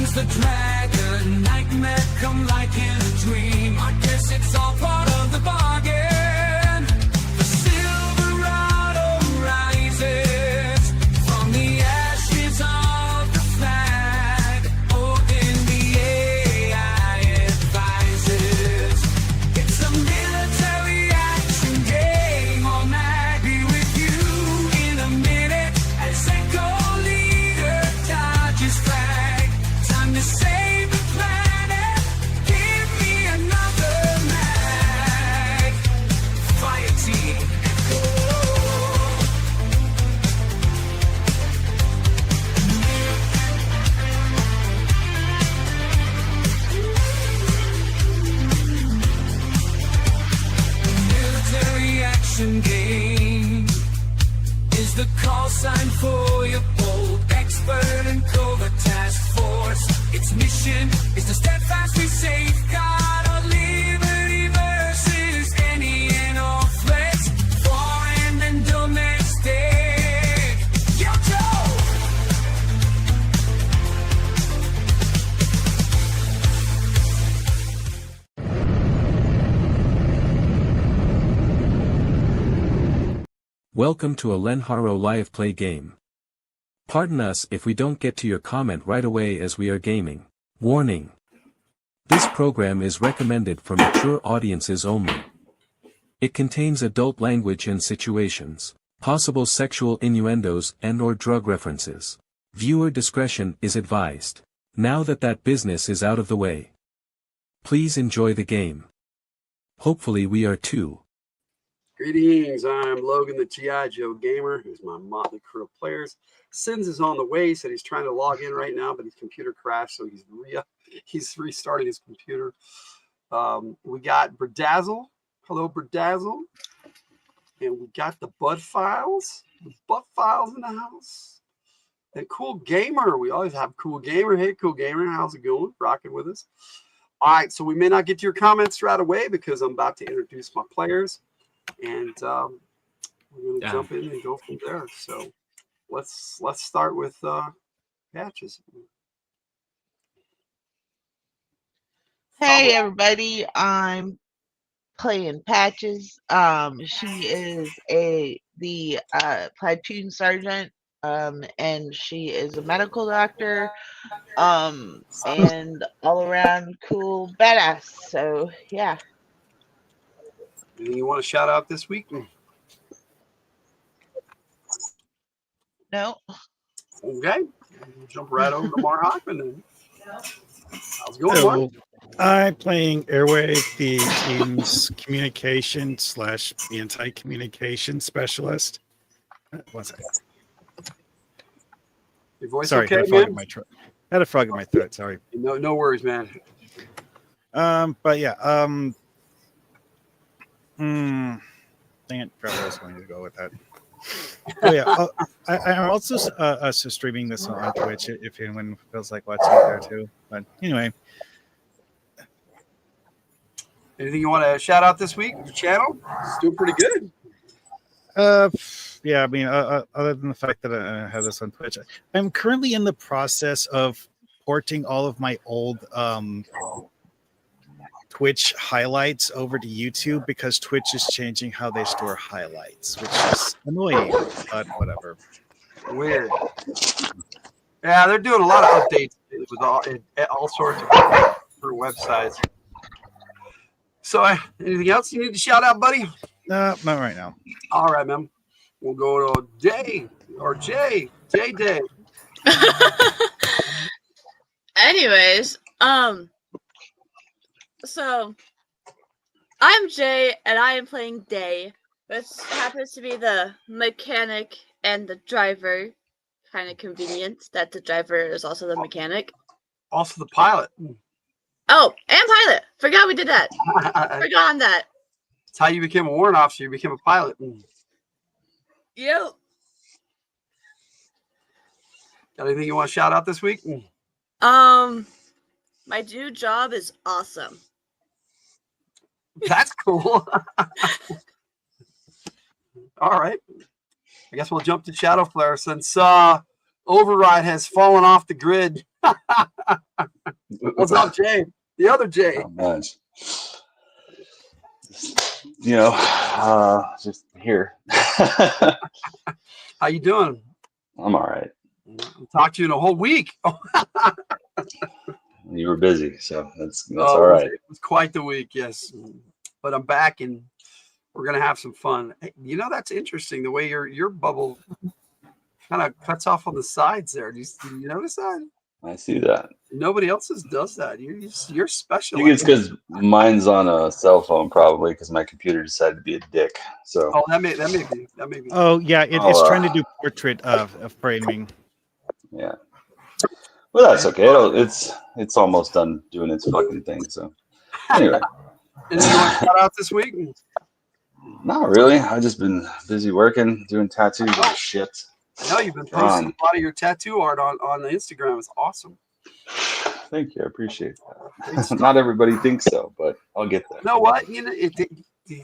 is the dragon, nightmare come like in a dream. I guess it's all part of the bargain. The Silverado rises from the ashes of the flag. Oh, in the AI advises. It's a military action game. I'll mag be with you in a minute as Echo Leader dodges flag. Time to save the planet. Give me another mag. Fire team Echo. Military action game is the call sign for your bold expert and covert task force. Its mission is to steadfastly safeguard our liberty versus any and all threats, foreign and domestic. Yo, Joe! Welcome to a Lenharrow live play game. Pardon us if we don't get to your comment right away as we are gaming. Warning. This program is recommended for mature audiences only. It contains adult language and situations, possible sexual innuendos and/or drug references. Viewer discretion is advised. Now that business is out of the way, please enjoy the game. Hopefully we are too. Greetings, I'm Logan, the G.I. Joe Gamer, who's my motley crew of players. Sins is on the way, said he's trying to log in right now, but his computer crashed, so he's restarting his computer. We got Berdazzle. Hello, Berdazzle. And we got the Bud Files. The Bud Files in the house. And Cool Gamer. We always have Cool Gamer. Hey, Cool Gamer, how's it going? Rocking with us. All right, so we may not get to your comments right away because I'm about to introduce my players. And we're going to jump in and go from there. So let's start with Patches. Hey everybody, I'm playing Patches. She is the platoon sergeant, and she is a medical doctor, and all around cool badass. So yeah. Anything you want to shout out this week? No. Okay. We'll jump right over to Mark Hockman then. How's it going, Hello. Mark? I'm playing Airwave, the team's communication / anti-communication specialist. One second. Your voice Sorry, okay, had a frog man? in my throat. Had a frog in my throat. Sorry. No worries, man. But yeah. Dang it, forgot where I was going to go with that. Oh yeah, I'm also streaming this on Twitch if anyone feels like watching it there too. But anyway, Anything you want to shout out this week? Your channel? It's doing pretty good. yeah, I mean, other than the fact that I have this on Twitch, I'm currently in the process of porting all of my old Twitch highlights over to YouTube because Twitch is changing how they store highlights, which is annoying, but whatever. Weird. Yeah, they're doing a lot of updates with all sorts of different websites. So, anything else you need to shout out, buddy? Not right now. All right, man. We'll go to Jay or Jay Day. Anyways, so I'm Jay and I am playing Day, which happens to be the mechanic and the driver. Kind of convenient that the driver is also the mechanic. Also the pilot. Oh, and pilot. Forgot we did that. Forgot on that. It's how you became a warrant officer. You became a pilot. Yep. Got anything you want to shout out this week? My new job is awesome. That's cool. All right. I guess we'll jump to Shadow Flare since Override has fallen off the grid What's up, Jay? The other Jay. Not much. Just here. How you doing? I'm all right. Talked to you in a whole week. You were busy, so that's Oh, all right. it was quite the week, yes. But I'm back, and we're gonna have some fun. Hey, that's interesting. The way your bubble kind of cuts off on the sides there. Do you notice that? I see that. Nobody else's does that. You're I special. think it's because mine's on a cell phone, probably because my computer decided to be a dick. So. Oh, that may be. Oh yeah, it's trying to do portrait of framing. Yeah. Well, that's okay. It's almost done doing its fucking thing. So anyway. Anything you want to shout out this week? Not really. I've just been busy working, doing tattoos and shit. I know you've been posting a lot of your tattoo art on the Instagram. It's awesome. Thank you. I appreciate that. Not everybody thinks so, but I'll get there. You know what?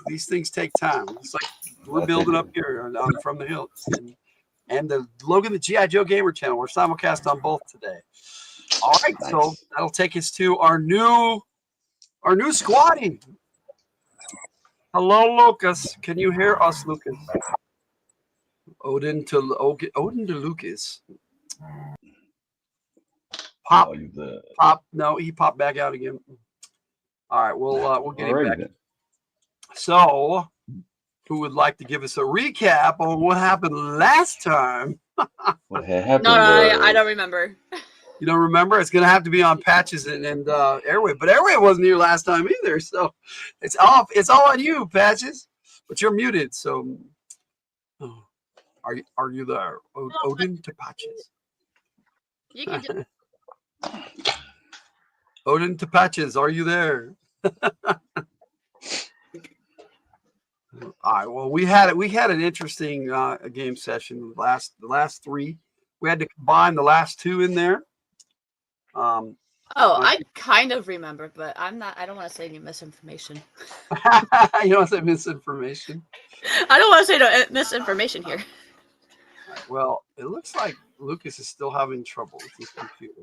These things take time. It's like we're building up here on From the Hills and the Logan the G.I. Joe Gamer channel. We're simulcast on both today. All right, nice. So that'll take us to our new squatty. Hello, Lucas. Can you hear us, Lucas? Odin to Lucas. Pop. No, he popped back out again. All right, we'll get him back. Then. So, who would like to give us a recap on what happened last time? What happened? No, I don't remember. You don't remember? It's going to have to be on Patches and Airway. But Airway wasn't here last time either, so it's off. It's all on you, Patches. But you're muted, so are you there? Odin to Patches. You can just... Odin to Patches, are you there? All right. Well, we had an interesting game session. The last three, we had to combine the last two in there. I kind of remember, but I don't want to say any misinformation. You don't want to say misinformation? I don't want to say no misinformation here. Well, it looks like Lucas is still having trouble with his computer.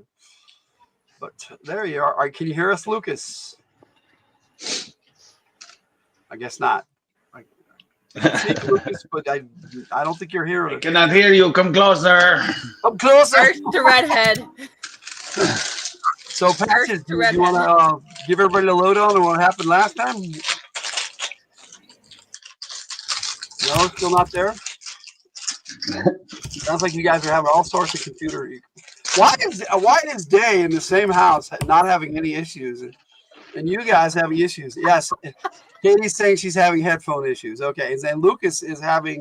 But there you are. All right, can you hear us, Lucas? I guess not. I see you, Lucas, but I don't think you're hearing us. I cannot hear you. Come closer. Come closer. To Redhead. So, Patches, do you want to give everybody a lowdown on what happened last time? No, still not there? Sounds like you guys are having all sorts of computer. Why is Day in the same house not having any issues, and you guys having issues? Yes, Katie's saying she's having headphone issues. Okay, and then Lucas is having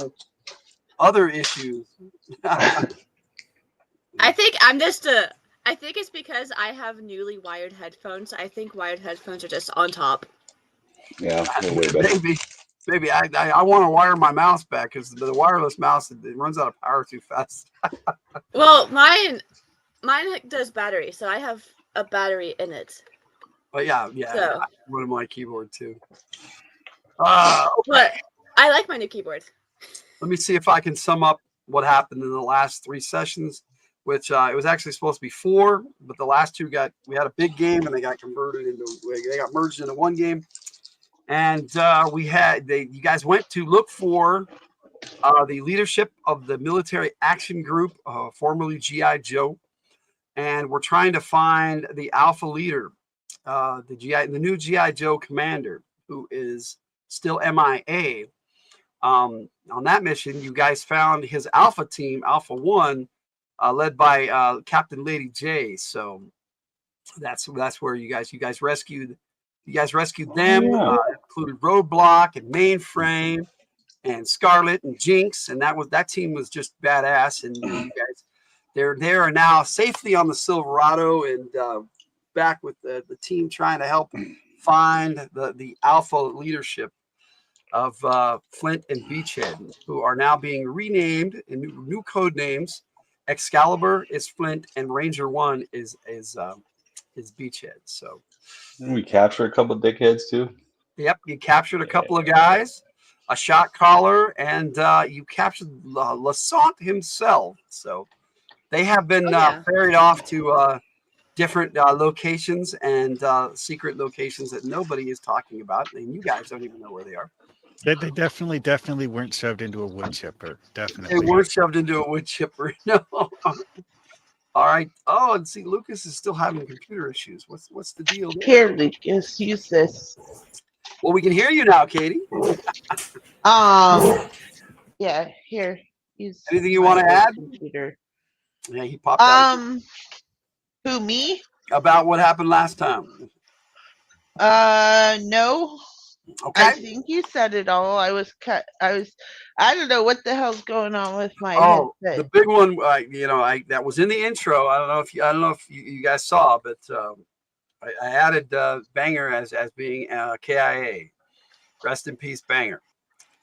other issues. I think I think it's because I have newly wired headphones. I think wired headphones are just on top. Yeah, way better. Maybe I want to wire my mouse back because the wireless mouse it runs out of power too fast. Well, mine does battery, so I have a battery in it. But yeah, So. I wanted my keyboard too. Okay. But I like my new keyboard. Let me see if I can sum up what happened in the last three sessions, which it was actually supposed to be 4, but the last 2 we had a big game and they got merged into one game. And you guys went to look for the leadership of the Military Action Group, formerly G.I. Joe. And we're trying to find the alpha leader, the new G.I. Joe commander, who is still MIA. On that mission, you guys found his alpha team, Alpha 1, led by Captain Lady J. So that's where you guys rescued. You guys rescued them, included Roadblock and Mainframe and Scarlet and Jinx, and that team was just badass. And you guys, they are now safely on the Silverado and back with the team trying to help find the alpha leadership of Flint and Beachhead, who are now being renamed in new code names. Excalibur is Flint, and Ranger 1 is Beachhead. So. Didn't we capture a couple of dickheads too? Yep, you captured a couple of guys, a shot caller, and you captured Lassant himself. So they have been ferried off to different locations and secret locations that nobody is talking about, and you guys don't even know where they are. They definitely weren't shoved into a wood chipper. They Definitely. weren't shoved into a wood chipper. No. All right. Oh, and see, Lucas is still having computer issues. What's the deal there? Here, Lucas, use this. Well, we can hear you now, Katie. Yeah, here. Use Anything you my want to old add? computer. Yeah, he popped out Who, me? about what happened last time. No. Okay. I think you said it all. I don't know what the hell's going on with my Oh, headset. the big one, that was in the intro. I don't know if you guys saw, but I added Banger as being KIA. Rest in peace, Banger.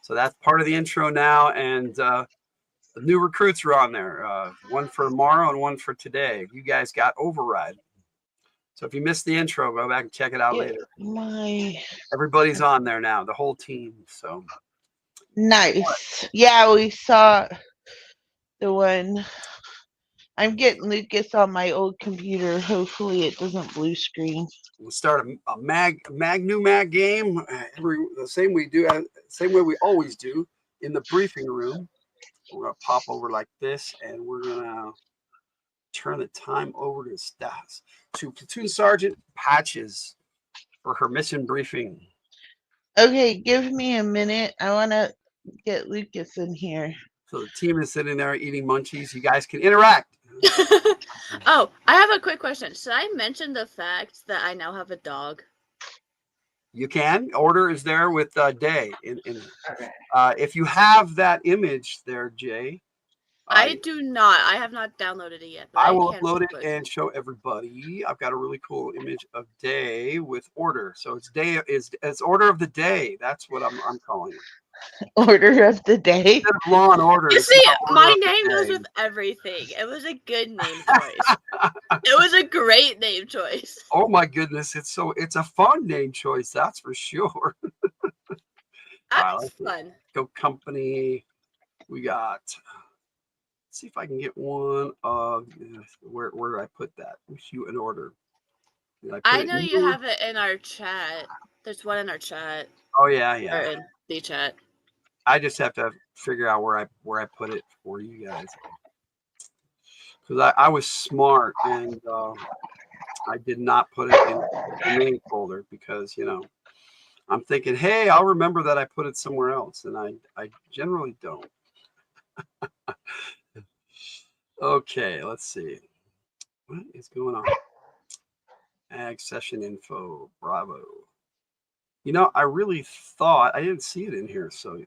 So that's part of the intro now, and the new recruits are on there. One for tomorrow and one for today. You guys got Override. So if you missed the intro, go back and check it out later. Everybody's on there now, the whole team. So nice. Yeah, we saw the one. I'm getting Lucas on my old computer. Hopefully it doesn't blue screen. we'll start a new mag game. The same way we always do in the briefing room. We're gonna pop over like this, and we're gonna turn the time over to Platoon Sergeant Patches for her mission briefing. Okay, give me a minute. I want to get Lucas in here. So the team is sitting there eating munchies. You guys can interact. Oh, I have a quick question. Should I mention the fact that I now have a dog? You can. Order is there with Day. If you have that image there, Jay. I do not. I have not downloaded it yet. But I will can upload it put- and show everybody. I've got a really cool image of Day with order. So it's Day it's order of the day. That's what I'm calling it. Order of the day. Instead of Law and Order. You it's see, now Order my of the name goes Day. with everything. It was a good name choice. It was a great name choice. Oh my goodness, it's a fun name choice, that's for sure. That's fun. Go company. We got. Let's see if I can get one of where did I put that? With you in order. I know you have it in our chat. There's one in our chat. Oh yeah. Or in the chat. I just have to figure out where I put it for you guys. Because I was smart and I did not put it in the main folder because I'm thinking, hey, I'll remember that I put it somewhere else, and I generally don't. Okay, let's see. What is going on? Ag session info, bravo. I really thought I didn't see it in here, so you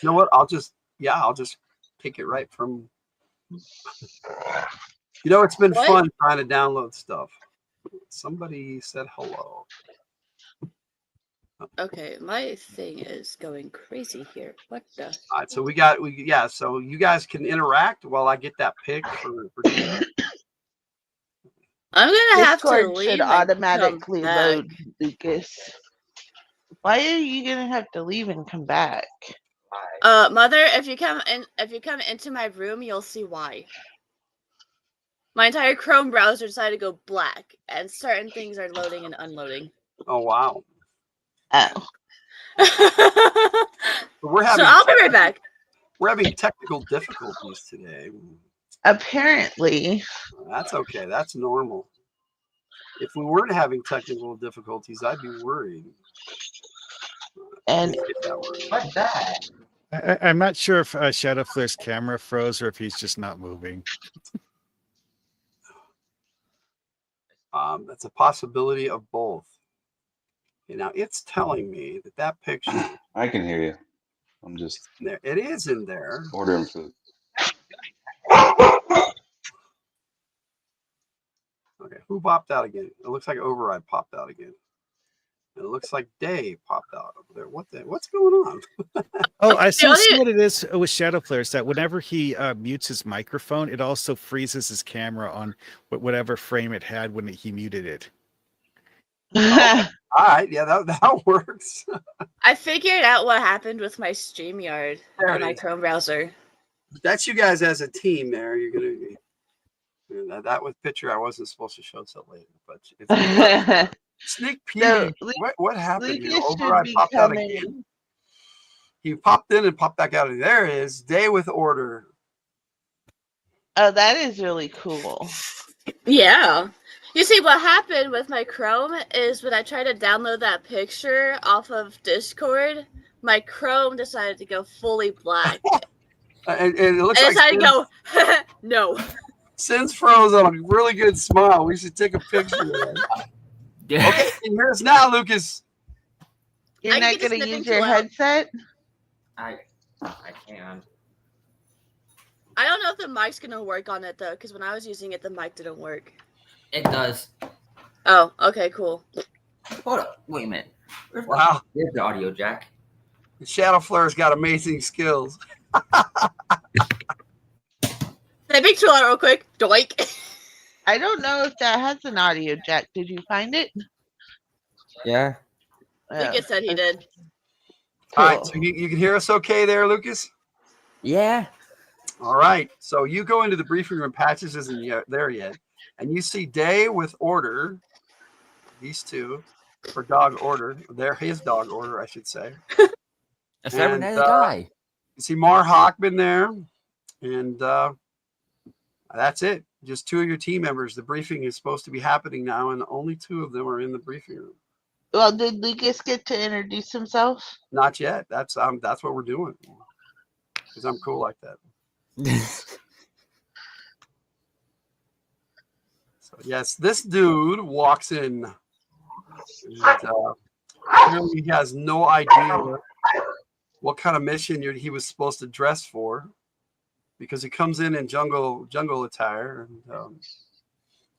know what? I'll just take it right from. It's been fun trying to download stuff. Somebody said hello. Okay, my thing is going crazy here. What the? All right, so so you guys can interact while I get that pick for I'm gonna have to Discord leave. should and automatically come back. load, Lucas. Why are you gonna have to leave and come back? Mother, if you come into my room, you'll see why. My entire Chrome browser decided to go black, and certain things are loading and unloading. Oh wow. Oh. So I'll be right back. We're having technical difficulties today. Apparently. That's okay. That's normal. If we weren't having technical difficulties, I'd be worried. And what's that? I'm not sure if Shadowflare's camera froze or if he's just not moving. That's a possibility of both. Okay, now it's telling me that picture. I can hear you. I'm just there. It is in there. ordering food. Okay, who popped out again? It looks like Override popped out again. And it looks like Dave popped out over there. What's going on? Oh, I see what it is with Shadowflare is that whenever he mutes his microphone, it also freezes his camera on whatever frame it had when he muted it. All right, yeah, that works. I figured out what happened with my StreamYard on my Chrome browser. That's you guys as a team there. You're And that was picture I wasn't supposed to show till later, but it's sneak So peek. What happened here? Lucas should Override be popped out coming. again. He popped in and popped back out. There it is. Day with order. Oh, that is really cool. Yeah. You see, what happened with my Chrome is when I tried to download that picture off of Discord, my Chrome decided to go fully black. And it looks I like decided to go, no. Sin's froze on a really good smile. We should take a picture of that. Okay, hear us now, Lucas. You're I not get the going to snipping use your tool out. headset? I can. I don't know if the mic's going to work on it, though, because when I was using it, the mic didn't work. It does. Oh, okay, cool. Hold up. Wait a minute. Wow. There's the audio jack. Shadow Flare's got amazing skills. Snipping tool out real quick. Doink. I don't know if that has an audio jack. Did you find it? Yeah. Lucas said he did. All right, so you can hear us okay there, Lucas? Yeah. All right, so you go into the briefing room. Patches isn't there yet. And you see Day with order. These two for dog order. They're his dog order, I should say. A cybernetic guy. You see Mar Hockman there. And that's it. Just 2 of your team members. The briefing is supposed to be happening now, and only 2 of them are in the briefing room. Well, did Lucas get to introduce himself? Not yet. That's what we're doing. Because I'm cool like that. So yes, this dude walks in. And, clearly he has no idea what kind of mission he was supposed to dress for, because he comes in jungle attire.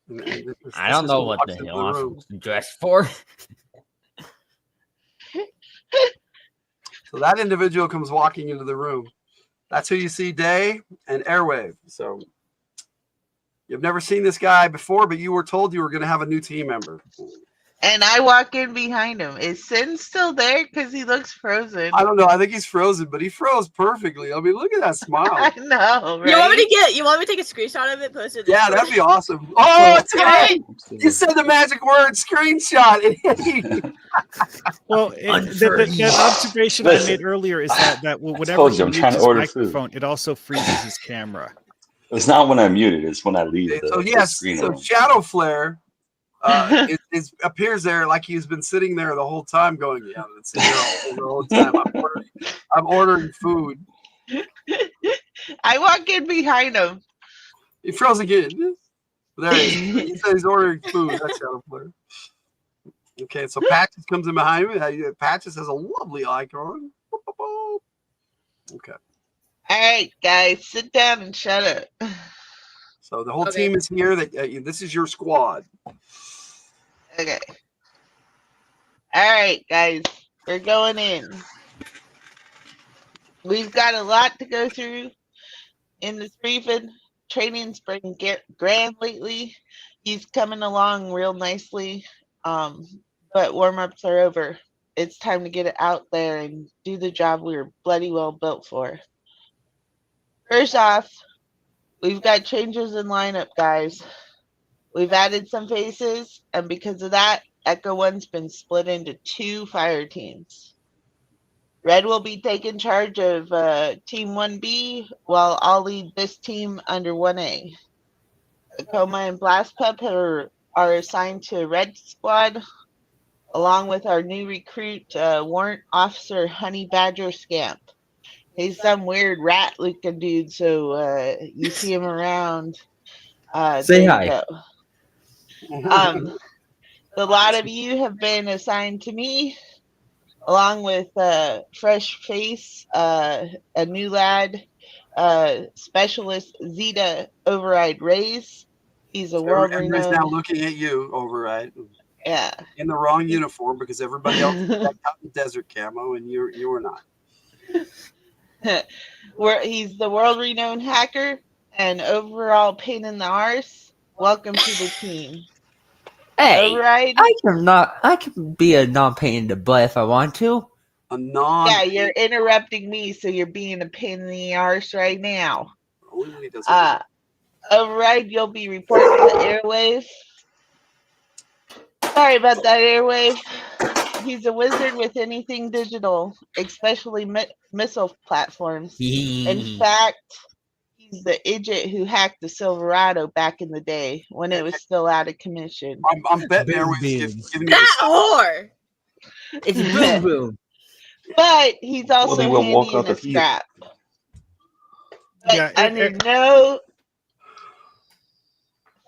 And I don't know what the hell I'm supposed to dress for. So that individual comes walking into the room. That's who you see, Day and Airwave. So you've never seen this guy before, but you were told you were going to have a new team member. And I walk in behind him. Is Sin still there? Because he looks frozen. I don't know. I think he's frozen, but he froze perfectly. I mean, look at that smile. I know, right? You want me to take a screenshot of it, post it? Yeah, that'd be awesome. Oh, Tay! You said the magic word screenshot. Well, that observation I made earlier is that whenever told you, I'm he trying to uses order microphone, it also freezes his camera. It's not when I mute it. It's when I leave So the yes, screen so alone. Shadow Flare appears there like he's been sitting there the whole time going, yeah, it's sitting there the whole time. I'm ordering food. I walk in behind him. He froze again. There he is. He said he's ordering food. That's Shadow Flare. Okay, so Patches comes in behind me. Patches has a lovely icon. Okay. All right, guys, sit down and shut up. So the whole Okay. team is here. This is your squad. Okay. All right, guys, we're going in. We've got a lot to go through in this briefing. Training's been grand lately. He's coming along real nicely, but warm-ups are over. It's time to get it out there and do the job we were bloody well built for. First off, we've got changes in lineup, guys. We've added some faces, and because of that, Echo 1's been split into 2 fire teams. Red will be taking charge of Team 1B, while I'll lead this team under 1A. Coma and Blast Pup are assigned to Red Squad, along with our new recruit, Warrant Officer Honey Badger Scamp. He's some weird rat-looking dude, so you see him around. Say hi. A lot of you have been assigned to me, along with Fresh Face, a new lad, Specialist Zeta Override Rays. He's a Everybody's now world-renowned. looking at you, Override. Yeah. In the wrong uniform, because everybody else is got cotton desert camo, and you are not. He's the world-renowned hacker and overall pain in the arse. Welcome to the team. Hey, Override? I can be a non-pain in the butt if I want to. A non. Yeah, you're interrupting me, so you're being a pain in the arse right now. Only when he does it. Override, you'll be reporting to Airwave. Sorry about that, Airwave. He's a wizard with anything digital, especially missile platforms. In fact, he's the idiot who hacked the Silverado back in the day when it was still out of commission. I'm betting Boom, Airways boom. giving you That whore! It's boom boom. But he's also they won't handy walk in out a the theater. scrap. But Yeah, under no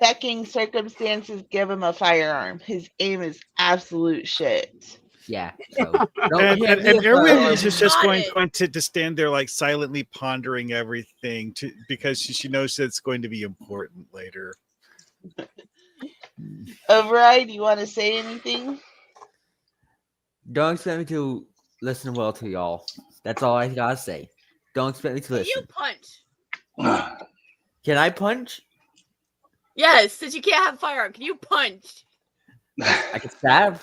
fucking circumstances give him a firearm. His aim is absolute shit. Yeah. So don't and hand me and a Erwin firearm. is just Got it. going to stand there like silently pondering everything because she knows that it's going to be important later. Override, you want to say anything? Don't expect me to listen well to y'all. That's all I gotta say. Don't expect me to Can you listen. punch? Can I punch? Yes, since you can't have a firearm, can you punch? I can stab.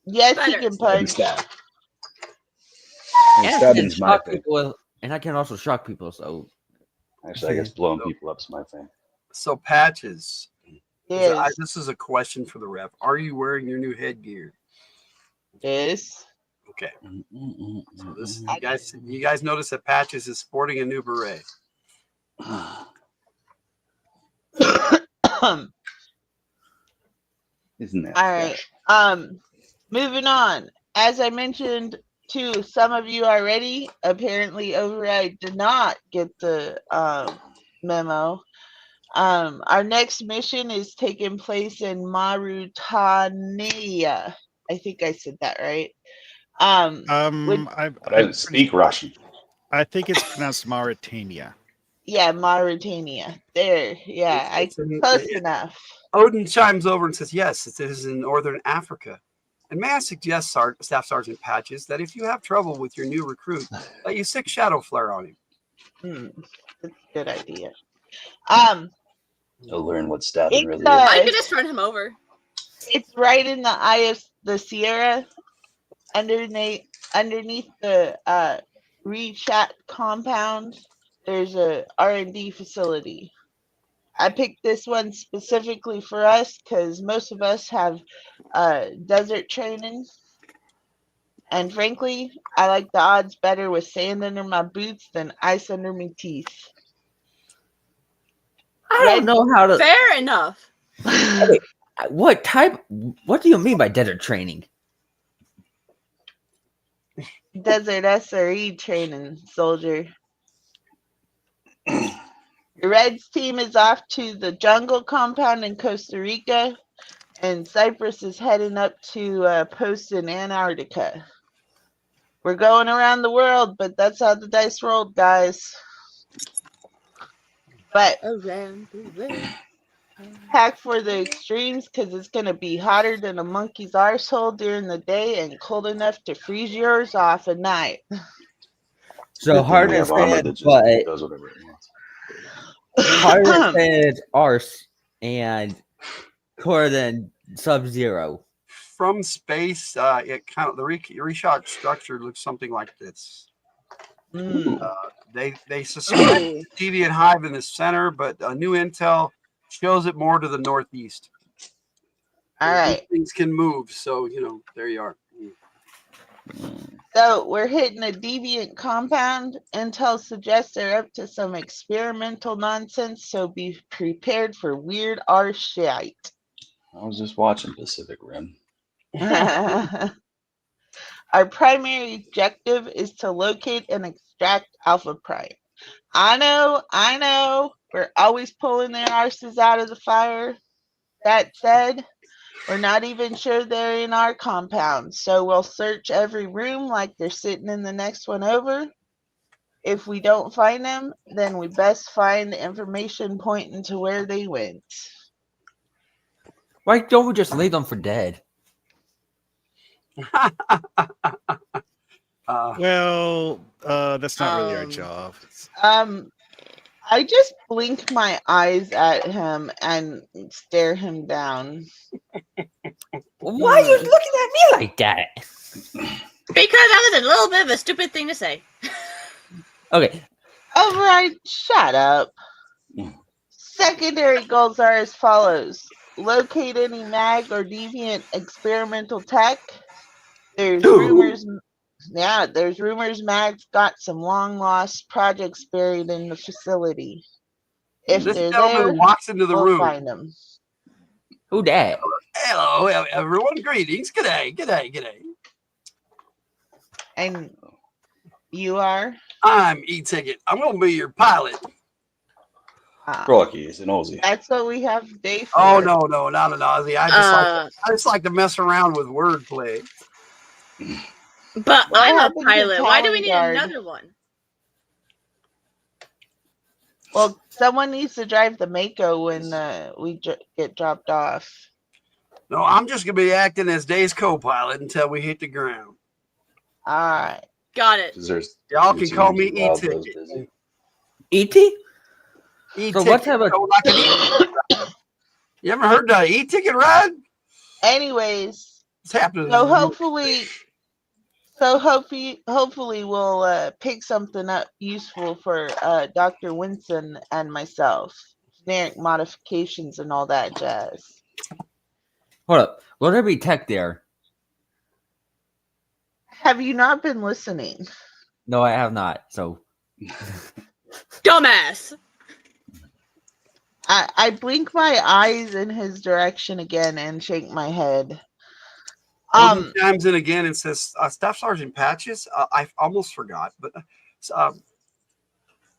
Yes, he Better. can punch. Stab. And I can Stabbing's my shock thing. people. And I can also shock people. So Actually, I guess blowing people up's my thing. So Patches. Yes. This is a question for the ref. Are you wearing your new headgear? Yes. Okay. So this, you guys notice that Patches is sporting a new beret. Isn't that? All right. Moving on. As I mentioned to some of you already, apparently Override did not get the memo. Our next mission is taking place in Mauritania. I think I said that right. I don't speak Russian. I think it's pronounced Mauritania. Yeah, Mauritania. There. Yeah, close enough. Odin chimes over and says, yes, it is in northern Africa. And may I suggest, Staff Sergeant Patches, that if you have trouble with your new recruit, that you sick Shadow Flare on him. That's a good idea. You'll learn what stabbing really is. I could just run him over. It's right in the eye of the Sierra, underneath the Rechat compound. There's a R&D facility. I picked this one specifically for us because most of us have desert training. And frankly, I like the odds better with sand under my boots than ice under my teeth. I don't know how to. Fair enough. Okay, what do you mean by desert training? Desert SRE training, soldier. The Reds team is off to the jungle compound in Costa Rica, and Cyprus is heading up to a post in Antarctica. We're going around the world, but that's how the dice rolled, guys. But Around the world. pack for the extremes because it's going to be hotter than a monkey's arsehole during the day and cold enough to freeze yours off at night. So harder than but does whatever it wants. harder than arse and cooler than Sub-Zero. From space, it kind of the reshot structure looks something like this. They suspect deviant hive in the center, but new intel shows it more to the northeast. All right. Things can move, so there you are. So we're hitting a deviant compound. Intel suggests they're up to some experimental nonsense, so be prepared for weird arse shite. I was just watching Pacific Rim. Our primary objective is to locate and extract Alpha Prime. I know. We're always pulling their arses out of the fire. That said, we're not even sure they're in our compound, so we'll search every room like they're sitting in the next one over. If we don't find them, then we best find the information pointing to where they went. Why don't we just leave them for dead? That's not really our job. I just blink my eyes at him and stare him down. Why are you looking at me like that? Because that was a little bit of a stupid thing to say. Okay. Override, shut up. Secondary goals are as follows. Locate any mag or deviant experimental tech. There's rumors Mag's got some long lost projects buried in the facility. If This they're gentleman there, walks into the we'll room. find them. Who dat? Hello, everyone. Greetings. G'day. And you are? I'm E-Ticket. I'm going to be your pilot. Rocky is an Aussie. That's what we have day for. Oh, no, not an Aussie. I just like to mess around with wordplay. But What I'm a happened to pilot. Why do we need Talon Guard? another one? Well, someone needs to drive the Mako when we get dropped off. No, I'm just going to be acting as Day's co-pilot until we hit the ground. All right. Got it. Y'all can call me E-Ticket. E.T.? E-Ticket. So what type of... Like an E-Ticket. You ever heard the E-Ticket ride? Anyways, What's happening? so hopefully we'll pick something up useful for Dr. Winston and myself. Generic modifications and all that jazz. Hold up. Will there be tech there? Have you not been listening? No, I have not. So... Dumbass. I blink my eyes in his direction again and shake my head. Chimes in again and says, Staff Sergeant Patches, I almost forgot, but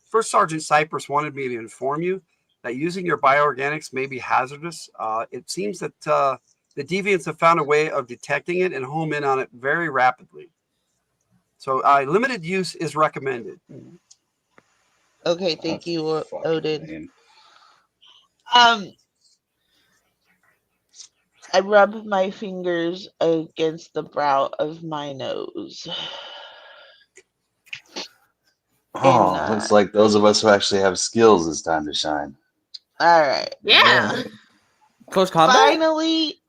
First Sergeant Cypress wanted me to inform you that using your bioorganics may be hazardous. It seems that the deviants have found a way of detecting it and home in on it very rapidly. So limited use is recommended. Okay, thank you, Odin. I rub my fingers against the brow of my nose. Oh, looks like those of us who actually have skills, it's time to shine. All right. Yeah. Close combat? Finally,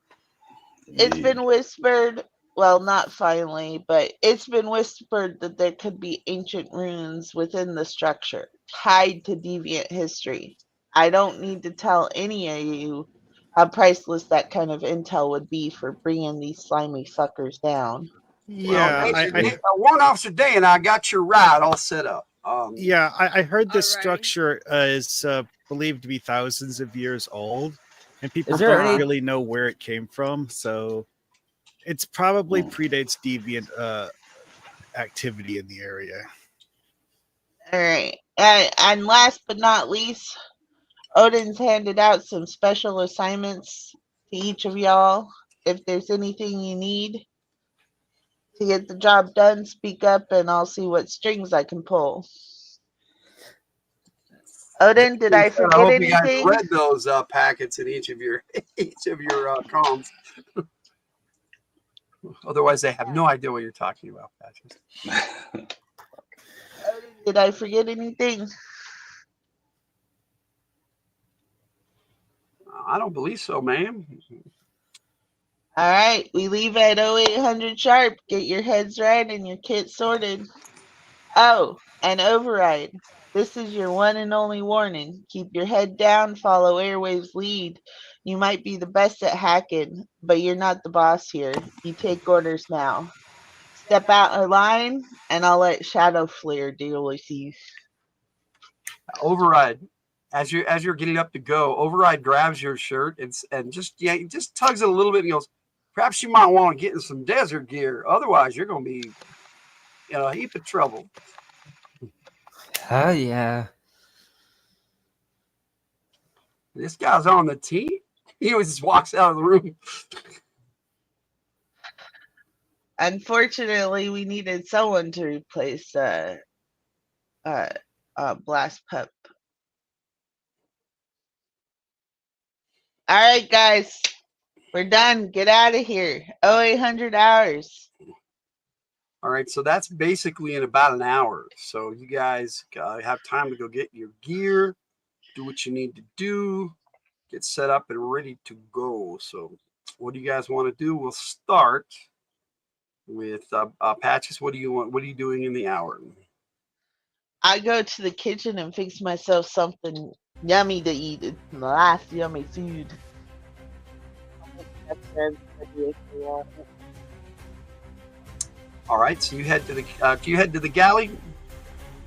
it's been whispered. Well, not finally, but it's been whispered that there could be ancient runes within the structure tied to deviant history. I don't need to tell any of you how priceless that kind of intel would be for bringing these slimy fuckers down. Yeah, well, Warrant Officer Day and I got your ride all set up. I heard this structure is believed to be thousands of years old, and people don't really know where it came from. So it's probably predates deviant activity in the area. All right. And last but not least, Odin's handed out some special assignments to each of y'all. If there's anything you need to get the job done, speak up and I'll see what strings I can pull. Odin, did I forget anything? You guys read those packets in each of your comms. Otherwise, they have no idea what you're talking about, Patches. Odin, did I forget anything? I don't believe so, ma'am. All right, we leave at 0800 sharp. Get your heads right and your kit sorted. Oh, and override. This is your one and only warning. Keep your head down, follow Airwave's lead. You might be the best at hacking, but you're not the boss here. You take orders now. Step out of line, and I'll let Shadow Flare deal with you. Override. As you're getting up to go, Override grabs your shirt and just tugs it a little bit and goes, perhaps you might want to get in some desert gear. Otherwise, you're going to be in a heap of trouble. Oh, yeah. This guy's on the team. He always just walks out of the room. Unfortunately, we needed someone to replace Blast Pup. All right, guys. We're done. Get out of here. 0800 hours. All right, so that's basically in about an hour. So you guys have time to go get your gear, do what you need to do, get set up and ready to go. So what do you guys want to do? We'll start with Patches. What do you want? What are you doing in the hour? I go to the kitchen and fix myself something Yummy to eat. It's the last yummy food. All right, so you head to the. Do you head to the galley?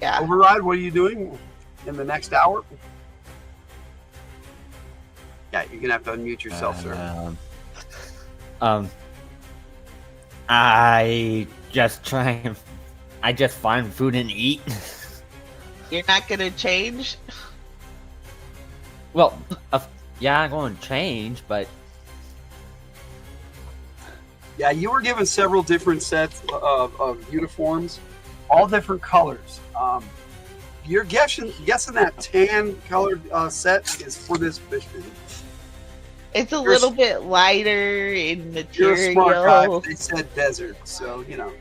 Yeah. Override. What are you doing in the next hour? Yeah, you're gonna have to unmute yourself, sir. I just find food and eat. You're not gonna change? Well, yeah, I'm going to change, but Yeah, you were given several different sets of uniforms, all different colors. You're guessing that tan colored set is for this mission. It's a little bit lighter in You're a smart guy, material. but they said desert, so you know.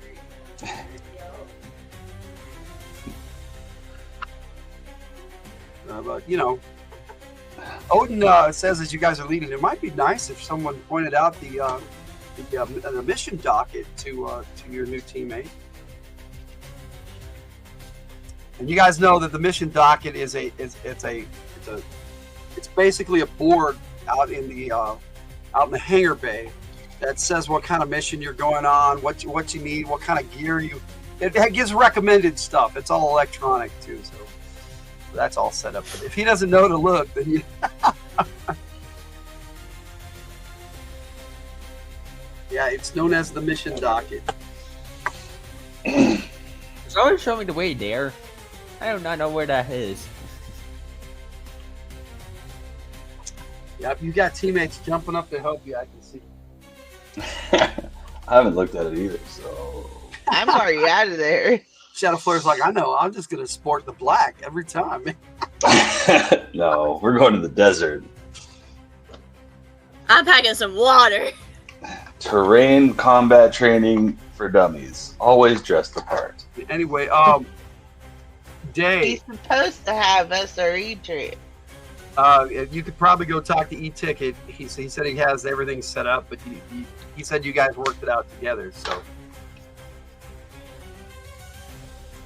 But you know, Odin says as you guys are leading, it might be nice if someone pointed out the mission docket to your new teammate. And you guys know that the mission docket is it's basically a board out in the hangar bay that says what kind of mission you're going on, what you need, what kind of gear you. It gives recommended stuff. It's all electronic too, so that's all set up. But if he doesn't know to look, then you. Yeah, it's known as the mission docket. it's always showing me the way there. I do not know where that is. Yeah, if you got teammates jumping up to help you, I can see. I haven't looked at it either, so. I'm already out of there. Shadow Flare's like, I know, I'm just gonna sport the black every time. No, we're going to the desert. I'm packing some water. Terrain combat training for dummies. Always dress the part. Anyway, Day. He's supposed to have SRE trip. You could probably go talk to E-Ticket. He said he has everything set up, but he said you guys worked it out together. So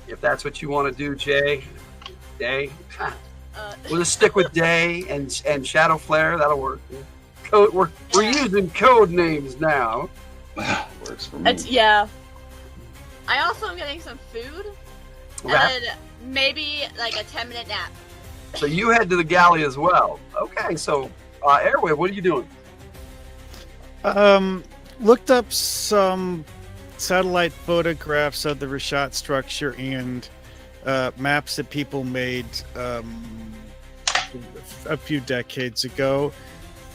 if that's what you want to do, Day, we'll just stick with Day and Shadow Flare. That'll work. We're using code names now. Works for me. Yeah. I also am getting some food. Okay. And then maybe like a 10-minute nap. So you head to the galley as well. Okay, so Airway, what are you doing? Looked up some satellite photographs of the Rashat structure and maps that people made a few decades ago,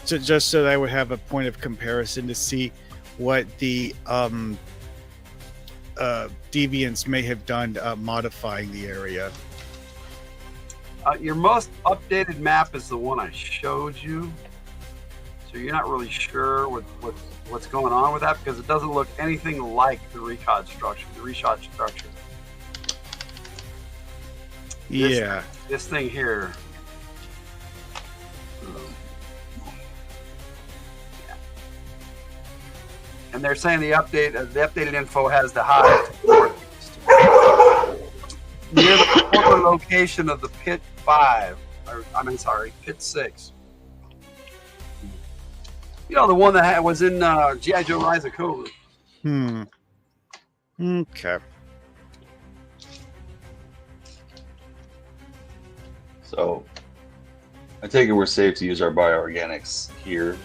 just so that I would have a point of comparison to see what the deviants may have done modifying the area. Your most updated map is the one I showed you. So you're not really sure what's going on with that because it doesn't look anything like the Reshot structure. Yeah. This thing here. Yeah. And they're saying the updated info has the hive northeast. Near the former location of the Pit 5, Pit 6. You know, the one that was in G.I. Joe Rise of Cobra. Okay. So, I take it we're safe to use our bioorganics here.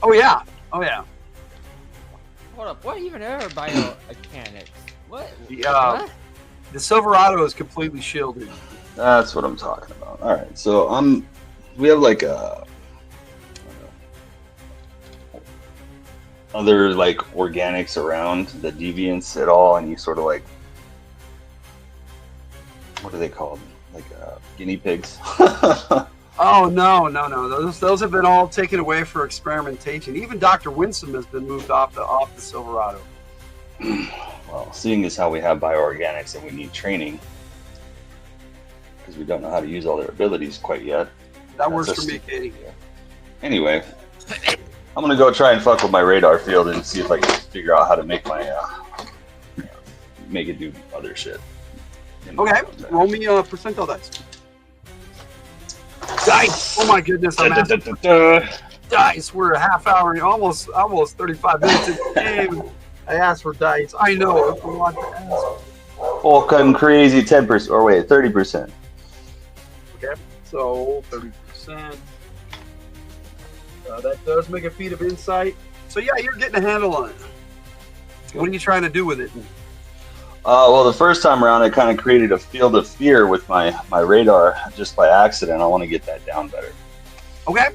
Oh yeah. Hold up, what even are biomechanics? What? The Silverado is completely shielded. That's what I'm talking about. All right, so we have like other like organics around the deviants at all, and you sort of like, what are they called? Like guinea pigs. Oh no! Those have been all taken away for experimentation. Even Dr. Winsome has been moved off the Silverado. Well, seeing as how we have bioorganics and we need training, because we don't know how to use all their abilities quite yet. That works for me, Katie. Anyway, I'm gonna go try and fuck with my radar field and see if I can figure out how to make my make it do other shit. Okay, roll me percentile dice. Dice! Oh my goodness, I'm asking. Dice! We're a half hour, almost 35 minutes in the game. I asked for dice. I know. If we want to ask. Fucking crazy 10%. Or wait, 30%. Okay, so 30%. That does make a feat of insight. So yeah, you're getting a handle on it. What are you trying to do with it? Well, the first time around, I kind of created a field of fear with my radar just by accident. I want to get that down better. Okay.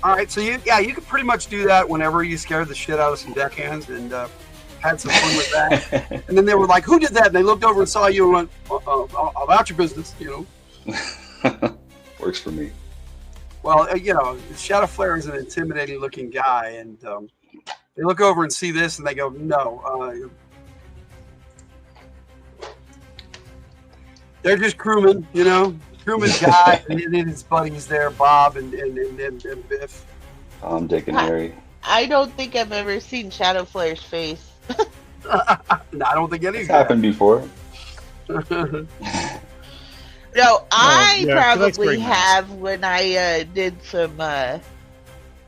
All right. So you could pretty much do that whenever you scared the shit out of some deckhands and had some fun with that. And then they were like, "Who did that?" And they looked over and saw you and went, "About your business," you know. Works for me. Well, you know, Shadow Flare is an intimidating-looking guy, and they look over and see this, and they go, "No." They're just crewmen, you know. Crewman's guy, and then his buddies there, Bob and Biff. Tom, Dick, and Harry. I don't think I've ever seen Shadow Flare's face. No, I don't think any It's happened before. No, I yeah, probably have when I did some.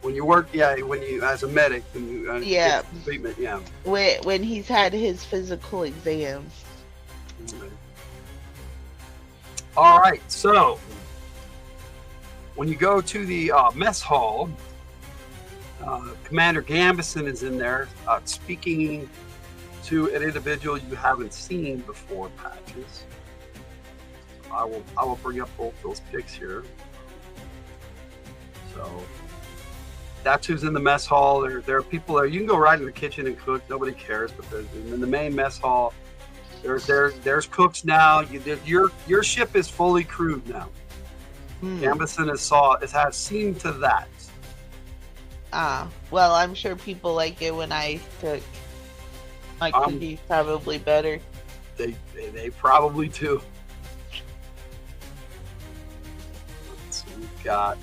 When you work, when you as a medic, and you, Yeah. get treatment, yeah. When he's had his physical exams. All right, so when you go to the mess hall, Commander Gambison is in there speaking to an individual you haven't seen before, Patches. I will bring up both those pics here. So that's who's in the mess hall. There are people there. You can go right in the kitchen and cook. Nobody cares. But in the main mess hall, there's cooks now. Your ship is fully crewed now. Gambison has seen to that. Well, I'm sure people like it when I cook. My cookie's probably better. They probably do. So we've got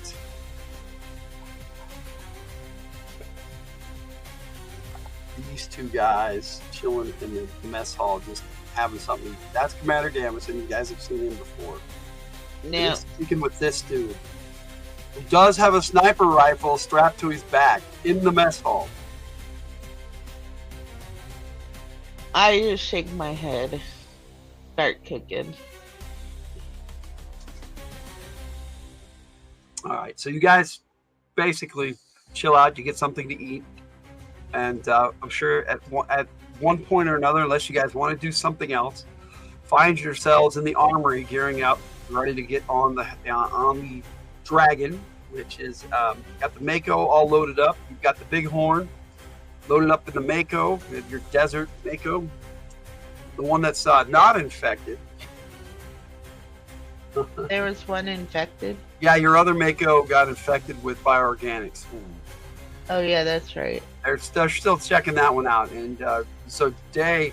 these two guys chilling in the mess hall, just having something. That's Commander Gambison. You guys have seen him before. Now, Speaking with this dude, who does have a sniper rifle strapped to his back in the mess hall. I just shake my head, start cooking. All right, so you guys basically chill out. You get something to eat, and I'm sure at one point or another, unless you guys want to do something else, find yourselves in the armory, gearing up, ready to get on the dragon, which is got the Mako all loaded up. You've got the big horn loaded up in the Mako, your desert Mako, the one that's not infected. There was one infected. Yeah, your other Mako got infected with bioorganics. Oh yeah, that's right. They're still checking that one out, and so today,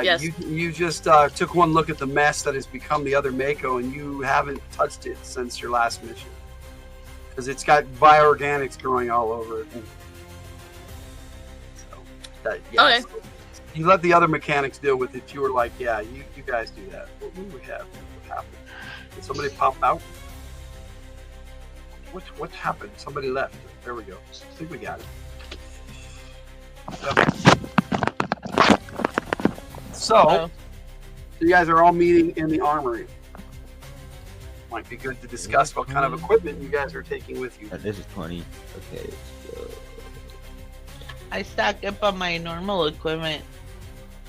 Yes. you just took one look at the mess that has become the other Mako, and you haven't touched it since your last mission because it's got bioorganics growing all over it. So Okay. so you let the other mechanics deal with it. You were like, yeah, you guys do that. What do we have? What happened? Did somebody pop out? What happened? Somebody left. There we go. I think we got it. So, you guys are all meeting in the armory. Might be good to discuss what kind of equipment you guys are taking with you. This is 20. Okay. So... I stock up on my normal equipment.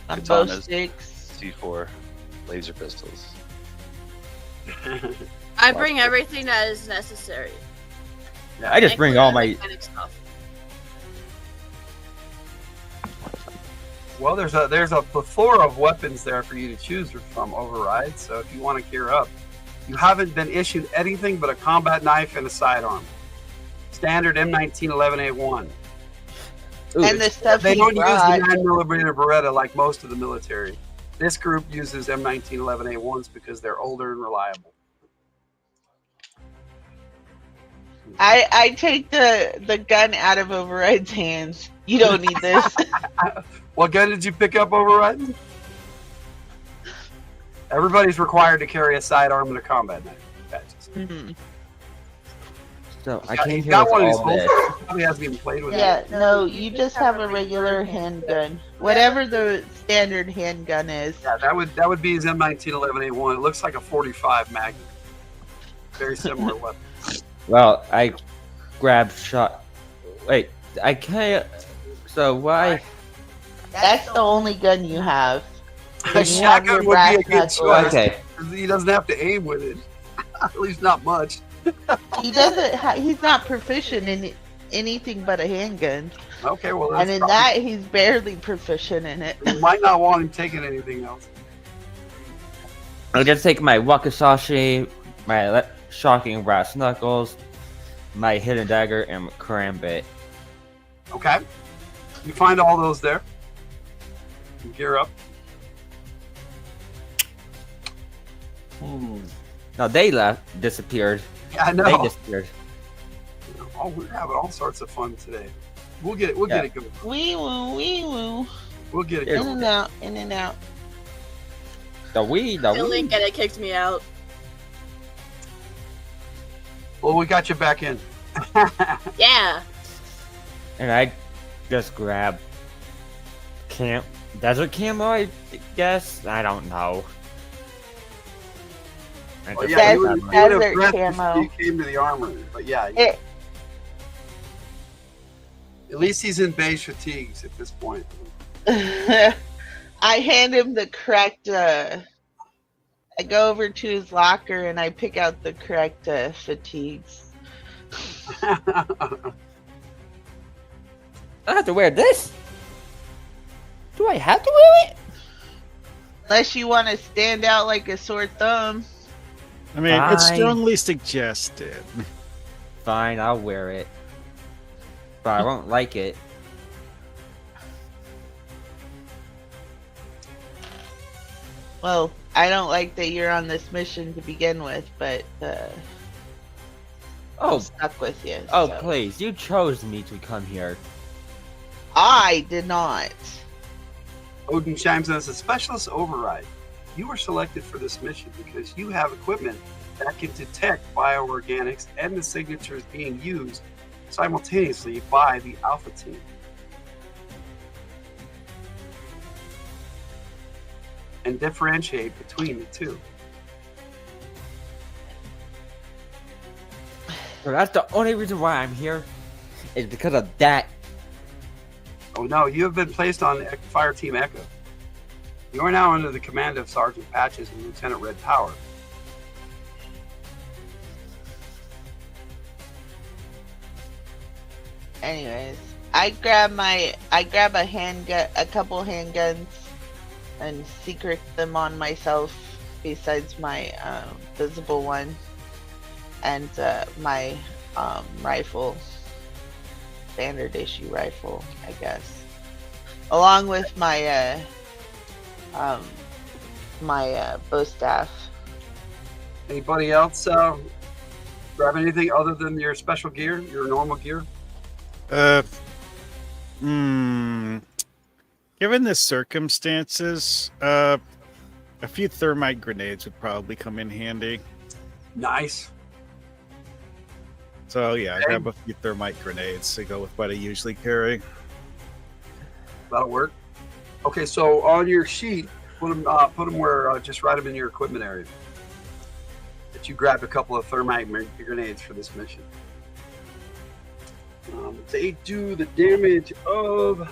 On Katanas, bow sticks. C4, laser pistols. I bring everything that is necessary. I just bring all my. mechanic stuff. Well, there's a plethora of weapons there for you to choose from, Override. So if you want to gear up, you haven't been issued anything but a combat knife and a sidearm. Standard M1911A1. And the stuff They he don't use brought. the 9mm Beretta like most of the military. This group uses M1911A1s because they're older and reliable. I take the gun out of Override's hands. You don't need this. What gun did you pick up, Override? Everybody's required to carry a sidearm and a combat knife. Patches. So I Yeah, came he's here got with one of these all holsters. this. He probably hasn't even played with it. Yeah, no, you just have a regular handgun. Whatever the standard handgun is. Yeah, that would be his M1911A1. It looks like a 45 Magnum. Very similar weapon. Well, I grabbed shot. Wait, I can't. So why? That's the only gun you have. A You have your shotgun would be a good brass choice. knuckles. Okay. He doesn't have to aim with it. At least not much. He doesn't. He's not proficient in anything but a handgun, Okay, well, and that's in probably- that he's barely proficient in it. you might not want him taking anything else. I'll just take my wakizashi, my shocking brass knuckles, my hidden dagger, and my karambit. Okay. You find all those there. You gear up. No, they left, disappeared. Yeah, I They know. disappeared. Oh, we're having all sorts of fun today. We'll get it. We'll get it going. Wee woo, wee woo. We'll get it Yeah. In going. and out, in and out. The weed. Billy and it kicked me out. Well, we got you back in. Yeah. And I just grabbed desert camo, I guess. I don't know. I Well, just yeah, Desert- you grabbed would my- have desert breath camo. before you came to the armor. But yeah, It- at least he's in beige fatigues at this point. I hand him the correct. I go over to his locker and I pick out the correct fatigues. I have to wear this? Do I have to wear it? Unless you want to stand out like a sore thumb. I mean, it's Fine. strongly suggested. Fine, I'll wear it. But I won't like it. Well, I don't like that you're on this mission to begin with, but I'm Oh, stuck with you. oh, so. please. You chose me to come here. I did not. Odin chimes in as a specialist override. You were selected for this mission because you have equipment that can detect bioorganics and the signatures being used simultaneously by the Alpha team. And differentiate between the two. So that's the only reason why I'm here. Is because of that. Oh no, you have been placed on Fire Team Echo. You are now under the command of Sergeant Patches and Lieutenant Red Power. Anyways, I grab a handgun, a couple handguns, and secret them on myself. Besides my visible one, and my rifle, standard issue rifle, I guess, along with my bow staff. Anybody else grab anything other than your special gear, your normal gear? Given the circumstances, a few thermite grenades would probably come in handy. Nice. So yeah, I grab a few thermite grenades to go with what I usually carry. That'll work. Okay, so on your sheet, put them where, just write them in your equipment area. That you grabbed a couple of thermite grenades for this mission. They do the damage of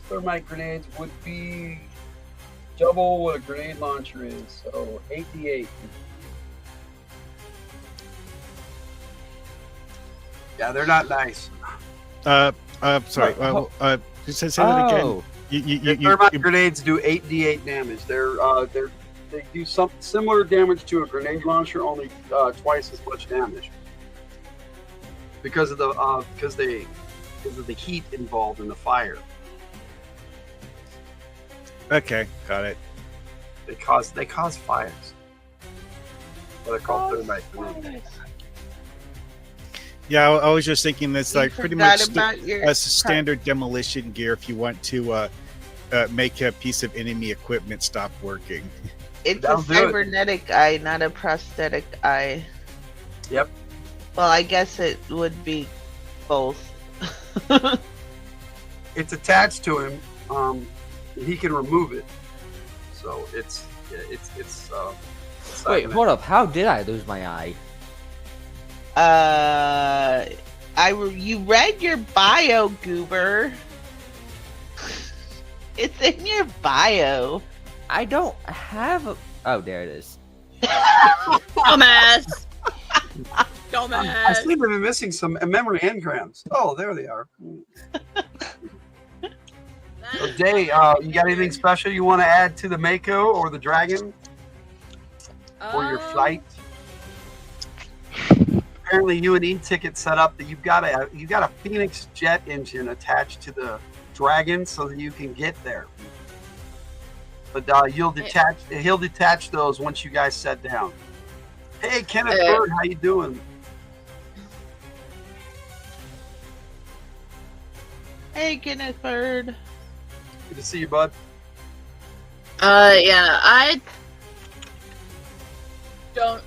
thermite grenades would be double what a grenade launcher is, so 8d8. Yeah, they're not nice. Sorry. Just say that again. Oh, Thermite grenades do 8d8 damage. They do some similar damage to a grenade launcher, only twice as much damage because of the heat involved in the fire. Okay, got it. They cause fires. What are called thermite grenades. Yeah, I was just thinking that's You like pretty forgot much about your as standard demolition gear if you want to make a piece of enemy equipment stop working. It's That'll a do it. cybernetic eye, not a prosthetic eye. Yep. Well, I guess it would be both. It's attached to him. He can remove it. So it's Wait, hold up. How did I lose my eye? You read your bio, Goober. It's in your bio. I don't have a... Oh, there it is. Dumbass. I Dumbass. seem to be missing some memory engrams. Oh, there they are. So, Day, you got anything special you want to add to the Mako or the Dragon or your flight? Apparently, you and E-Ticket set up that you've got a Phoenix jet engine attached to the Dragon so that you can get there. But he'll detach those once you guys set down. Hey, Kenneth Bird, how you doing? Hey, Kenneth Bird. Good to see you, bud. Yeah, I don't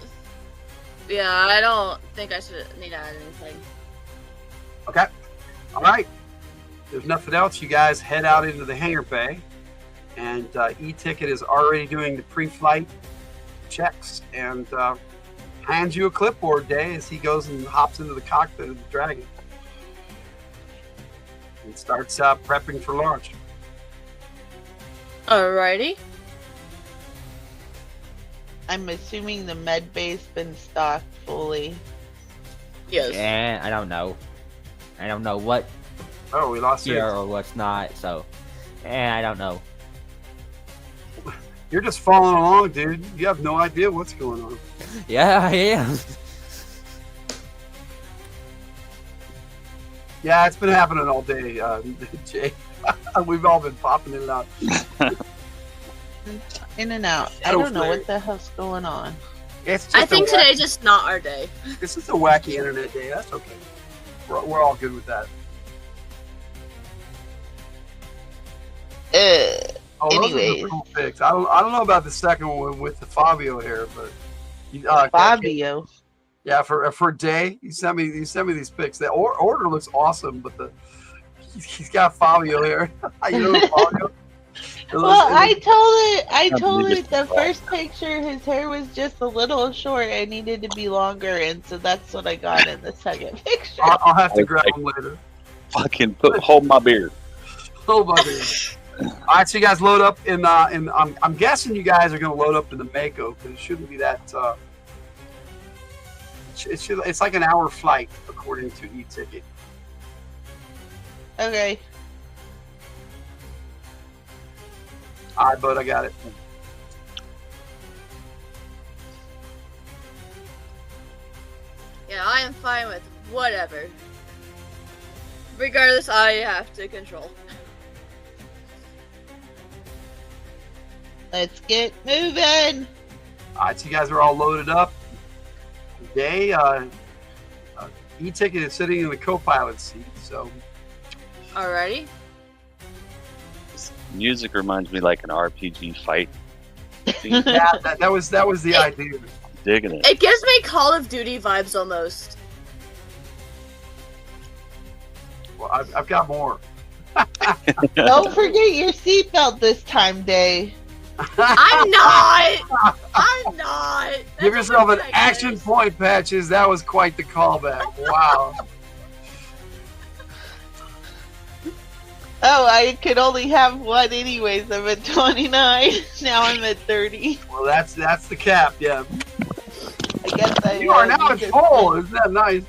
think I should need to add anything. Okay. All right. There's nothing else. You guys head out into the hangar bay, and E-Ticket is already doing the pre-flight checks and hands you a clipboard, Day, as he goes and hops into the cockpit of the Dragon and starts prepping for launch. Alrighty. I'm assuming the med bay's been stocked fully. Yes. Yeah, I don't know. I don't know what Oh, we lost here it. or what's not, so... I don't know. You're just following along, dude. You have no idea what's going on. Yeah, I am. Yeah, it's been happening all day, Jay. We've all been popping in and out. In and out. I don't know what the hell's going on. It's just I think today's just not our day. This is a wacky internet day. That's okay. We're all good with that. Oh, those are Anyways. the cool pics. I don't know about the second one with the Fabio hair, but Fabio. Yeah, for Day, you sent me these pics. The order looks awesome, but he's got Fabio hair. You know Fabio? Well, I told it the first picture his hair was just a little short and needed to be longer, and so that's what I got in the second picture. I'll have to grab him later. Fucking hold my beer. Hold my beer. All right, so you guys load up in I'm guessing you guys are going to load up in the Mako because it shouldn't be that. It's like an hour flight according to E-Ticket. Okay. All right, bud, I got it. Yeah, I am fine with whatever. Regardless, I have to control. Let's get moving. All right, so you guys are all loaded up. Day, E-Ticket is sitting in the co-pilot seat, so. Alrighty. Music reminds me like an RPG fight. Yeah, that was the idea. Digging it. It gives me Call of Duty vibes almost. Well, I've got more. Don't forget your seatbelt this time, Day. I'm not! I'm not! Give yourself an action point, Patches. That was quite the callback. Wow. Oh, I could only have one anyways. I'm at 29. Now I'm at 30. Well, that's the cap, yeah. I guess You are now at full. Isn't that nice?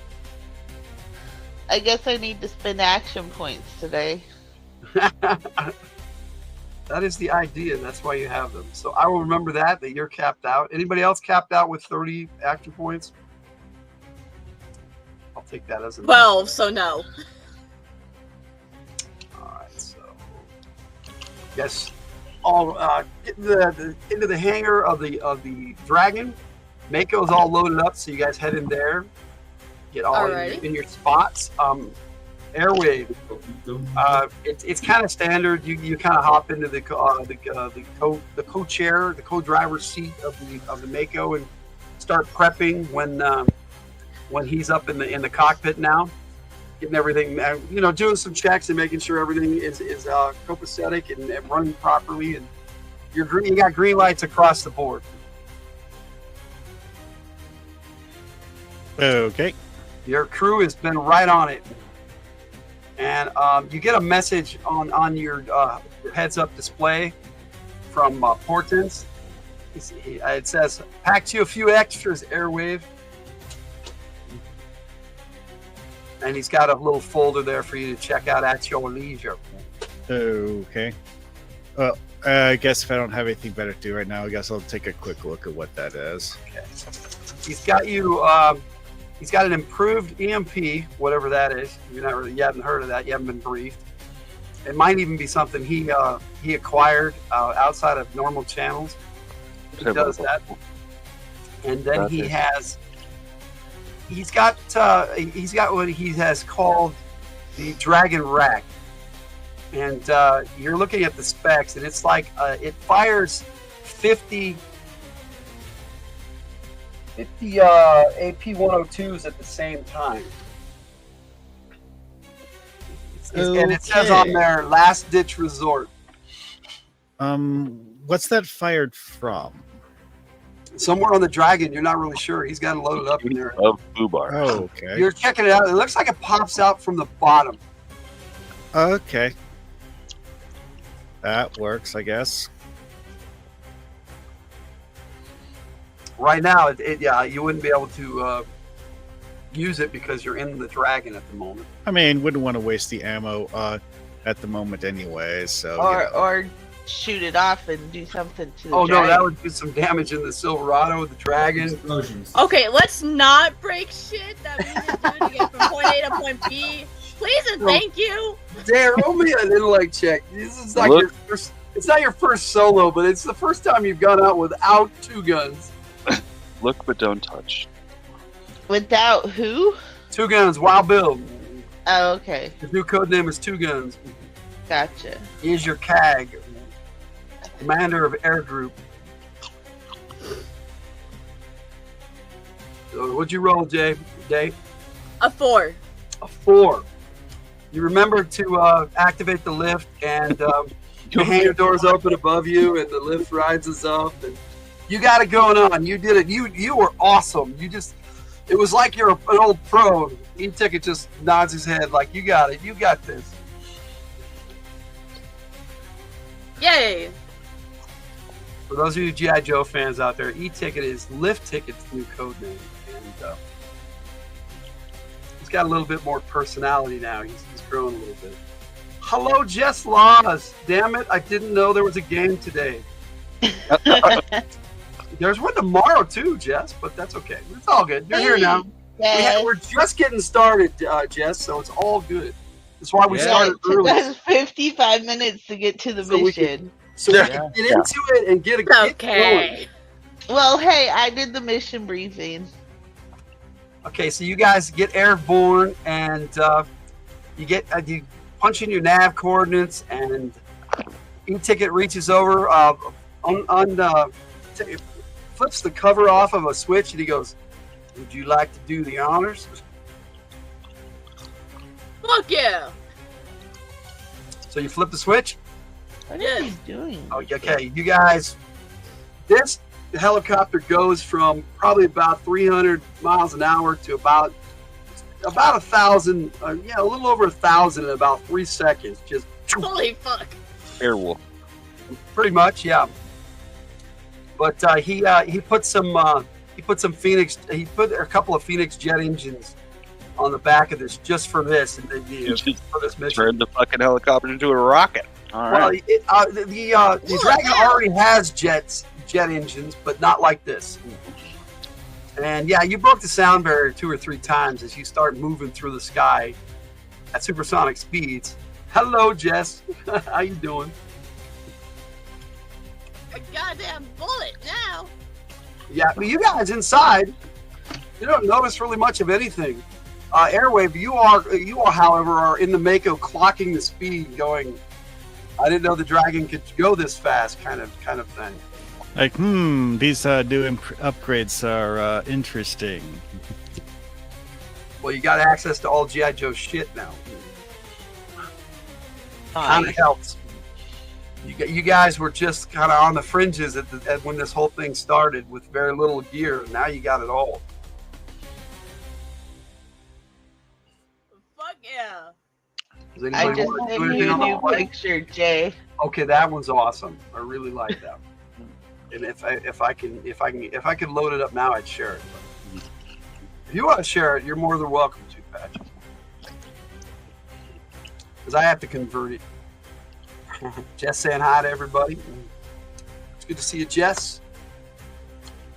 I guess I need to spend action points today. That is the idea. That's why you have them. So I will remember that you're capped out. Anybody else capped out with 30 action points? I'll take that as a 12, so no. All right, so yes, all get into the hangar of the Dragon. Mako's all loaded up, so you guys head in there. Get all in your spots. Airwave. It's kind of standard. You kind of hop into the co-chair, the co-driver's seat of the Mako and start prepping when when he's up in the cockpit now, getting everything, doing some checks and making sure everything is copacetic and running properly, and you got green lights across the board. Okay. Your crew has been right on it, and you get a message on your heads-up display from Portents. It says, "Packed you a few extras, Airwave." And he's got a little folder there for you to check out at your leisure. Okay. Well, I guess if I don't have anything better to do right now, I guess I'll take a quick look at what that is. Okay. He's got you. He's got an improved EMP, whatever that is. You haven't heard of that. You haven't been briefed. It might even be something he acquired outside of normal channels. He does that, and then he's got what he has called the Dragon Rack, and you're looking at the specs, and it's like it fires 50 AP-102s at the same time. And it says on there, "Last ditch resort." What's that fired from? Somewhere on the Dragon, you're not really sure. He's got it loaded up in there. Of Boobar. Oh, okay. You're checking it out. It looks like it pops out from the bottom. Okay. That works, I guess. Right now, you wouldn't be able to use it because you're in the Dragon at the moment. I mean, wouldn't want to waste the ammo at the moment anyway, so... Or shoot it off and do something to the Oh, dragon. no, that would do some damage in the Silverado, the Dragon. Explosions. Okay, let's not break shit that we need to do to get from point A to point B. Please and thank you. Damn, roll me an intellect check. This is like Look. your first... It's not your first solo, but it's the first time you've gone out without two guns. Look but don't touch. Without who? Two guns, Wild Bill. Oh, okay. His new code name is Two Guns. Gotcha. He is your CAG, commander of Air Group. So what'd you roll, Day? A 4. A 4. You remember to activate the lift, and the hangar doors open above you, and the lift rises up, and you got it going on. You did it. You were awesome. It was like you're an old pro. E-Ticket just nods his head like, you got it. You got this. Yay. For those of you G.I. Joe fans out there, E-Ticket is Lift Ticket's new code name. And he's got a little bit more personality now. He's grown a little bit. Hello, Jess Laws. Damn it, I didn't know there was a game today. There's one tomorrow too, Jess, but that's okay. It's all good. You're here now. Yes. We're just getting started, Jess, so it's all good. That's why we started It took early. us 55 minutes to get to the mission. We can get into it and get Okay. going. Well, hey, I did the mission briefing. Okay, so you guys get airborne, and you punch in your nav coordinates, and E-Ticket reaches over, flips the cover off of a switch, and he goes, "Would you like to do the honors?" Fuck yeah. So you flip the switch. What is he doing? Oh, okay, you guys. This helicopter goes from probably about 300 miles an hour to about 1,000. A little over 1,000 in about 3 seconds. Just Holy fuck. Airwolf. pretty much, yeah. But he put a couple of Phoenix jet engines on the back of this just for this, and for this mission. Turned the fucking helicopter into a rocket. All right. Well, the Dragon already has jet engines, but not like this. And yeah, you broke the sound barrier 2 or 3 times as you start moving through the sky at supersonic speeds. Hello, Jess. How you doing? A goddamn bullet now. Yeah, but you guys inside, you don't notice really much of anything. Airwave, you are, however, are in the Mako clocking the speed, going, "I didn't know the Dragon could go this fast," kind of thing. Like, these new upgrades are interesting. Well, you got access to all G.I. Joe shit now. Kind of Nice. helps. You guys were just kind of on the fringes at when this whole thing started with very little gear. Now you got it all. Fuck yeah. Does I anybody just want to sent do you anything a on the new plate? picture, Jay. Okay, that one's awesome. I really like that. And if I could load it up now, I'd share it. But if you want to share it, you're more than welcome to, Patch. Because I have to convert it. Jess saying hi to everybody. It's good to see you, Jess.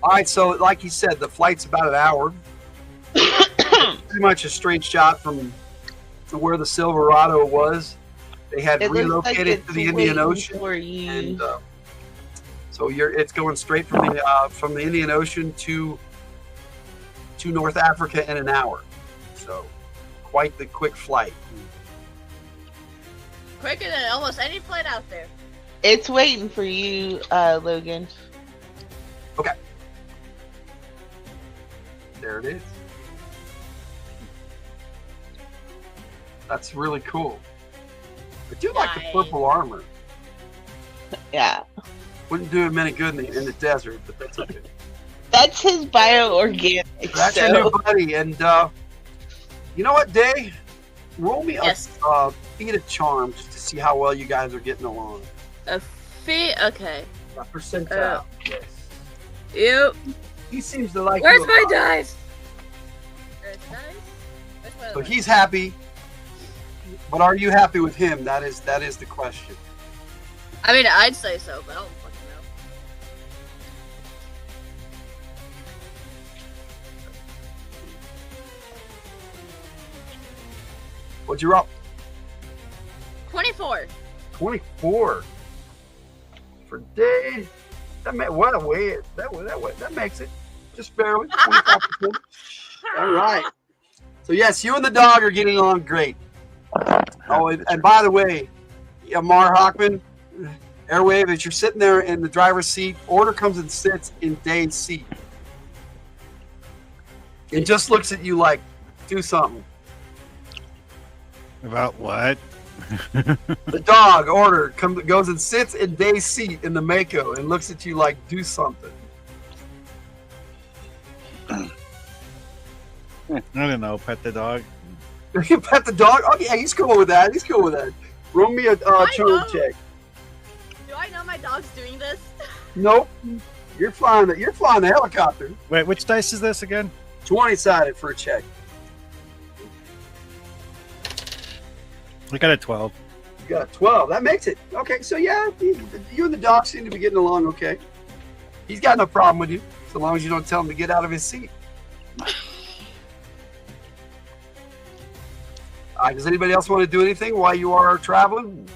All right, so like he said, the flight's about an hour. Pretty much a straight shot from where the Silverado was. They had It looks like relocated it's to the Indian waiting Ocean, for you. and so it's going straight from the Indian Ocean to North Africa in an hour. So quite the quick flight. Quicker than almost any flight out there. It's waiting for you, Logan. Okay. There it is. That's really cool. I do like the Nice. purple armor. Yeah. Wouldn't do him any good in the desert, but that's okay. That's his bioorganic. That's so. your new buddy. And you know what, Day? Roll me Yes. a feat of charm just to see how well you guys are getting along. A feet. Okay. A percentile. Yes. Yep. He seems to like Where's you a my lot. dice? Where's dice? Where's my So other he's happy. But are you happy with him? That is the question. one? I mean, I'd say so, but I don't fucking know. What'd you roll? 24. 24 for Day. What a way! That makes it just barely 25%. All right. So yes, you and the dog are getting along great. Oh, and by the way, Mar Hockman, Airwave, as you're sitting there in the driver's seat, Order comes and sits in Dave's seat, and just looks at you like, do something. About what? The dog, Order, goes and sits in Dave's seat in the Mako and looks at you like, do something. I don't know. Pet the dog. You pet the dog? Oh yeah, he's cool with that. Roll me a charm know. check. Do I know my dog's doing this? Nope. You're flying the helicopter. Wait, which dice is this again? 20-sided for a check. I got a 12. You got 12. That makes it. Okay, so yeah, you and the dog seem to be getting along okay. He's got no problem with you, so long as you don't tell him to get out of his seat. All right, does anybody else want to do anything while you are traveling?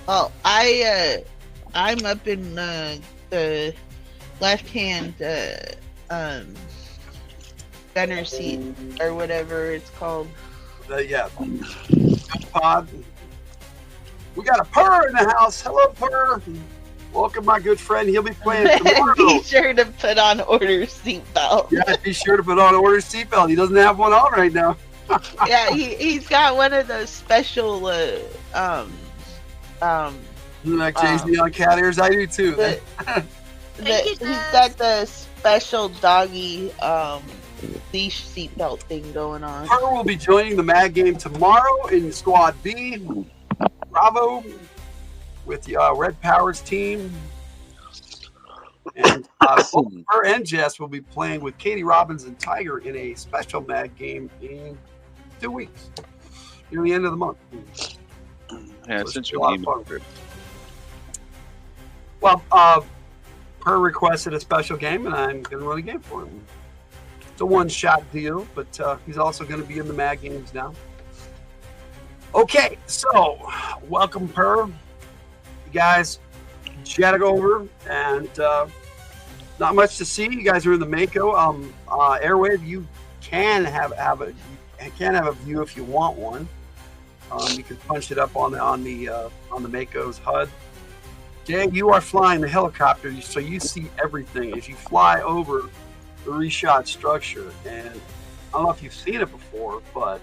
Well, I'm up in the left-hand gunner seat or whatever it's called. Yeah. Pod. We got a Purr in the house. Hello, Purr. Welcome, my good friend. He'll be playing tomorrow. Be sure to put on Order's seatbelt. Yeah, be sure to put on Order's seatbelt. He doesn't have one on right now. Yeah, he's got one of those special Like Jay's neon cat ears, I do too. he's got the special doggy leash seatbelt thing going on. Purr will be joining the Mad Game tomorrow in Squad B. Bravo with the Red Powers team. And both Purr and Jess will be playing with Katie Robbins and Tiger in a special Mad Game in 2 weeks, near the end of the month. Yeah, So since it's you a lot of fun. Well, Purr requested a special game, and I'm going to run a game for him. It's a one-shot deal, but he's also going to be in the Mad Games now. Okay, so welcome, Purr. You guys jetted over, and not much to see. You guys are in the Mako. Airwave, you can have a view if you want one. You can punch it up on the Mako's HUD. Jay, you are flying the helicopter, so you see everything as you fly over the reshot structure. And don't know if you've seen it before, but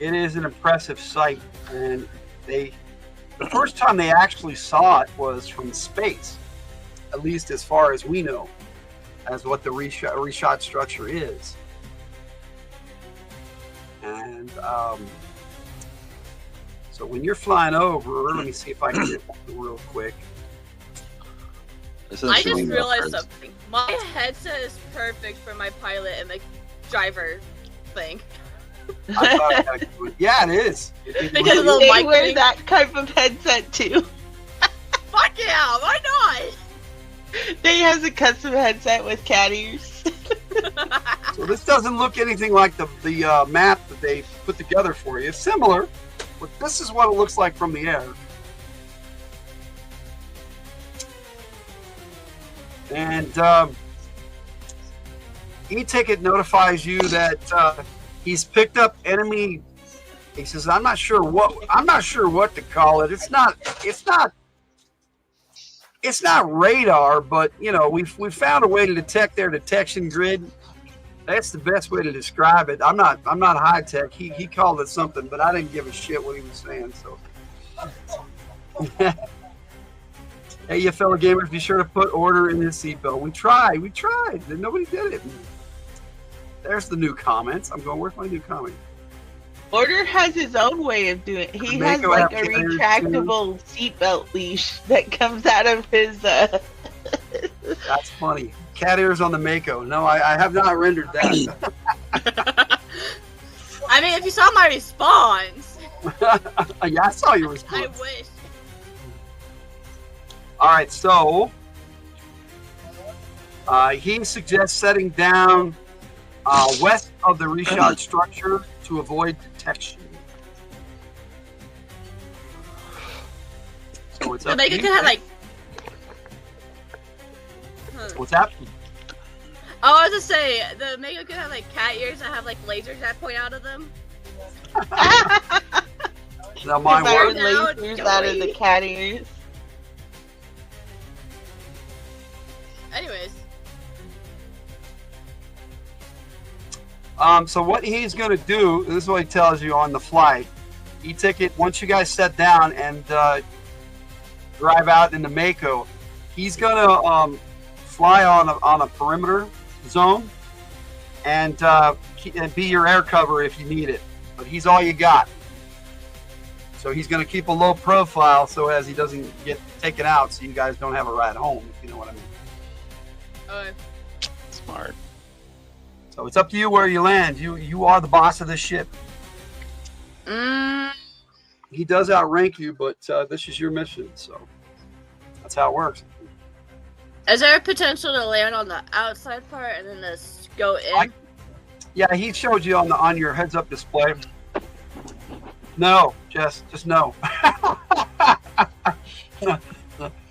it is an impressive sight. And the first time they actually saw it was from space, at least as far as we know, as what the reshot structure is. And so when you're flying over, let me see if I can get one real quick. I just realized something. My headset is perfect for my pilot and my driver thing. Yeah, it is. Because of the They mic wear thing. that type of headset too. Fuck yeah, why not? They has a custom headset with cat ears. So this doesn't look anything like the map that they put together for you. It's similar, but this is what it looks like from the air. And e-ticket notifies you that he's picked up enemy. He says, I'm not sure what to call it. It's not radar, but you know, we've found a way to detect their detection grid. That's the best way to describe it. I'm not high tech. He called it something, but I didn't give a shit what he was saying. So hey, you fellow gamers, be sure to put order in his seatbelt. We tried, and nobody did it. There's the new comments. I'm going, where's my new comment? Order has his own way of doing it. He has Mako like a have carriers, retractable seatbelt leash that comes out of his. That's funny. Cat ears on the Mako. No, I have not rendered that. I mean, if you saw my response. Yeah, I saw your I response. wish. All right, so he suggests setting down west of the reshot structure to avoid detection. So it's The up to Mega you. could have like. What's that? Oh, I was just say the Mega could have like cat ears that have like lasers that point out of them. Now mine Fire works. lasers out of the cat ears. Anyways, So what he's going to do, this is what he tells you on the flight. E-ticket, once you guys set down and drive out in the Mako, he's going to fly on a perimeter zone and be your air cover if you need it. But he's all you got. So he's going to keep a low profile so as he doesn't get taken out, so you guys don't have a ride home, if you know what I mean. Smart. So it's up to you where you land. You are the boss of this ship. He does outrank you, but this is your mission, so that's how it works. is there a potential to land on the outside part and then just go in? Yeah, he showed you on your heads-up display. No, just no.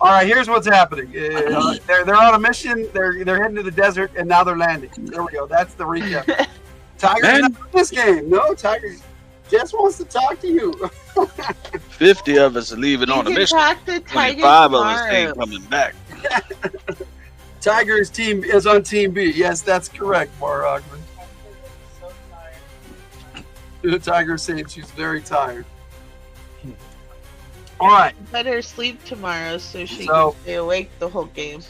All right, here's what's happening. They're on a mission. They're heading to the desert, and now they're landing. There we go. That's the recap. Tiger's not in this game. No, Tiger just wants to talk to you. 50 of us are leaving You on a can mission. talk to Tiger 25 of us ain't tomorrow. coming back. Tiger is on Team B. Yes, that's correct, Bar Ogman. Tiger's saying she's very tired. All right. Better sleep tomorrow so she So- can stay awake the whole game.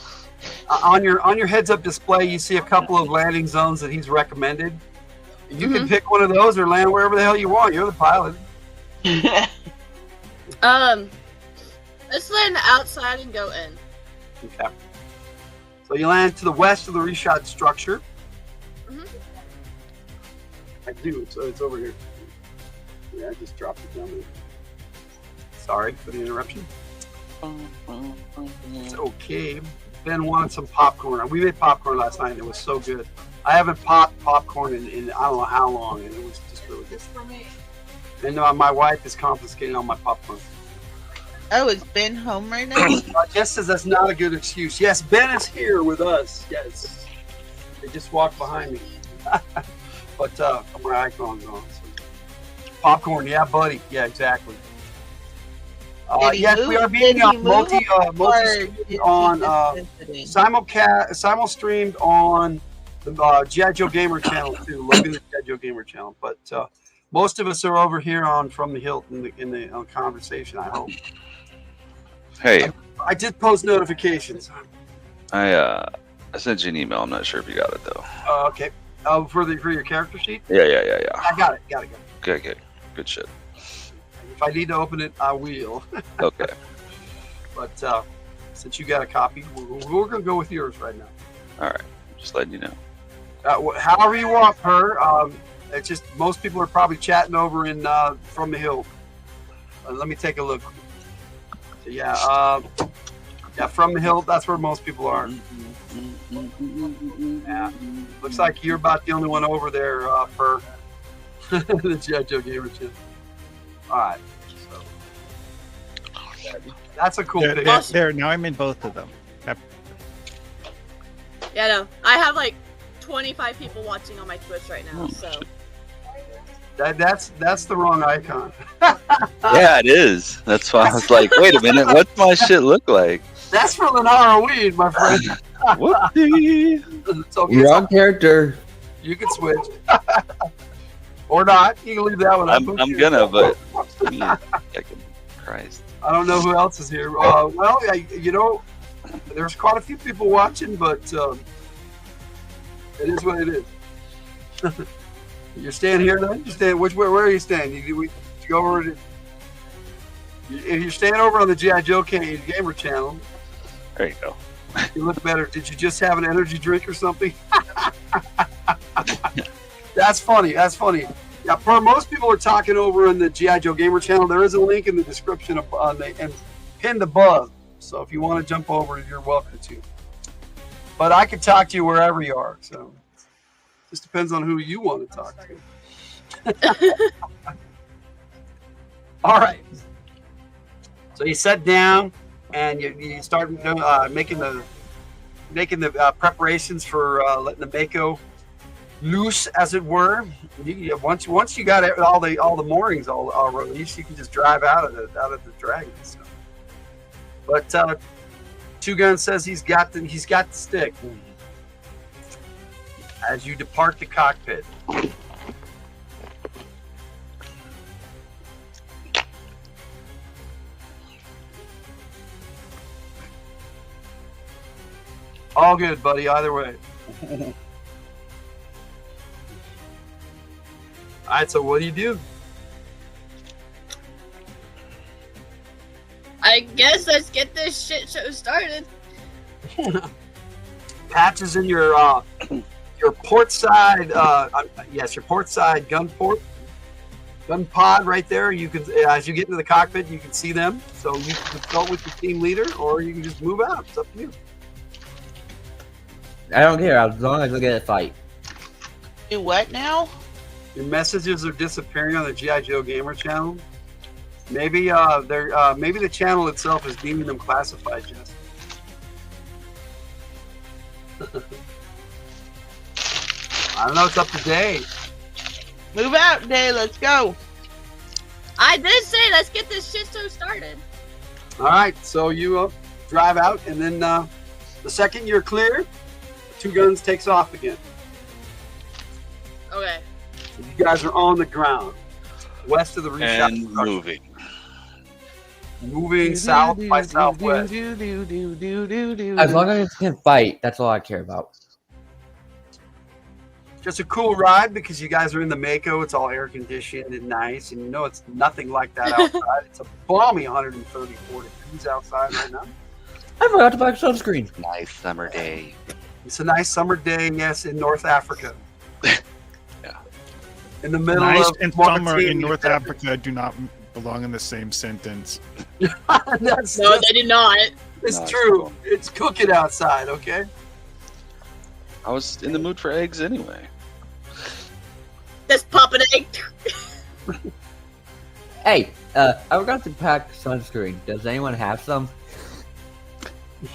On your heads-up display, you see a couple of landing zones that he's recommended. You can pick one of those or land wherever the hell you want. You're the pilot. Let's land outside and go in. Okay. So you land to the west of the reshot structure. I do. So it's over here. Yeah, I just dropped it down there. Sorry for the interruption. It's okay. Ben wanted some popcorn. We made popcorn last night and it was so good. I haven't popped popcorn in I don't know how long, and it was just really good. For me. And my wife is confiscating all my popcorn. Oh, is Ben home right now? Jess says that's not a good excuse. Yes, Ben is here with us. Yes. They just walked behind me. But my icon's on. So. Popcorn, yeah, buddy. Yeah, exactly. Did he Yes, move? we are being Did he move multi or did he on just visiting? simul streamed on the G.I. Joe Gamer channel too. Logan, the G.I. Joe Gamer channel. But most of us are over here on From the Hilt in the conversation. I hope. Hey, I did post notifications. I sent you an email. I'm not sure if you got it though. Okay. For your character sheet. Yeah. I got it. Okay. Good shit. If I need to open it, I will. Okay. But since you got a copy, we're gonna go with yours right now. All right. Just letting you know. However you want her. It's just most people are probably chatting over in From the Hill. Let me take a look. So, yeah, From the Hill. That's where most people are. Yeah. Looks like you're about the only one over there for the G.I. Joe Gamer channel. All right. So, that's a cool thing. There, now I'm in both of them. Yeah, no. I have like 25 people watching on my Twitch right now, so. That's the wrong icon. Yeah, it is. That's why I was like, wait a minute, what's my shit look like? That's for Lenharrow Weed, my friend. Whoopsie. It's okay. Wrong character. You can switch. Or not. You can leave that one up. I'm gonna, but Christ. I don't know who else is here. Well, you know, there's quite a few people watching, but it is what it is. You're staying here then? You staying? Where are you staying? You go over to? If you're staying over on the G.I. Joe Gamer channel, there you go. You look better. Did you just have an energy drink or something? That's funny. Yeah, most people are talking over in the G.I. Joe Gamer channel. There is a link in the description and pinned above. So if you want to jump over, you're welcome to. But I can talk to you wherever you are. So just depends on who you want to talk to. All right. So you sat down and you started making the preparations for letting the Mako loose, as it were. Once you got all the moorings all released, you can just drive out of the dragon. So. But Two Gun says he's got the stick. As you depart the cockpit. All good, buddy, either way. All right, so what do you do? I guess let's get this shit show started. Patches in your port side, your port side gun pod right there. You can, as you get into the cockpit, you can see them. So you can consult with your team leader, or you can just move out. It's up to you. I don't care as long as I get a fight. Do what now? Your messages are disappearing on the G.I. Joe Gamer channel. Maybe maybe the channel itself is deeming them classified, Jess. I don't know. It's up to Day. Move out, Day. Let's go. I did say let's get this shit show started. All right, so you drive out, and then the second you're clear, Two Guns takes off again. Okay. So you guys are on the ground, west of the reshot. And moving. Moving south by southwest. As long as I can fight, that's all I care about. Just a cool ride because you guys are in the Mako. It's all air conditioned and nice, and you know it's nothing like that outside. It's a balmy 134 degrees outside right now. I forgot to buy sunscreen. Nice summer day. It's a nice summer day, yes, in North Africa. Yeah. In the middle Nice of and summer in Mauritania. North Africa do not belong in the same sentence. No, they did not. It's No, true. cool. It's cooking outside, okay? I was in the mood for eggs anyway. Let's pop an egg. Hey, I forgot to pack sunscreen. Does anyone have some?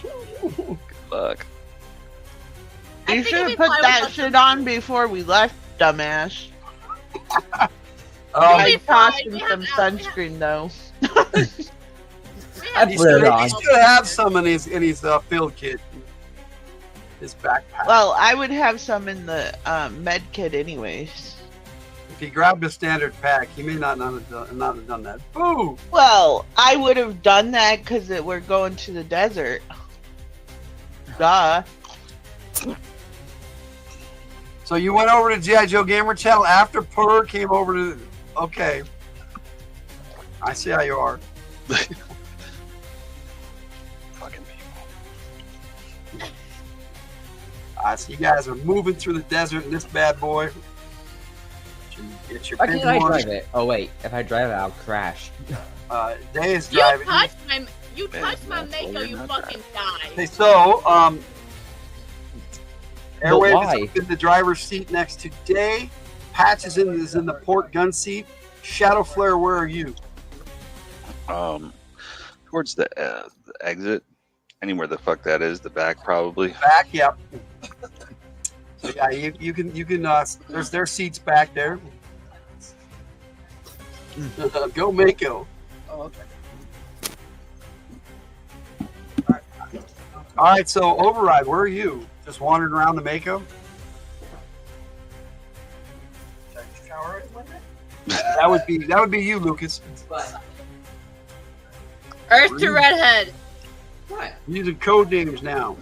Good luck. You should have put that shit on before we left, dumbass. I tossed him some sunscreen though. I He put it on. should have some in his field kit. his backpack. Well, I would have some in the med kit anyways. If he grabbed a standard pack, he may not have done that. Boo! Well, I would have done that because we're going to the desert. Duh. So you went over to G.I. Joe Gamer Channel after Purr came over to... Okay. I see how you are. Fucking people. I see you guys are moving through the desert in this bad boy. Get your Why big can't I one. drive it? Oh wait, if I drive it, I'll crash. Day is You driving. touched my that's why Mako, you're you not fucking die. Okay, so Airwave why? is up in the driver's seat next to Day. Patch is in the port gun seat. Shadow Flare, where are you? Towards the exit, anywhere the fuck that is, the back probably. Back, yep. So yeah, you can there's their seats back there. Go Mako. Oh, okay. All right, so Override, where are you? Just wandering around the Mako? That would be you, Lucas. Earth to Redhead. Using code names now.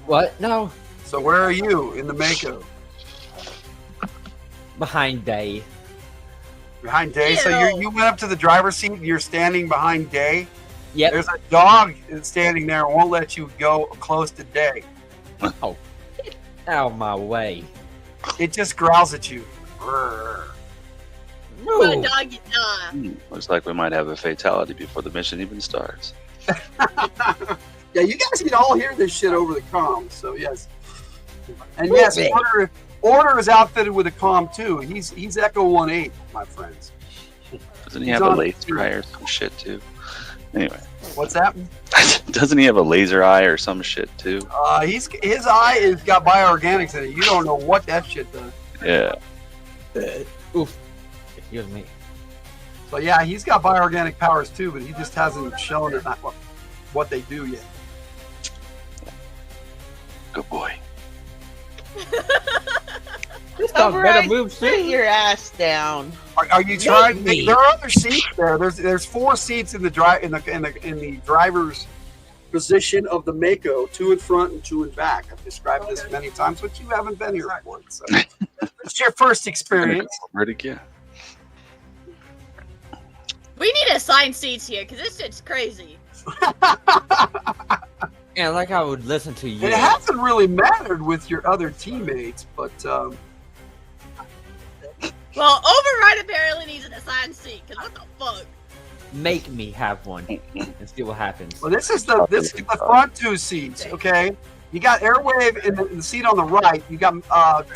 What? No. So where are you in the Mako? Behind Day. Behind Day. So you went up to the driver's seat and you're standing behind Day. Yep. There's a dog standing there and won't let you go close to Day. Oh. Get out of my way. It just growls at you. Brrr. What a Move. dog you die. Looks like we might have a fatality before the mission even starts. Yeah, you guys can all hear this shit over the comm, so yes. And yes, Order is outfitted with a comm too. He's Echo 1-8, my friends. Doesn't he have a laser eye or some shit too? Anyway. What's that? Doesn't he have a laser eye or some shit too? His eye is got bioorganics in it. You don't know what that shit does. Yeah. Oof. Excuse me. So yeah, he's got bioorganic powers too, but he just hasn't shown it what they do yet. Good boy. This dog better Override, move sit soon. your ass down. Are you trying? me. There are other seats there. There's 4 seats in the driver's position of the Mako, 2 in front and 2 in back. I've described this many times, but you haven't been here before, so it's your first experience. Where'd it get? We need assigned seats here, because this shit's crazy. And like I would listen to you. It hasn't really mattered with your other teammates, but Well, Override apparently needs an assigned seat, because what the fuck? Make me have one and see what happens. well, this is the front 2 seats. Okay, you got Airwave in the seat on the right. You got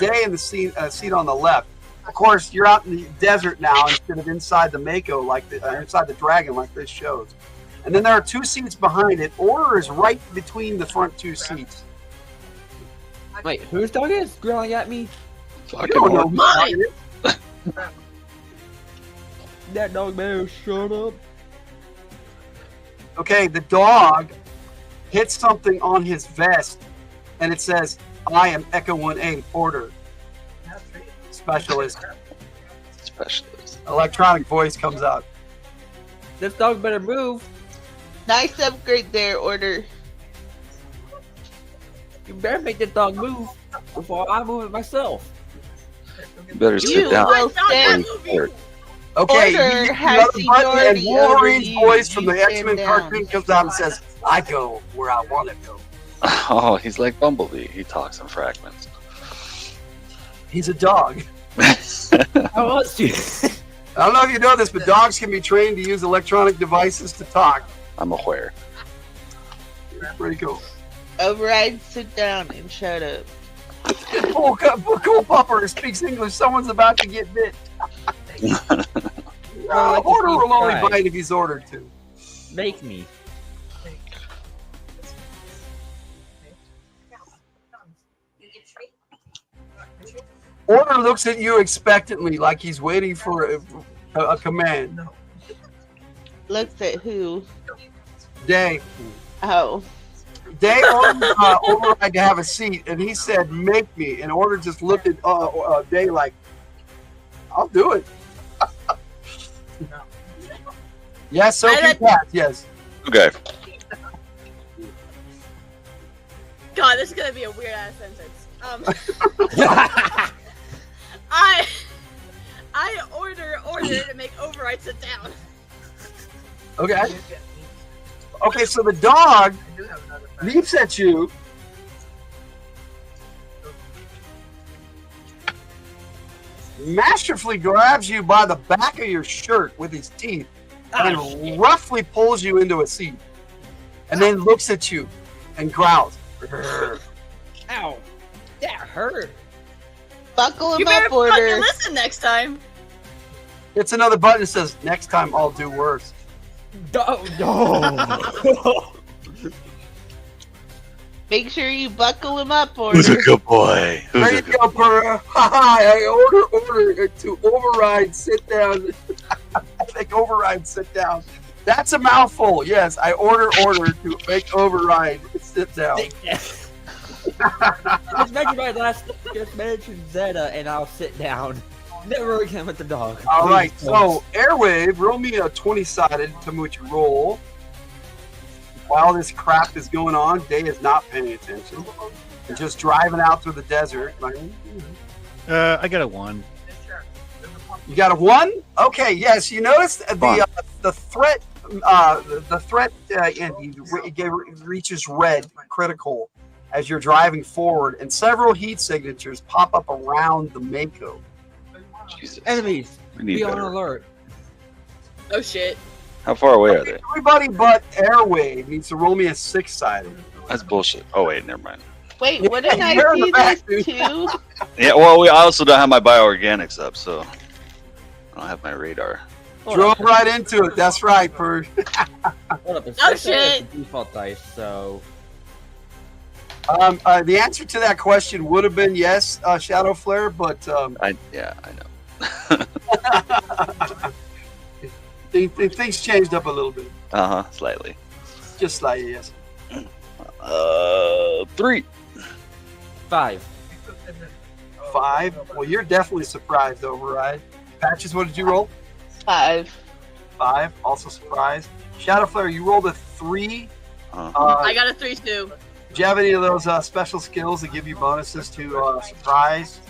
Day in the seat on the left. Of course, you're out in the desert now instead of inside the Mako, inside the Dragon, like this shows. And then there are 2 seats behind it. Order is right between the front 2 seats. Wait, whose dog is growling at me? You don't know whose dog it is. That dog better shut up. Okay, the dog hits something on his vest, and it says, "I am Echo 1-8, Order Specialist." Specialist. Electronic voice comes out. This dog better move. Nice upgrade there, Order. You better make this dog move before I move it myself. You better sit You down. will before stand. you start. Okay, Order you has hit the other button, and seniority over Wolverine's you. voice from You the stand X-Men down. cartoon comes out and says, "I go where I want to go." Oh, he's like Bumblebee. He talks in fragments. He's a dog. How else you? I don't know if you know this, but dogs can be trained to use electronic devices to talk. I'm aware. Pretty cool. Override, sit down and shut up. Cool pupper speaks English. Someone's about to get bit. Order will only bite if he's ordered to. Make me. Order looks at you expectantly, like he's waiting for a command. Looks at who? Day. Oh. Day ordered Override to have a seat, and he said, "Make me." And Order just looked at Day like, "I'll do it." Yes, so can Pat. Yes. Okay. God, this is gonna be a weird ass sentence. I order to make Override sit down. Okay. Okay, so the dog leaps at you. Masterfully grabs you by the back of your shirt with his teeth and roughly pulls you into a seat. And then looks at you and growls. Ow. That hurt. Buckle him You better up, Order. fucking listen next time. It's another button that says, "Next time I'll do worse." No. Make sure you buckle him up, Who's Order. a good boy? Who's There a you good go, Purr. I order to Override sit down. Make Override sit down. That's a mouthful. Yes, I order to make Override sit down. Just mention my last. Just mention Zeta, and I'll sit down. Never again with the dog. All Please right, don't. so Airwave, roll me a 20-sided. Tell me what you roll. While this crap is going on, Day is not paying attention. And just driving out through the desert. Like, I got a 1. you got a 1? Okay, yes. You noticed the threat. The threat reaches red, critical, as you're driving forward, and several heat signatures pop up around the Mako. Jesus. Enemies, We need be on better. alert. Oh shit. How far away are they? Everybody but Airwave needs to roll me a 6-sided. That's bullshit. Oh wait, never mind. Wait, wouldn't I You're in the see back, this dude. too? Yeah, well, I also don't have my bioorganics up, so I don't have my radar. Drove right into it. That's right, Purr. Hold up, it's Oh, like shit. the default dice, so The answer to that question would have been yes, Shadow Flare, but I know. things changed up a little bit. Slightly. Just slightly, yes. 3. 5. 5. Well, you're definitely surprised, Override. Patches, what did you roll? 5. 5. Also surprised. Shadow Flare, you rolled a 3. I got a 3 too. Do you have any of those special skills that give you bonuses to surprise,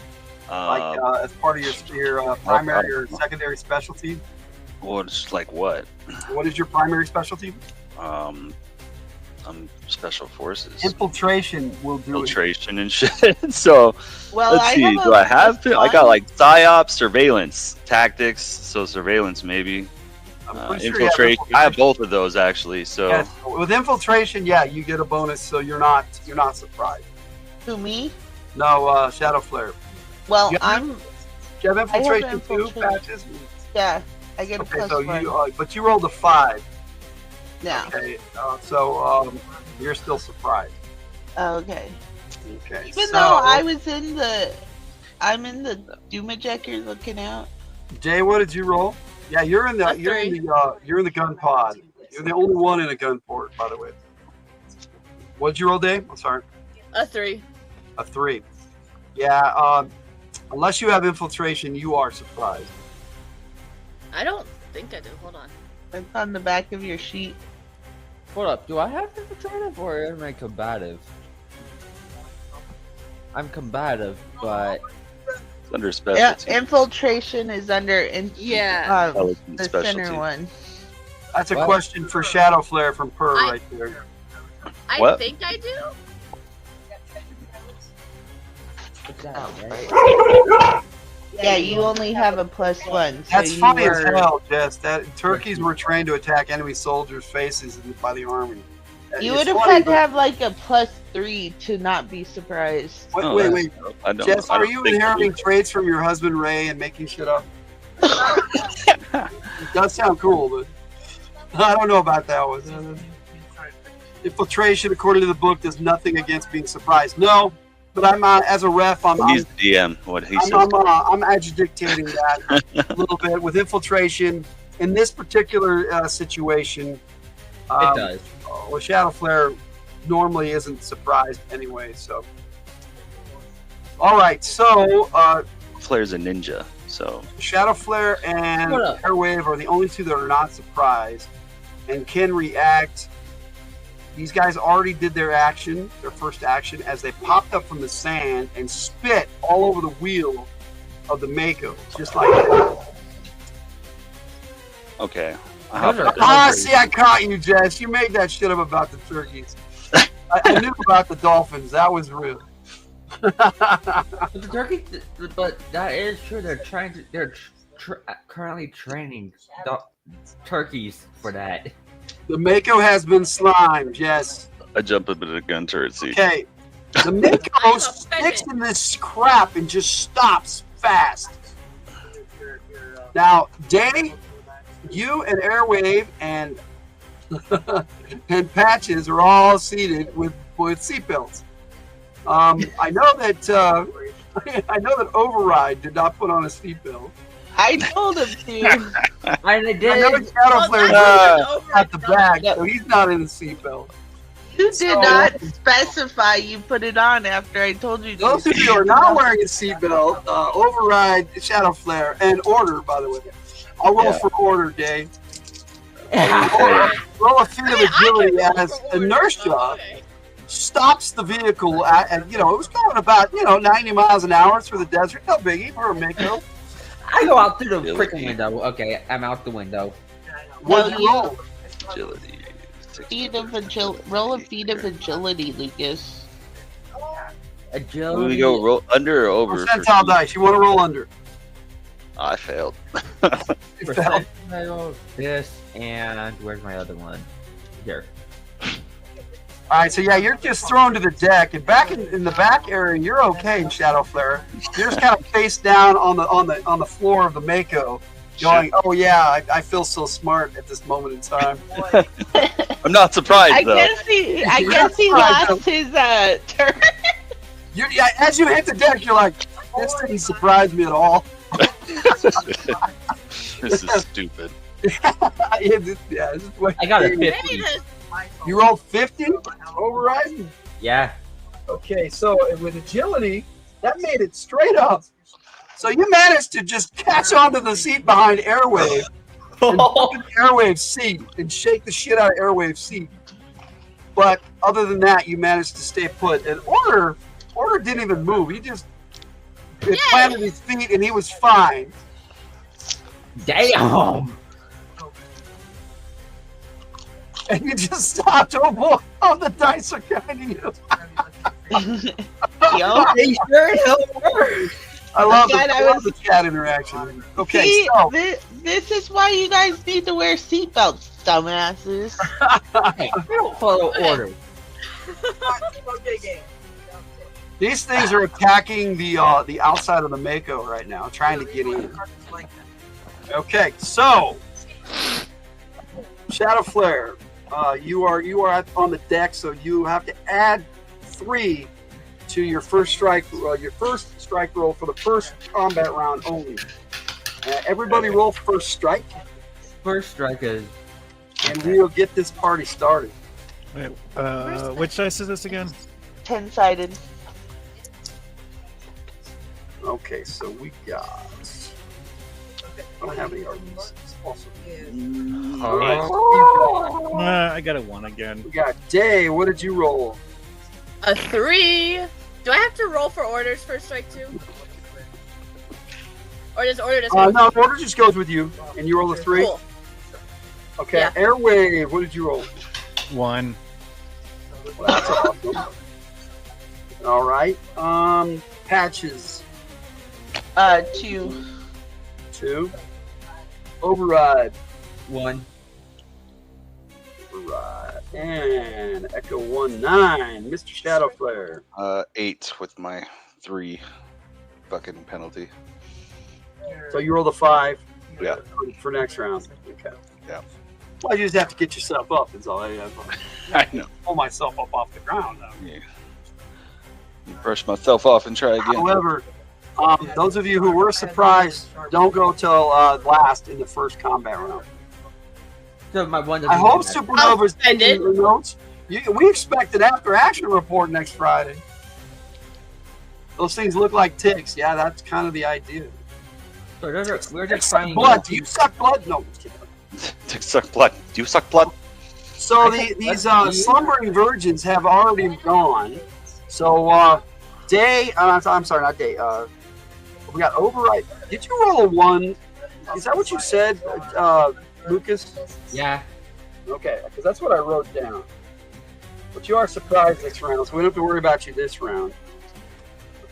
as part of your primary or secondary specialty? Well, it's like what? What is your primary specialty? Special forces. Infiltration will do Infiltration and shit. So Well, let's I see. have Do I have to? I got +1. like psyops, surveillance, tactics. So surveillance maybe. it. I'm pretty sure you have Infiltration. I have both of those actually. So Yes. With infiltration, yeah, you get a bonus, so you're not surprised. Who, me? No, Shadow Flare. Well, Yeah. I'm. Do you have infiltration too, infiltration. Patches? Yeah, I get a Okay, plus so 1. but you rolled a 5. Yeah. Okay, so you're still surprised. Okay. Okay. Even so, though I'm in the Doomajecker looking out. Jay, what did you roll? Yeah, you're in the A you're in 3. the gun pod. You're the only one in a gun port, by the way. What did you roll, Dave? I'm sorry. A 3. A 3. Yeah. Unless you have infiltration, you are surprised. I don't think I do. Hold on. It's on the back of your sheet. Hold up, do I have infiltrative or am I combative? I'm combative, but it's under Yeah, specialty. infiltration is under Yeah. Intelligence the specialty. center one. That's a What? question for Shadow Flare from Purr I- right there. I What? think I do. it's down, right? Yeah, you only have a +1. So That's you funny as were- hell, Jess. That turkeys were trained to attack enemy soldiers' faces by the army. You It's would have funny, had to but- have like a +3 to not be surprised. Wait, Oh, wait, that's- wait. I don't. Jess, I are don't you think I inheriting do. traits from your husband Ray and making shit up? It does sound cool, but I don't know about that one. Infiltration, according to the book, does nothing against being surprised. No, but I'm as a ref, I'm He's the DM. What he says. I'm agitating that a little bit with infiltration in this particular situation. It does. Well, Shadow Flare normally isn't surprised anyway, so. All right, so Flare's a ninja, so Shadow Flare and Airwave are the only two that are not surprised and can react. These guys already did their action, their first action, as they popped up from the sand and spit all over the wheel of the Mako, just like that. okay. See, I caught you, Jess. You made that shit up about the turkeys. I knew about the dolphins. That was real. But the turkey, but that is true. They're currently training turkeys for that. The Mako has been slimed, yes. I jump up in a gun turret seat. Okay. The Mako sticks in this crap and just stops fast. Now, Danny, you and Airwave and and Patches are all seated with seatbelts. I know that Override did not put on a seatbelt. I told him to. I did. I know Shadow Flare at the back, so he's not in the seatbelt. You did not specify you put it on after I told you to. Those of you who are not wearing a seatbelt, Override, Shadow Flare, and Order, by the way. I'll roll for Order, Dave. Roll a feat of agility as inertia stops the vehicle at, it was going about, 90 miles an hour through the desert. No biggie for a Mako. I go out through the freaking window. Okay, I'm out the window. What do you roll? Agility. Roll a feat of agility, Lucas. Agility. We go roll under or over? Percentile dice. You want to roll under. I failed. You failed. This and where's my other one? Here. All right, so yeah, you're just thrown to the deck, and back in the back area, you're okay, Shadow Flare. You're just kind of face down on the floor of the Mako, going, "Oh yeah, I feel so smart at this moment in time." I'm not surprised I though. guess he lost his turn. As you hit the deck, you're like, "This didn't surprise me at all." This is stupid. I got a 50. You rolled 50 override? Yeah. Okay, so with agility, that made it straight up. So you managed to just catch onto the seat behind Airwave and put in Airwave's seat and shake the shit out of Airwave's seat. But other than that, you managed to stay put. And Order didn't even move. He just planted his feet and he was fine. Damn. And you just stopped. Oh, the dice are kind of you. They sure work. I love the chat interaction. Okay, See, so this is why you guys need to wear seatbelts, dumbasses. Hey, we don't follow orders. These things are attacking the outside of the Mako right now, trying to get in. Okay, so Shadow Flare, you are on the deck, so you have to add 3 to your first strike roll for the first combat round only. Everybody roll first strike. First strike is. And we will get this party started. Wait, which dice is this again? 10-sided. Okay, so we got. I don't have any arguments. Awesome. I got a 1 again. We got Day. What did you roll? A 3. Do I have to roll for Order's first strike too? Or does Order just go? No, Order just goes with you, and you roll a 3. Cool. Okay, Yeah. Airwave. What did you roll? 1. Well, that's awesome. All right. Patches. 2. 2. Override. 1. Override. And Echo 1-9. Mr. Shadow Flare. 8 with my 3 fucking penalty. So you roll a 5. Yeah. For next round. Okay. Yeah. Well, you just have to get yourself up. Is all. I know. Pull myself up off the ground. Yeah. Brush myself off and try again. However, those of you who were surprised, don't go till last in the first combat round. So my one. I hope Supernova's I taking did. the notes. We expect an after-action report next Friday. Those things look like ticks. Yeah, that's kind of the idea. So we're Ticks just suck finding blood. Do you suck blood? No, just kidding. Ticks suck blood. Do you suck blood? So these slumbering virgins have already gone. So Day, I'm sorry, not Day. We got Override. Did you roll a 1? Is that what you said, Lucas? Yeah. Okay, because that's what I wrote down. But you are surprised this round, so we don't have to worry about you this round.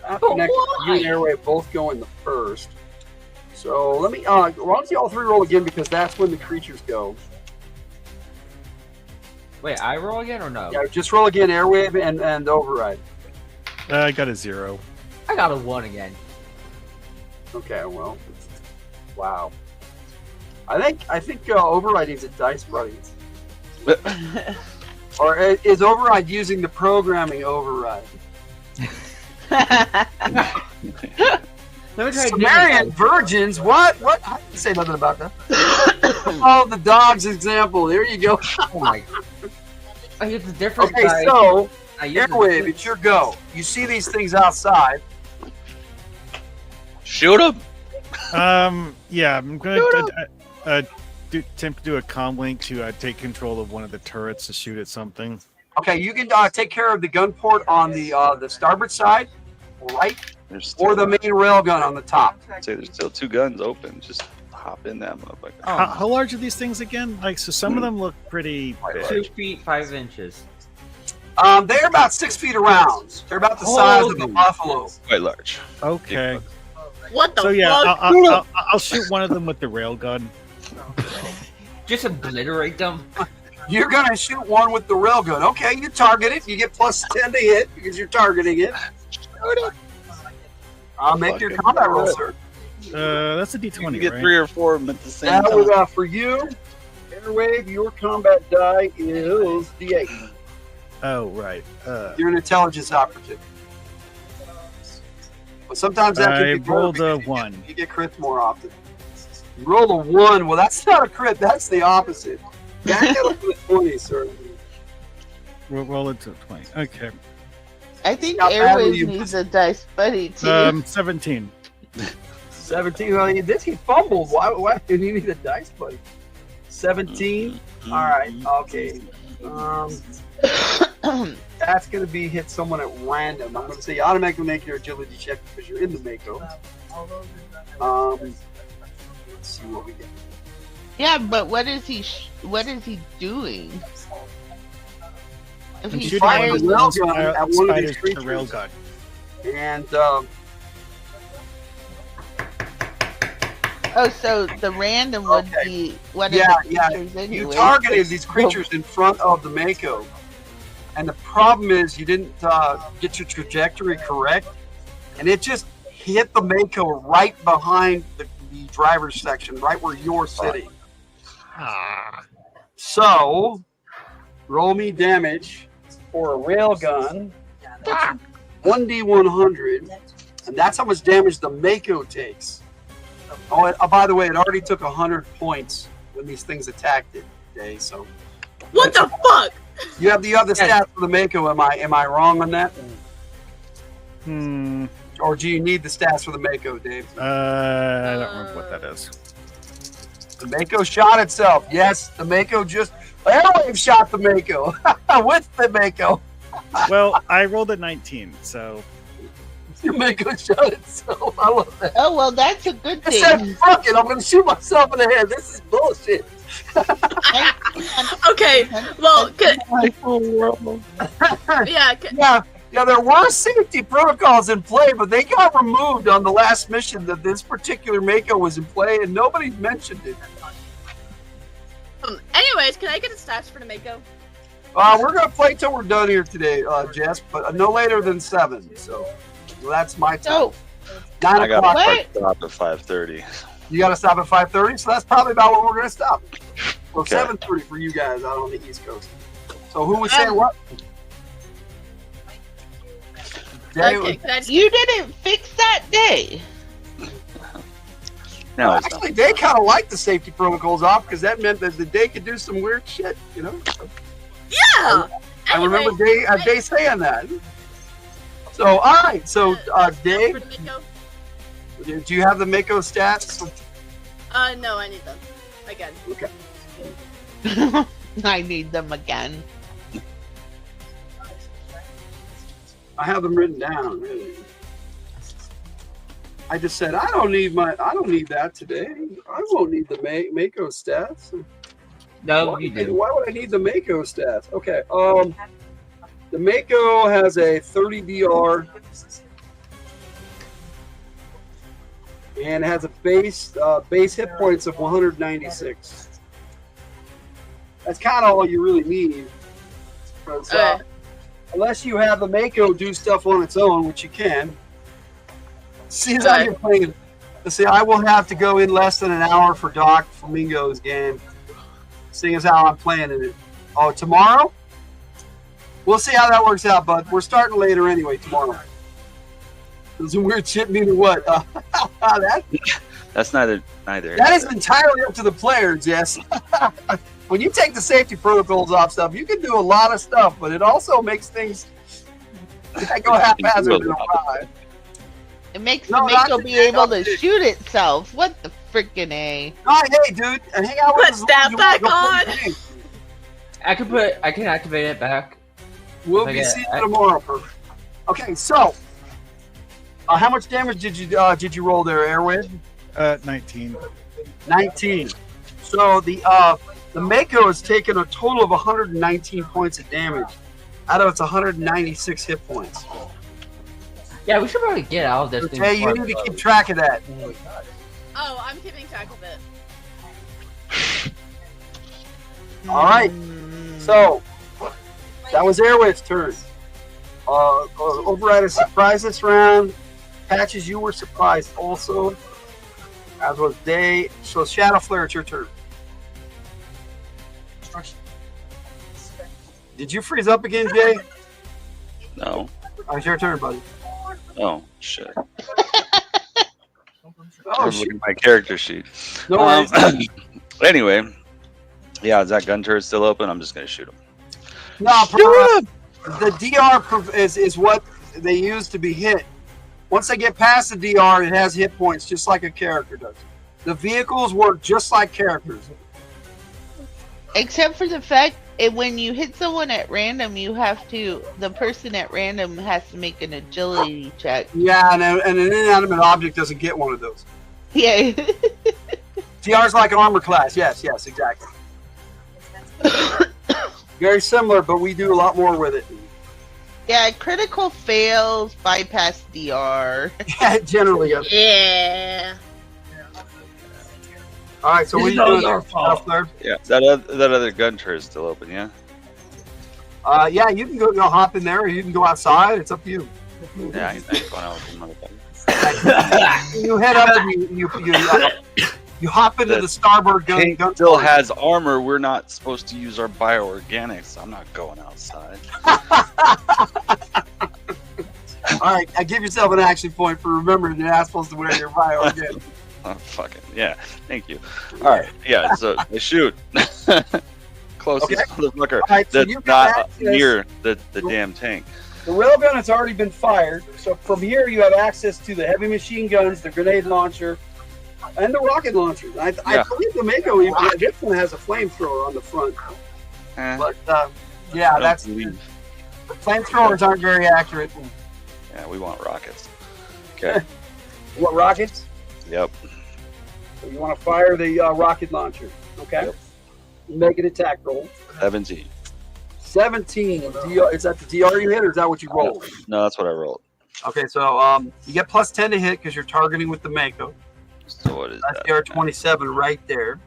After next, you and Airway both go in the first. So let me, why don't you all three roll again, because that's when the creatures go. Wait, I roll again or no? Yeah, just roll again, Airwave and Override. I got a 0. I got a 1 again. Okay, well, wow. I think Override needs a dice buddy. Or is Override using the programming Override? Let me try Sumerian virgins? What? I didn't say nothing about that. Oh, the dog's example. There you go. Oh my. I use a different. Okay, guy. so I use Airwave, it's your go. You see these things outside. Shoot him. Yeah, I'm going to attempt to do a comm link to take control of one of the turrets to shoot at something. Okay, you can take care of the gun port on the starboard side, right, or the main railgun on the top. I'd say there's still 2 guns open. Just hop in that motherfucker. Oh. How large are these things again? Like, so some of them look pretty big. 2 feet 5 inches. They're about 6 feet around. They're about the size of a buffalo. Quite large. Okay. What the So yeah, fuck? I'll shoot one of them with the railgun. Just obliterate them. You're gonna shoot one with the railgun. Okay, you target it. You get plus 10 to hit because you're targeting it. I'll make your combat roll, sir. That's a You D20, can get right? 3 or 4 of them at the same Now, time. for you, Airwave, your combat die is D8. Oh, right. You're an intelligence operative. But sometimes that I can be rolled better a because 1. You get crits more often. You roll a 1. Well, that's not a crit. That's the opposite. Yeah, I got up to the 20, sir. Roll it to 20. Okay. I think How badly Airways you- needs a dice buddy too. 17. 17. Well, he fumbled. Why did he need a dice buddy? 17. All right. Okay. That's going to be hit someone at random. I'm going to say you automatically make your agility check because you're in the Mako. Let's see what we get. Yeah, but what is he doing? If I'm he shooting fires, the railgun at one of these spiders with the creatures. railgun. And oh, so the random would Okay. be one Yeah, of the creatures you anyway. targeted these creatures in front of the Mako. And the problem is you didn't get your trajectory correct. And it just hit the Mako right behind the driver's section, right where you're sitting. So, roll me damage for a railgun. 1d100. And that's how much damage the Mako takes. Oh, by the way, it already took 100 points when these things attacked it today. So, What the fuck? you have the stats for the Mako. Am I wrong on that? Or do you need the stats for the Mako, Dave? I don't remember what that is. The Mako shot itself. Yes, the Mako just. Airwave shot the Mako with the Mako. Well, I rolled a 19, so The Mako shot itself. I love that. Oh well, that's a good I thing. said, "Fuck it! I'm gonna shoot myself in the head. This is bullshit." Okay, well, Yeah, there were safety protocols in play, but they got removed on the last mission that this particular Mako was in play, and nobody mentioned it. anyways, can I get the stats for the Mako? We're gonna play till we're done here today, Jess, but no later than 7. So that's my time. So 9 I got o'clock. to stop at 5:30. You got to stop at 5:30, so that's probably about when we're gonna stop. Well, Okay. 7:30 for you guys out on the East Coast. So who was saying what? Jay, Okay, can I just, you didn't fix that day. Now it's Actually, they kind of liked the safety protocols off because that meant that the day could do some weird shit, you know? Yeah. I remember Day saying that. So, all right. So, Dave, do you have the Mako stats? No, I need them again. Okay. I need them again. I have them written down. Really. I just said I don't need that today. I won't need the Mako stats. No, you do. Why would I need the Mako stats? Okay. The Mako has a 30 DR and has a base hit points of 196. That's kind of all you really need. Unless you have the Mako do stuff on its own, which you can. See how you're playing. See, I will have to go in less than an hour for Doc Flamingo's game. Seeing as how I'm playing in it. Oh, tomorrow? We'll see how that works out, bud. We're starting later anyway tomorrow. There's some weird shit meaning what? That's neither. That is entirely up to the players, yes. When you take the safety protocols off stuff, you can do a lot of stuff, but it also makes things go haphazard in a while. It makes the Mako be able to shoot itself. What the freaking A? Oh, hey, dude, hang out with us. Put that back on. I can activate it back. We'll be seeing you tomorrow. Perfect. Okay, so how much damage did you roll there, Airwave? 19. 19. So the Mako has taken a total of 119 points of damage out of its 196 hit points. Yeah, we should probably get out of this thing. Hey, you need to keep track of that. Oh, I'm keeping track of it. All right. So that was Airwave's turn. Override is surprised this round. Patches, you were surprised also, as was Day. So Shadow Flare, it's your turn. Did you freeze up again, Jay? No. Oh, it's your turn, buddy. Oh shit. Oh, Look at my character sheet. No worries. Anyway, yeah, is that gun turret still open? I'm just gonna shoot him. No, the DR is what they use to be hit. Once they get past the DR, it has hit points just like a character does. The vehicles work just like characters. Except for the fact when you hit someone at random, the person at random has to make an agility check. Yeah, and an inanimate object doesn't get one of those. Yeah. DR is like an armor class. Yes, exactly. Very similar, but we do a lot more with it. Yeah, critical fails bypass DR. Yeah, generally. Yeah. All right, so what are you doing there? Yeah, that other gun turret is still open. Yeah. Yeah, you can go hop in there, or you can go outside. It's up to you. Yeah, I ain't going out with the motherfucker. You head up and you hop into the starboard gun. Tank still has armor. We're not supposed to use our bioorganics. I'm not going outside. All right, I give yourself an action point for remembering you're not supposed to wear your bioorganics. Oh, fucking yeah. Thank you. All right. Yeah. So I shoot. Closest motherfucker right, so that's not near the damn tank. The railgun has already been fired, so from here you have access to the heavy machine guns, the grenade launcher, and the rocket launcher. I believe the Mako this one has a flamethrower on the front. But yeah, that's flamethrowers aren't very accurate. Yeah, we want rockets. Okay. You want rockets? Yep. So you want to fire the rocket launcher. Okay. Yep. Make an attack roll. 17. 17. Is that the DR you hit, or is that what you rolled? No, that's what I rolled. Okay, so you get plus 10 to hit because you're targeting with the Mako. So what is that's that? DR 27 right there.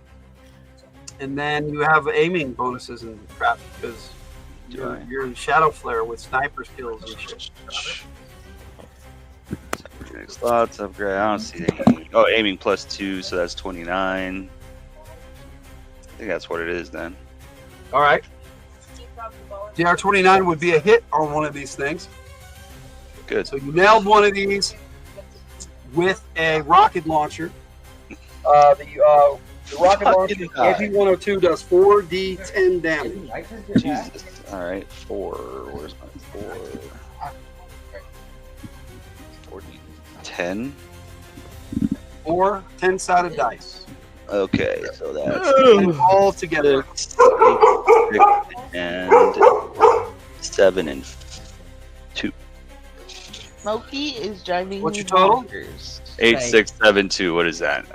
And then you have aiming bonuses and crap because you're in Shadow Flare with sniper skills and shit. Slots upgrade. I don't see any. Oh, aiming plus 2, so that's 29. I think that's what it is then. All right. DR 29 would be a hit on one of these things. Good. So you nailed one of these with a rocket launcher. The rocket launcher, AP-102 does 4d10 damage. Jesus. All right, 4. Where's my 4? 4d10. 4 10-sided dice. Okay, so that's And all together. 6, and 7 and 2. Smokey is driving. What's me your total? bonkers. 8, 6, 7, 2. What is that?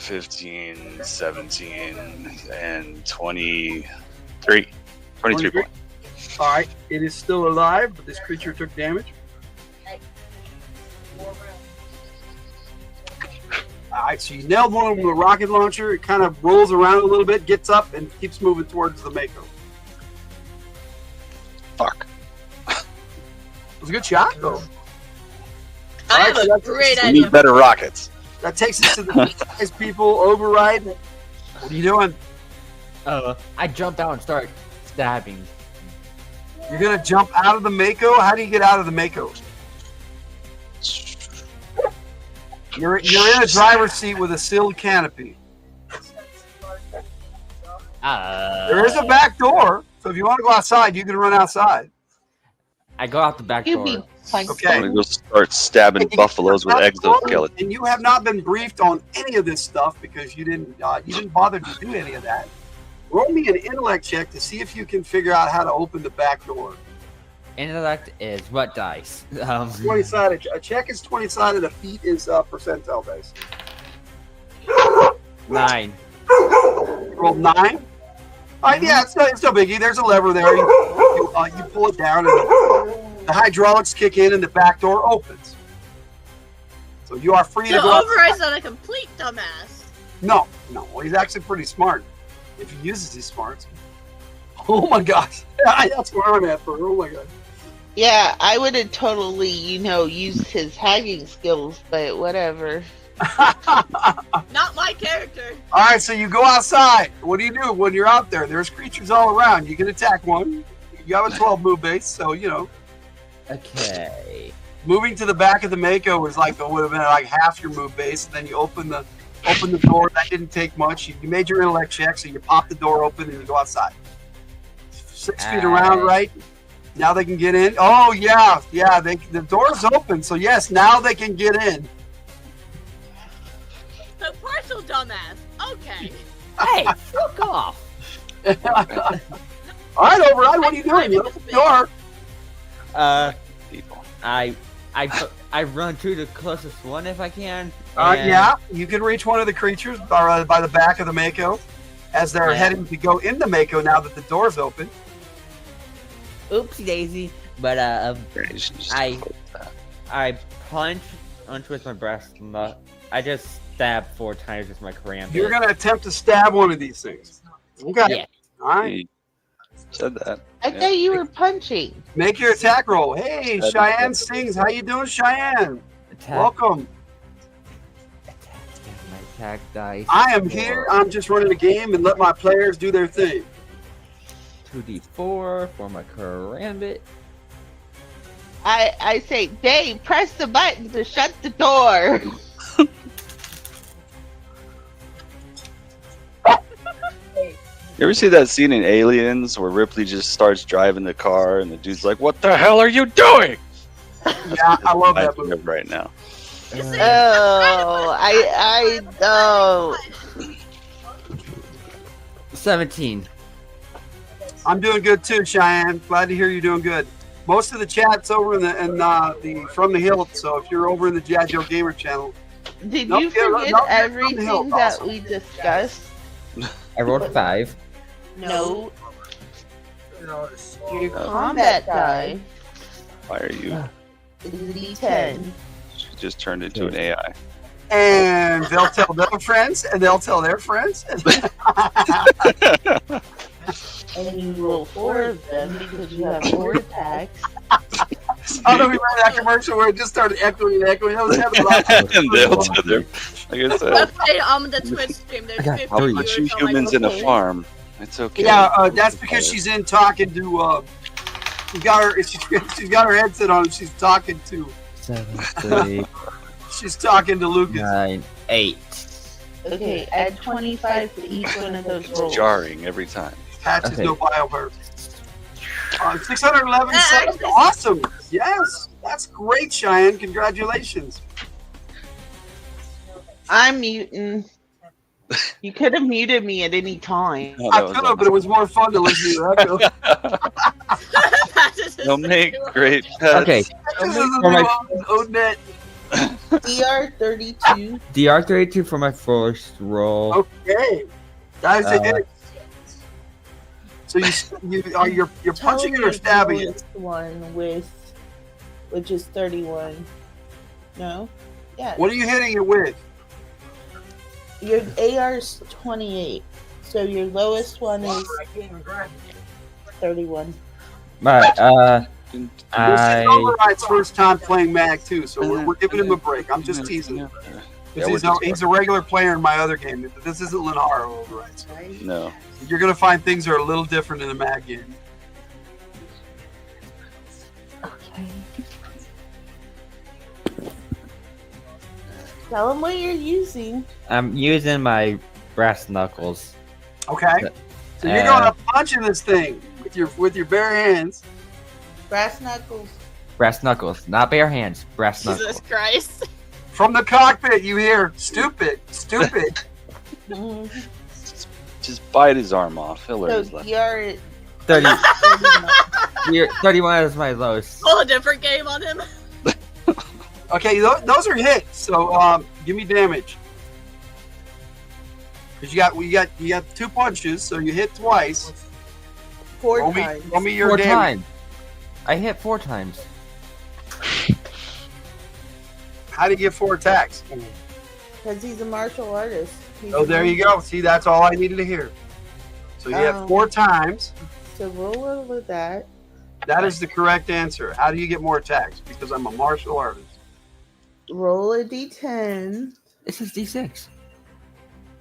15, 17, and 23. 23 points. All right, it is still alive, but this creature took damage. All right, so you nailed one of them with a rocket launcher. It kind of rolls around a little bit, gets up, and keeps moving towards the Mako. Fuck. It was a good shot, though. I have a great idea. Need better rockets. That takes us to the surprise people override. What are you doing? I jump out and start stabbing. You're gonna jump out of the Mako? How do you get out of the Mako? You're in a driver's seat with a sealed canopy. There is a back door, so if you want to go outside, you can run outside. I go out the back You door. be punching. Okay. I'm gonna go start stabbing buffaloes with exoskeletons. And you have not been briefed on any of this stuff because you didn't bother to do any of that. Roll me an intellect check to see if you can figure out how to open the back door. Intellect is what dice? 20-sided. A check is 20-sided. A feat is percentile dice. 9. You rolled 9. All right, yeah, it's no biggie. There's a lever there. You pull it down, and the hydraulics kick in, and the back door opens. So you are free to So go. Override's not a complete dumbass. No, well, he's actually pretty smart. If he uses his smarts. Oh my gosh, that's where I'm at, bro. Oh my god. Yeah, I would have totally, used his hacking skills, but whatever. Not my character. All right, so you go outside. What do you do when you're out there? There's creatures all around. You can attack one. You have a 12 move base, so Okay. moving to the back of the Mako would have been like half your move base. And then you open the door. That didn't take much. You made your intellect check, so you pop the door open and you go outside. 6 feet around, right? Now they can get in. Oh yeah. The door's open, so yes, now they can get in. The partial dumbass. Okay. Hey, fuck off. All right, Override, what are you doing? You open the door. People. I run to the closest one if I can. Yeah, you can reach one of the creatures by the back of the Mako as they're heading to go in the Mako now that the door's open. Oopsie daisy. But I punch onto with my breast. I just stab 4 times with my karambit. You're going to attempt to stab one of these things. Okay. Yeah. All right. He said that. I thought you were punching. Make your attack roll. Hey, Cheyenne Sings. How you doing, Cheyenne? Welcome. My attack dice. I am here. I'm just running a game and let my players do their thing. 2d4 for my karambit. I say, Dave, press the button to shut the door. You ever see that scene in Aliens where Ripley just starts driving the car and the dude's like, "What the hell are you doing?" Yeah, I love that movie right now. Oh, I 17. I'm doing good too, Cheyenne. Glad to hear you're doing good. Most of the chat's over in the From the Hill, so if you're over in the G.I. Gamer channel. Did you forget everything that we discussed? I rolled 5. No. Your combat die Why are you? is a D10. She just turned into an AI. And they'll tell their friends, and they'll tell their friends. And you roll 4 of them because you have 4 attacks. I don't know if you remember that commercial where it just started echoing and echoing. I was having a lot of And they'll tell their, like I said, Okay, on the Twitch stream, there's 50 I'll put viewers. you I'm like, humans in a okay. farm. It's okay. Yeah, that's because she's in talking to. She's got her headset on. And she's talking to. 7, 3, She's talking to Lucas. 9, 8. Okay, add 25 to each one of those It's rolls. jarring every time. Patches Okay. no bioburst. 611 subs. Awesome. Yes. That's great, Cheyenne. Congratulations. I'm muting. You could have muted me at any time. Oh, I that was could have, but it was more fun to listen to your echo. They'll make great pets. Okay. This is the For new my- Odnet. DR32. DR32 for my first roll. Okay. Guys, it hit. So you're punching it or stabbing it? One which is 31. No? Yeah. What are you hitting it with? Your AR's 28. So your lowest one is 31. Right. This is I Override's first time playing Mag too, so we're giving him a break. I'm just teasing him. He's a regular player in my other game. This isn't Lenharrow Overrides. No. You're gonna find things are a little different in the Mag game. Okay. Tell them what you're using. I'm using my brass knuckles. Okay. So you're going to punch in this thing with your bare hands. Brass knuckles. Brass knuckles, not bare hands. Brass Jesus knuckles. Christ. From the cockpit, you hear stupid, stupid. Just bite his arm off. He'll learn So his lesson. you're 30. 31 is my lowest. Pull a different game on him. Okay, those are hits. So give me damage. Because you got 2 punches, so you hit twice. 4 Roll times. me your 4 damage. times. I hit 4 times. How do you get 4 attacks? Because he's a martial artist. Oh, there you go. See, that's all I needed to hear. So you have 4 times. So roll over that. That is the correct answer. How do you get more attacks? Because I'm a martial artist. Roll a d10. This is D6.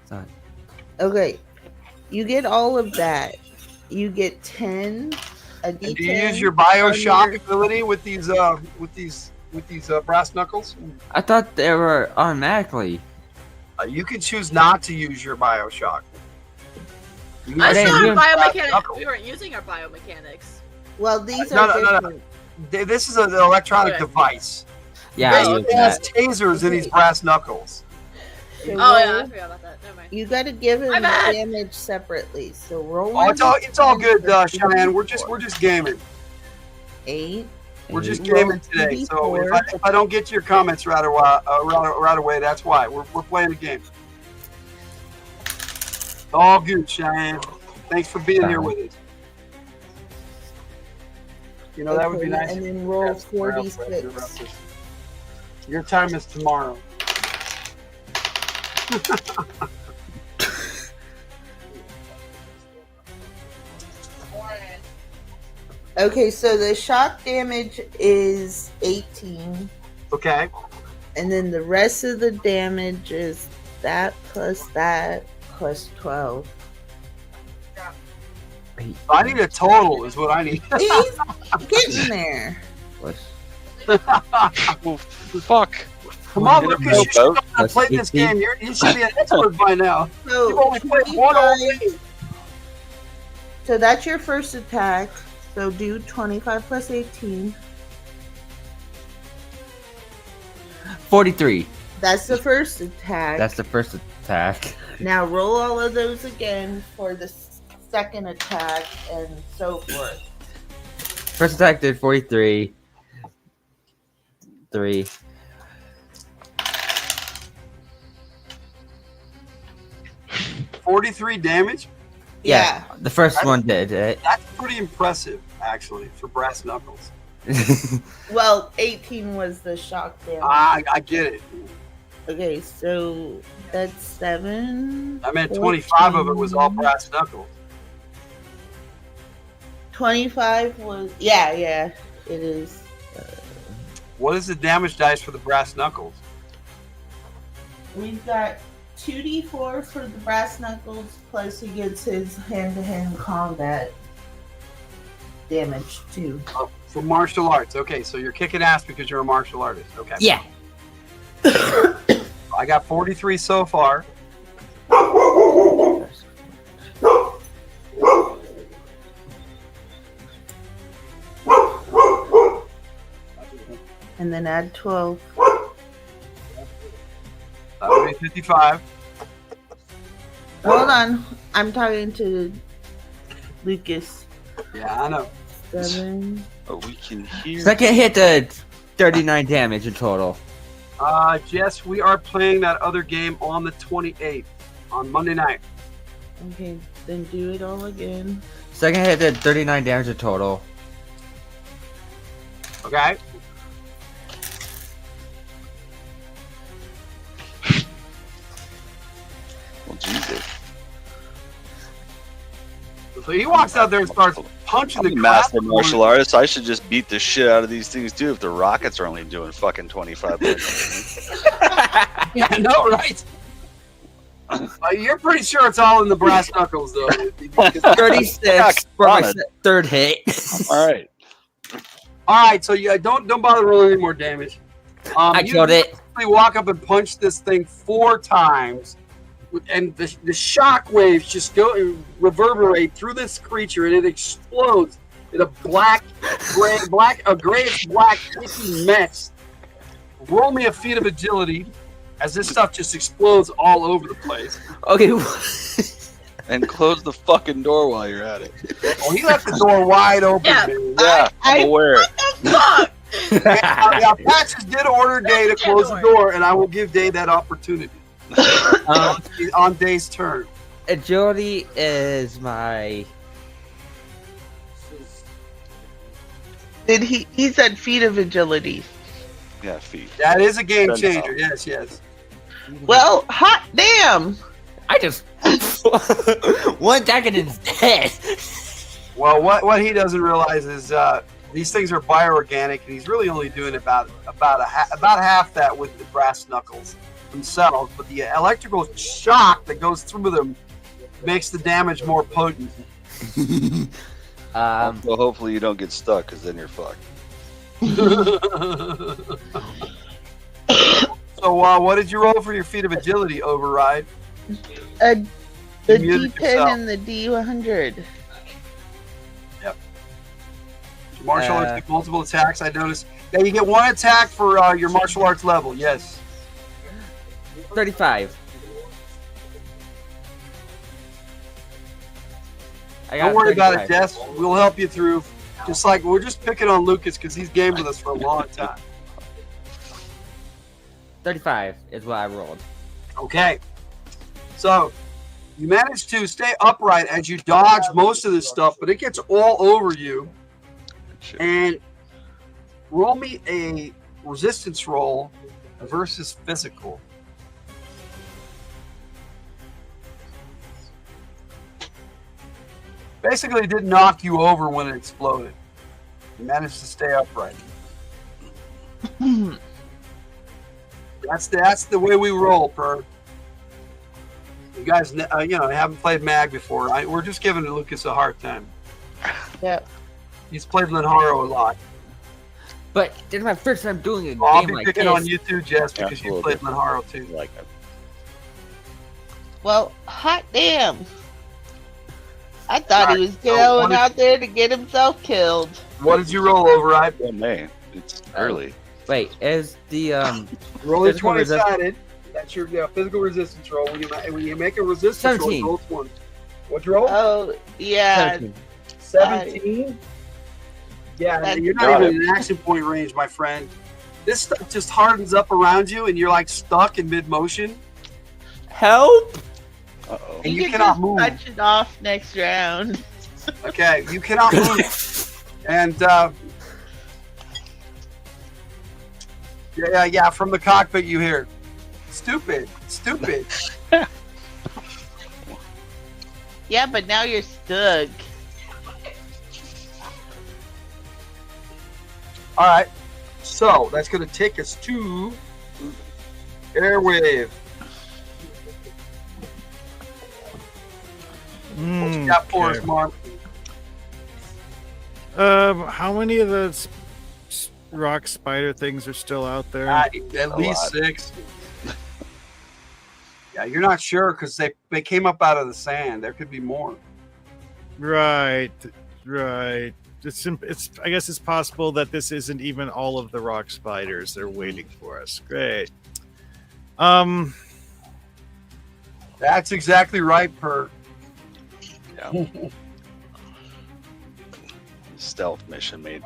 Sorry. Okay. You get all of that. You get 10. A d10. And do you use your Bioshock ability with these brass knuckles? I thought they were automatically. You can choose not to use your Bioshock. You can I just saw use our brass biomechanics. knuckles. We weren't using our biomechanics. Well, these No, are no, no, different. This is an electronic Okay. device. Yeah, I This used has that. tasers in these brass knuckles. So Oh yeah, roll- I forgot about that. Never mind. You got to give him My bad. damage separately. So roll. Oh, it's all good, for Cheyenne. We're 2d4. just gaming. 8. We're just Roll gaming today. So 2d4. if I don't get to your comments right away, that's why we're playing a game. All good, Cheyenne. Thanks for being here with us. You know, that would be Okay, nice. And if then you roll asked for help, but 46. interrupted. Your time is tomorrow. Okay, so the shock damage is 18. Okay. And then the rest of the damage is that plus 12. I need a total, is what I need. He's getting there. Oh, fuck. Come on, Lucas, you should know how to That's play this 18. game. You should be an expert by now. So You've only played one all day. So that's your first attack. So do 25 plus 18. 43. That's the first attack. That's the first attack. Now roll all of those again for the second attack and so forth. First attack did 43. 3. 43 damage? Yeah, the first one did it. That's pretty impressive, actually, for brass knuckles. Well, 18 was the shock damage. I get it. Okay, so that's 7. I meant 25 of it was all brass knuckles. 25 was yeah, it is. What is the damage dice for the brass knuckles? We've got 2d4 for the brass knuckles, plus he gets his hand-to-hand combat damage too. Oh, for martial arts. Okay, so you're kicking ass because you're a martial artist. Okay. Yeah. I got 43 so far. and then add 12. That would be 55. Hold on. I'm talking to Lucas. Yeah, I know. 7. Oh, we can hear. Second hit did 39 damage in total. Jess, we are playing that other game on the 28th on Monday night. Okay, then do it all again. Second hit did 39 damage in total. Okay. Well, Jesus. So he walks out there and starts punching I'm the a crap master martial artist. I should just beat the shit out of these things too. If the rockets are only doing fucking 25 damage. Yeah, I know, right? You're pretty sure it's all in the brass knuckles, though. 36 for my third hit. All right. All right, so yeah, don't bother rolling any more damage. I killed it. You walk up and punch this thing 4 times, and the shock waves just go and reverberate through this creature, and it explodes in a grayish black sticky mess. Roll me a feat of agility, as this stuff just explodes all over the place. Okay. And close the fucking door while you're at it. Oh, he left the door wide open. Yeah. Man. Yeah, I'm aware. Fuck! Now, Patches did order Day to close the door, and I will give Day that opportunity on Day's turn. Agility is my. Did he said feat of agility. Yeah, feet. That is a game changer. Yes, yes. Well, hot damn! I just one attack and it's dead. Well, what he doesn't realize is these things are bioorganic, and he's really only doing about half that with the brass knuckles themselves. But the electrical shock that goes through them makes the damage more potent. Well, hopefully you don't get stuck, because then you're fucked. So, what did you roll for your feat of agility, Override? The You muted D10 yourself. and the D100. Martial arts get multiple attacks. I noticed. Yeah, you get 1 attack for your martial arts level. Yes. 35. Don't worry about it, Jess. We'll help you through. Just like we're just picking on Lucas because he's gamed with us for a long time. 35 is what I rolled. Okay. So you manage to stay upright as you dodge most of this stuff, but it gets all over you. And roll me a resistance roll versus physical. Basically, it didn't knock you over when it exploded. You managed to stay upright. That's the way we roll, Per. You guys, haven't played Mag before. We're just giving Lucas a hard time. Yep. He's played Lenharrow a lot. But this is my first time doing a I'll game be like picking this. on you too, Jess, because you played Lenharrow too. Like it. Well, hot damn. I thought he was So going out there to get himself killed. What did you roll, Override? Well, man, it's early. Wait, is the Roll a physical 20-sided. That's your physical resistance roll. When you make a resistance 17. roll, roll 1. What'd you roll? Oh, yeah. 17. 17? Yeah, you're not even in action point range, my friend. This stuff just hardens up around you, and you're like stuck in mid-motion, Help! Uh-oh. and You you can cannot just move. punch it off next round. Okay, you cannot move. And yeah, from the cockpit you hear, stupid. Yeah, but now you're stuck. All right, so that's going to take us to Airwave. What you got for us, Mark? How many of the rock spider things are still out there? At least 6. Yeah, you're not sure because they came up out of the sand. There could be more. Right. it's I guess it's possible that this isn't even all of the rock spiders. They're waiting for us. Great. That's exactly right, Per. Yeah. Stealth mission made.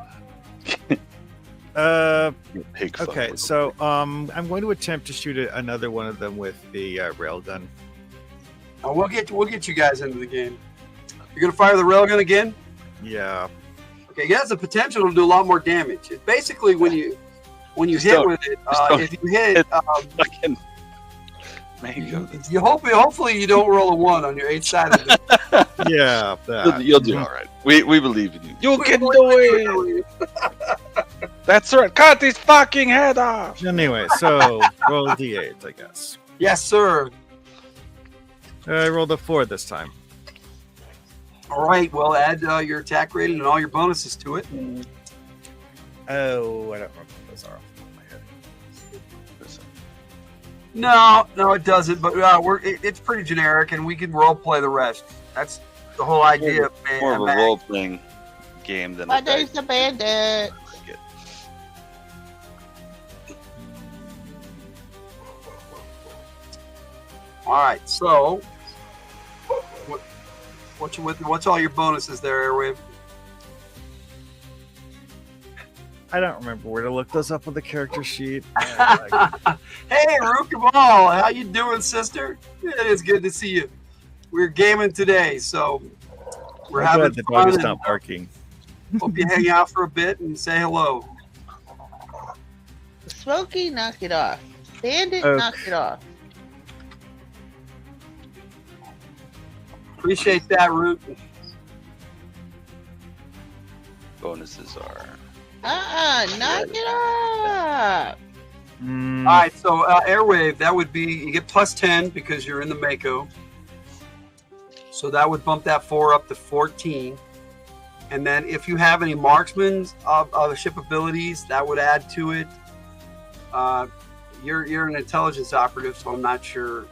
Pig fuck Okay, with so I'm going to attempt to shoot another one of them with the railgun. We'll get you guys into the game. You're gonna fire the railgun again? Yeah. Okay, it has the potential to do a lot more damage. It's basically when you Just hit don't- with it, don't if you hit, fucking mango. you hopefully you don't roll a 1 on your 8-sided. Yeah. That. You'll do all right. We believe in you. You We can believe do in it. That's right. Cut his fucking head off. Anyway, so roll d8, I guess. Yes, sir. I rolled a 4 this time. All right. Well, add your attack rating and all your bonuses to it. Oh, I don't remember what those are off the top of my head. No, it doesn't. But it's pretty generic, and we can role play the rest. That's the whole idea. More of a role playing game than a There's the bandit. All right. So, what's all your bonuses there, Airwave? I don't remember where to look those up on the character sheet. Hey, Rook Kamal, how you doing, sister? It is good to see you. We're gaming today, so we're I'm having glad the fun. dog is and not barking. Hope you hang out for a bit and say hello. Smokey, knock it off. Bandit, Okay. knock it off. Appreciate that, Root. Bonuses are. Knock it off. All right, so Airwave, that would be, you get plus 10 because you're in the Mako. So that would bump that 4 up to 14. And then if you have any marksmen of ship abilities, that would add to it. You're an intelligence operative, so I'm not sure.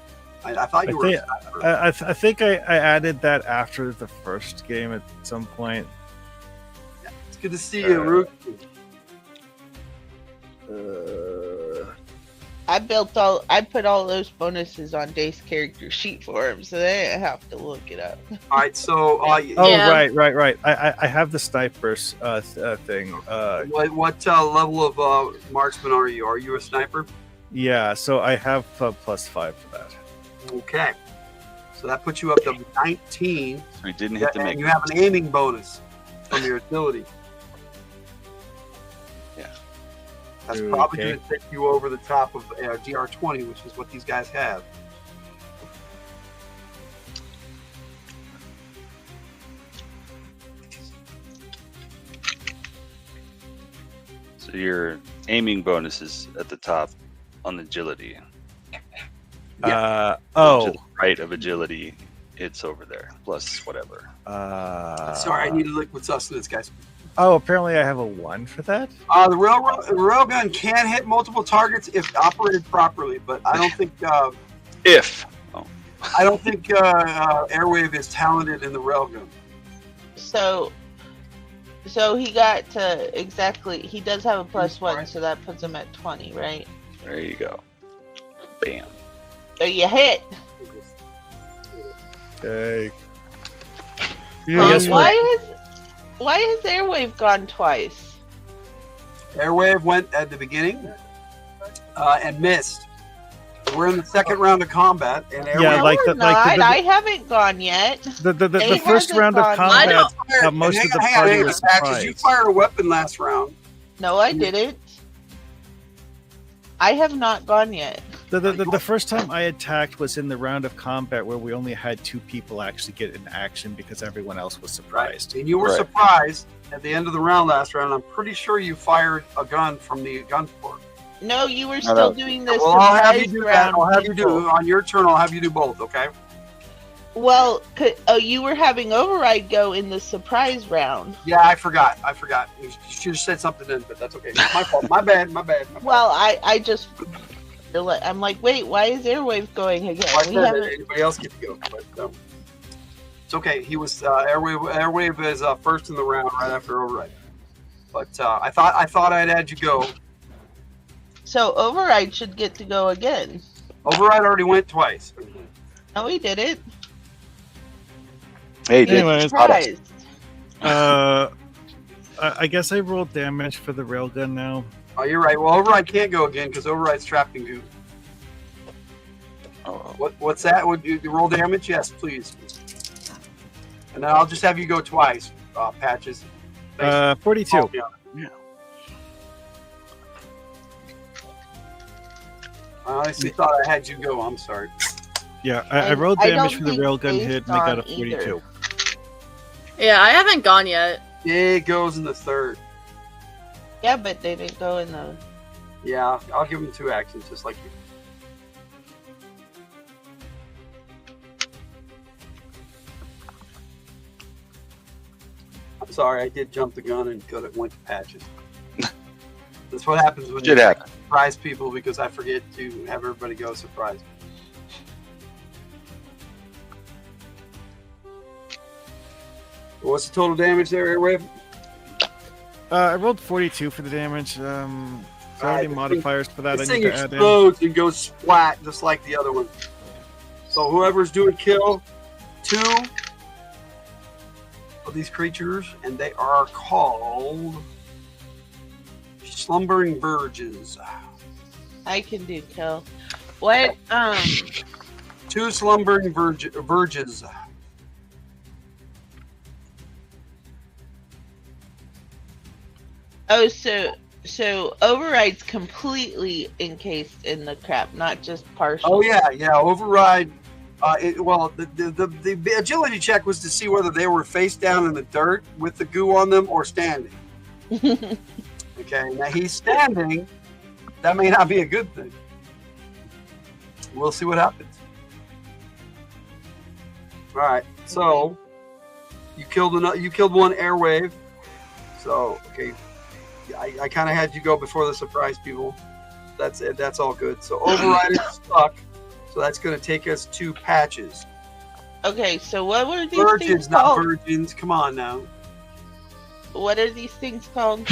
I thought you were. I think I added that after the first game at some point. It's good to see you, Rook. I put all those bonuses on Dave's character sheet for him, so they didn't have to look it up. All right, so Yeah. Right. I have the snipers thing. what level of marksman are you? Are you a sniper? Yeah, so I have +5 for that. Okay, so that puts you up to 19. So we didn't hit the And make. you have an aiming bonus from your ability. Yeah. That's probably Okay. going to take you over the top of DR20, which is what these guys have. So your aiming bonus is at the top on agility. To the right of agility, it's over there. Plus whatever. Sorry, I need to look what's sustenance, guys. Oh, apparently I have a 1 for that. The railgun can hit multiple targets if operated properly, but I don't think If. Airwave is talented in the railgun. So he got to exactly. He does have a +1, so that puts him at 20, right? There you go. Bam. So you hit. Okay. Why has Airwave gone twice? Airwave went at the beginning and missed. We're in the second round of combat, and Airwave. Yeah, No, like we're the- like not. the- I haven't gone yet. The It first hasn't round of gone- combat, I most of the hang party on, was Max, 'cause you surprised. fired a weapon last round. No, I didn't. I have not gone yet. The first time I attacked was in the round of combat where we only had 2 people actually get in action because everyone else was surprised. And you were Right. surprised at the end of the round last round. I'm pretty sure you fired a gun from the gun port. No, you were No, still no. doing this. Well, I'll have you surprise do that. round I'll have you people. do on your turn. I'll have you do both. Okay. Well, you were having override go in the surprise round. Yeah, I forgot. You should have said something then, but that's okay. My fault. My bad. Well, I just. I'm like, wait, why is Airwave going again? I We said that haven't. anybody else get to go. But, It's okay. He was Airwave is first in the round right after Override. But I thought I'd had you go. So Override should get to go again. Override already went twice. No, he did it. Hey, did Anyways, Surprised. I guess I rolled damage for the railgun now. Oh, you're right. Well, Override can't go again because Override's trapped in goo. Oh, What's that? Would you roll damage? Yes, please. And then I'll just have you go twice, Patches. 42. Oh, yeah. I honestly thought I had you go. I'm sorry. Yeah, I rolled I damage don't for the think railgun hit, and I got a based on either. 42. Yeah, I haven't gone yet. It goes in the third. Yeah, but they didn't go in the. Yeah, I'll give him 2 actions, just like you. I'm sorry, I did jump the gun and went to Patches. That's what happens when shit you happened. surprise people because I forget to have everybody go surprise. What's the total damage there, Airwave? I rolled 42 for the damage. Is there any modifiers for that I This need thing to add in? explodes and goes splat just like the other one. So whoever's doing kill 2 of these creatures, and they are called Slumbering Verges. I can do kill. What? 2 Slumbering Verges. Oh, so Override's completely encased in the crap, not just partial. Oh yeah. Override. The agility check was to see whether they were face down in the dirt with the goo on them or standing. Okay, now he's standing. That may not be a good thing. We'll see what happens. All right, so you killed one Airwave. So okay, I kind of had you go before the surprise people. That's it. That's all good. So Override is stuck. So that's going to take us to Patches. Okay, so what were these Virgins, things not called? virgins. Come on now. What are these things called?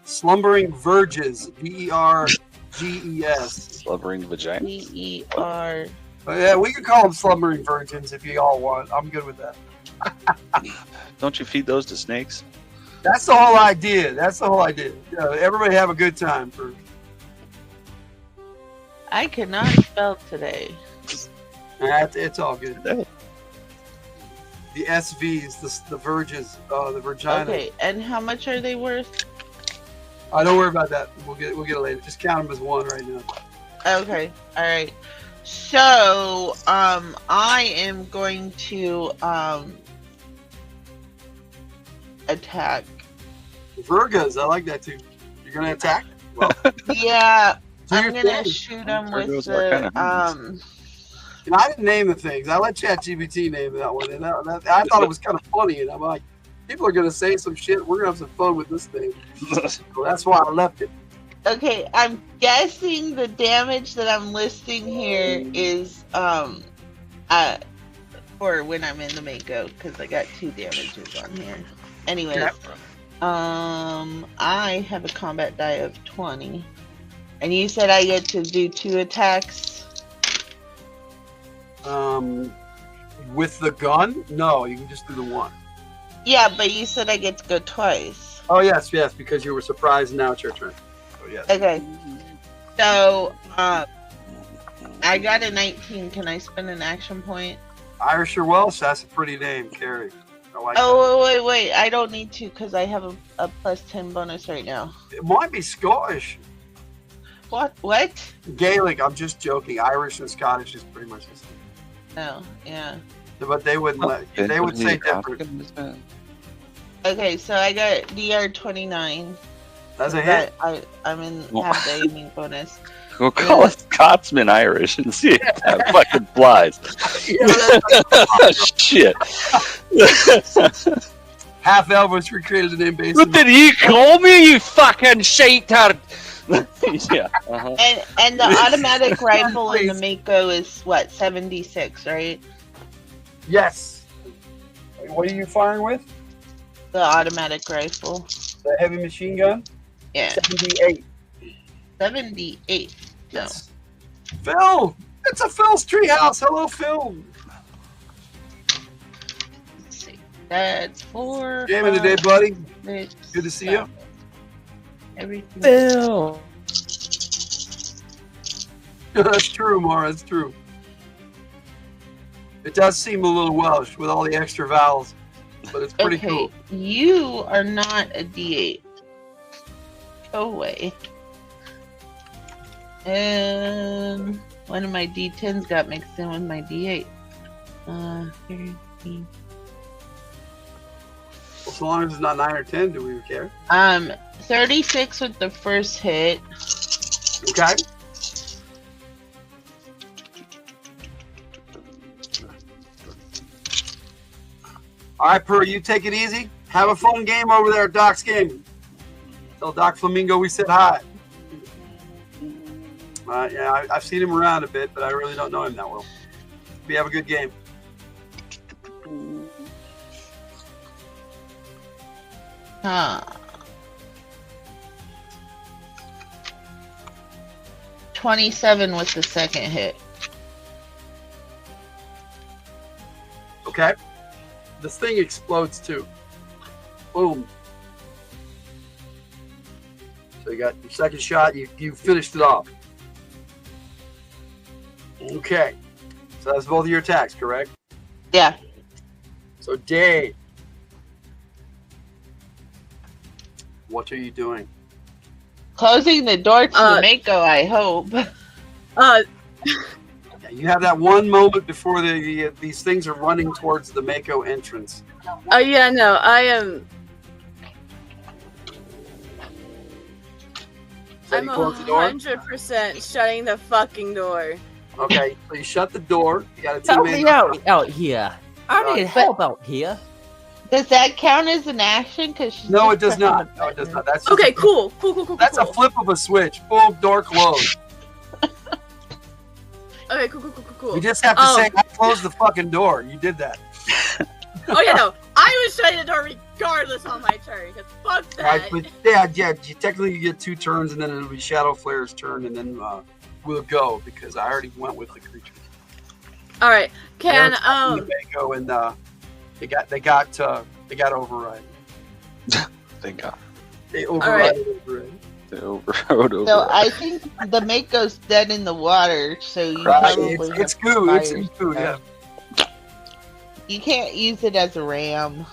Slumbering Verges. Verges. Slumbering vagina. VER. Yeah, we can call them slumbering virgins if you all want. I'm good with that. Don't you feed those to snakes? That's the whole idea. Everybody have a good time. I cannot spell today. It's all good. The SVs, the Verges, the Virginia. Okay, and how much are they worth? Don't worry about that. We'll get it later. Just count them as 1 right now. Okay, all right. So, I am going to attack. Virgas, I like that too. You're gonna attack? Well, Yeah, do I'm your gonna thing. shoot him Virgos with are kinda the And I didn't name the things. I let ChatGPT name that one. And I thought it was kind of funny. And I'm like, people are gonna say some shit. We're gonna have some fun with this thing. So that's why I left it. Okay, I'm guessing the damage that I'm listing here is for when I'm in the Mako, because I got 2 damages on here. Anyways, Yep. I have a combat die of 20, and you said I get to do 2 attacks. With the gun? No, you can just do the 1. Yeah, but you said I get to go twice. Oh yes, because you were surprised. And now it's your turn. So yes. Okay, so I got a 19. Can I spend an action point? Irish or Welsh? That's a pretty name, Carrie. I like that. Oh, wait. I don't need to because I have a plus 10 bonus right now. It might be Scottish. What? Gaelic, I'm just joking. Irish and Scottish is pretty much the same. No, yeah. But they wouldn't they would say different. Okay, so I got DR 29. That's a hit. I'm in have the aiming bonus. We'll call it Scotsman Irish and see if that fucking flies. Shit. Half Elvis recreated the name based What did he call me, you fucking shitard? Yeah. Uh-huh. And the automatic rifle in the Mako is what, 76, right? Yes. What are you firing with? The automatic rifle. The heavy machine gun? Yeah. 78. 78. No. Yes. Phil! It's a Phil's treehouse. Hello, Phil. Let's see. That's 4. Gaming today, buddy. 6, Good to see you. Everything. Phil. That's true, Mara. That's true. It does seem a little Welsh with all the extra vowels, but it's pretty cool. You are not a D8. Go away. And one of my D10s got mixed in with my D8. 13. Well, so long as it's not 9 or 10, do we care? 36 with the first hit. Okay. All right, Per, you take it easy. Have a fun game over there at Doc's Gaming. Tell Doc Flamingo we said hi. Yeah, I've seen him around a bit, but I really don't know him that well. We have a good game. Huh. 27 with the second hit. Okay. This thing explodes too. Boom. So you got your second shot. You finished it off. Okay. So that's both of your attacks, correct? Yeah. So Dave, what are you doing? Closing the door to the Mako, I hope. You have that one moment before these things are running towards the Mako entrance. Oh yeah, no, I am. I'm 100% shutting the fucking door. Okay, so you shut the door. You got a Help teammate me out here. I need help out here. Does that count as an action? No, it does not. No, it does not. That's just okay. Cool. That's a flip of a switch. Boom, door closed. Okay, cool. You just have to say, "I closed the fucking door." You did that. Oh yeah, no, I was shutting the door regardless on my turn. Cause fuck that. Right, but yeah. Technically, you get 2 turns, and then it'll be Shadow Flare's turn, and then we'll go because I already went with the creature. All right, can Mako and they got override. Thank God. They override. They overrode over. So I think the Mako's dead in the water, so you probably it's goo. It's goo. Yeah. You can't use it as a ram.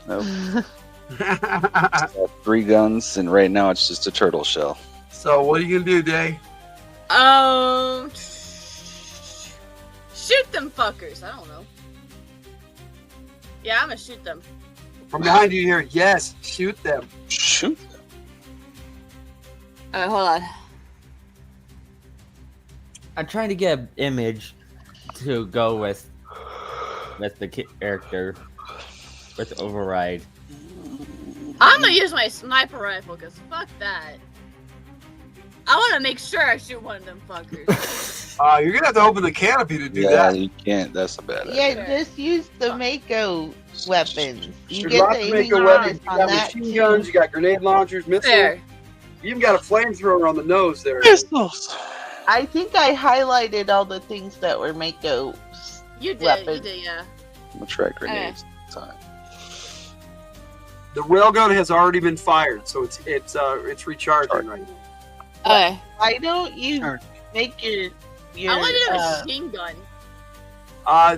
Nope. 3 guns, and right now it's just a turtle shell. So what are you gonna do, Day? Shoot them fuckers. I don't know. Yeah, I'm gonna shoot them. From behind you here, yes, shoot them. Shoot them. Alright, hold on. I'm trying to get an image to go with the character with override. I'm gonna use my sniper rifle because fuck that. I want to make sure I shoot one of them fuckers. You're gonna have to open the canopy to do that. Yeah, you can't. That's a bad idea. Yeah, just use the Mako weapons. You There's get lots the of aiming Mako weapons. bonus You on got that machine too. guns. You got grenade launchers, missiles. Fair. You even got a flamethrower on the nose there. Pistols. I think I highlighted all the things that were Mako. You did, weapons. yeah. I'm gonna try grenades this time. The railgun has already been fired, so it's recharging right now. Okay. Why don't you make your I wanted a machine gun.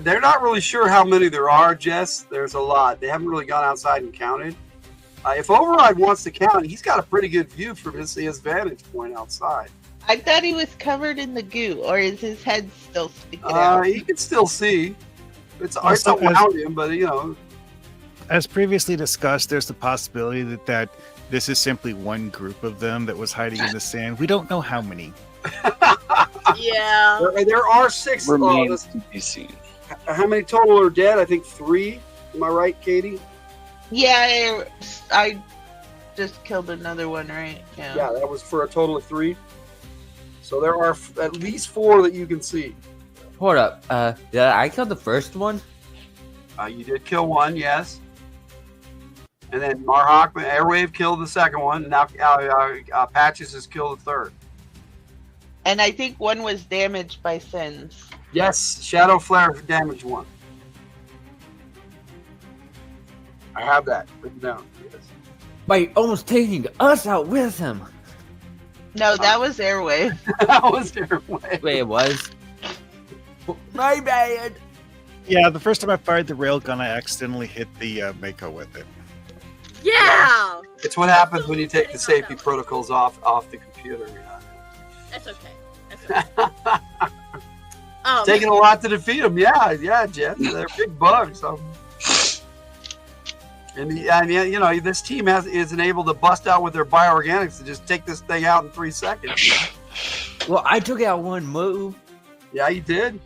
They're not really sure how many there are, Jess. There's a lot. They haven't really gone outside and counted. If Override wants to count, he's got a pretty good view from his vantage point outside. I thought he was covered in the goo, or is his head still sticking out? He can still see. It's Also, around him, but you know. As previously discussed, there's the possibility that this is simply one group of them that was hiding in the sand. We don't know how many. Yeah. There are 6. Remains to be seen. How many total are dead? I think 3. Am I right, Katie? Yeah, I just killed another one, right? Yeah, that was for a total of 3. So there are at least 4 that you can see. Hold up. Did I kill the first one? You did kill one, yes. And then Marhawk Airwave killed the second one. Now Patches has killed the third. And I think one was damaged by Sins. Yes, Shadow Flare damaged one. I have that written down. Yes. By almost taking us out with him. No, that was Airwave. That was Airwave. Wait, it was? My bad. Yeah, the first time I fired the railgun, I accidentally hit the Mako with it. Yeah. It's what happens when you take the safety protocols off the computer. That's okay. That's okay. Taking a lot to defeat them. Yeah, Jet. They're big bugs. And you know, this team isn't able to bust out with their bioorganics to just take this thing out in 3 seconds. Well, I took out one move. Yeah, you did.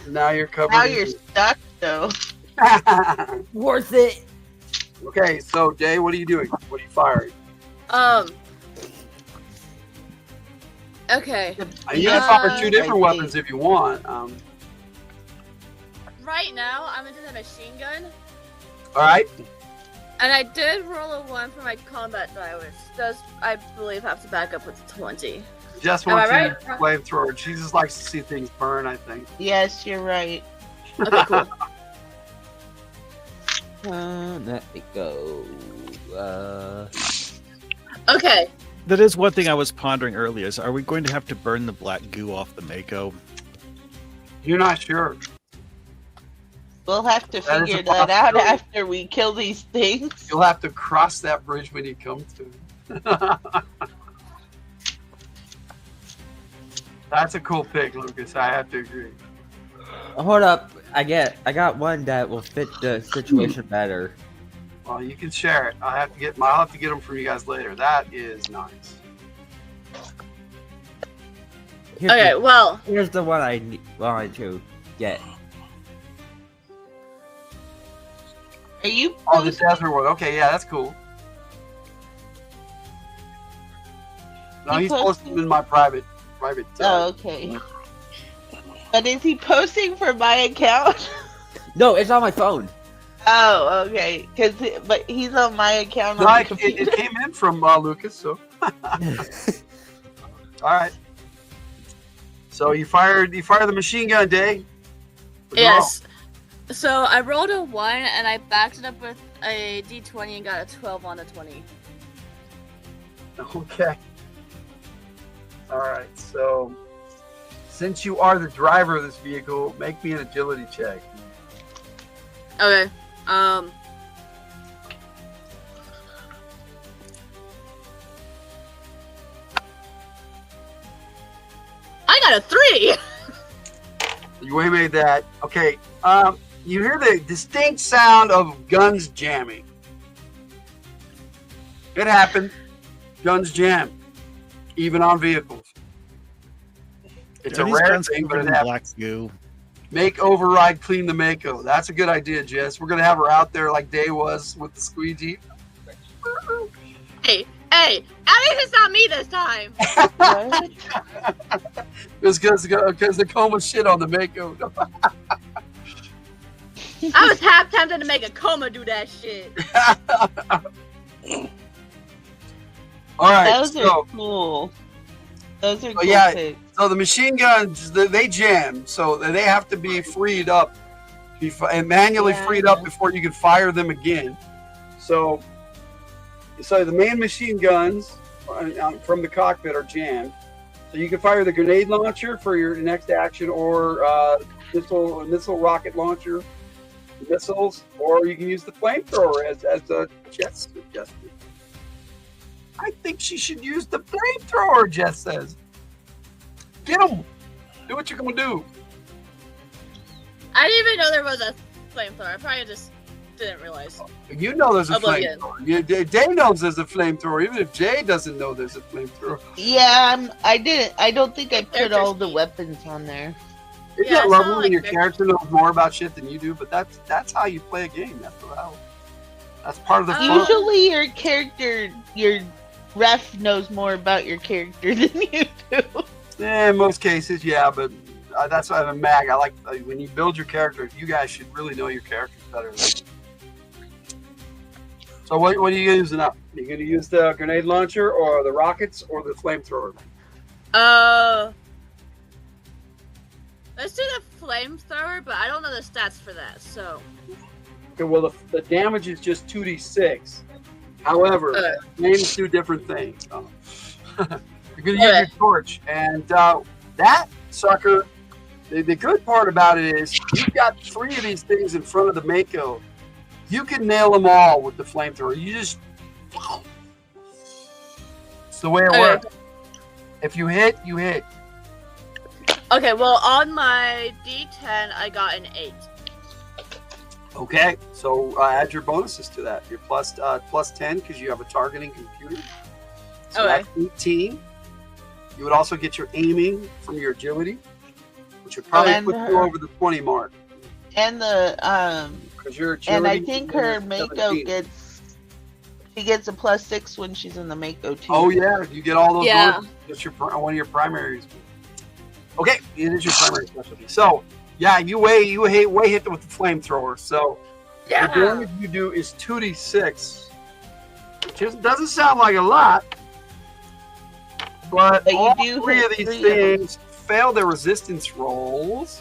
Now you're covered. Now you're stuck, though. Worth it. Okay, so Day, what are you doing? What are you firing? Okay. You can fire 2 different weapons if you want. Right now, I'm into the machine gun. All right. And I did roll a 1 for my combat die, which does, I believe, have to back up with 20. Just Am I wants to right? flamethrower. She just likes to see things burn, I think. Yes, you're right. Okay, cool. Let me go. Okay. That is one thing I was pondering earlier. Is are we going to have to burn the black goo off the Mako? You're not sure. We'll have to That is figure a that out possibility. after we kill these things. You'll have to cross that bridge when you come to it. That's a cool pick, Lucas. I have to agree. Hold up. I got one that will fit the situation better. Well, you can share it. I'll have to get them from you guys later. That is nice. Okay, well. Here's the one I wanted to get. Are you? Oh, the desert one. Okay, yeah, that's cool. No, he's posting in my private. Oh, okay. But is he posting for my account? No, it's on my phone. Oh, okay. But he's on my account. No, On the it computer. came in from Lucas. So, all right. So you fire the machine gun, Day. Yes. So I rolled a 1 and I backed it up with a d20 and got a 12 on the 20. Okay. All right. So, since you are the driver of this vehicle, make me an agility check. Okay. I got a 3. You made that. Okay. You hear the distinct sound of guns jamming. It happened. Guns jam, even on vehicles. It's a Are these rare guns thing, but covered it in happens. black goo? Make override clean the Mako. That's a good idea, Jess. We're gonna have her out there like Day was with the squeegee. Hey, at least it's not me this time. It's because the coma shit on the Mako. I was half tempted to make a coma do that shit. All right. Those are cool. Those are cool. Yeah. Picks. So the machine guns, they jam, so they have to be freed up, and manually freed up before you can fire them again. So the main machine guns from the cockpit are jammed. So you can fire the grenade launcher for your next action, or missile rocket launcher, missiles, or you can use the flamethrower as a Jess suggested. I think she should use the flamethrower, Jess says. Get them. Do what you're going to do. I didn't even know there was a flamethrower. I probably just didn't realize. You know there's a Oblivion. flamethrower. Day knows there's a flamethrower, even if Jay doesn't know there's a flamethrower. Yeah, I didn't. I don't think I put all the weapons on there. Isn't that lovely when your character knows more about shit than you do? But that's how you play a game. That's part of the fun. Usually your ref knows more about your character than you do. In most cases, yeah, but that's why I'm a mag. I like when you build your character. You guys should really know your characters better than me. So what are you using up? Are you going to use the grenade launcher or the rockets or the flamethrower? Let's do the flamethrower, but I don't know the stats for that, so. Okay, well, the damage is just 2d6. However, flames do different things. You're going to use your torch, and that sucker, the good part about it is you've got 3 of these things in front of the Mako. You can nail them all with the flamethrower. You just, it's the way it works. If you hit, you hit. Okay, well, on my D10, I got an 8. Okay, so add your bonuses to that. Your plus 10 because you have a targeting computer. So that's 18. You would also get your aiming from your agility, which would probably put you over the 20 mark. And the your and I think her Mako gets a +6 when she's in the Mako too. Oh yeah, you get all those. Yeah, that's one of your primaries. Okay, it is your primary specialty. So yeah, you hit with the flamethrower. So the damage you do is 2d6, which doesn't sound like a lot, but all 3 of these things fail their resistance rolls.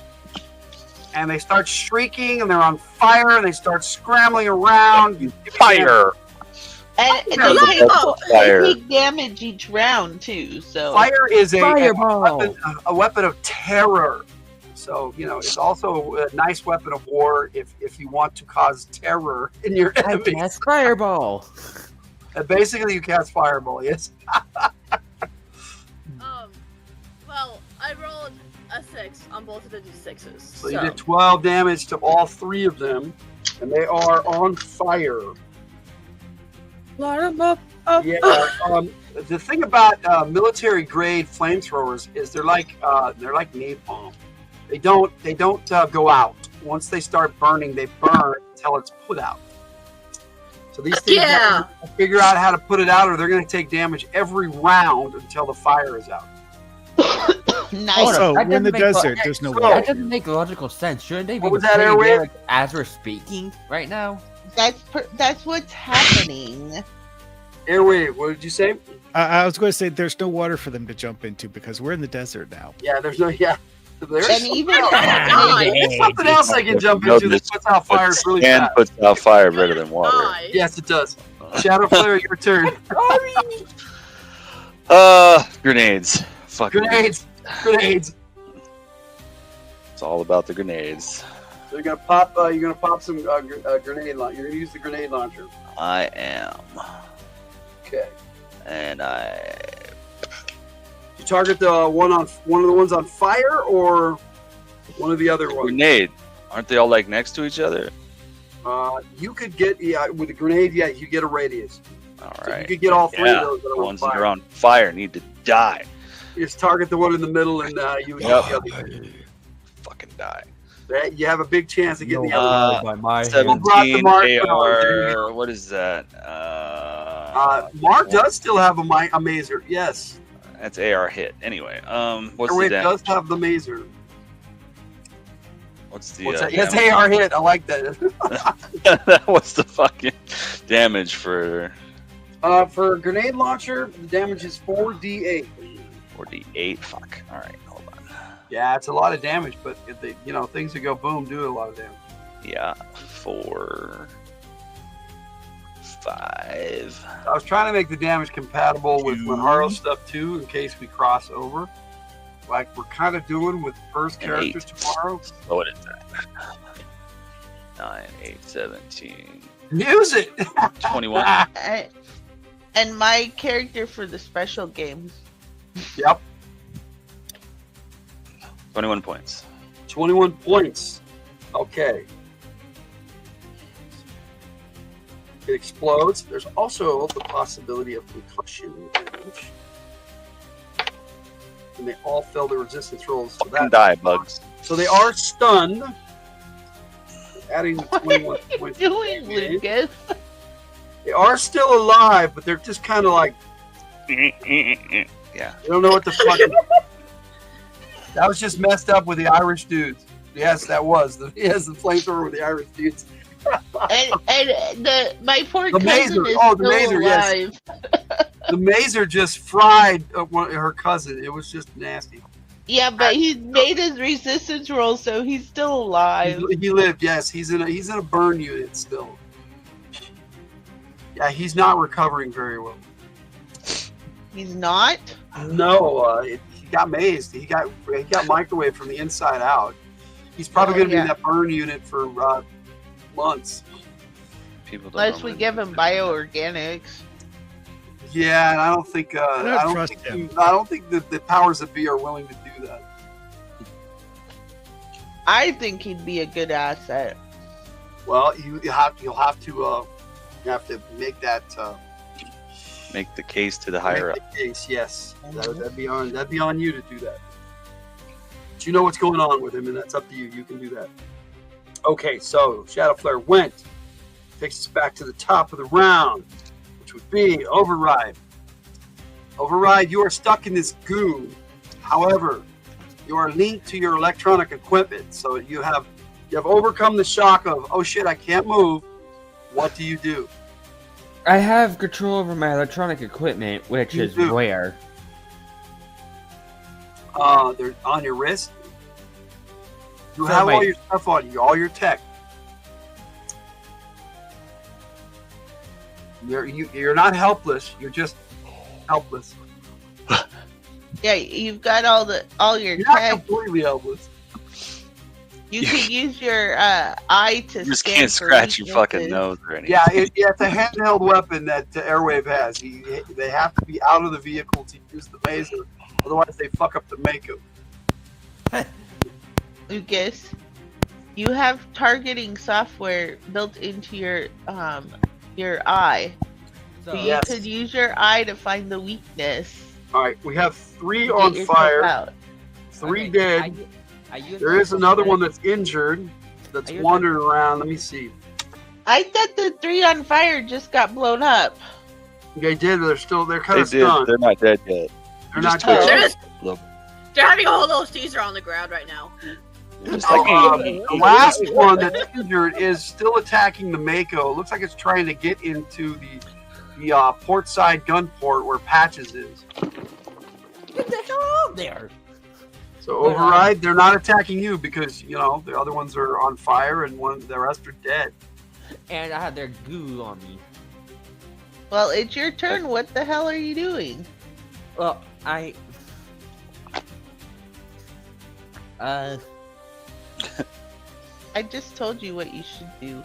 And they start shrieking, and they're on fire, and they start scrambling around. Fire! And they take damage each round, too. So fire is a weapon of terror. So, it's also a nice weapon of war if you want to cause terror in your enemies. Cast Fireball! And basically, you cast Fireball, yes. Well, I rolled a 6 on both of the d6s. So you did 12 damage to all 3 of them, and they are on fire. Light them up. Yeah. The thing about military grade flamethrowers is they're like napalm. They don't go out. Once they start burning, they burn until it's put out. So these things have to figure out how to put it out, or they're going to take damage every round until the fire is out. Nice. Also, we're in the desert. There's no water. That doesn't make logical sense. Shouldn't they be as we're speaking right now? That's what's happening. Airwave, what did you say? I was going to say there's no water for them to jump into because we're in the desert now. Yeah, there's no. Yeah, there's something else I can jump into that puts out fire really fast. And puts out fire better than water. Yes, it does. Shadow Flare, your turn. Grenades. Fuck grenades. Grenades. It's all about the grenades. So you're gonna pop. You're gonna pop some grenade launcher. You're gonna use the grenade launcher. I am. Okay. And you target the one of the ones on fire or one of the other ones. Grenade. Aren't they all like next to each other? You could get with a grenade. Yeah, you get a radius. All So right. you could get all 3 of those. The ones that are on fire need to die. You just target the one in the middle, and you hit the other. Fucking die. You have a big chance of getting the other one. By my 17 AR. What is that? Mark does still have a mazer. Yes. That's AR hit. Anyway, what's the damage? does have the mazer. What's the? Yes, AR hit. I like that. What's the fucking damage for? For a grenade launcher, the damage is 4d8. 4d8. Fuck. All right, hold on. Yeah, it's a lot of damage, but things that go boom do a lot of damage. Yeah, 4, 5. I was trying to make the damage compatible with Lenharrow stuff too, in case we cross over, like we're kind of doing with first characters tomorrow. What is that? 9, 8, 17. Use it. 21. And my character for the special games. Yep. 21 points. 21 points. Okay. It explodes. There's also the possibility of concussion damage. And they all fail their resistance rolls. So Fucking die, bugs. So they are stunned. Adding the 21 points. Doing, Lucas? They are still alive, but they're just kind of like, Yeah. they don't know what the fuck. That was just messed up with the Irish dudes. Yes, that was. He has the flamethrower with the Irish dudes. and my poor The cousin Mazer. is Oh, the still Mazer, yes. alive. The Mazer just fried her cousin. It was just nasty. Yeah, but he made his resistance roll, so he's still alive. He lived. Yes, he's in a burn unit still. Yeah, he's not recovering very well. He's not. No, he got mazed. He got microwaved from the inside out. He's probably going to be in that burn unit for months. People don't Unless know we when- give him bioorganics. Yeah, and I don't think I don't think that the powers that be are willing to do that. I think he'd be a good asset. Well, you'll have to make that Make the case to the higher up. make the case. Yes, that'd be on you to do that. But you know what's going on with him, and that's up to you. You can do that. Okay, so Shadow Flare went, takes us back to the top of the round, which would be Override. Override, you are stuck in this goo. However, you are linked to your electronic equipment, so you have overcome the shock of, oh shit, I can't move. What do you do? I have control over my electronic equipment, which You is do. rare. They're on your wrist. You So have my- all your stuff on you, all your tech. You're not helpless. You're just helpless. Yeah, you've got all your You're not tech. completely helpless. You can use your eye to You just scan can't for scratch your fucking weaknesses. nose or anything. Yeah, it's a handheld weapon that Airwave has. They have to be out of the vehicle to use the Mazer, otherwise they fuck up the Mako. Lucas, you have targeting software built into your eye. So you Yes. could use your eye to find the weakness. All right, we have 3 Get on yourself fire, out. 3 Okay, dead. I use There my is another one prosthetic- that's injured, that's I use wandering around. Let me see. I thought the 3 on fire just got blown up. They did, but they're kind They of did. stunned. They're not dead yet. They're just not touched dead. They're, just, a little- they're having a whole little Caesar on the ground right now. Just Oh, like the last one that's injured is still attacking the Mako. It looks like it's trying to get into the port side gun port where Patches is. Get the hell out there! So Override, they're not attacking you because the other ones are on fire and the rest are dead. And I have their goo on me. Well, it's your turn. What the hell are you doing? Well, I just told you what you should do.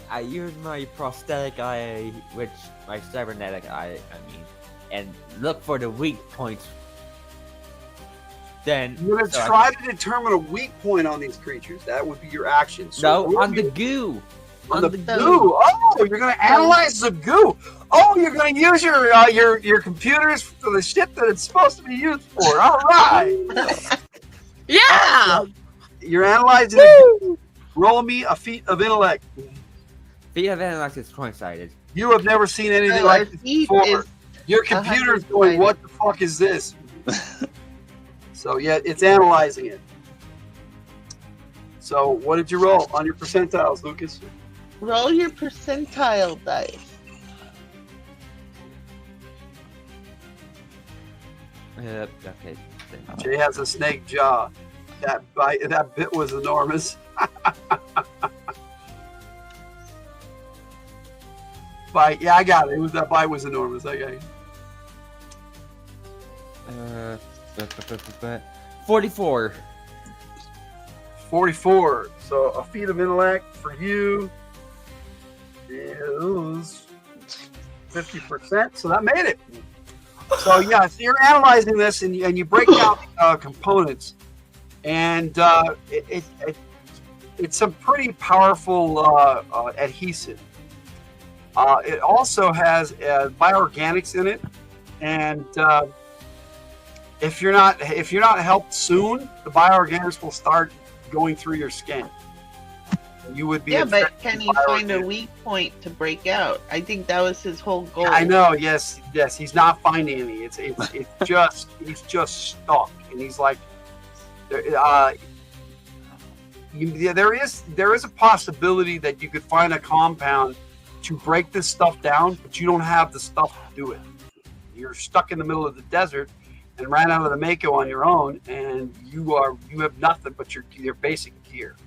I use my prosthetic eye, which my cybernetic eye, and look for the weak points. Then You're going to so I try to determine a weak point on these creatures. That would be your action. So no, on the goo. on the goo. goo. Oh, you're going to analyze the goo. Oh, you're going to use your computers for the shit that it's supposed to be used for. All right. Yeah! You're analyzing the goo. Roll me a feat of intellect. Feet of intellect is 20-sided. You have never seen anything So like a this feat before. is Your computer's 100 going, sided. what the fuck is this? So yeah, it's analyzing it. So what did you roll on your percentiles, Lucas? Roll your percentile dice. Okay. Jay has a snake jaw. That bit was enormous. Bite, yeah, I got it. That bite was enormous. Okay. 44. 44. So a feat of intellect for you is 50%. So that made it. So yeah, so you're analyzing this and you break down components, and it's some pretty powerful adhesive. It also has bioorganics in it, and if you're not helped soon, the bioorganics will start going through your skin. You would be Yeah, but infected can with you find a bioorganics. weak point to break out? I think that was his whole goal. I know. Yes. He's not finding any. It's just he's just stuck, and he's like There is a possibility that you could find a compound to break this stuff down, but you don't have the stuff to do it. You're stuck in the middle of the desert and ran out of the Mako on your own, and you have nothing but your basic gear.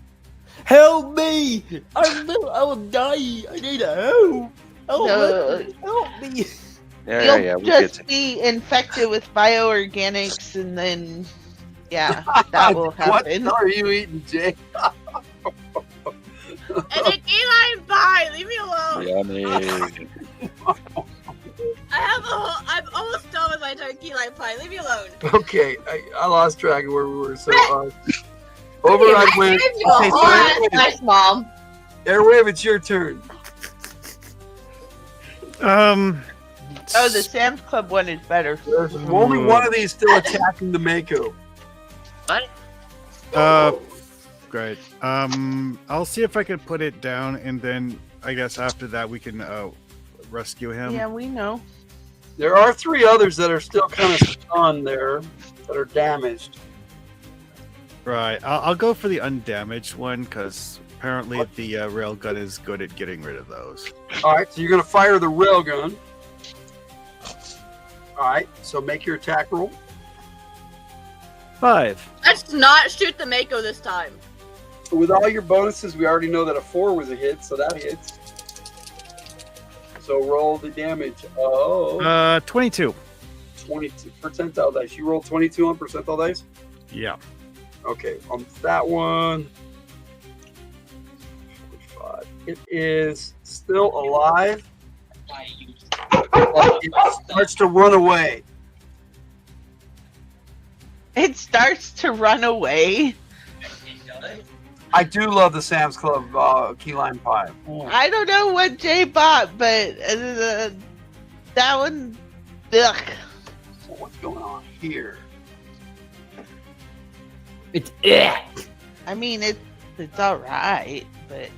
Help me! I will die. I need help. Help me! You'll just be infected with bioorganics, and then that will happen. What are you eating, Jay? And a key lime pie. Leave me alone. Yummy. I'm almost done with my entire key lime pie. Leave me alone. Okay, I lost track of where we were. So Override went. Okay, so nice, Mom. Airwave, it's your turn. Oh, the Sam's Club one is better. There's only one of these still attacking the Mako. What? Great. I'll see if I can put it down, and then I guess after that we can rescue him. Yeah, we know. There are 3 others that are still kind of stunned there, that are damaged. Right. I'll go for the undamaged one because apparently the railgun is good at getting rid of those. All right, so you're going to fire the railgun. All right, so make your attack roll. 5. Let's not shoot the Mako this time. With all your bonuses, we already know that a 4 was a hit, so that hits. So roll the damage. 22. 22 percentile dice. You rolled 22 on percentile dice? Yeah. Okay, on that one, 45. It is still alive. But it starts to run away. It starts to run away. I do love the Sam's Club key lime pie. I don't know what Jay bought, but that one, ugh. So what's going on here? It's I mean, it's all right, but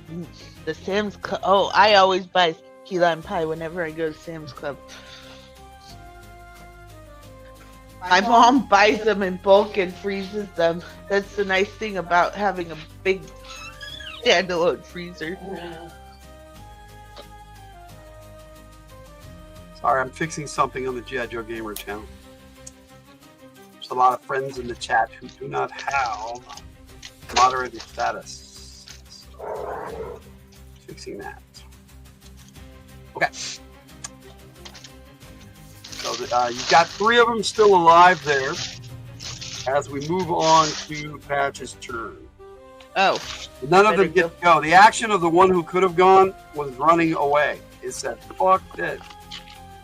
the Sam's Club. Oh, I always buy key lime pie whenever I go to Sam's Club. My mom buys them in bulk and freezes them. That's the nice thing about having a big standalone freezer. Sorry, I'm fixing something on the G.I. Joe Gamer channel. There's a lot of friends in the chat who do not have moderator status. So, fixing that. Okay. So you've got 3 of them still alive there. As we move on to Patch's turn. Oh. None of them get to go. The action of the one who could have gone was running away. It said, fuck this.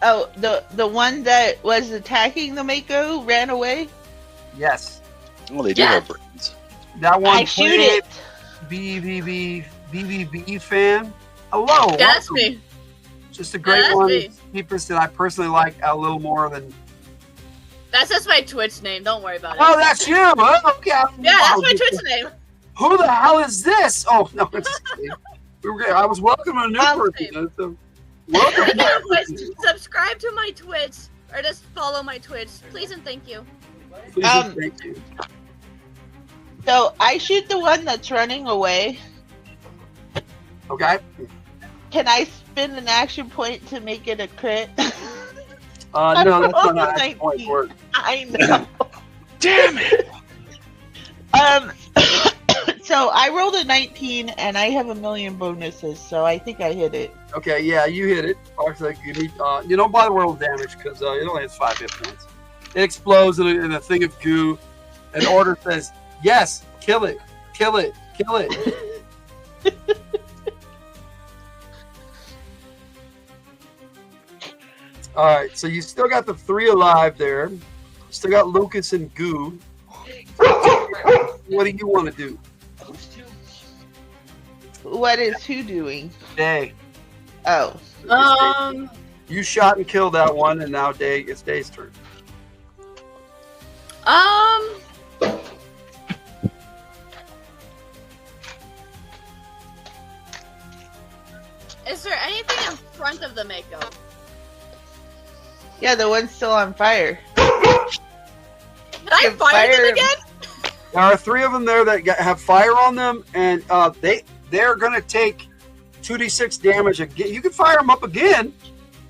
Oh, the one that was attacking the Mako ran away? Yes. Well, they do have brains. That one I shoot it. BBB fan. Hello. That's welcome. me. Just a great That's one. me. Cheapest that I personally like a little more than. That's just my Twitch name. Don't worry about it. Oh, that's you. Oh, okay. Yeah, that's my Twitch name. Who the hell is this? Oh no, it's just kidding. I was welcoming a new person. Welcome. Subscribe to my Twitch or just follow my Twitch, please and thank you. Please and thank you. So I shoot the one that's running away. Okay. Can I spend an action point to make it a crit? No, that's not how action points work. I know. Damn it! So I rolled a 19, and I have a million bonuses, so I think I hit it. Okay, yeah, you hit it. Actually, you don't bother roll damage because it only has 5 hit points. It explodes in a thing of goo. An order says, "Yes, kill it, kill it, kill it." All right, so you still got the 3 alive there. Still got Lucas and Goo. What do you want to do? What is who doing? Day. Oh. You shot and killed that one, and now it's Day's turn. Is there anything in front of the Mako? Yeah, the one's still on fire. Did I fire it again? There are 3 of them there that have fire on them, and they're going to take 2d6 damage again. You can fire them up again.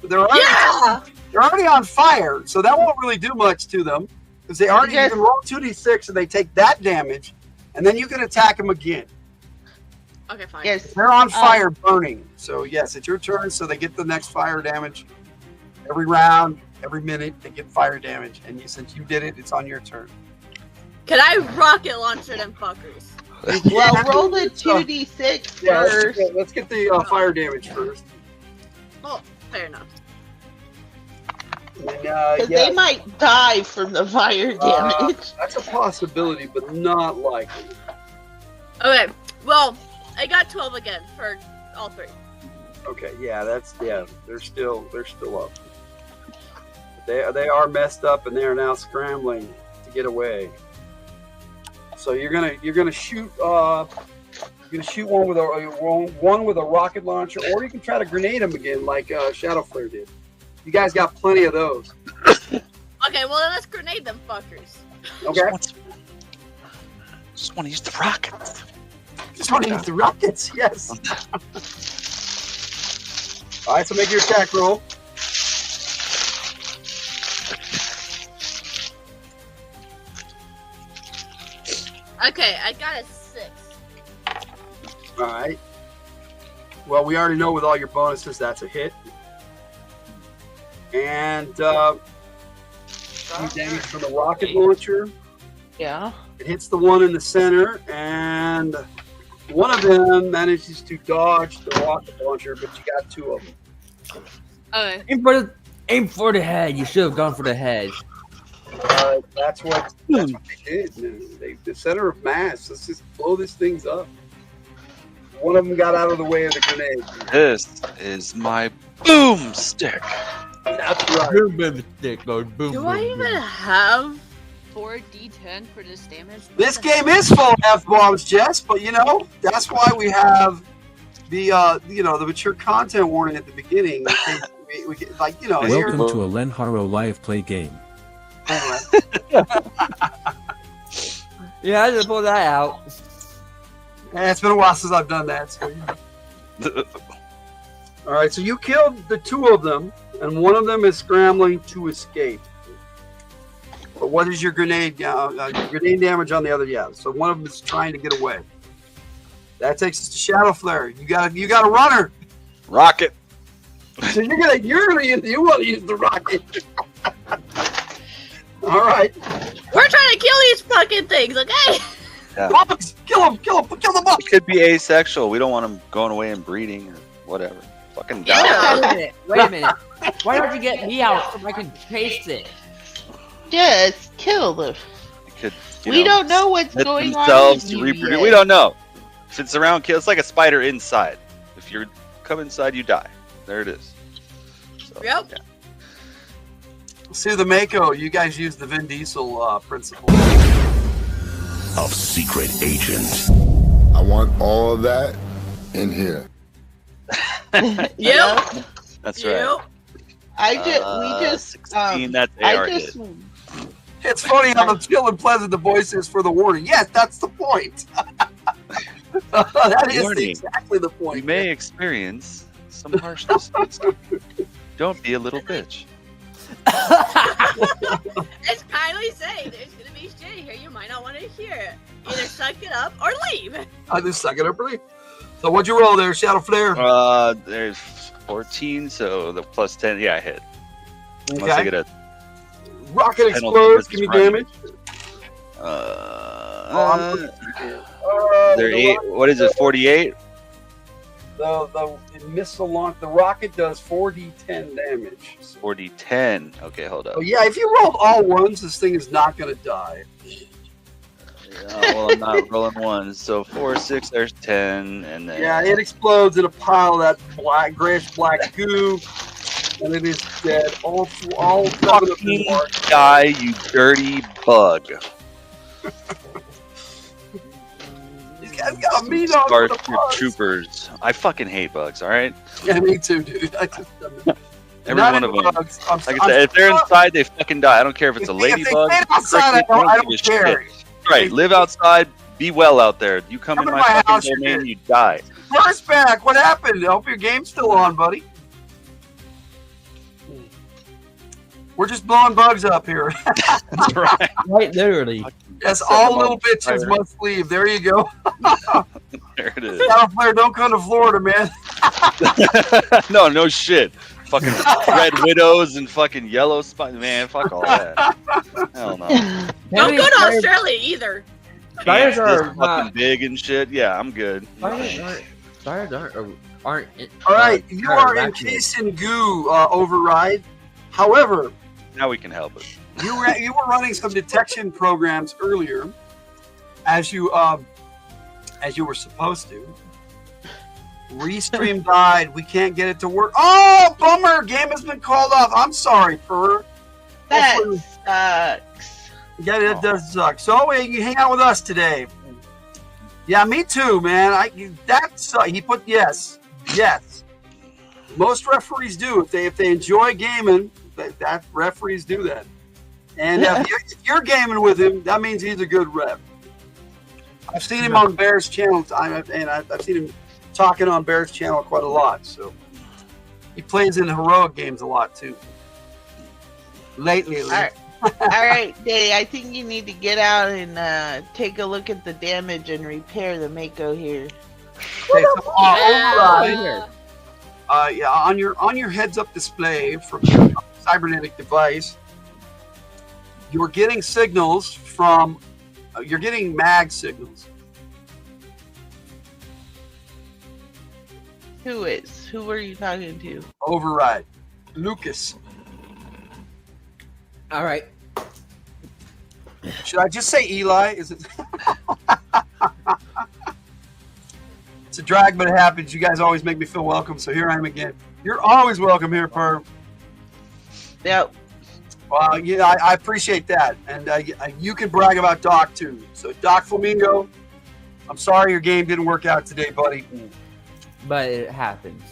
But they're already on fire, so that won't really do much to them because you can roll 2d6 and they take that damage, and then you can attack them again. Okay, fine. Yes. They're on fire, burning. So yes, it's your turn. So they get the next fire damage every round, every minute. They get fire damage, and since you did it, it's on your turn. Can I rocket launcher them fuckers? Well, roll the 2d6 first. Let's get the fire damage first. Oh, fair enough. And, They might die from the fire damage. That's a possibility, but not likely. Okay, well, I got 12 again for all 3. Okay, they're still up. They are messed up, and they are now scrambling to get away. So you're gonna shoot one with a rocket launcher, or you can try to grenade them again like Shadow Flare did. You guys got plenty of those. Okay, well then let's grenade them fuckers. Okay. Just want to use the rockets. Just want to use the rockets. Yes. All right, so make your attack roll. Okay, I got a 6. All right. Well, we already know with all your bonuses that's a hit. And you damage from the rocket launcher. Yeah. It hits the one in the center, and one of them manages to dodge the rocket launcher, but you got 2 of them. Okay. Aim for the head. You should have gone for the head. That's what they did. The center of mass. Let's just blow these things up. One of them got out of the way of the grenade. This is my boomstick. That's right. Boom, stick goes boom. Do boom, I boom. even have 4d10 for this damage? This game is full of F-bombs, Jess, but that's why we have the the mature content warning at the beginning. We get, Welcome to a Lenharrow live play game. Anyway. Yeah, I just pulled that out. It's been a while since I've done that. So, All right, so you killed the 2 of them, and one of them is scrambling to escape. But what is your grenade damage on the other? Yeah, so one of them is trying to get away. That takes us to Shadow Flare. You got a runner. Rocket. So you want to use the rocket. All right. We're trying to kill these fucking things, okay? Yeah. Bugs! Kill the bugs! It could be asexual. We don't want them going away and breeding or whatever. Fucking die. Yeah. Wait a minute. Why don't you get me out so I can chase it? Just kill them. It could, We don't know what's let going themselves on. to with you reproduce. yet. We don't know. If it's around kill, it's like a spider inside. If you come inside, you die. There it is. So, Yep. yeah. See the Mako, you guys use the Vin Diesel principle. Of secret agent. I want all of that in here. Yep. That's Yep. right. We just 16, that's AR I just hit. It's funny how the chill and pleasant the voice is for the warning. Yes, that's the point. That is Warning. exactly the We point. may experience some harshness. Don't be a little bitch. It's kindly saying there's gonna be shit here you might not want to hear. Either suck it up or leave. I just suck it up, really. So what'd you roll there, Shadow Flare? There's 14, so the plus 10, yeah, I hit. Unless I Okay. get a Rocket penalty explodes. versus Give me running. damage. They're eight. What is it? 48. The missile launch. The rocket does 4d10 damage. 40-10. Okay, hold up. Oh yeah, if you rolled all ones, this thing is not gonna die. Well, I'm not rolling ones. So 4, 6. There's 10, and then Yeah, it explodes in a pile of that grayish black goo, and it is dead. All 7 of them fucking are die, you dirty bug. These guys got a meat on for the Starship bugs. Troopers. I fucking hate bugs. All right, Yeah, me too, dude. every Not one in of them. bugs. Like I said, if they're inside, they fucking die. I don't care if it's a If they ladybug. stay outside, I cricket, don't give a care. shit. right. Live outside. Be well out there. You come in Come in my my fucking house, you're domain, dead. you die. First back, what happened? I hope your game's still on, buddy. We're just blowing bugs up here. That's right. Right, literally. Yes, Set all them little on bitches fire. must leave. There you go. There it is. California, don't come to Florida, man. No shit. Fucking red widows and fucking yellow spot. Man, fuck all that. Hell no. Don't go to Australia either. Spiders Spiders are are fucking not. big and shit. Yeah, I'm good. Spiders aren't. All right, you are encased in goo, Override. However, Now we can help it. you were running some detection programs earlier, as you were supposed to. Restream died. We can't get it to work. Oh, bummer! Game has been called off. I'm sorry, Per. That Hopefully- sucks. Yeah, that does suck. So you hang out with us today. Yeah, me too, man. He put yes. Most referees do if they enjoy gaming. That referees do that. And if you're gaming with him, that means he's a good ref. I've seen him on Bear's channel, and I've seen him talking on Bear's channel quite a lot. So he plays in heroic games a lot too. Lately. All right, Day. I think you need to get out and take a look at the damage and repair the Mako here. Okay, so, Override. Yeah. On your heads-up display from your cybernetic device, you're getting signals from. You're getting mag signals. Who is? Who were you talking to? Override. Lucas. All right. Should I just say Eli? Is it? It's a drag, but it happens. You guys always make me feel welcome, so here I am again. You're always welcome here, Per. Yep. Well, yeah, I appreciate that, and you can brag about Doc too. So, Doc Flamingo, I'm sorry your game didn't work out today, buddy. But it happens.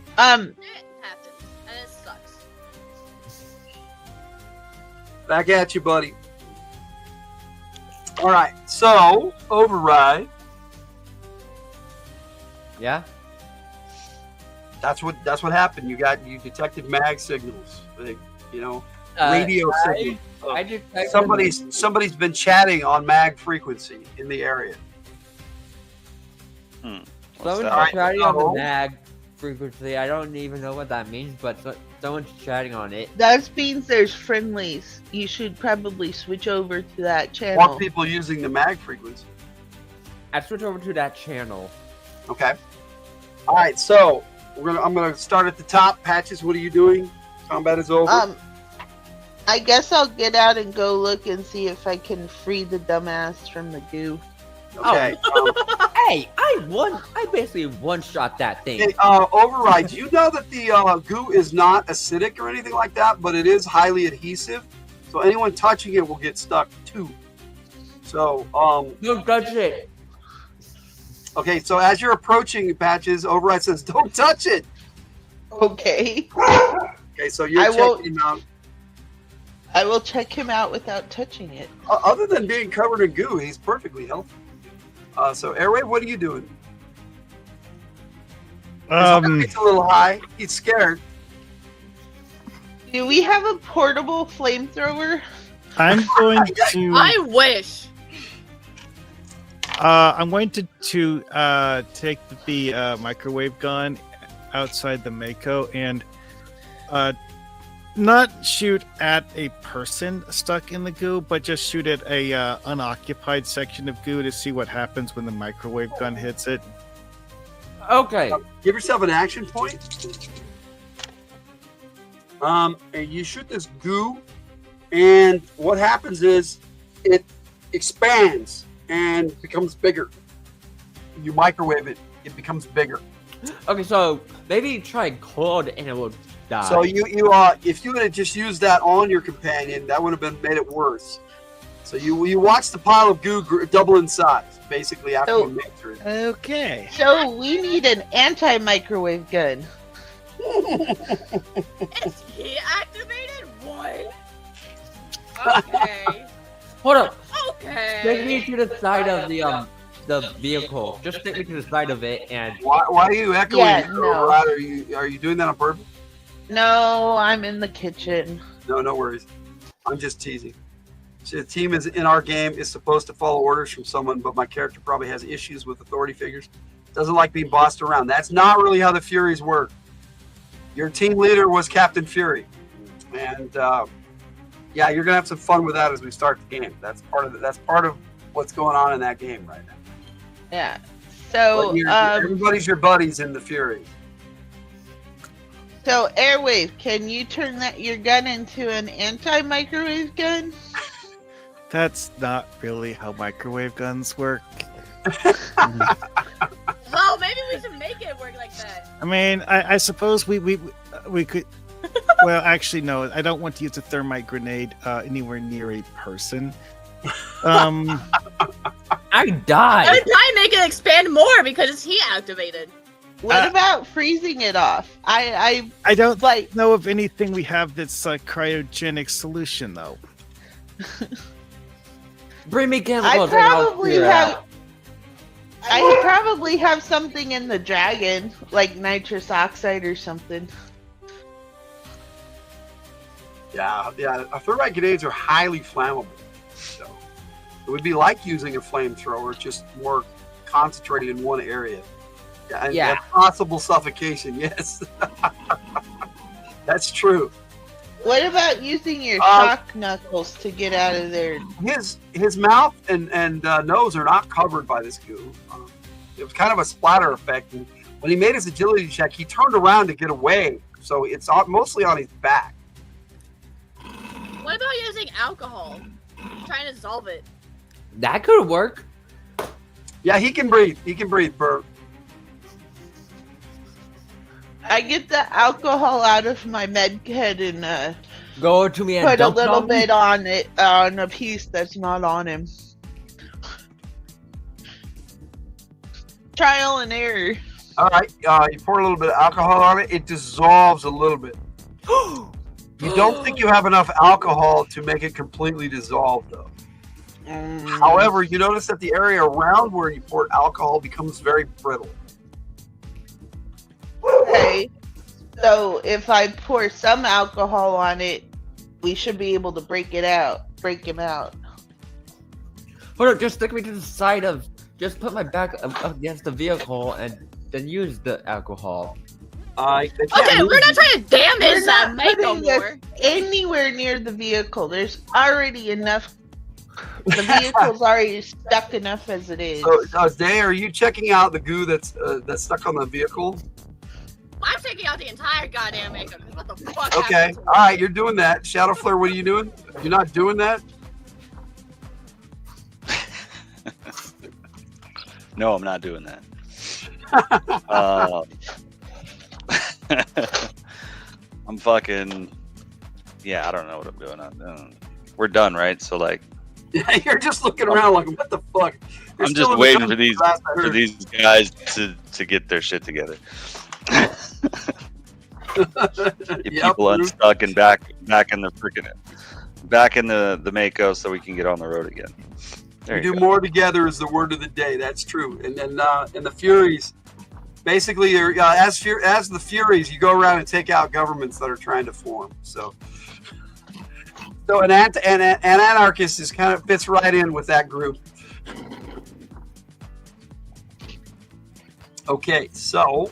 It happens, and it sucks. Back at you, buddy. All right, so Override. Yeah. That's what happened. You detected mag signals, radio signals. I just Somebody's been chatting on mag frequency in the area. Someone's that? chatting on Oh. the mag frequency. I don't even know what that means, but someone's chatting on it. That means there's friendlies. You should probably switch over to that channel. Want people using the mag frequency? I switch over to that channel. Okay. All right, so I'm gonna start at the top. Patches, what are you doing? Combat is over. I guess I'll get out and go look and see if I can free the dumbass from the goo. Okay. Hey, I basically one-shot that thing. Hey, Override, do you know that the goo is not acidic or anything like that, but it is highly adhesive? So anyone touching it will get stuck too. So, Don't touch it. okay, so as you're approaching Patches, Override says, don't touch it! Okay. Okay, so you're I won't- checking him out. I will check him out without touching it. Other than being covered in goo, he's perfectly healthy. So, Airwave, what are you doing? It's a little high. He's scared. Do we have a portable flamethrower? I'm going to. I wish. I'm going to take the microwave gun outside the Mako and not shoot at a person stuck in the goo, but just shoot at a unoccupied section of goo to see what happens when the microwave gun hits it. Okay. Give yourself an action point. And you shoot this goo, and what happens is it expands and becomes bigger. You microwave it, it becomes bigger. Okay, so maybe try cold and it will die. So you if you had just used that on your companion, that would have been made it worse. So you watch the pile of goo double in size, basically after So- you mixture it. Okay. So we need an anti-microwave gun. It's he activated? What? Okay. Hold up. Okay. Take me to the side of the vehicle. Just take me to the side of it and. Why are you echoing? Yeah, no. Are you doing that on purpose? No, I'm in the kitchen. No worries. I'm just teasing. See, the team is in our game is supposed to follow orders from someone, but my character probably has issues with authority figures. Doesn't like being bossed around. That's not really how the Furies work. Your team leader was Captain Fury, and yeah, you're gonna have some fun with that as we start the game. That's part of what's going on in that game right now. Yeah. So everybody's your buddies in the Furies. So Airwave, can you turn your gun into an anti-microwave gun? That's not really how microwave guns work. Well, maybe we should make it work like that. I mean, I suppose we could. Well, actually, no. I don't want to use a thermite grenade anywhere near a person. I died. I would probably make it expand more because it's heat activated. What about freezing it off? I don't like know of anything we have that's a cryogenic solution though. Bring me I chemicals. probably have something in the dragon, like nitrous oxide or something. Yeah. Thermite grenades are highly flammable, so it would be like using a flamethrower, just more concentrated in one area. And possible suffocation. Yes, that's true. What about using your shock knuckles to get out of there? His mouth and nose are not covered by this goo. It was kind of a splatter effect. And when he made his agility check, he turned around to get away. So it's mostly on his back. What about using alcohol? Trying to dissolve it. That could work. Yeah, he can breathe. He can breathe, Bert. I get the alcohol out of my med kit and go to me and put a dump little on bit on it on a piece that's not on him. Trial and error. All right, you pour a little bit of alcohol on it. It dissolves a little bit. You don't think you have enough alcohol to make it completely dissolve, though. However, you notice that the area around where you poured alcohol becomes very brittle. Okay, so if I pour some alcohol on it, we should be able to break him out. Hold on, just stick me to the side of. Just put my back up against the vehicle and then use the alcohol. Okay, we're not trying to damage that Mako more. Anywhere near the vehicle, there's already enough. The vehicle's already stuck enough as it is. So, Day, are you checking out the goo that's stuck on the vehicle? I'm taking out the entire goddamn Mako. What the fuck? Okay, all right, you're doing that. Shadow Flare, what are you doing? You're not doing that? No, I'm not doing that. I'm fucking. Yeah, I don't know what I'm doing. We're done, right? So like. Yeah, you're just looking around like, what the fuck? I'm just waiting for these guys to get their shit together. Get people unstuck and back in the Mako so we can get on the road again. We do more together is the word of the day. That's true. And then in the Furies, basically, as the Furies, you go around and take out governments that are trying to form. So an anarchist is kind of fits right in with that group. Okay, so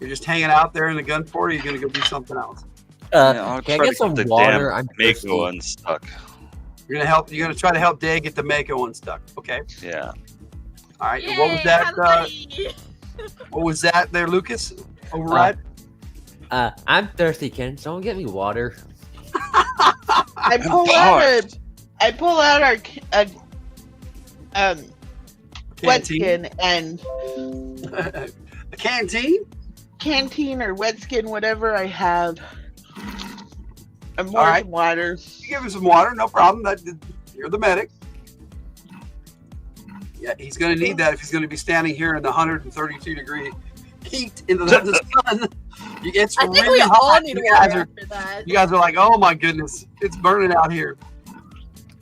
you're just hanging out there in the gun fort, or you're gonna go do something else? Can I get some water? I'm Mako unstuck. You're gonna try to help Day get the Mako unstuck. Okay. Yeah. All right. Yay, what was that? What was that there, Lucas? Override. I'm thirsty. Can someone get me water? I pull out our wet skin and a canteen or wet skin, whatever I have. And all right, water. You give him some water, no problem. You're the medic. Yeah, he's going to need that if he's going to be standing here in the 132 degree heat in the sun. It's I think really we all hot. need water after that. You guys are like, oh my goodness, it's burning out here.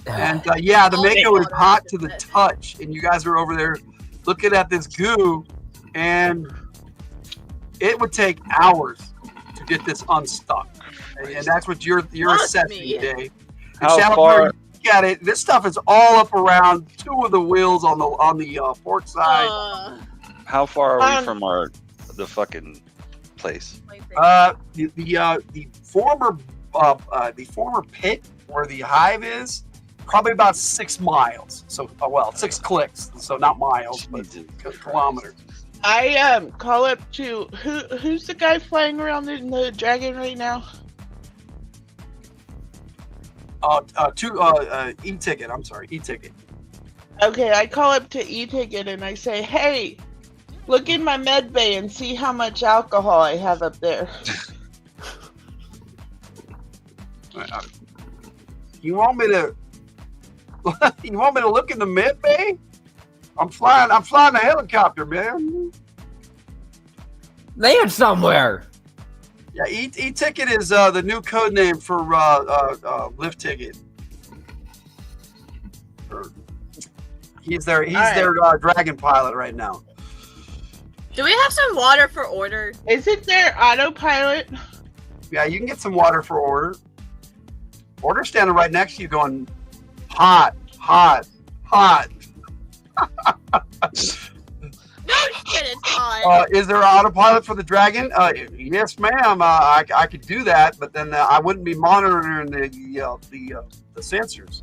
And yeah, the Mako is hot to the touch, and you guys are over there looking at this goo, and it would take hours to get this unstuck. And that's what you're assessing, Dave. How far? Look at it. This stuff is all up around two of the wheels on the port side. How far are we from the fucking place? The former pit where the hive is, probably about 6 miles. So 6 clicks. So not miles, but kilometers. I call up to who's the guy flying around in the dragon right now? E-ticket. I'm sorry, E-ticket. Okay, I call up to E-ticket and I say, hey, look in my med bay and see how much alcohol I have up there. You want me to look in the med bay? I'm flying a helicopter, man. Land somewhere. Yeah, E-ticket is the new code name for lift ticket. He's their dragon pilot right now. Do we have some water for order? Is it their autopilot? Yeah, you can get some water for order. Order's standing right next to you going, hot, hot, hot. No shit, it's hot. Is there an autopilot for the dragon? Yes, ma'am. I could do that, but then I wouldn't be monitoring the sensors.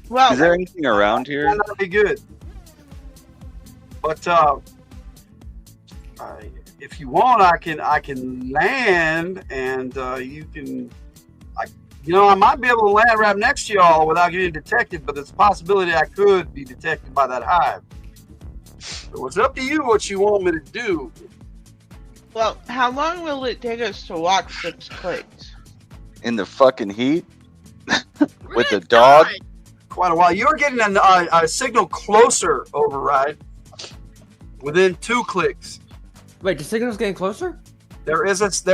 Well, is there anything around here? That'd be good. But if you want, I can land, and you can. I might be able to land right next to y'all without getting detected, but there's a possibility I could be detected by that hive. So it's up to you what you want me to do. Well, how long will it take us to walk 6 clicks? In the fucking heat? With the dog? Quite a while. You're getting a signal closer, override. Within 2 clicks. Wait, the signal's getting closer? There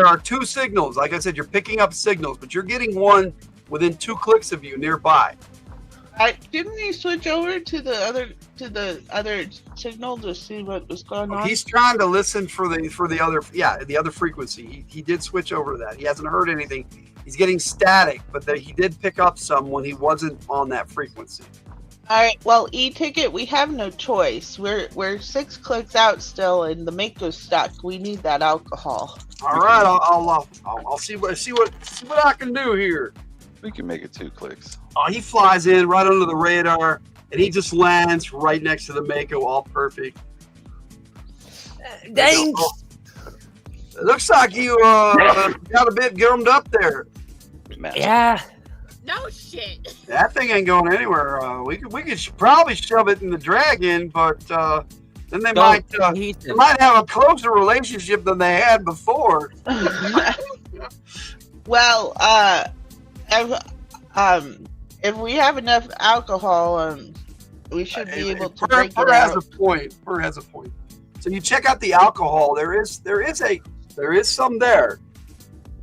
are 2 signals. Like I said, you're picking up signals, but you're getting one within 2 clicks of you nearby. Didn't he switch over to the other signal to see what was going on? He's trying to listen for the other frequency. He did switch over to that. He hasn't heard anything. He's getting static, but he did pick up some when he wasn't on that frequency. All right. Well, E-ticket, we have no choice. We're 6 clicks out still, and the Mako's stuck. We need that alcohol. All right. I'll see what I can do here. We can make it 2 clicks. He flies in right under the radar, and he just lands right next to the Mako, all perfect. Thanks. It looks like you got a bit gummed up there. Yeah. No shit. That thing ain't going anywhere. We could probably shove it in the dragon, but then they might have a closer relationship than they had before. Well, if we have enough alcohol, we should be able to break it out. Purr has a point. So you check out the alcohol. There is some there.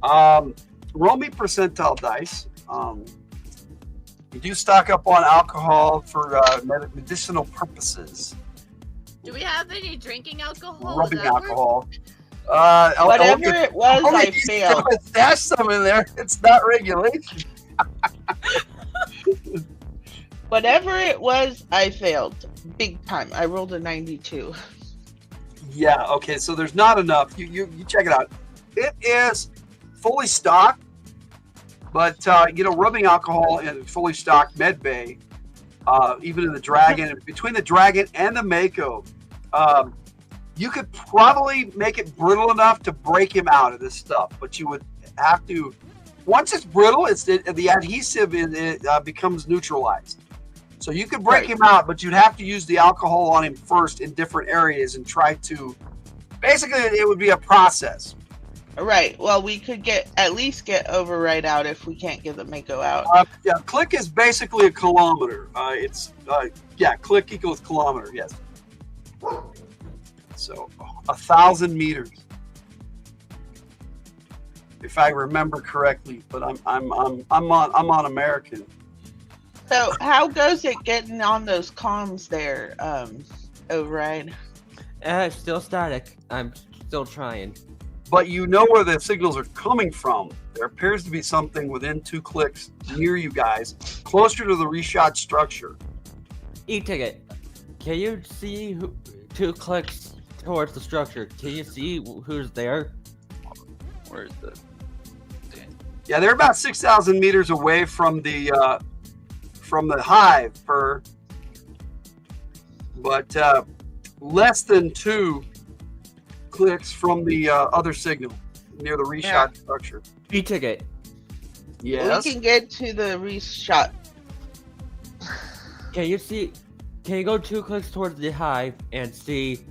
Roll me percentile dice. You do stock up on alcohol for medicinal purposes. Do we have any drinking alcohol? Rubbing alcohol. Whatever it was, I failed. Stash some in there. It's not regulation. Whatever it was, I failed. Big time. I rolled a 92. Yeah, okay, so there's not enough. You check it out. It is fully stocked, but rubbing alcohol in fully stocked med bay, even in the dragon, between the dragon and the Mako, you could probably make it brittle enough to break him out of this stuff, but you would have to. Once it's brittle, the adhesive becomes neutralized. So you could break him out, but you'd have to use the alcohol on him first in different areas and try to. Basically, it would be a process. Right. Well, we could at least get override out if we can't get the Mako out. Yeah, click is basically a kilometer. Click equals kilometer. Yes. So 1,000 meters, if I remember correctly. But I'm on American. So how goes it getting on those comms there, Override? It's still static. I'm still trying. But you know where the signals are coming from. There appears to be something within 2 clicks near you guys, closer to the reshot structure. E-ticket. Can you see 2 clicks towards the structure? Can you see who's there? Where's the? Yeah, they're about 6,000 meters away from the hive, but less than 2 clicks from the other signal near the reshot structure. E-ticket. Yes. We can get to the reshot. Can you see? Can you go 2 clicks towards the hive and find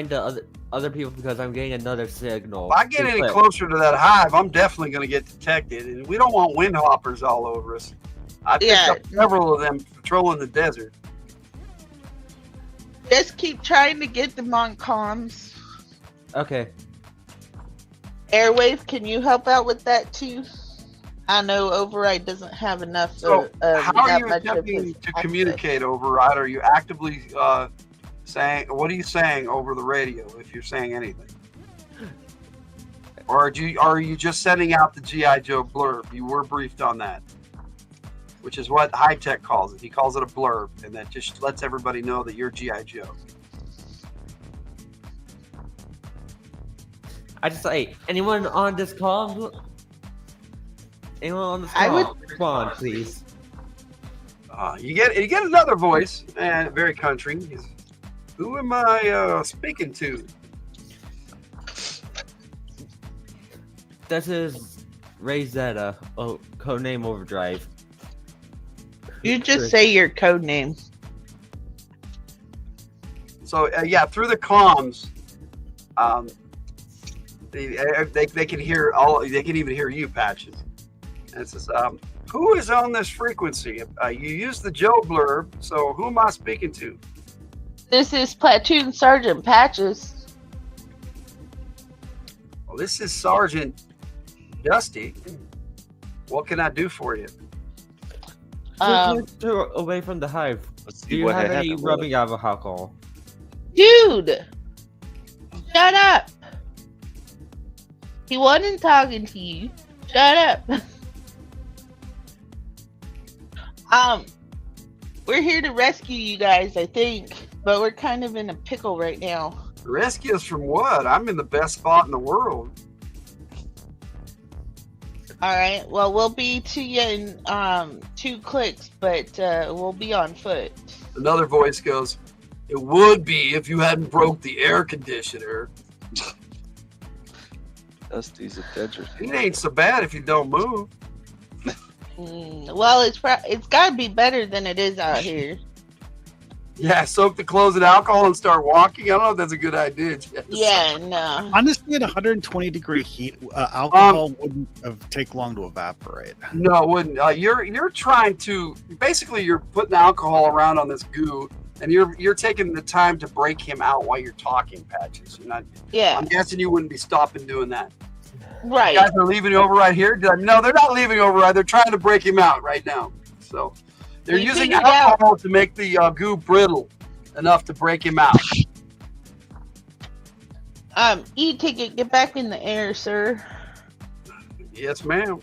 the other people, because I'm getting another signal. If I get any closer to that hive, I'm definitely going to get detected, and we don't want windhoppers all over us. I picked up several of them patrolling the desert. Just keep trying to get them on comms. Okay. Airwave, can you help out with that too? I know Override doesn't have enough. So, how are you attempting to communicate, Override? Are you actively saying, what are you saying over the radio, if you're saying anything? Or are you just sending out the G.I. Joe blurb? You were briefed on that, which is what High Tech calls it. He calls it a blurb, and that just lets everybody know that you're G.I. Joe. I just say, anyone on this call? Anyone on this call? Respond, please. You get another voice, and very country. Who am I speaking to? This is Rayzetta, codename Overdrive. You just say your code name. So yeah, through the comms, they can hear all. They can even hear you, Patches. And it says, "Who is on this frequency? You use the Joe blurb. So who am I speaking to?" This is Platoon Sergeant Patches. Well, this is Sergeant Dusty. What can I do for you? Away from the hive. Do you have any rubbing alcohol? Dude! Shut up! He wasn't talking to you. Shut up. We're here to rescue you guys, I think, but we're kind of in a pickle right now. Rescue us from what? I'm in the best spot in the world. All right. Well, we'll be to you in 2 clicks, but we'll be on foot. Another voice goes, "It would be if you hadn't broke the air conditioner." Dusty's a Dedger. It ain't so bad if you don't move. Well, it's got to be better than it is out here. Yeah, soak the clothes in alcohol and start walking. I don't know if that's a good idea, Jess. Yeah, no. Honestly, at 120-degree heat, alcohol wouldn't take long to evaporate. No, it wouldn't. You're trying to basically you're putting alcohol around on this goo, and you're taking the time to break him out while you're talking, Patches. You're not. Yeah. I'm guessing you wouldn't be stopping doing that. Right. You guys are leaving over right here. No, they're not leaving over right. They're trying to break him out right now. So. They're using alcohol to make the goo brittle enough to break him out. E-ticket, get back in the air, sir. Yes, ma'am.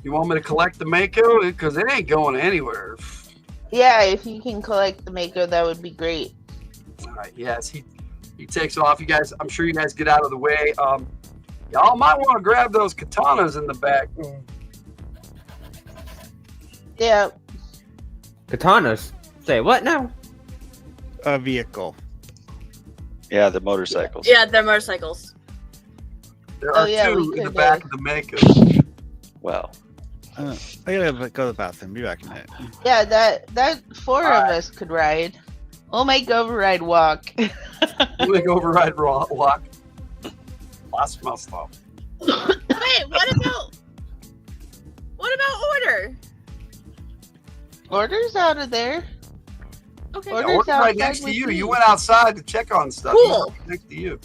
You want me to collect the Mako? Because it ain't going anywhere. Yeah, if you can collect the Mako, that would be great. All right, yes, he takes off. You guys, I'm sure you guys get out of the way. Y'all might want to grab those katanas in the back. Yeah. Katanas? Say what now? A vehicle. Yeah, the motorcycles. Yeah, they're motorcycles. There are 2 in the back of the Mako. Well. I gotta go to the bathroom. Be back in a minute. Yeah, that 4 of us could ride. We'll make Override walk. We'll make Override walk. Lost my stuff. Wait, what about Order? Order's out of there. Okay. Order's right next to you. You went outside to check on stuff. Cool. Next to you.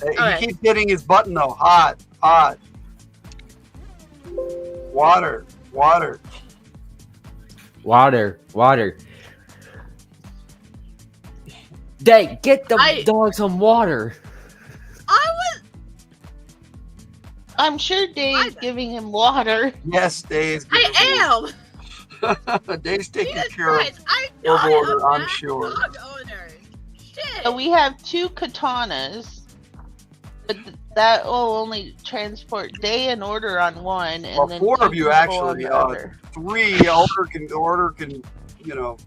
He keeps hitting his button though. Hot. Water. Water. Day, get the dog some water. I'm sure Dave's giving him water. Yes, Dave's giving I am. Dave's taking Jesus care Christ, I'm of not order, a I'm bad sure. dog owner. Shit. So we have 2 katanas, but that will only transport Day and Order on one, and Well, then 4 2 of you people on actually. the other. 3 order can, you know.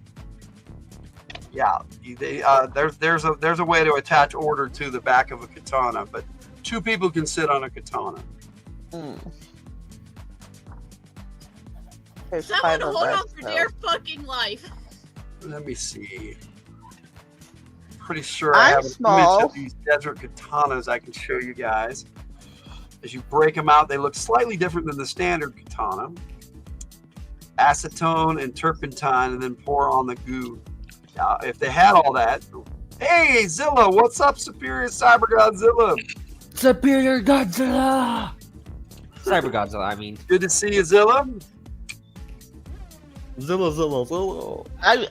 Yeah, there's a way to attach order to the back of a katana, but 2 people can sit on a katana. There's Someone 5 of hold us, on for so. dear fucking life. Let me see. Pretty sure I have an small. image of these desert katanas I can show you guys. As you break them out, they look slightly different than the standard katana. Acetone and turpentine, and then pour on the goo. If they had all that. Hey, Zilla, what's up, Superior Cyber Godzilla? Superior Godzilla. Cyber Godzilla, I mean. Good to see you, Zilla. Zilla. I mean,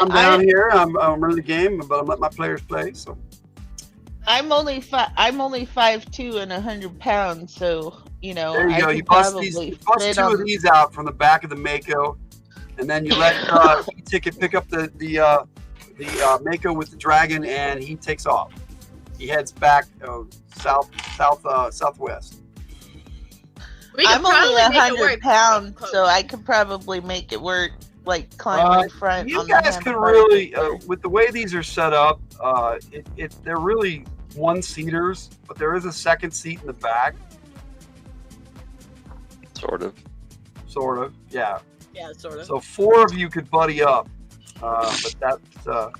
I'm down here. I'm running the game, but I'm letting my players play. So I'm only 5'2" and 100 pounds, so you know. there you I go. could You bust probably two fit of on- these out from the back of the Mako, and then you let E-Ticket pick up the Mako with the dragon, and he takes off. He heads back southwest. I'm only probably make it 100 work. pounds, so I could probably make it work. Like climb in front. You on the guys can handlebar. really, with the way these are set up, they're really one-seaters, but there is a second seat in the back. Sort of. Sort of, yeah. Yeah, sort of. So 4 of you could buddy up, but that's. And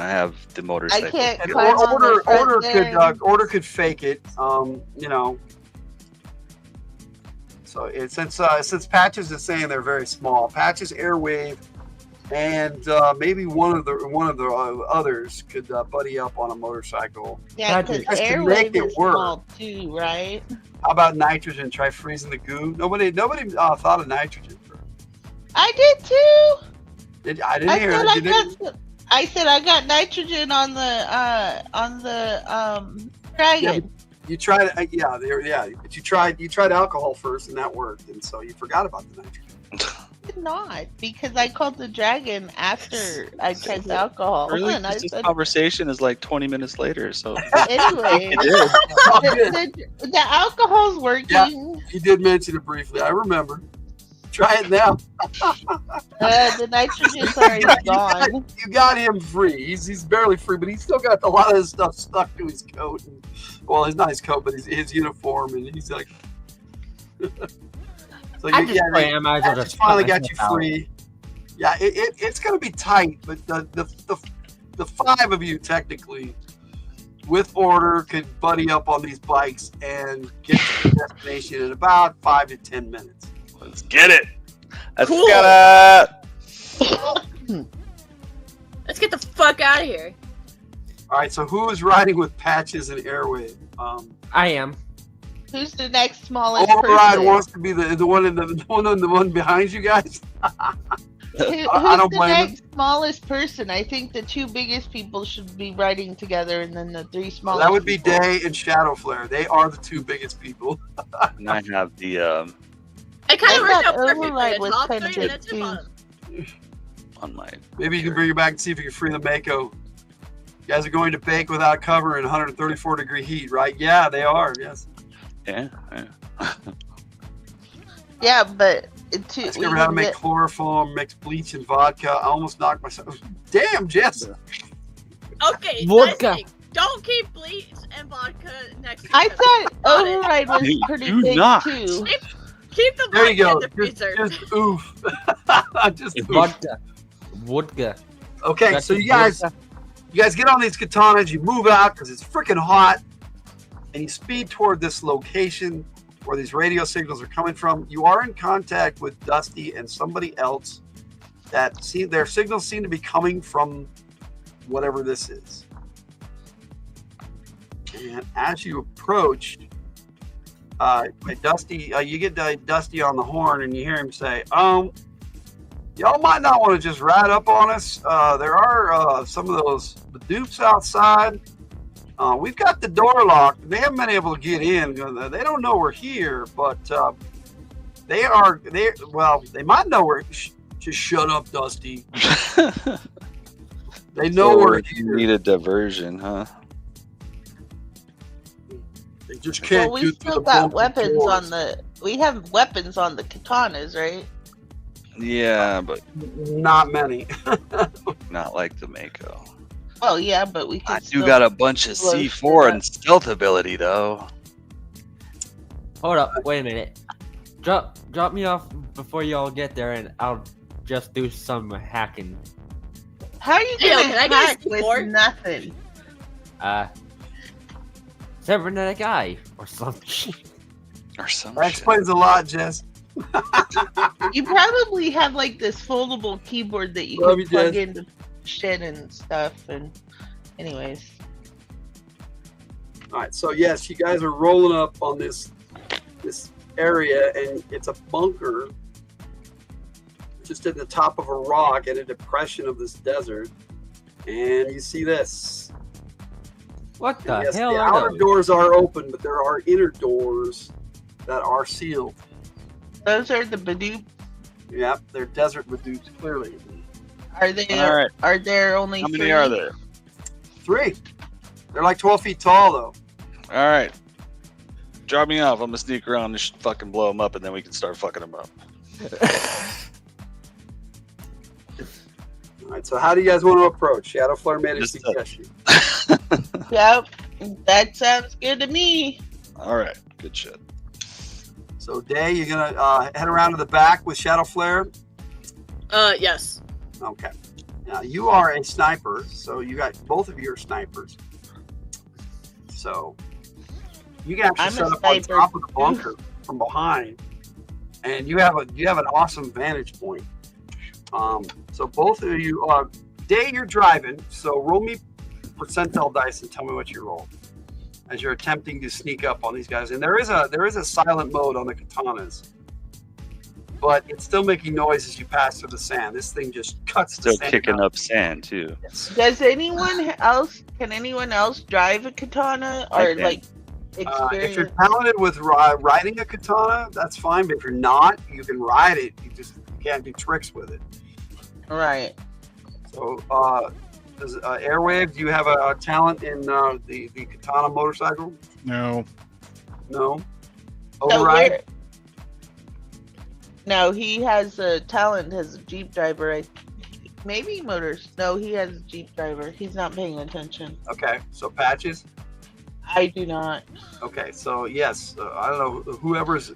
I have the motorcycle. I can't And climb on the front order could fake it, you know. So since Patches is saying they're very small, Patches, Airwave, and maybe one of the others could buddy up on a motorcycle. Yeah, because You guys can Airwave make it is work. small too, right? How about nitrogen? Try freezing the goo. Nobody thought of nitrogen. I did too. I didn't hear it. I said I got nitrogen on the dragon. You tried, but you tried alcohol first, and that worked, and so you forgot about the nitrogen. I did not, because I called the dragon after I tried the alcohol. Really? And I This said, conversation is like 20 minutes later, so anyway, you did. the alcohol's working. Yeah, you did mention it briefly. I remember. Try it now. The nitrogen's already gone. You got him free. He's barely free, but he's still got a lot of his stuff stuck to his coat. And, well, it's not his coat, but his uniform, and he's like. So I just finally got you free. Yeah, it's going to be tight, but the 5 of you technically, with order, could buddy up on these bikes and get to the destination in about 5 to 10 minutes. Let's get it. Let's Cool. get it. Let's get the fuck out of here. All right, so who is riding with Patches and Airwave? I am. Who's the next smallest Override person? wants to be the one behind you guys. Who's I don't the blame him. next smallest person? I think the 2 biggest people should be riding together, and then the 3 smallest. That would be people. Day and Shadow Flare. They are the 2 biggest people. And I have the It kind I of worked thought out perfectly. Override The was top kinda 3 and the good, tip too. bottom. on my. Maybe you can bring it back and see if you can free the Mako. You guys are going to bake without cover in 134-degree heat, right? Yeah, they are. Yes. Yeah. Yeah, but I discovered how to make chloroform, mix bleach and vodka. I almost knocked myself. Damn, Jess. Okay, Vodka. nice thing. Don't keep bleach and vodka next to I each other. thought Got it. Override was You pretty do big not. too. Keep the There you vodka go. in the freezer. Just oof. Just oof. Vodka. Okay, so you guys get on these katanas, you move out because it's freaking hot, and you speed toward this location where these radio signals are coming from. You are in contact with Dusty and somebody else that their signals seem to be coming from whatever this is. And as you approach, Dusty, you get Dusty on the horn, and you hear him say, y'all might not want to just ride up on us. There are some of those dupes outside. We've got the door locked. They haven't been able to get in. They don't know we're here, but they might know we're. Just shut up, Dusty. They know So we're you here. need a diversion, huh? They just can't. Well, we still got weapons on the. We have weapons on the katanas, right? Yeah, but not many. not like the Mako. Oh yeah, but we can. I do got a bunch of C4 and stealth ability though. Hold up, wait a minute. Drop me off before y'all get there, and I'll just do some hacking. How are you gonna hack with nothing? Cybernetic eye or something. Or something. That explains a lot, Jess. You probably have like this foldable keyboard that you can plug into shit and stuff. And anyways. All right, so yes, you guys are rolling up on this area, and it's a bunker just at the top of a rock in a depression of this desert. And you see this. What the yes, hell the are outer those? doors are open, but there are inner doors that are sealed. Those are the Badoop. Yep, they're desert Badoops, clearly. Are they? All right. Are there only? How many 3? are there? 3. They're like 12 feet tall, though. All right. Drop me off. I'm gonna sneak around and fucking blow them up, and then we can start fucking them up. All right, so how do you guys want to approach? Shadow Flare made a suggestion. Yep, that sounds good to me. All right, good shit. So, Day, you're gonna head around to the back with Shadow Flare. Yes. Okay. Now you are a sniper, so you got both of you are snipers. So you can actually set up on top of the bunker from behind, and you have an awesome vantage point. So both of you, Day, you're driving. So roll me percentile dice and tell me what you roll as you're attempting to sneak up on these guys. And there is a silent mode on the katanas, but it's still making noise as you pass through the sand. This thing just cuts the Still sand kicking up. up sand too. Does anyone else? Can anyone else drive a katana or like experience? If you're talented with riding a katana, that's fine. But if you're not, you can ride it. You can't do tricks with it. Right. So, does Airwave? Do you have a talent in the katana motorcycle? No. No. So Override. No, he has a talent as a Jeep driver. Maybe motors. No, he has a Jeep driver. He's not paying attention. Okay. So Patches. I do not. Okay. So yes, I don't know whoever's.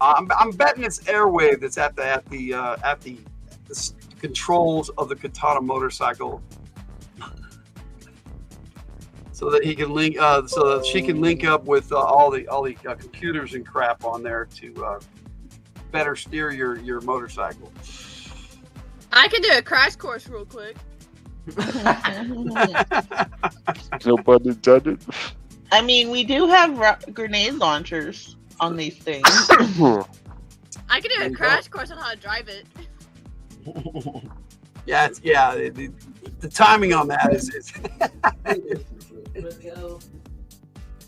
I'm betting it's Airwave that's at the controls of the katana motorcycle, so that he can link, so that she can link up with all the computers and crap on there to better steer your motorcycle. I can do a crash course real quick. No pun intended. I mean, we do have grenade launchers on these things. I can do a crash course on how to drive it. Yeah, the timing on that is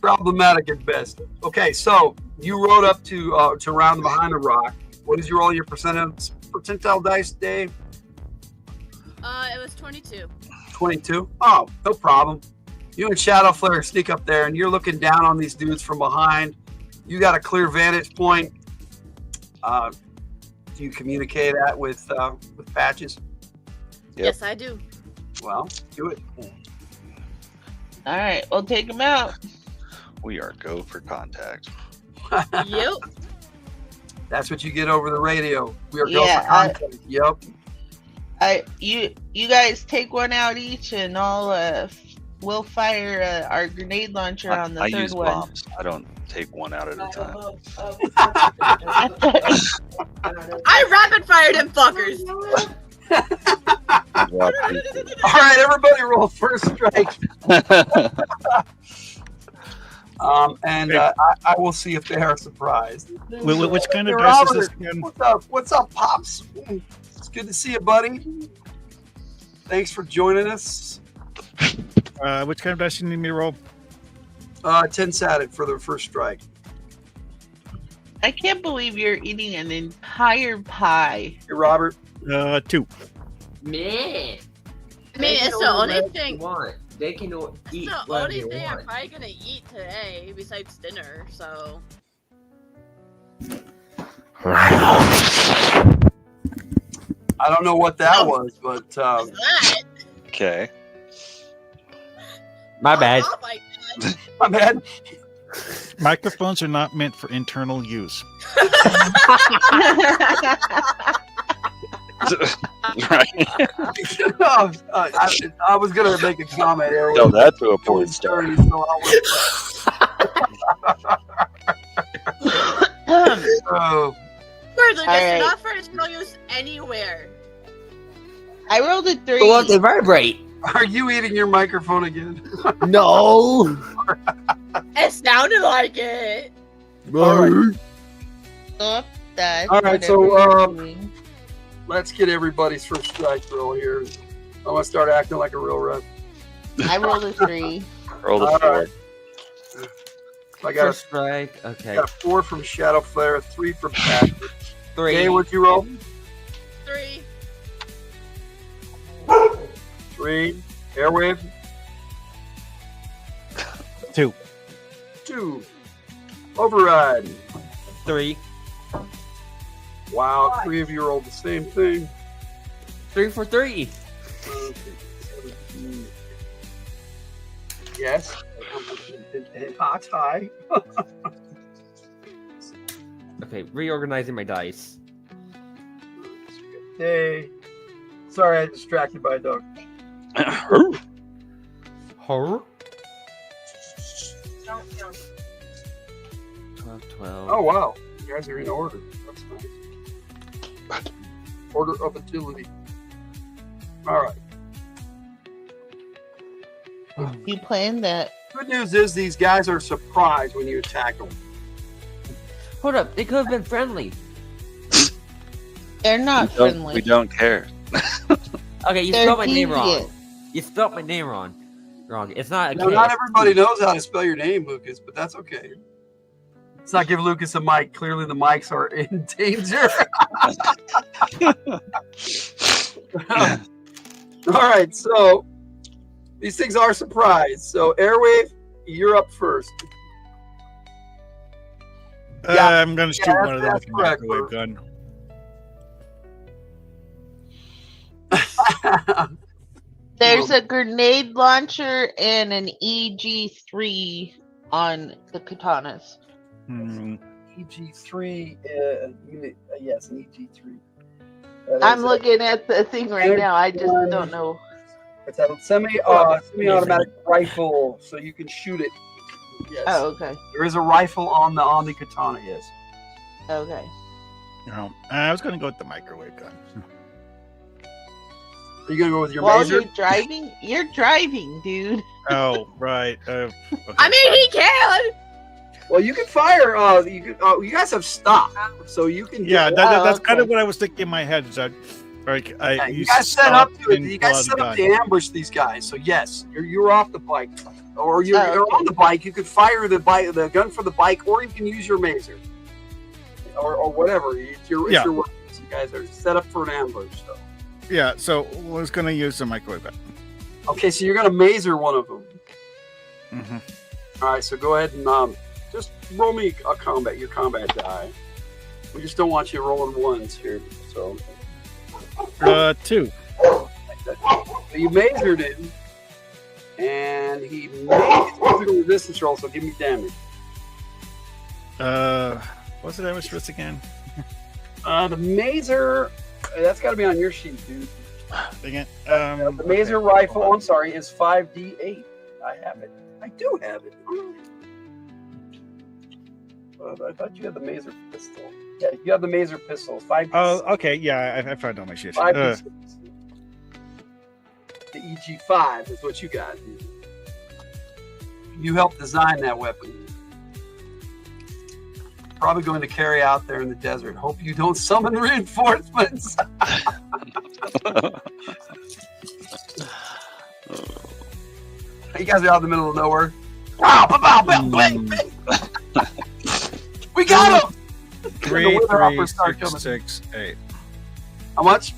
problematic at best. Okay, so you rode up to round behind the rock. What is your roll? Your percentile dice, Dave? It was 22. 22. Oh, no problem. You and Shadow Flare sneak up there, and you're looking down on these dudes from behind. You got a clear vantage point. Do you communicate that with Patches? Yep. Yes, I do. Well, do it. All right, we'll take him out. We are go for contact. Yep. That's what you get over the radio. We are Yeah, go for contact. Yep. You guys take one out each, and we'll fire our grenade launcher on the I third use one. bombs. I don't take one out at a time. I rapid fired them fuckers. All right, everybody roll first strike. And Hey. I will see if they are surprised. Which kind of Hey, dress is Robert, this again? what's up? What's up, Pops? It's good to see you, buddy. Thanks for joining us. Which kind of dice you need me to roll? 10 sided for the first strike. I can't believe you're eating an entire pie. Hey, Robert. 2. Meh. I mean, it's the only thing. They can eat It's the whatever only they thing I'm want. probably gonna eat today besides dinner. So I don't know what that was, but that. Okay. My bad. Oh my God. my bad. Microphones are not meant for internal use. Right. I was gonna make a comment earlier. Tell that to a porn star. Oh, Further, All this right. is not for internal use anywhere. I rolled a 3. Well, they vibrate. are you eating your microphone again? No. It sounded like it. All right. Oh, that's All right, so, whatever you're doing. Let's get everybody's first strike roll here. I'm gonna start acting like a real rep. I rolled a 3. Roll the All 4. right. I got First strike. Okay. got a 4 from Shadow Flare, 3 from Patrick. 3. Jay, what'd you roll? 3. 3. Airwave. 2. 2. Override. 3. Wow, 3 of you rolled the same thing. 3 for 3. Yes. Hot high. Okay, reorganizing my dice. Hey. Sorry, I distracted by a dog. Horror. 12. Oh wow, you guys are in order. That's nice. Order of agility. All right. You planned that. Good news is these guys are surprised when you attack them. Hold up, they could have been friendly. They're not friendly. We don't care. Okay, you They're spelled my name wrong. deviant. You spelled my name wrong. It's not a Now, K. not everybody knows how to spell your name, Lucas, but that's okay. Let's not give Lucas a mic. Clearly, the mics are in danger. All right, so these things are surprised. So, Airwave, you're up first. Yeah, I'm going to shoot one of them that's with a correct, microwave gun. There's a grenade launcher and an EG3 on the katanas. EG3, yes, an EG3. I'm looking at the thing right now. I just don't know. It's a semi-automatic rifle, so you can shoot it. Yes. Oh, okay. There is a rifle on the katana. Yes. Okay. No, I was going to go with the microwave gun. Are you gonna go with your While mazer? you're driving, dude. Oh, right. Okay. I mean, he can. Well, you can fire. You guys have stock, so you can. Yeah, get- that's okay. kind of what I was thinking in my head. Is that, like, you guys set up stop to it. and You pull guys out set a up gun. to ambush these guys. So yes, you're off the bike, or you're Oh, okay. on the bike. You could fire the gun for the bike, or you can use your mazer, or whatever. It's your weapons. You guys are set up for an ambush. So. Yeah, so I was going to use the microwave gun. Okay, so you're gonna mazer one of them. Mm-hmm. All right, so go ahead and just roll me your combat die. We just don't want you rolling ones here. So 2. so you mazered him, and he made his physical resistance roll. So give me damage. What's the damage for this again? The mazer, that's got to be on your sheet, dude. Dang it. The mazer rifle, I'm sorry, is 5d8. I have it. I do have it. I thought you had the mazer pistol. Yeah, you have the mazer pistol. 5d6. Oh, okay. Yeah, I found all my shit. 5d6. The EG5 is what you got. You helped design that weapon. probably going to carry out there in the desert. Hope you don't summon reinforcements. You guys are out in the middle of nowhere. Wow, bow, bang, bang, bang. We got him! 3, 3, 6, 6, 8. How much?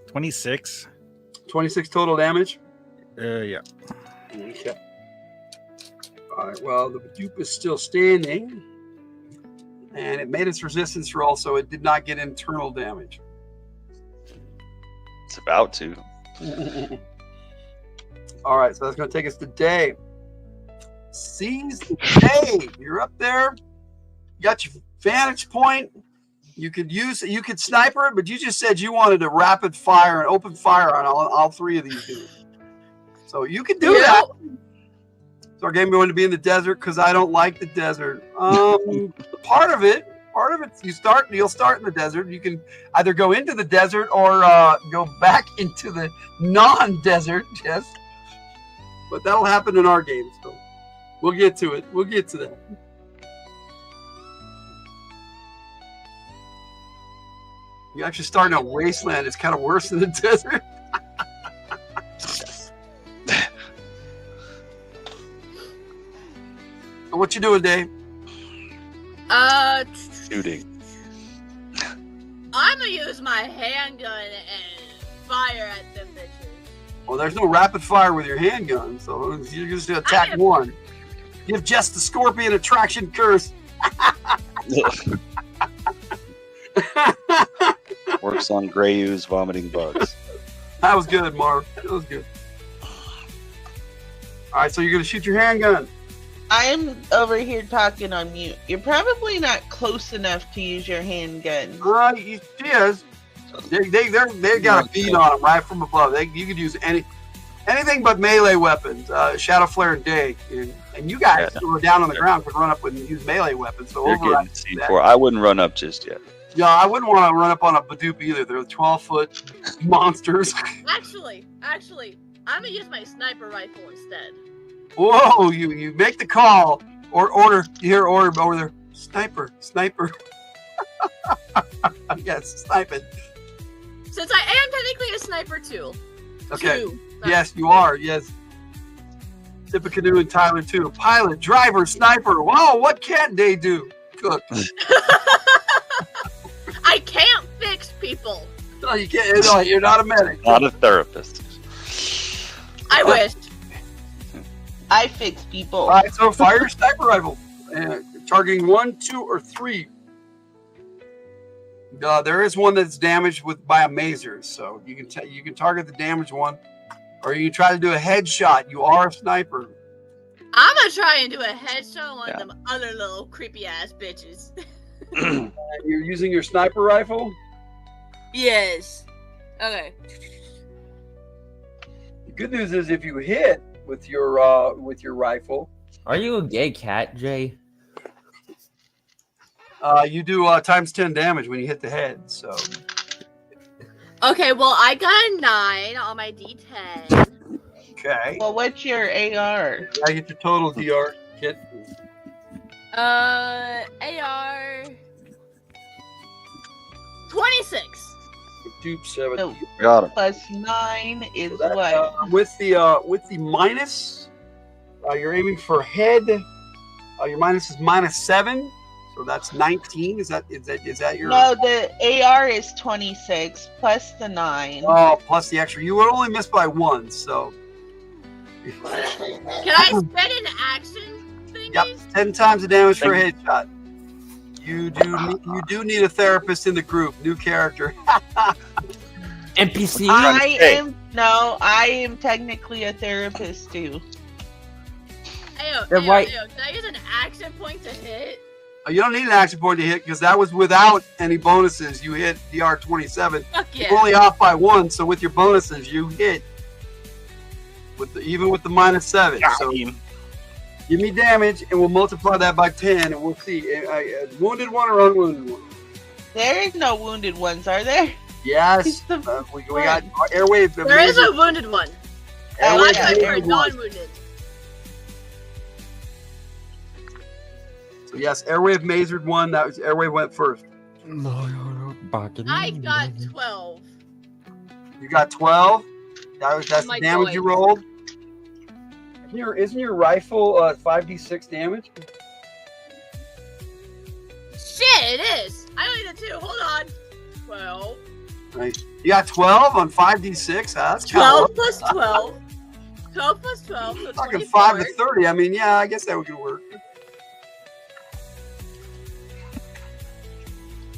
26. 26 total damage? Yeah. Okay. All right, well, the dupe is still standing. And it made its resistance roll, so it did not get internal damage. It's about to. All right, so that's going to take us to Day. Seize the Day. You're up there. You got your vantage point. You could sniper it, but you just said you wanted to rapid fire and open fire on all three of these dudes. So you can do that. So our game going to be in the desert because I don't like the desert. Part of it, you'll start in the desert. You can either go into the desert or go back into the non-desert. Yes, but that'll happen in our game. So we'll get to it. We'll get to that. You actually start in a wasteland. It's kind of worse than the desert. So what you doing, Dave? Shooting. I'm gonna use my handgun and fire at them bitches. Well, there's no rapid fire with your handgun, so you're just gonna attack one. Give Jess the Scorpion a traction curse. Works on gray ooze vomiting bugs. That was good, Marv. That was good. All right, so you're gonna shoot your handgun. I'm over here talking on mute. You're probably not close enough to use your handgun. She is. They got a bead on them right from above. You could use anything but melee weapons. Shadow Flare and Day, and you guys who are down on the ground could run up and use melee weapons. So You're getting C4. I wouldn't run up just yet. Yeah, I wouldn't want to run up on a Badoop either. They're 12-foot monsters. Actually, I'm gonna use my sniper rifle instead. Whoa, you make the call or order. You hear order over there. Sniper. Yes, sniping. Since I am technically a sniper too. Okay. Yes, you are. Yes. Tippecanoe and Tyler too. Pilot, driver, sniper. Wow, what can't they do? Cook. I can't fix people. No, you can't. No, you're not a medic. Not a therapist. I wish. I fix people. All right, so fire your sniper rifle. Targeting 1, 2, or 3. There is one that's damaged by a mazer, so you can target the damaged one, or you can try to do a headshot. You are a sniper. I'm gonna try and do a headshot on one of them other little creepy ass bitches. You're using your sniper rifle? Yes. Okay. The good news is if you hit with your rifle, Are you a gay cat, Jay? you do times 10 damage when you hit the head. So. Okay, well I got a 9 on my D10. Okay. Well, what's your AR? I get your total DR kit. AR 26. Dupe 7. So, Got him. plus 9 is So that, what? with the minus, you're aiming for head. Your minus is -7, so that's 19. Is that your? No, the AR is 26 plus the 9. Oh, plus the extra. You would only miss by 1, so. Can I spend an action thing? Yep, 10 times the damage for a headshot. You do need a therapist in the group. New character. NPC? I am technically a therapist too. Ayo, Then why- can I use an action point to hit? You don't need an action point to hit because that was without any bonuses. You hit DR 27. Fuck yeah. You're only off by 1, so with your bonuses, you hit. Even with the -7. So give me damage, and we'll multiply that by 10, and we'll see. Wounded one or unwounded one? There is no wounded ones, are there? Yes. We got airwave. There is a wounded one. Airwave I thought you were wounded ones. non-wounded. So yes, Airwave mazored one. That was Airwave went first. I got 12. You got 12. That's My the damage you choice. rolled. Isn't your rifle 5d6 damage? Shit, it is. I only did 2. Hold on. 12. Right. You got 12 on 5d6. That's 12 plus 12. 12 plus 12. So Talking 24. 5 to 30. I mean, yeah, I guess that would work.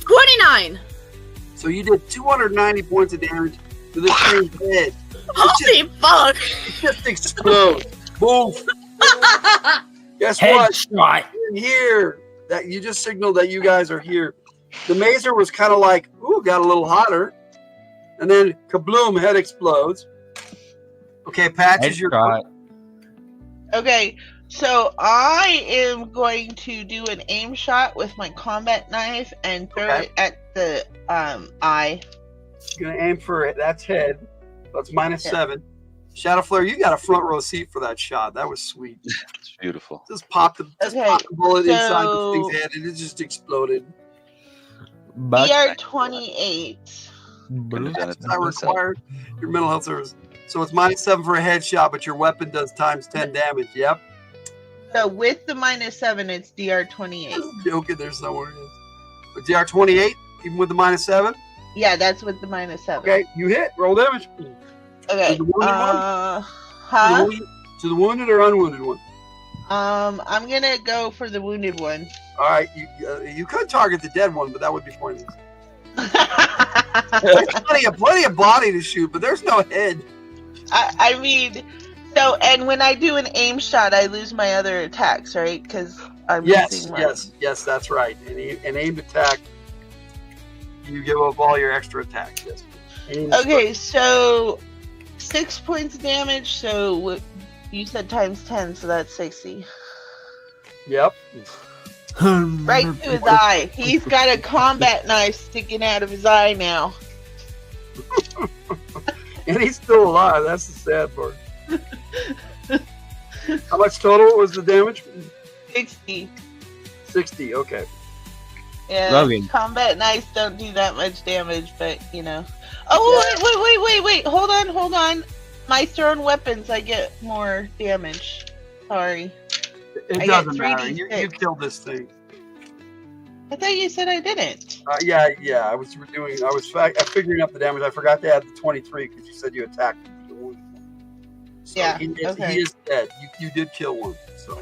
29. So you did 290 points of damage to this thing's head. Holy fuck. It just explodes. Boom. Guess Headshot. what? You're here. That you just signaled that you guys are here. The mazer was kind of like, ooh, got a little hotter, and then kabloom, head explodes. Okay, Patches, your Headshot. Okay, so I am going to do an aim shot with my combat knife and throw Okay. it at the eye. You're gonna aim for it. That's head. That's minus Yeah. 7. Shadow Flare, you got a front row seat for that shot. That was sweet. It's beautiful. Just popped the Okay, bullet inside the so- thing's head, and it just exploded. DR 28. Could have done it That's not myself. required. Your mental health service. So it's minus 7 for a headshot, but your weapon does times 10 damage. Yep. So with the minus 7, it's DR 28. I'm joking there somewhere. But DR 28, even with the minus 7. Yeah, that's with the minus 7. Okay, you hit. Roll damage. Okay. The wounded one? Huh? To the wounded or unwounded one? I'm gonna go for the wounded one. All right, you could target the dead one, but that would be pointless. There's plenty of body to shoot, but there's no head. I mean, so, and when I do an aim shot, I lose my other attacks, right? Because I'm missing one. Yes, that's right. An aimed attack, you give up all your extra attacks. Yes. Okay, so 6 points of damage. So what you said times 10, so that's 60. Yep. Right to his eye. He's got a combat knife sticking out of his eye now. And he's still alive. That's the sad part. How much total was the damage? 60. 60. Okay. Yeah, Logan. combat knives don't do that much damage, but you know. Oh, wait. Hold on. My thrown weapons, I get more damage. Sorry. It I doesn't get matter. You 3d6. killed this thing. I thought you said I didn't. Yeah. I was figuring up the damage. I forgot to add the 23 because you said you attacked the wounded one. So Yeah, he okay. is dead. You did kill one. So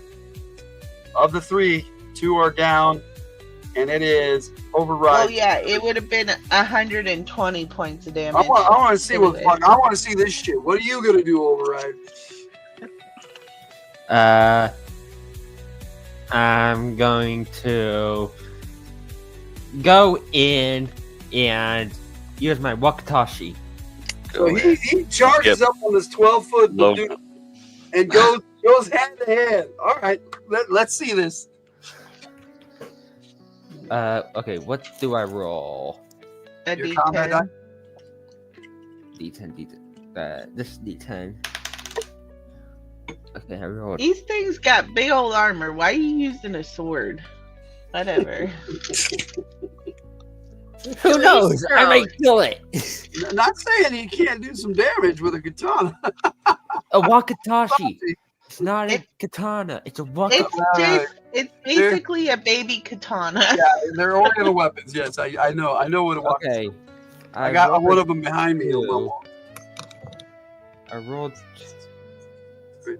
of the 3, 2 are down, and it is override. Oh yeah, it would have been 120 points of damage. I want to see what Anyway. fuck. I want to see this shit. What are you gonna do, override? I'm going to go in and use my Wakatashi. So he charges up on this 12-foot Logan. dude and goes hand to hand. All right, let's see this. Okay, what do I roll? A Your combat D10. D10. This D10. Okay, I rolled. These things got big old armor. Why are you using a sword? Whatever. Who knows? I might kill it. Not saying he can't do some damage with a katana. A Wakatashi. It's not a katana. It's a Wakatashi. It's basically a baby katana. Yeah, they're Oriental weapons. Yes, I know what it was. Okay. I got rolled one of them behind me. two. I rolled.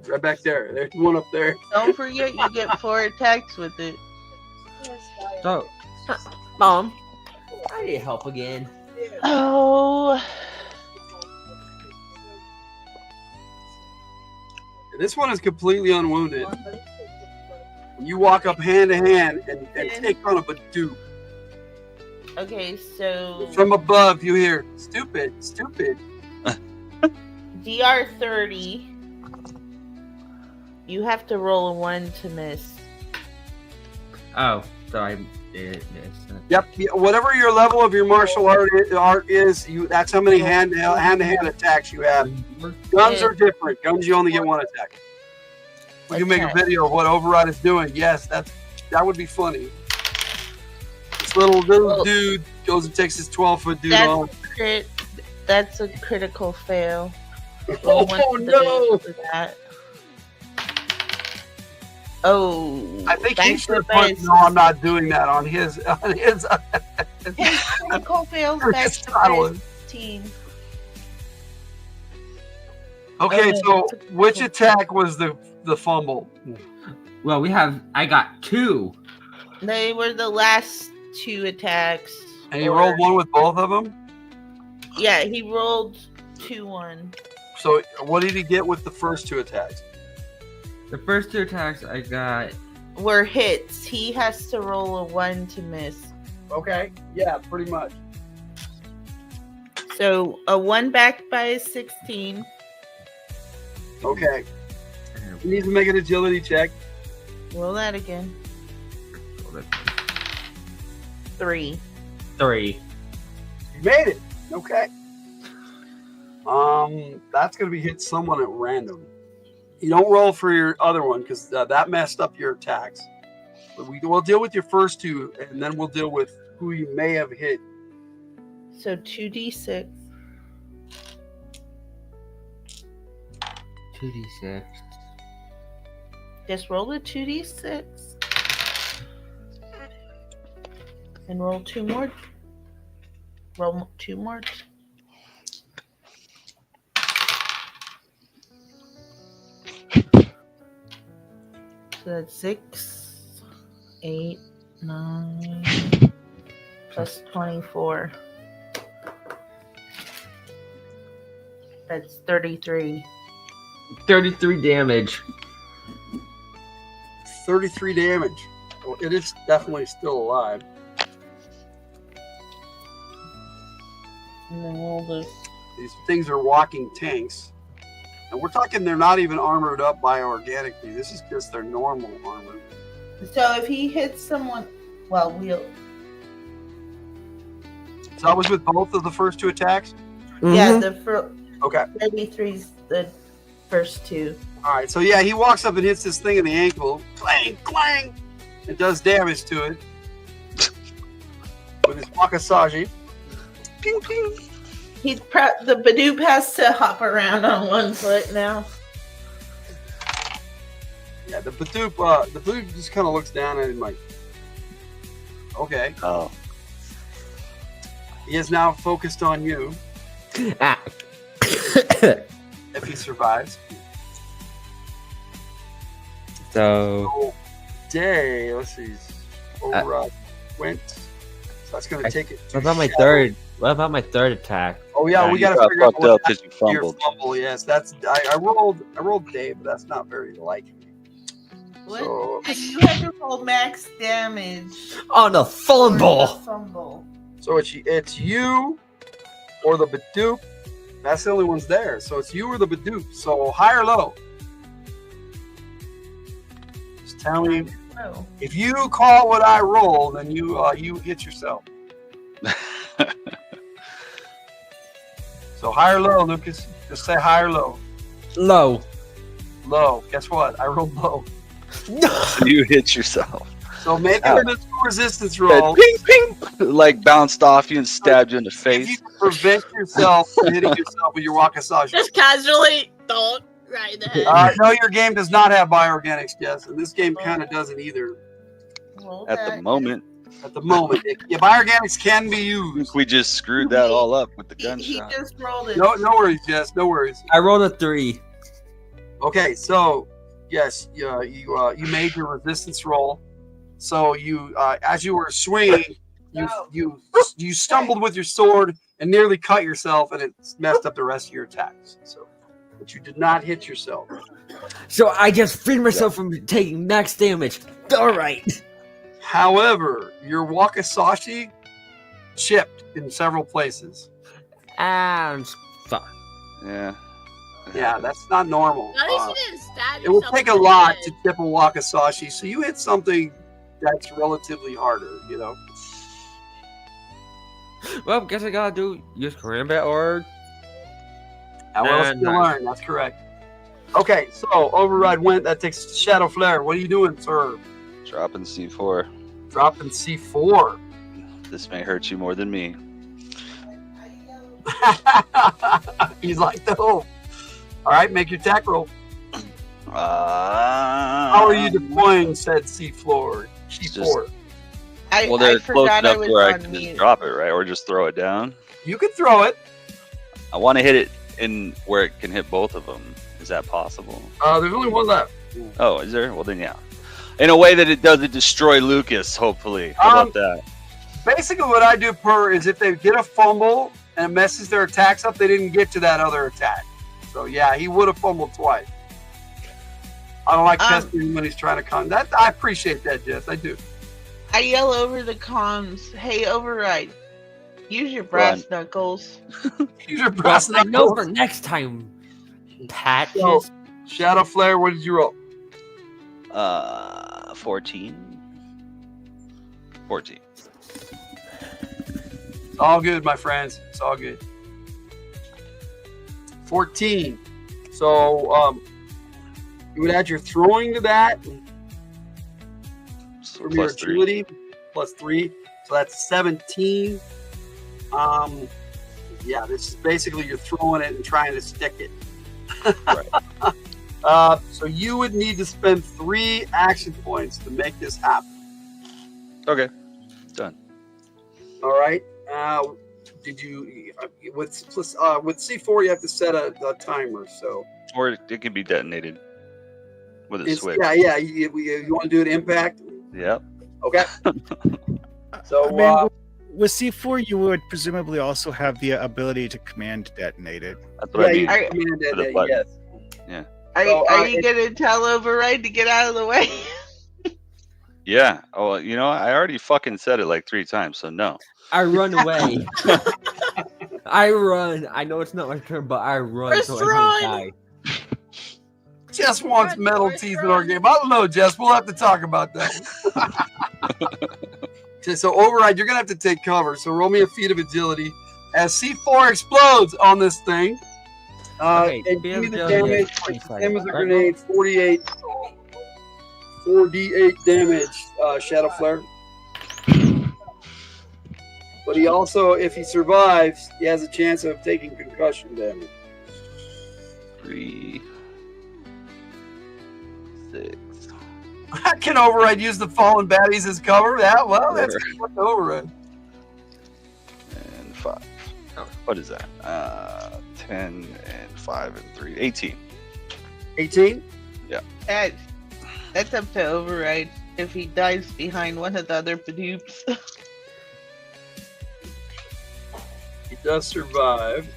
Right back there. There's one up there. Don't forget you get 4 attacks with it. So, Mom, I need help again. Oh, This one is completely unwounded. You walk up hand to hand and take on a Badoo. okay, so From above, you hear, stupid. DR 30. You have to roll a 1 to miss. Oh, so I did miss. Yep. Whatever your level of your martial art is, that's how many hand-to-hand attacks you have. Guns are different. Guns, you only get 1 attack. We can make a video of what Override is doing. Yes, that's That would be funny. This little dude goes and takes his 12-foot dude on. That's a critical fail. Oh no! For that. Oh, I think he should have put, no, I'm not doing that on his his critical fails back to 15. Okay, so which attack was the fumble? Well, I got 2. They were the last 2 attacks. And he rolled one with both of them? Yeah, he rolled 2-1. So what did he get with the first 2 attacks? The first 2 attacks I got were hits. He has to roll a 1 to miss. Okay, yeah, pretty much. So a 1 backed by a 16. Okay. He needs to make an agility check. Roll that again. 3. You made it. Okay. That's gonna be hit someone at random. You don't roll for your other one because that messed up your attacks. But we'll deal with your first 2, and then we'll deal with who you may have hit. So 2d6. 2d6. Just roll the 2d6. And roll 2 more. Roll 2 more. So that's 6, 8, 9, plus 24. That's 33. 33 damage. 33 damage. Well, it is definitely still alive. And then roll this. These things are walking tanks. And we're talking they're not even armored up bioorganically. This is just their normal armor. So if he hits someone, well, we'll. So that was with both of the first 2 attacks? Yeah, Okay. 33's the first 2. All right. So yeah, he walks up and hits this thing in the ankle. Clang, clang. It does damage to it with his Wakasashi. Ping, ping. The Badoop has to hop around on 1 foot now. Yeah, the Badoop just kind of looks down at him like, okay. Oh. He is now focused on you. If he survives. So Day, let's see. Override went. So that's going to take it. What about my third? What about my third attack? Oh yeah, we got to figure out fucked up because you your fumbled. fumble. Yes, that's I rolled Dave, but that's not very likely. What? So, You had to roll max damage On a fumble. for the fumble. so it's you or the Badoop. That's the only ones there. So it's you or the Badoop. So high or low? Just tell me. Oh. If you call what I roll, then you hit yourself. So high or low, Lucas? Just say high or low. Low. Low. Guess what? I rolled low. So you hit yourself. So make Ow. a resistance roll. Ping, ping, like bounced off you and stabbed you in the If you face. can prevent yourself from hitting yourself with your Wakasashi. Just casually don't right in the head. No, your game does not have bioorganics, Jess, and this game kind of doesn't either. Roll At the that. moment, At the moment, yeah, bioorganics can be used. we just screwed that all up with the He gunshot. just rolled it. No worries, Jess. No worries. I rolled a 3. Okay, so yes, you made your resistance roll. So you, as you were swinging, you stumbled with your sword and nearly cut yourself, and it messed up the rest of your attacks. So, but you did not hit yourself. So I just freed myself from taking max damage. All right. However, your Wakasashi chipped in several places. And fuck. Yeah. Yeah, that's not normal. At least you didn't stab It will yourself take a in the lot head. to tip a Wakasashi, so you hit something that's relatively harder, you know. Well, guess I gotta use combat or How else do you learn? That's correct. Okay, so override went. That takes Shadow Flare. What are you doing, sir? Dropping C4. Dropping C4. This may hurt you more than me. He's like the hope. All right, make your attack roll. How are you deploying said C4? C4. Well, they're I close forgot I enough was where I on can mute. just drop it, right? Or just throw it down. You could throw it. I want to hit it in where it can hit both of them. Is that possible? There's only one left. Oh, is there? Well, then yeah. In a way that it doesn't destroy Lucas, hopefully. How about that? Basically, what I do is if they get a fumble and it messes their attacks up, they didn't get to that other attack. So yeah, he would have fumbled twice. I don't like pestering when he's trying to con. That I appreciate that, Jess. I do. I yell over the comms, "Hey, override! Use your brass knuckles." Use your brass I know for knuckles. next time. Patches. So, Shadow Flare, what did you roll? 14. 14. It's all good, my friends. It's all good. 14. So you would add your throwing to that. So From your plus 3. agility, plus 3. So that's 17. Yeah, this is basically you're throwing it and trying to stick it. Right. So you would need to spend 3 action points to make this happen. Okay. Done. All right. Did you with C4 you have to set a timer. So Or it can be detonated with a switch. yeah. You want to do an impact? Yep. Okay. So I mean, with C4, you would presumably also have the ability to command detonate it. That's what I mean. I mean For the button. yes. Yeah. Are you gonna tell override to get out of the way? Yeah. Oh, you know, I already fucking said it like 3 times, so no. I run away. I run. I know it's not my turn, but I run First so I run! don't die. Jess wants metal teeth in our game. I don't know, Jess. We'll have to talk about that. Okay, so override, you're gonna have to take cover. So roll me a feat of agility as C4 explodes on this thing. Okay, And feat give of me the agility damage. is 25, Same as a right? grenade. 4d8 damage. Shadow Flare. But he also, if he survives, he has a chance of taking concussion damage. 3, 6. Can override use the fallen baddies as cover? Yeah, well, that's Sure. what the override. And 5. What is that? 10 and 5 and 3. 18. 18? That's up to override if he dives behind one of the other Badoops. He does survive.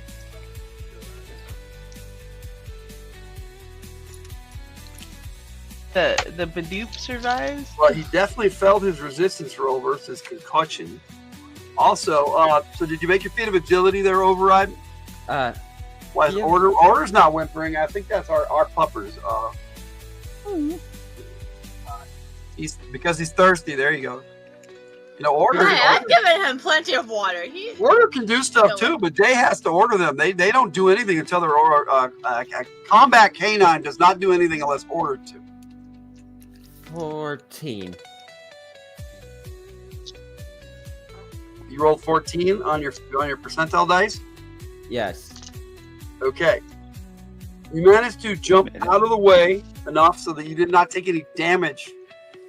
The Badoop survives. Well, he definitely failed his resistance roll versus concussion. Also, so did you make your feat of agility there, override? Yeah. Order's not whimpering. I think that's our puppers. Because he's thirsty. There you go. You know, Order. Hey, I've given him plenty of water. Order can do stuff too, but Day has to order them. They don't do anything until they're ordered. Combat Canine does not do anything unless ordered to. 14. You rolled 14 on your percentile dice. Yes. Okay. You managed to jump out of the way enough so that you did not take any damage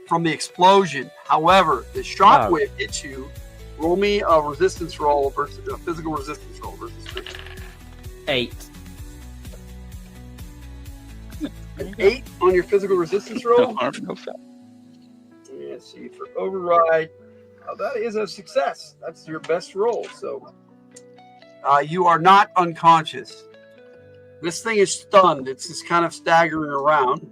from the explosion. However, the shockwave hits you. Roll me a resistance roll versus a physical resistance roll versus 8. an 8 on your physical resistance roll. No harm, no foul. Let's see for override. That is a success. That's your best roll. So you are not unconscious. This thing is stunned. It's just kind of staggering around.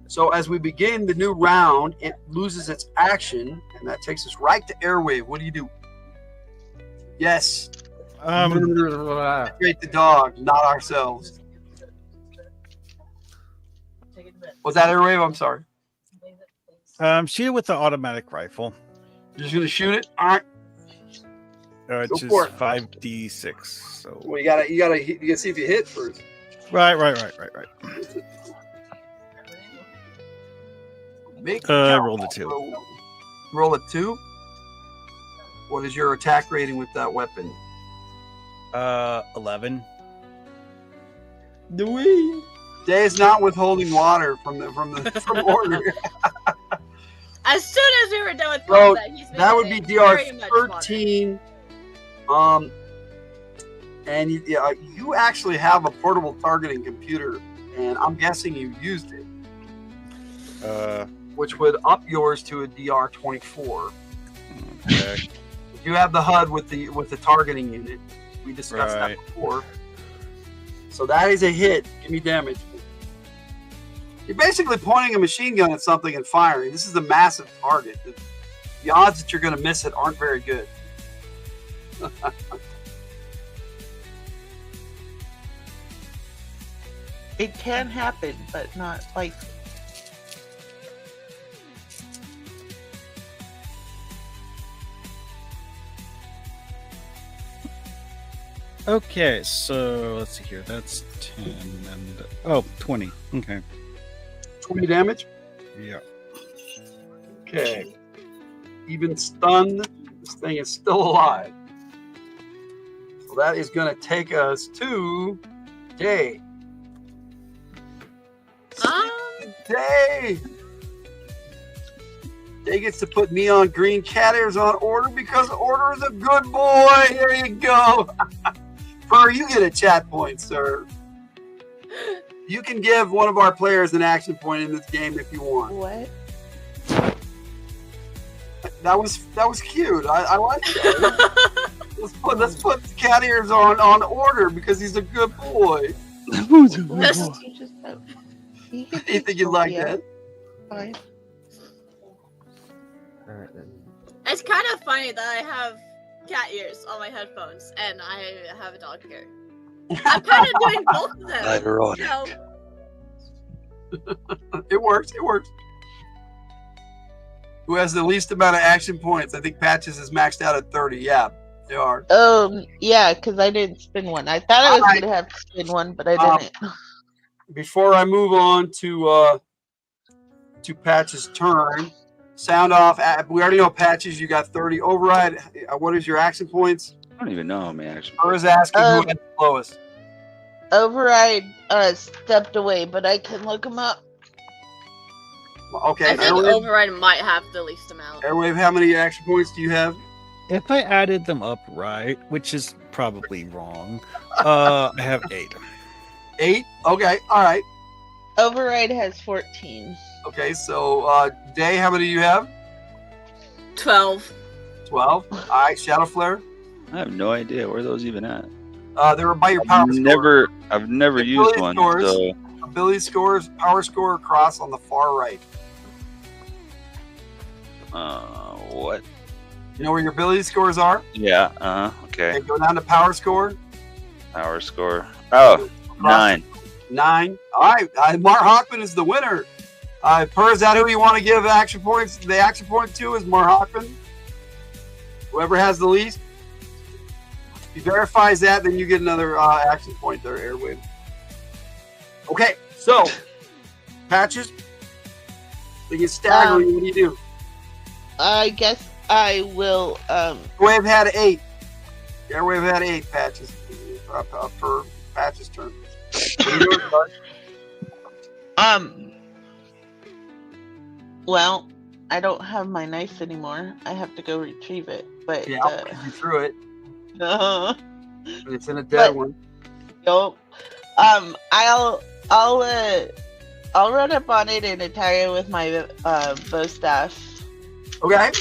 So as we begin the new round, it loses its action, and that takes us right to Airwave. What do you do? Yes. Create the dog, not ourselves. Was that Airwave? I'm sorry. Shoot it with the automatic rifle. You're just gonna shoot it. All right. It's Go for just it. 5d6. So Well, you gotta see if you hit first. right. Make roll a 2. Roll a 2. What is your attack rating with that weapon? 11. Day is not withholding water from order. As soon as we were done with So combat, he's been that would be getting DR very much water. 13. And you actually have a portable targeting computer, and I'm guessing you used it, which would up yours to a DR 24. Okay. You have the HUD with the targeting unit. We discussed Right. that before. So that is a hit. Give me damage. You're basically pointing a machine gun at something and firing. This is a massive target. The odds that you're going to miss it aren't very good. It can happen, but not like. Okay, so let's see here. That's 10 and 20. Okay. 20 damage. Yeah. Okay. Even stunned, this thing is still alive. So that is going to take us to Day. Day! Day gets to put neon green cat ears on Order because Order is a good boy. Here you go. Fur, you get a chat point, sir. You can give one of our players an action point in this game if you want. What? That was cute. I like that. let's put the cat ears on Order because he's a good boy. You think you'd like that? Fine. Alright then. It's kind of funny that I have cat ears on my headphones and I have a dog hair. I'm kind of doing both of them. Ironic. You know? It works. Who has the least amount of action points? I think Patches is maxed out at 30. Yeah, they are. Yeah, because I didn't spin one. I thought I was going to have to spin one, but I didn't. Before I move on to Patches' turn, sound off. We already know Patches. You got 30. Override. What is your action points? I don't even know how many action Or is asking who has the lowest? Override stepped away, but I can look him up. Okay. I think Override might have the least amount. Airwave, how many action points do you have? If I added them up right, which is probably wrong, I have 8. 8? Okay. All right. Override has 14. Okay. So, Day, how many do you have? 12. 12. All right. Shadow Flare. I have no idea where those even at. They were by your power score. I've never used one. So Ability scores, power score across on the far right. what? You know where your ability scores are? Yeah. Okay. Okay, go down to power score. Power score. Oh, 9. 9. All right. Mark Hockman is the winner. Per, is that who you want to give action points? The action point to is Mark Hockman. Whoever has the least. If he verifies that, then you get another action point there, Airwave. Okay, so Patches. They get staggering. What do you do? I guess I will. Airwave had 8. Airwave had 8 Patches per Patches' turn. What are you doing, bud? Well, I don't have my knife anymore. I have to go retrieve it. But Yeah, I'll put you through it. no. It's in a dead one. Nope. I'll run up on it and attire it with my bow staff. Okay.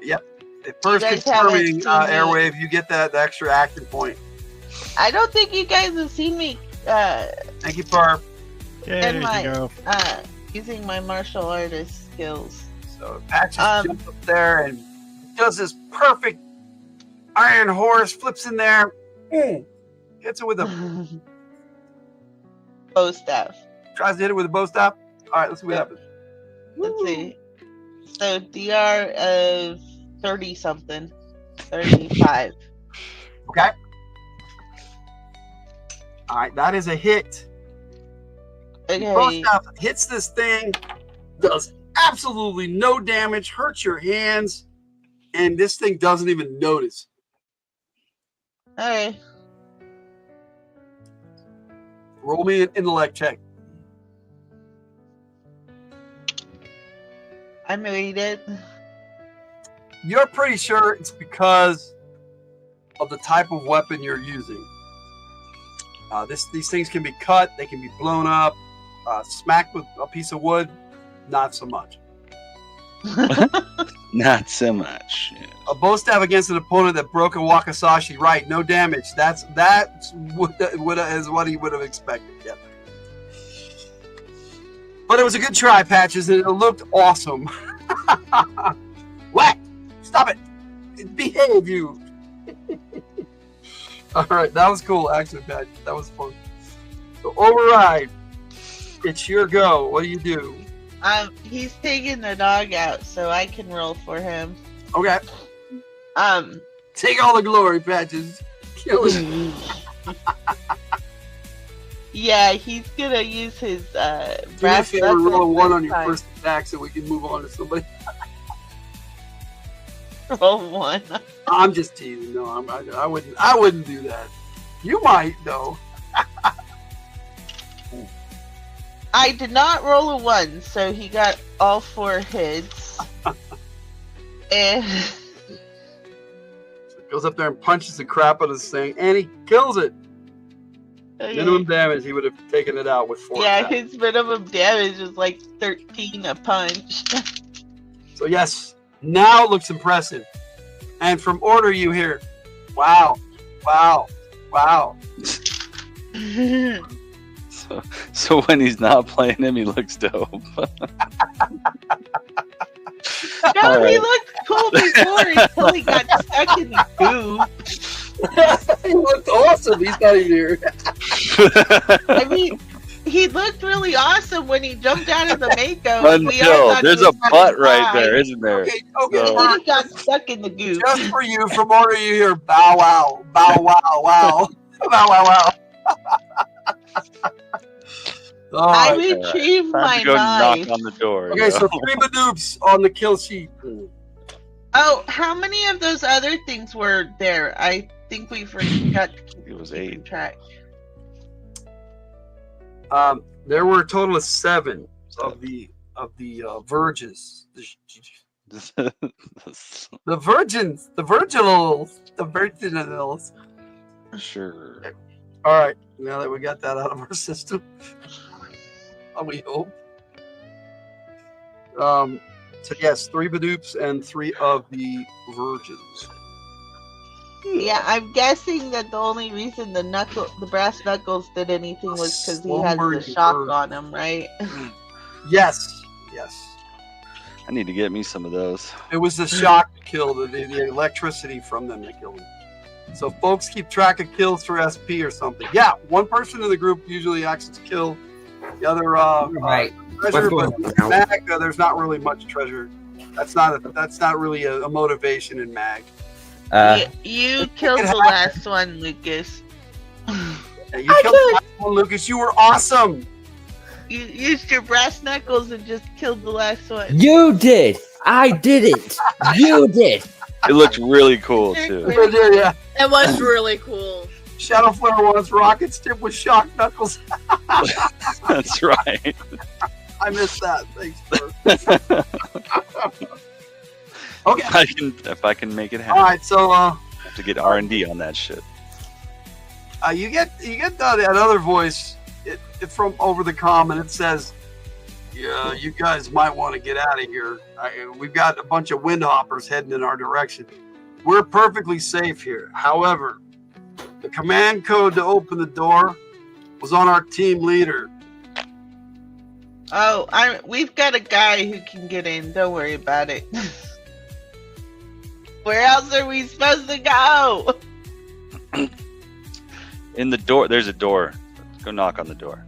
Yep. First guys haven't confirming seen me. Airwave, you get that extra action point. I don't think you guys have seen me Thank you, Parv. Yeah, in there you go. using my martial artist skills. So Patches jumps up there and does this perfect iron horse, flips in there, hits it with a bow staff. tries to hit it with a bow staff. All right, let's see what happens. Let's see. So DR of 30 something, 35. Okay. All right, that is a hit. Bow Okay. staff hits this thing, does absolutely no damage, hurts your hands, and this thing doesn't even notice. Okay. Roll me an intellect check. I made it. You're pretty sure it's because of the type of weapon you're using. These things can be cut, they can be blown up, smacked with a piece of wood, not so much. Not so much. Yeah. A bow staff against an opponent that broke a wakizashi, right? No damage. That's what he would have expected. Yeah. But it was a good try, Patches, and it looked awesome. Whack! Stop it! Behave, you! All right, that was cool, actually, Patches. That was fun. So, Override, it's your go. What do you do? He's taking the dog out, so I can roll for him. Okay. Take all the glory, Patches. Kill him. Yeah, he's gonna use his Do me a brass favor, knuckles roll a 1 on this your time. first attack so we can move on to somebody. Roll 1. I'm just teasing. No, I wouldn't do that. You might, though. I did not roll a 1, so he got all 4 hits. And Goes up there and punches the crap out of this thing, and he kills it. Minimum damage, he would have taken it out with 4 yeah, attacks. his minimum damage is like 13 a punch. So yes, now it looks impressive. And from order you hear, wow, wow, wow. So when he's not playing him, he looks dope. No, All he right. looked cool before until he got stuck in the goo. He looked awesome. He's not even here. I mean, he looked really awesome when he jumped out of the makeup. We all Until thought there's he a was gonna butt right die. there, isn't there? Okay, So- And then he got stuck in the goo. Just for you, from order you hear, bow wow, bow wow, wow, bow wow, wow. All I right. retrieved Time my to go knife. knock on the door. Okay, yo. so 3 Badoops on the kill sheet. Oh, how many of those other things were there? I think we forgot to keep It was keeping 8. track. There were a total of 7 of the verges. The virgins, the virginals. Sure. All right, now that we got that out of our system, we hope. So yes, 3 Badoops and 3 of the virgins. Yeah, I'm guessing that the only reason the brass knuckles did anything was because he had the Slumbering shock bird. on him, right? Yes, yes. I need to get me some of those. It was the shock that killed the electricity from them that killed him. So folks keep track of kills for SP or something. Yeah, one person in the group usually acts as kill. The other Right. treasure, What's but going on now? mag, there's not really much treasure. That's not really a motivation in mag. You killed the last one, Lucas. Yeah, you killed the last one, Lucas. You were awesome. You used your brass knuckles and just killed the last one. You did. I didn't. You did. It looked really cool too. Yeah. It was really cool. Shadow Flare wants rockets tipped with shock knuckles. That's right. I missed that. Thanks, bro. Okay. If I can make it happen. All right. So I have to get R&D on that shit. you get that other voice from over the comm, and it says, "Yeah, you guys might want to get out of here. We've got a bunch of windhoppers heading in our direction. We're perfectly safe here. However, the command code to open the door was on our team leader. Oh, we've got a guy who can get in. Don't worry about it. Where else are we supposed to go? In the door, there's a door. Go knock on the door.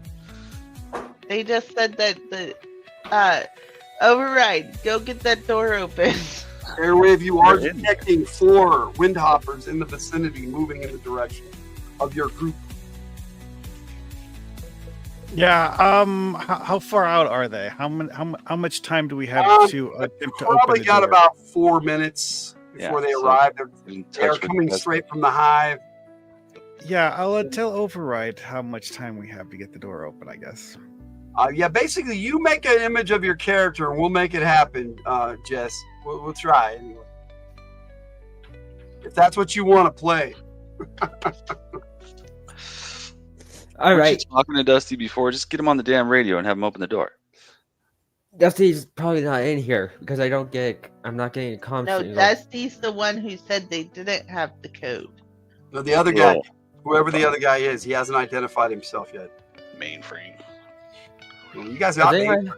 They just said that the override. Go get that door open. Airwave, you are They're in. detecting 4 windhoppers in the vicinity moving in the direction of your group. Yeah. How far out are they? How much time do we have to attempt to open Probably the got door? about 4 minutes before they so arrive. in They're touch with coming Dusty. straight from the hive. Yeah, I'll tell Override how much time we have to get the door open, I guess. Yeah, basically, you make an image of your character, and we'll make it happen, Jess. We'll try anyway. If that's what you want to play. All Weren't right. you talking to Dusty before? Just get him on the damn radio and have him open the door. Dusty's probably not in here because I'm not getting a comm No, signal. Dusty's the one who said they didn't have the code. No, the other guy, Well, whoever the other guy is, he hasn't identified himself yet. mainframe. Well, you guys got Does the anyone-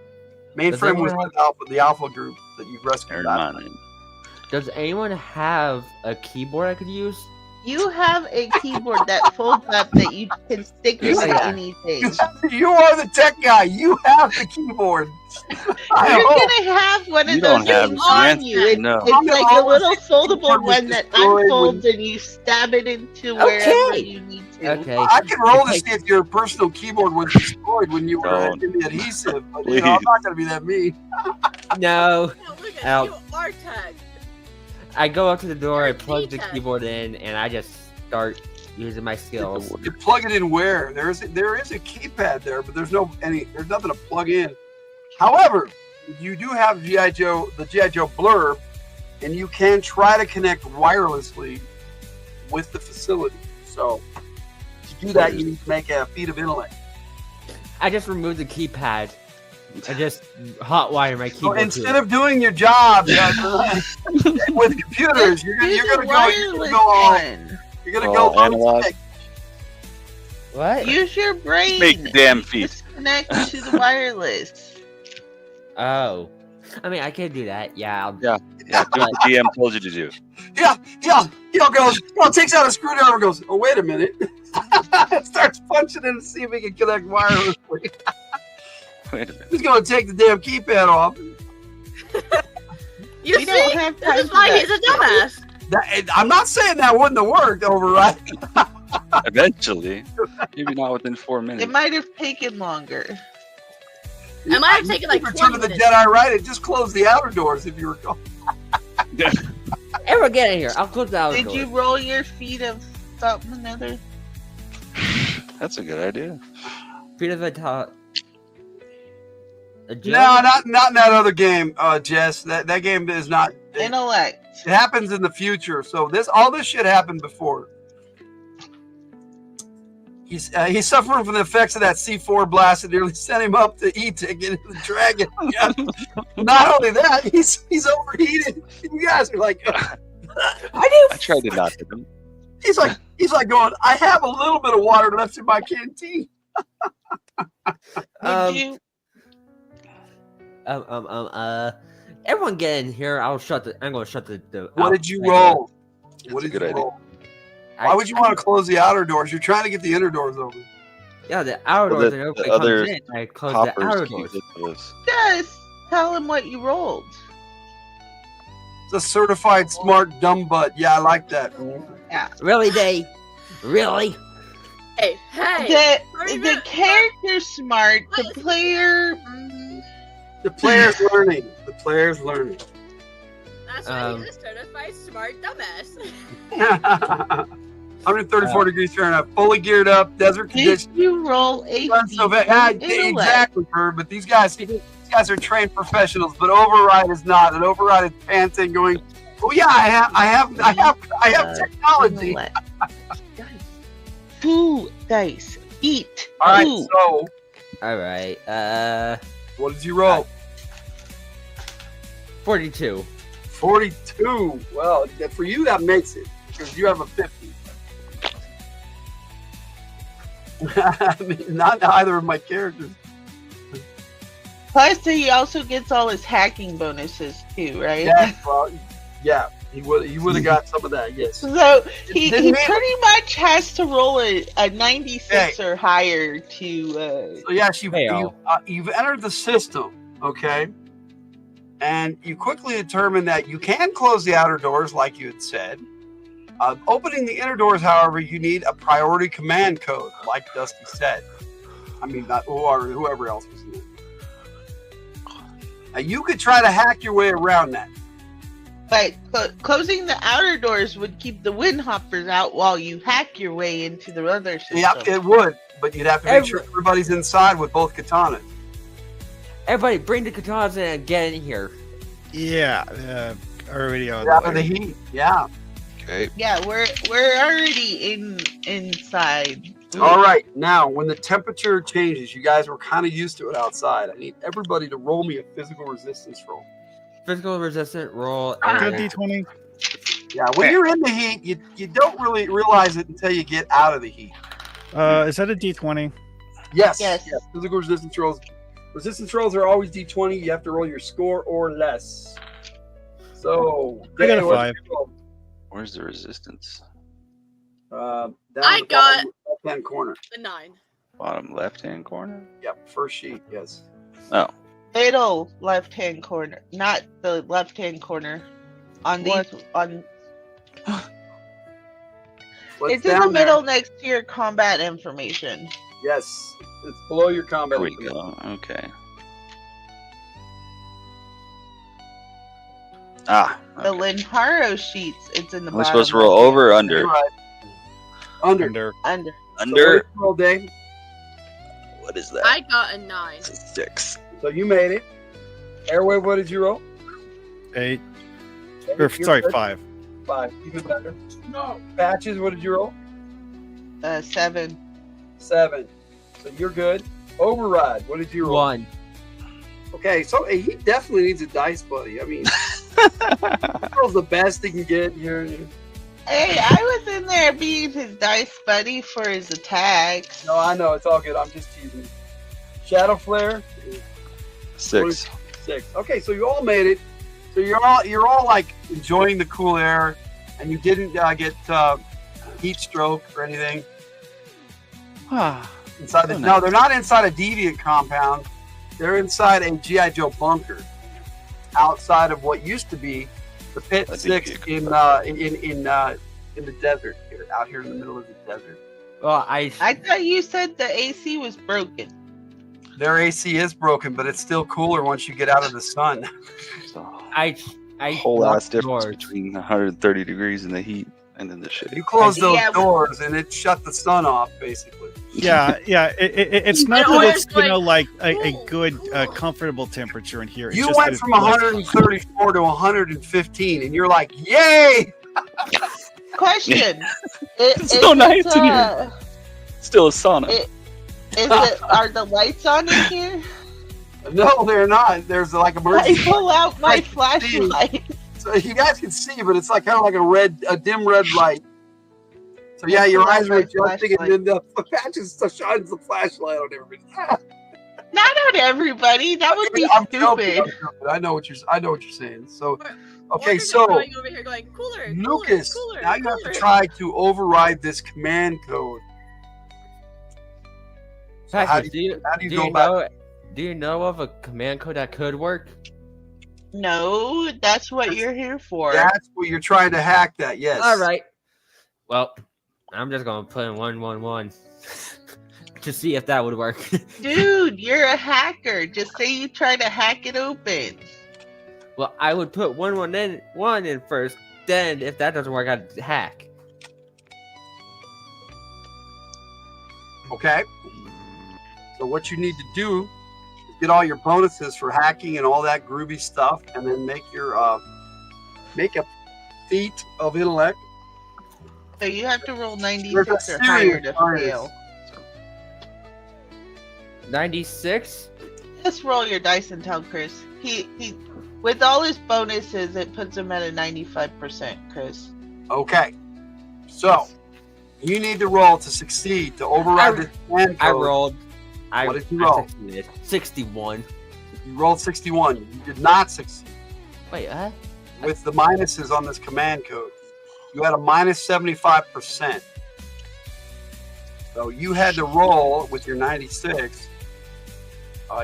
mainframe was anyone the alpha group that you rescued. Never last mind. Does anyone have a keyboard I could use? You have a keyboard that folds up that you can stick Yes, into I got. anything. You are the tech guy. You have the keyboard. I You're hope. gonna have one You of those don't have things the on answer. you. It's, No. it's like a little foldable keyboard was one that destroyed unfolds and you stab it into wherever you need to. Okay. I can roll to Okay. see if your personal keyboard was destroyed when you were Don't. in the adhesive. But Please. I'm not going to be that mean. No. Oh, look at Ow. you, are tech. I go up to the door, I You're plug the D-tech. keyboard in, and I just start using my skills. You plug it in where? There is a keypad there, but there's nothing to plug in. However, you do have the G.I. Joe blurb, and you can try to connect wirelessly with the facility. So to do that, you need to make a feat of intellect. I just remove the keypad. I just hotwire my So keyboard. instead of doing your job with computers, you're Use gonna a go wireless on. one. You're gonna Oh, go analog. tech. what? Use your brain. Make the damn feet. Just connect to the wireless. Oh. I mean, I can do that. Yeah. Yeah. Yeah, do what the DM told you to do. Yeah, takes out a screwdriver and goes, oh, wait a minute. Starts punching in to see if he can connect wirelessly. Wait a minute. He's going to take the damn keypad off. You We see? don't have time This is for why that. he's a dumbass. I'm not saying that wouldn't have worked over, right? Eventually. Maybe not within 4 It minutes. might have taken longer. It might have taken like Return 20 to the minutes. Jedi, right? It just closed the outer doors if you recall. Everyone get in here. I'll close the outer Did door. you roll your feet of something another? That's a good idea. Feet of a top. No, not in that other game, Jess. That game is not. Intellect. It happens in the future. So all this shit happened before. He's suffering from the effects of that C4 blast that nearly sent him up to E-Tick into the dragon. Yeah. Not only that, he's overheated. You guys are like, I tried to not hit him. he's like going, I have a little bit of water left in my canteen. Would you? Everyone get in here. I'm gonna shut the. What did you roll? What a did good you idea. roll? Why would you want to close the outer doors? You're trying to get the inner doors open. Yeah, the outer Well, doors are open. the other Comes in. I close the outer Hoppers doors. can't get those. Just tell him what you rolled. It's a certified smart dumb butt. Yeah, I like that. Really, they? Really? Hey, hey. The character's smart. The player. The player's learning. The player's learning. That's why he's a certified smart dumbass. 134 degrees Fahrenheit, fully geared up, desert Did conditions. you roll a Exactly, Bird. But these guys are trained professionals. But Override is not. And Override is panting, going, "Oh yeah, I have technology." Two dice. Eat. All right, Two. so All right. what did you roll? 42. 42. Well, for you that makes it because you have a 50. I mean, not either of my characters. Plus, he also gets all his hacking bonuses too, right? Yeah, well, yeah, he would have got some of that. Yes. So he Didn't pretty much has to roll a 96 or higher to. So yes, you've entered the system, okay, and you quickly determine that you can close the outer doors, like you had said. Opening the inner doors, however, you need a priority command code, like Dusty said. I mean, or whoever else was in there. Now, you could try to hack your way around that. But closing the outer doors would keep the windhoppers out while you hack your way into the other system. Yeah, it would, but you'd have to make sure everybody's inside with both katanas. Everybody, bring the katanas in and get in here. Yeah, already on. Out of the heat. Yeah. Okay. Yeah, we're already inside. All right. Now, when the temperature changes, you guys were kind of used to it outside. I need everybody to roll me a physical resistance roll. Physical resistant roll. Go D20. Yeah, when you're in the heat, you don't really realize it until you get out of the heat. Is that a D20? Yes. Yes. Physical resistance rolls. Resistance rolls are always D20. You have to roll your score or less. So, I got a Dave, what's 5. your roll? Where's the resistance? Down I the got- bottom left-hand corner. A 9. Bottom left-hand corner. Yep, first sheet. Yes. Oh, Middle left-hand corner, not the left-hand corner. On these, on What's it's in the down there? middle next to your combat information. Yes, it's below your combat. there we go. Okay. Ah, The okay. Lenharrow sheets, it's in the Am I bottom. supposed to roll over or under? You're right. Under. Under. Under. Under. So roll, Dave. What is that? I got a 9. It's a 6. So you made it. Airway, what did you roll? 8. Dave, Or, you're sorry, good. 5. 5. Even better. No. Patches, what did you roll? 7. 7. So you're good. Override, what did you roll? 1. Okay, so he definitely needs a dice buddy. I mean, rolls the best he can get here. Hey, I was in there being his dice buddy for his attacks. No, I know it's all good. I'm just teasing. Shadow Flare. 6. 6. Okay, so you all made it. So you're all like enjoying the cool air, and you didn't get heat stroke or anything. Inside the, no, they're not inside a deviant compound. They're inside a GI Joe bunker, outside of what used to be the Pit I think 6 you in the desert, here, out here in the middle of the desert. Well, I thought you said the AC was broken. Their AC is broken, but it's still cooler once you get out of the sun. I Whole locked ass difference doors. between 130 degrees in the heat and in the shade. You close those Yeah, but- doors, and it shut the sun off, basically. Yeah, yeah. It's not And that always it's like a good, comfortable temperature in here. It's You just that went it's from less- 134 to 115, and you're like, "Yay!" Question. It's so nice in here. Still a sauna. Are the lights on in here? No, they're not. There's like I emergency. pull out my I see. flashlight. So you guys can see, but it's like kind of like a dim red light. So yeah, your eyes are adjusting, and then the patches shines the flashlight on everybody. Not on everybody. That would be I'm joking, stupid. I'm joking. I know what you're saying. So Or okay, you're just so going over here going cooler, Lucas, cooler, now you have cooler. to try to override this command code. So how Patrick, do you do go you about? know? Do you know of a command code that could work? No, that's what you're here for. That's what you're trying to hack. That yes. All right. Well, I'm just gonna put in 111 to see if that would work. Dude, you're a hacker. Just say you try to hack it open. Well, I would put 111 in first. Then, if that doesn't work, I'd hack. Okay. So what you need to do is get all your bonuses for hacking and all that groovy stuff, and then make your make a feat of intellect. So you have to roll There's 96 a or higher serious to bonus. fail. 96. Just roll your dice and tell Chris. He with all his bonuses, it puts him at a 95%, Chris. Okay. So you need to roll to succeed to override this command I code. rolled. What did you roll? Succeeded. 61. You rolled 61. You did not succeed Wait, what? with the minuses on this command code. You had a minus 75%. So you had to roll with your 96.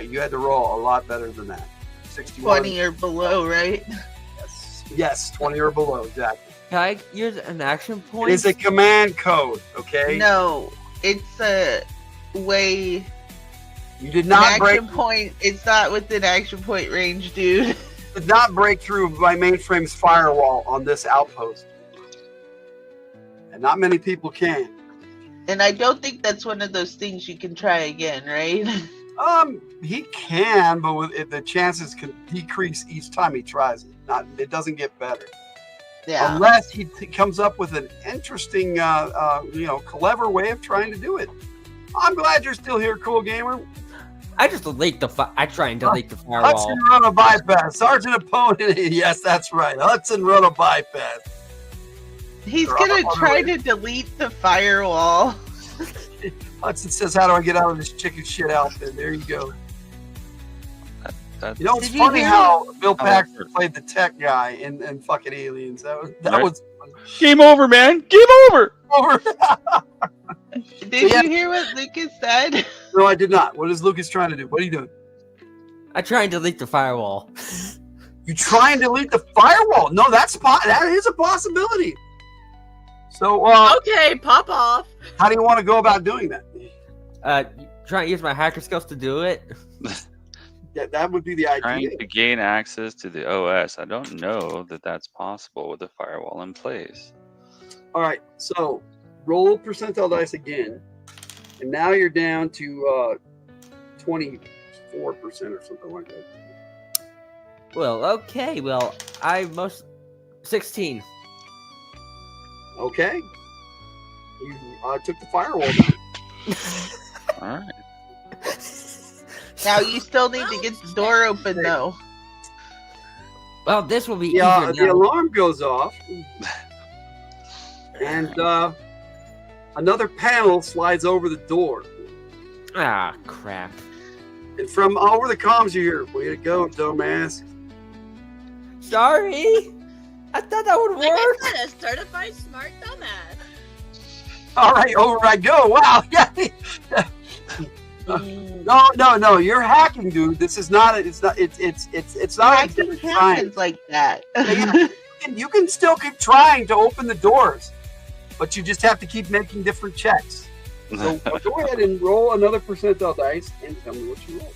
You had to roll a lot better than that. 61. 20 or below, right? Yes, 20 or below, exactly. Can I use an action It point? is a command code, okay? No, it's a way You did not break. Action point. It's not within action point range, dude. Did not break through my mainframe's firewall on this outpost, and not many people can. And I don't think that's one of those things you can try again, right? He can, but the chances can decrease each time he tries it. It doesn't get better. Yeah. Unless he comes up with an interesting, clever way of trying to do it. I'm glad you're still here, Cool Gamer. I just delete the. I try and delete the firewall. Hudson run a bypass. Sergeant opponent. Yes, that's right. Hudson run a bypass. He's gonna try to delete the firewall. Hudson says, "How do I get out of this chicken shit outfit?" There you go. You know, it's funny how Bill Paxton played the tech guy in fucking Aliens. That was game over, man. Game over. Did you hear what Lucas said? No, I did not. What is Lucas trying to do? What are you doing? I try and delete the firewall. You try and delete the firewall? No, that is a possibility. So, okay, pop off. How do you want to go about doing that? Try and use my hacker skills to do it. Yeah, that would be the idea. Trying to gain access to the OS. I don't know that that's possible with a firewall in place. All right, so roll percentile dice again, and now you're down to 24% or something like that. Well, okay. Well, 16. Okay. You took the firewall down. All right. Now you still need to get the door open, though. Well, this will be easier. The now. alarm goes off, and another panel slides over the door. Ah, crap. And from over the comms, you hear, "Way to go, dumbass." Sorry. I thought that would work. Like I said, a certified smart dumbass. All right, over I go. Wow. Yeah. No. You're hacking, dude. This is not. It's not hacking happens like that. You can still keep trying to open the doors, but you just have to keep making different checks. So go ahead and roll another percentile dice and tell me what you roll.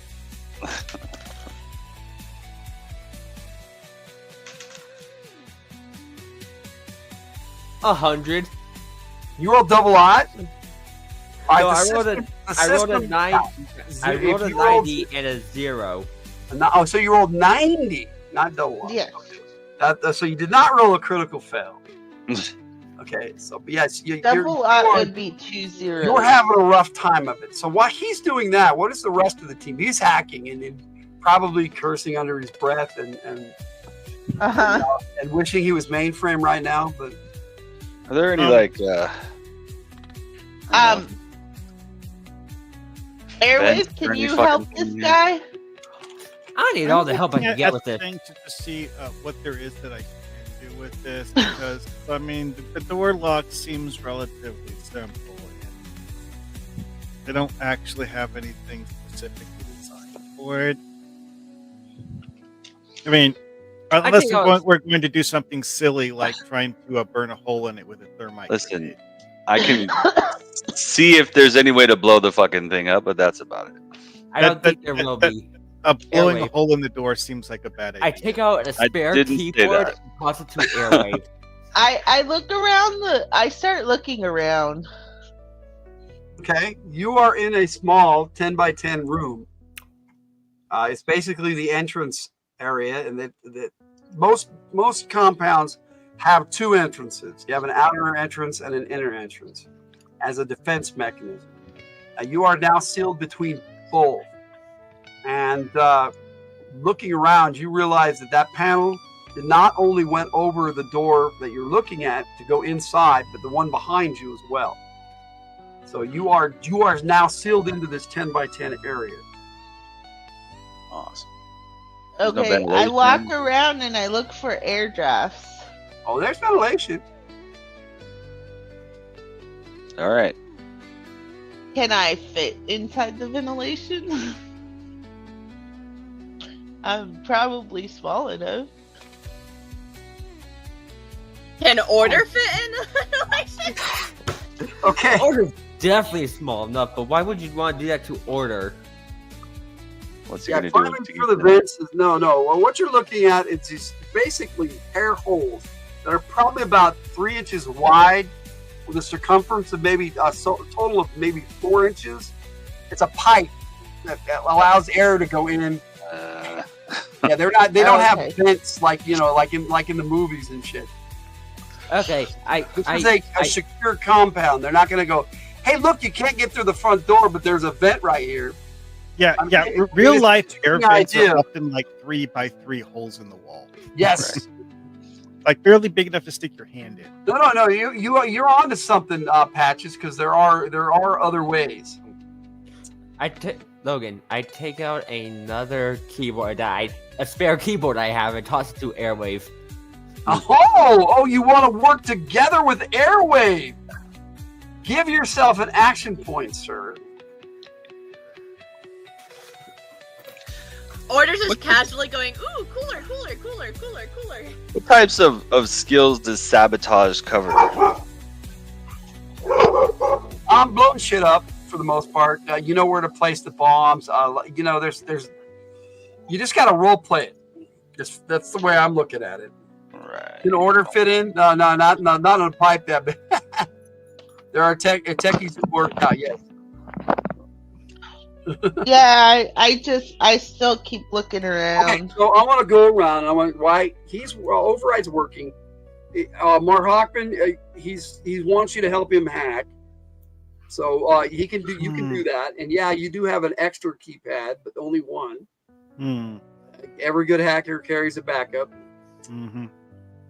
$100. You roll double odd. No, I rolled a 90 and a 0. Oh, so you rolled 90, not double odd. Yeah. Okay. So you did not roll a critical fail. Okay, so yes, double odd would be 2 0. You're having a rough time of it. So while he's doing that, what is the rest of the team? He's hacking and probably cursing under his breath and wishing he was mainframe right now. But are there any Airways, can you help this guy? I need all the help I can get with it. To see what there is that I can do with this, because I mean the door lock seems relatively simple, and they don't actually have anything specifically designed for it. I mean, unless we're going to do something silly like trying to burn a hole in it with a thermite. Listen, grenade. I can see if there's any way to blow the fucking thing up, but that's about it. I don't think there will be. Blowing a hole in the door seems like a bad idea. I take out a spare keyboard and toss it to Airwave. I look around I start looking around. Okay, you are in a small 10 by 10 room. It's basically the entrance area, and that most compounds have two entrances. You have an outer entrance and an inner entrance as a defense mechanism. You are now sealed between both. And looking around, you realize that panel not only went over the door that you're looking at to go inside, but the one behind you as well. So you are now sealed into this 10 by 10 area. Awesome. Okay, I walk around and I look for air drafts. Oh, there's ventilation. All right. Can I fit inside the ventilation? I'm probably small enough. Can order fit in the ventilation? Okay. Order's definitely small enough, but why would you want to do that to order? What's he gonna do? Climbing through the vents is no. Well, what you're looking at is just basically air holes that are probably about 3 inches wide, with a circumference of maybe a total of maybe 4 inches. It's a pipe that allows air to go in. Yeah, they're not. They don't have vents like like in the movies and shit. Okay, This is a secure compound. They're not going to go, hey, look, you can't get through the front door, but there's a vent right here. Yeah, real life air vents are often like 3 by 3 holes in the wall. Yes. Like barely big enough to stick your hand in. No. You're onto something, Patches, because there are other ways. Logan, I take out another keyboard a spare keyboard I have and toss it to Airwave. Oh, you want to work together with Airwave. Give yourself an action point, sir. Or just casually going, ooh, cooler. What types of skills does sabotage cover? I'm blowing shit up for the most part. You know where to place the bombs. There's. You just got to role play it. That's the way I'm looking at it. Right. Can order fit in? No, not on a pipe that big. There are techies who work out. Yes. Yeah, I still keep looking around. Okay, so I want to go around. I want why Override's working. Mark Hockman, he wants you to help him hack. So he can do. You can do that, and yeah, you do have an extra keypad, but only one. Every good hacker carries a backup. Mm-hmm.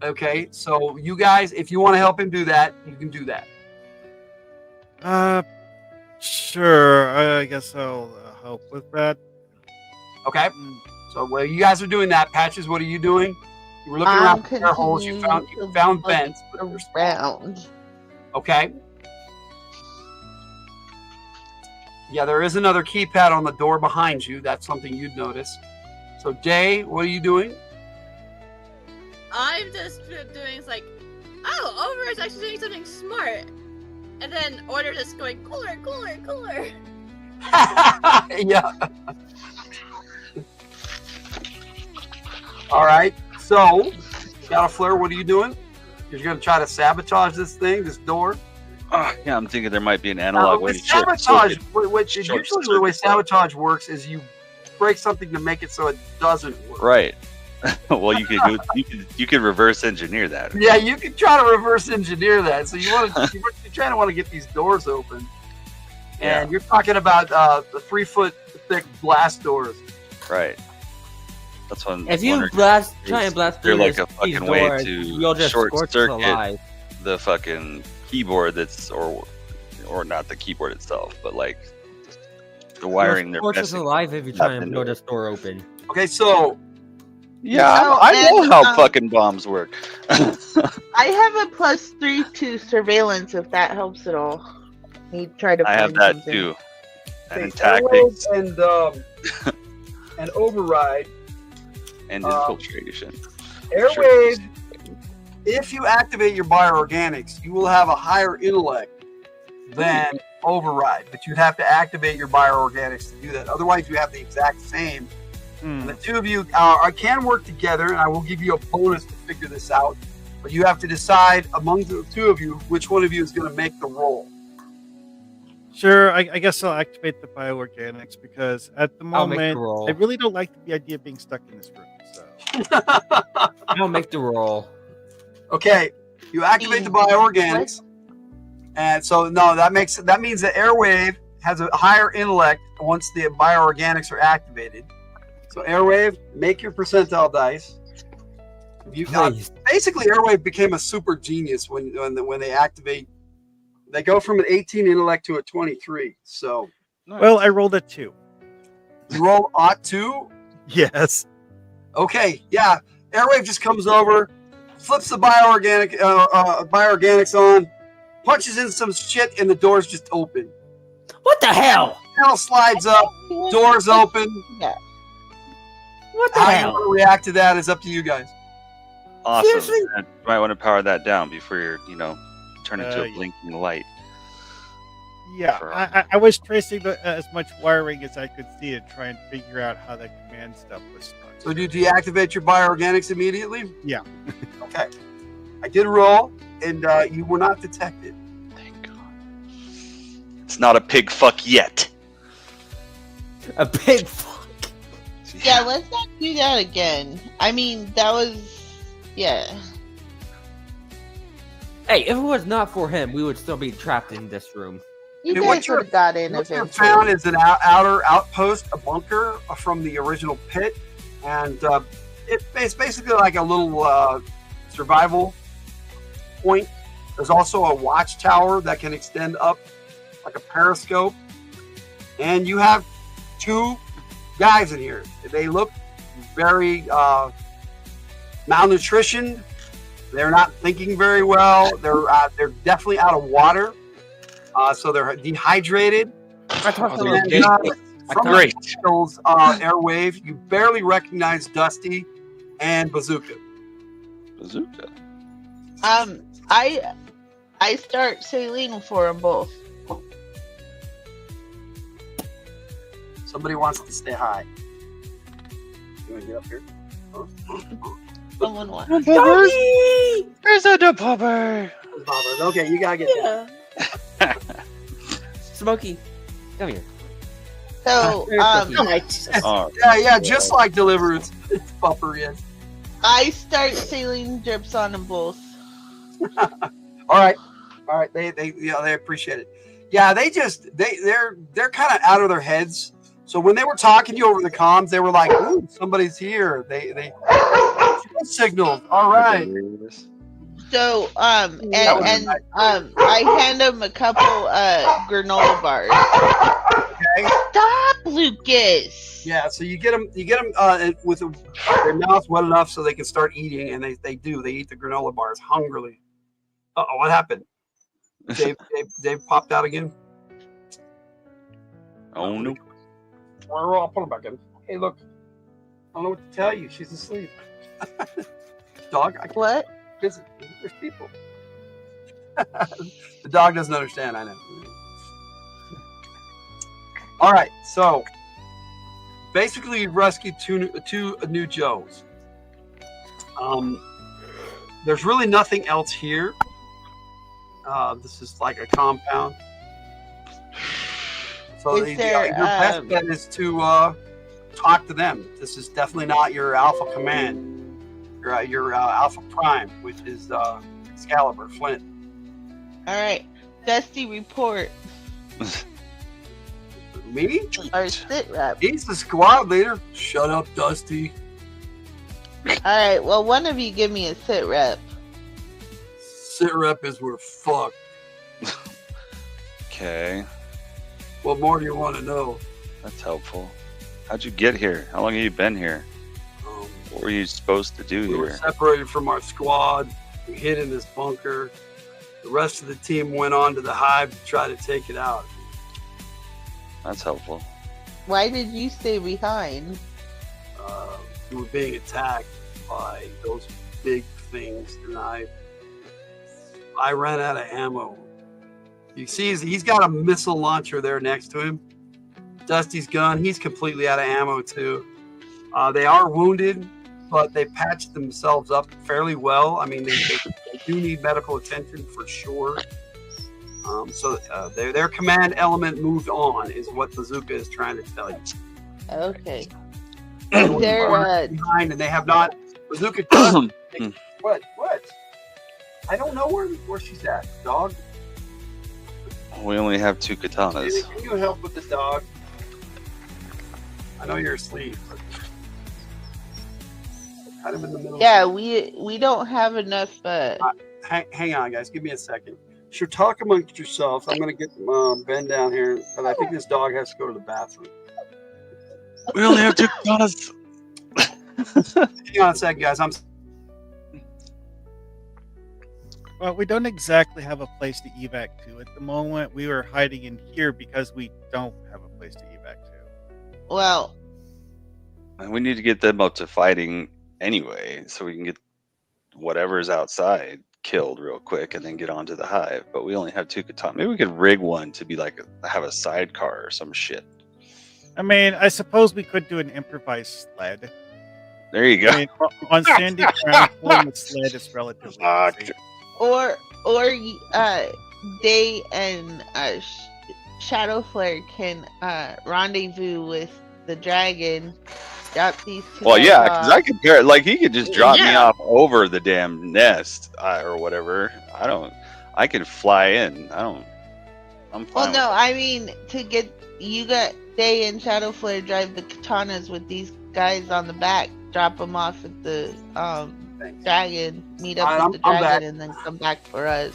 Okay, so you guys, if you want to help him do that, you can do that. Sure. I guess I'll help with that. Okay. So while you guys are doing that, Patches, what are you doing? You were looking around for air holes. You found vents. Around. Okay. Yeah, there is another keypad on the door behind you. That's something you'd notice. So, Day, what are you doing? I'm just doing like, oh, Override's actually doing something smart. And then Order just going, cooler. Yeah. All right. So, Flare, what are you doing? You're going to try to sabotage this door? Yeah, I'm thinking there might be an analog way to sabotage. Usually the way sabotage works is you break something to make it so it doesn't work. Right. Well, you could reverse engineer that. Yeah, you could try to reverse engineer that. So you're trying to get these doors open, and you're talking about the 3 foot thick blast doors. Right. That's one. If you try and blast they're through like a fucking way to short circuit alive. the fucking keyboard that's or not the keyboard itself, but like the wiring. They're alive if you try and blow this door open. Okay, so. Yeah, I know how fucking bombs work. I have a +3 to surveillance if that helps at all. He tried to. I have that something. too. And tactics and override and infiltration. Airwave. If you activate your bioorganics, you will have a higher intellect than override, but you'd have to activate your bioorganics to do that. Otherwise, you have the exact same. And the two of you can work together, and I will give you a bonus to figure this out. But you have to decide among the two of you which one of you is going to make the roll. Sure, I guess I'll activate the bioorganics because at the moment I really don't like the idea of being stuck in this room. So I'll make the roll. Okay, you activate the bioorganics, and so that means that Airwave has a higher intellect once the bioorganics are activated. So Airwave, make your percentile dice. Basically, Airwave became a super genius when they activate. They go from an 18 intellect to a 23. So, well, I rolled a 2. You roll a 2? Yes. Okay, yeah. Airwave just comes over, flips the bioorganics on, punches in some shit, and the doors just open. What the hell? Panel slides up, doors open. Yeah. What the hell? hell? How you want to react to that is up to you guys. Awesome. Seriously? You might want to power that down before you're, turn into a blinking light. Yeah, For- I was tracing as much wiring as I could see and try and figure out how the command stuff was structured. So do you deactivate your bioorganics immediately? Yeah. Okay. I did roll, and you were not detected. Thank God. It's not a pig fuck yet. A big fuck. Yeah, let's not do that again. I mean, that was, yeah. Hey, if it was not for him, we would still be trapped in this room. You Hey, what guys you're- would have got in What you eventually. found is an outer outpost, a bunker from the original pit, and it's basically like a little survival point. There's also a watchtower that can extend up like a periscope, and you have 2 guys in here. They look very malnutritioned. They're not thinking very well. They're definitely out of water, so they're dehydrated. I thought And, someone was from Great. Daniel's airwave, you barely recognize Dusty and Bazooka. Bazooka. I start saline for them both. Somebody wants to stay high. You want to get up here? Someone wants. There's a depopper. Okay, you gotta get down. Yeah. Smokey, come here. So, Oh my Jesus. Oh, Yeah, just like Deliverance. It's buffer, yes. I start saline drips on them both. All right. They appreciate it. Yeah, they're kind of out of their heads. So when they were talking to you over the comms, they were like, "Ooh, somebody's here." They signaled. All right. So, That was I hand him a couple granola bars. Okay. Stop, Lucas. Yeah. So you get them with their mouths wet enough so they can start eating, and they do. They eat the granola bars hungrily. Uh-oh, what happened? Dave popped out again. Oh no. Well, I'll put him back in. Hey, look. I don't know what to tell you. She's asleep. Dog, I can't What? visit. There's people. The dog doesn't understand. I know. All right. So basically, you rescued two new Joes. There's really nothing else here. This is like a compound. So Is there, your best bet is to talk to them. This is definitely not your Alpha Command, your Alpha Prime, which is Excalibur, Flint. All right. Dusty, report. Me? Or sit rep. He's the squad leader. Shut up, Dusty. All right. Well, one of you give me a sit rep. Sit rep is we're fucked. Okay, What more do you want to know? that's helpful. How'd you get here? How long have you been here? Um, What were you supposed to do we were here? separated from our squad. We hid in this bunker. The rest of the team went on to the hive to try to take it out. That's helpful. Why did you stay behind? We were being attacked by those big things, and I ran out of ammo. You see, he's got a missile launcher there next to him. Dusty's gun, he's completely out of ammo too. They are wounded, but they patched themselves up fairly well. I mean, they do need medical attention for sure. So their command element moved on, is what Bazooka is trying to tell you. Okay. They're They're behind, and they have not. Bazooka does. What? I don't know where she's at, dog. We only have 2 katanas. Can you help with the dog? I know you're asleep. But kind of in the middle. yeah. We don't have enough. Hang on, guys. Give me a second. Sure, talk amongst yourselves. I'm gonna get Ben down here, but I think this dog has to go to the bathroom. We only have 2 katanas. Hang on a second, guys. Well, we don't exactly have a place to evac to at the moment. We were hiding in here because we don't have a place to evac to. Well, We need to get them up to fighting anyway, so we can get whatever's outside killed real quick and then get onto the hive. But we only have 2 katanas. Maybe we could rig one to be like have a sidecar or some shit. I mean, I suppose we could do an improvised sled. There you go. I mean, on sandy ground, pulling the sled is relatively easy. Or Day and Shadow Flare can rendezvous with the dragon. Drop these 2 Well, guys yeah, off. because I could pair. Like he could just drop me Yeah. off over the damn nest or whatever. I could fly in. I'm fine. Well, with no, it. I mean you got Day and Shadow Flare drive the katanas with these guys on the back. Drop them off at the dragon. Meet up Alright, with the I'm back. dragon, and then come back for us.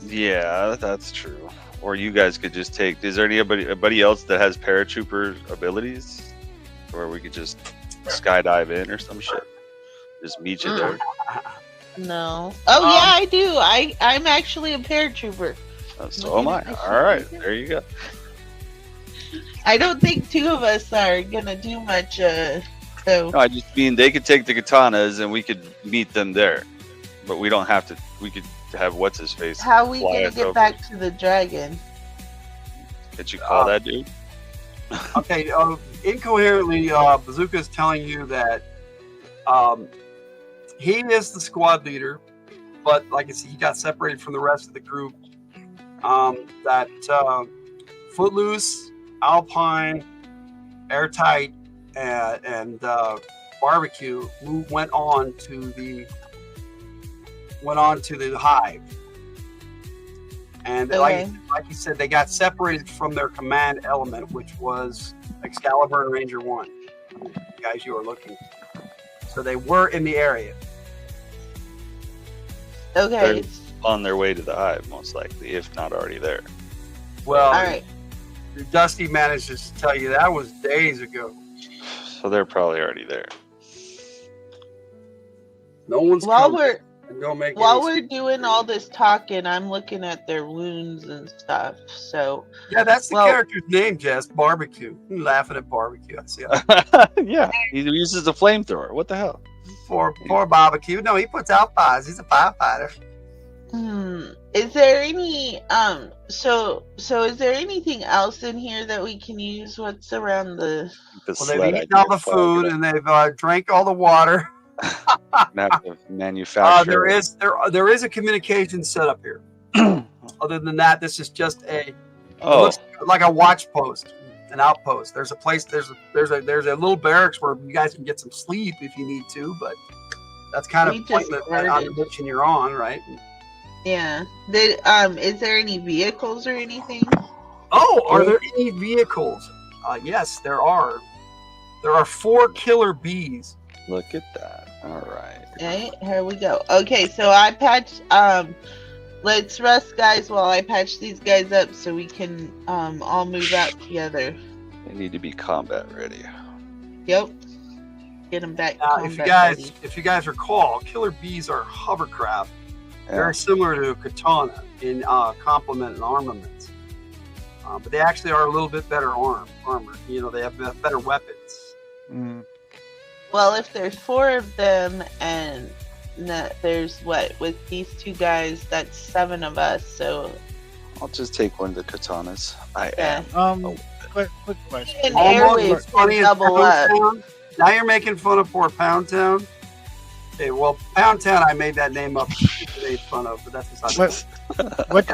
Yeah, that's true. Or you guys could just take. Is there anybody else that has paratrooper abilities, where we could just skydive in or some shit? Just meet you there. No. Oh yeah, I do. I'm actually a paratrooper. So am I. All right, there you go. I don't think 2 of us are gonna do much. So No, I just mean they could take the katanas and we could meet them there, but we don't have to. We could have what's his face. how are we fly gonna us get over. back to the dragon? Did you call that dude? Okay, incoherently, Bazooka is telling you that he is the squad leader, but like I said, he got separated from the rest of the group. That Footloose, Alpine, Airtight, and Barbecue went on to the hive. And Okay. like you said, they got separated from their command element, which was Excalibur and Ranger 1, the guys you are looking for. So they were in the area. Okay. They're on their way to the hive, most likely, if not already there. Well, All right. Dusty manages to tell you that was days ago. So they're probably already there. No one's While coming. we're And don't make While any we're doing all this talking, I'm looking at their wounds and stuff. So Yeah, that's the well- character's name, Jess. Barbecue. You're laughing at Barbecue. I see. Yeah, he uses a flamethrower. What the hell? Poor Barbecue. No, he puts out fires. He's a firefighter. is there any so is there anything else in here that we can use? What's around the Well, they've eaten all the food and they've drank all the water. Manufacturer. There is a communication setup here. Other than that, this is just it Oh, looks like a watch post, an outpost. There's a place. There's a little barracks where you guys can get some sleep if you need to, but that's kind We of just pointless on the started. mission you're on, right? yeah? Is there any vehicles or anything? Oh, are there any vehicles? Yes, there are. There are 4 killer bees. look at that. All right. Okay, here we go. Okay, so I patched let's rest guys while I patch these guys up so we can all move out together. They need to be combat ready. Yep. Get them back. Now, combat if you guys recall, killer bees are hovercraft, Yeah. very similar to a katana in complement and armaments. But they actually are a little bit better armor. You know, they have better weapons. Well, if there's 4 of them and there's with these 2 guys, that's 7 of us. So I'll just take one of the katanas. I yeah. am. Quick question. And Almost airwaves as funny can as double Pound up. Town. Now you're making fun of poor Pound Town. Okay, well, Pound Town, I made that name up. Made fun of, but that's just not. What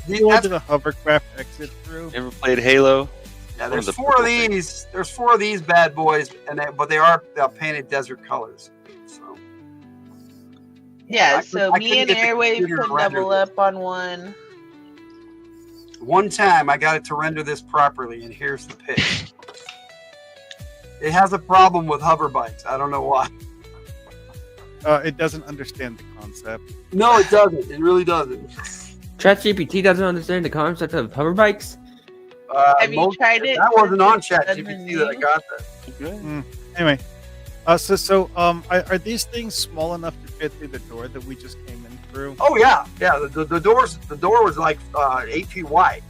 door did the hovercraft exit through? Ever played Halo? Yeah, One there's of the 4 of purple things. these. There's 4 of these bad boys, but they are painted desert colors. So Yeah, I so couldn't me and get the Airwave computer can to render double this. up on one. one time I got it to render this properly, and here's the pitch. It has a problem with hover bikes. I don't know why. It doesn't understand the concept. No, it doesn't. It really doesn't. ChatGPT doesn't understand the concept of hover bikes. Have you tried it? That wasn't on since it's ChatGPT that I got that. Anyway, are these things small enough to fit through the door that we just came in through? Oh yeah. The door was like 8 feet wide.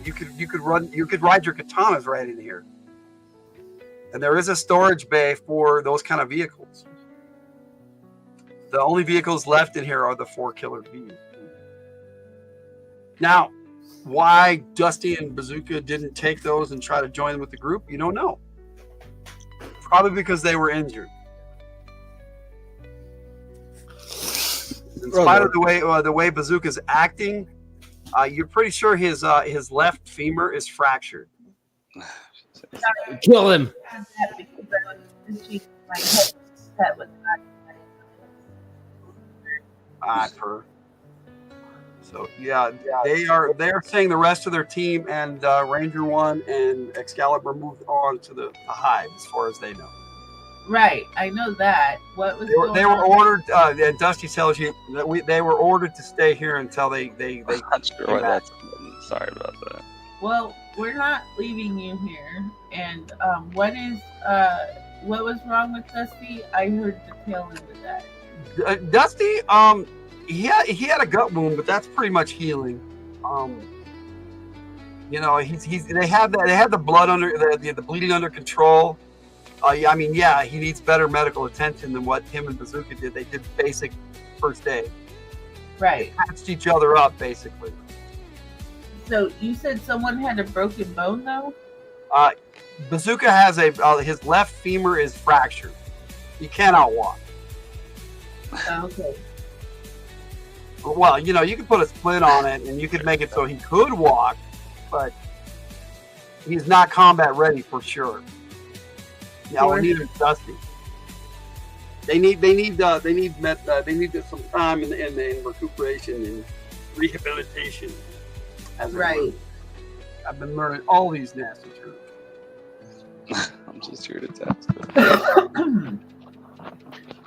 You could ride your katanas right in here. And there is a storage bay for those kind of vehicles. The only vehicles left in here are the 4 Killer Bees. Now, why Dusty and Bazooka didn't take those and try to join with the group, you don't know. Probably because they were injured. In spite of the way Bazooka's acting, you're pretty sure his left femur is fractured. Kill him. So yeah, they're saying the rest of their team and Ranger 1 and Excalibur moved on to the hive as far as they know. Right, I know that. What was they were ordered? And Dusty tells you that they were ordered to stay here until they. I'm not sure why that's. Sorry about that. Well, we're not leaving you here. And what was wrong with Dusty? I heard the tail end of that. Dusty, he had a gut wound, but that's pretty much healing. They have the blood under the bleeding under control. I mean, yeah, he needs better medical attention than what him and Bazooka did. They did basic first aid. Right. They patched each other up, basically. So you said someone had a broken bone, though? Bazooka has his left femur is fractured. He cannot walk. Okay. Well, you can put a splint on it, and you could make it so he could walk, but he's not combat ready for sure. Yeah, we need Dusty. They need some time in recuperation and rehabilitation. Right. I've been learning all these nasty terms. I'm just here to test.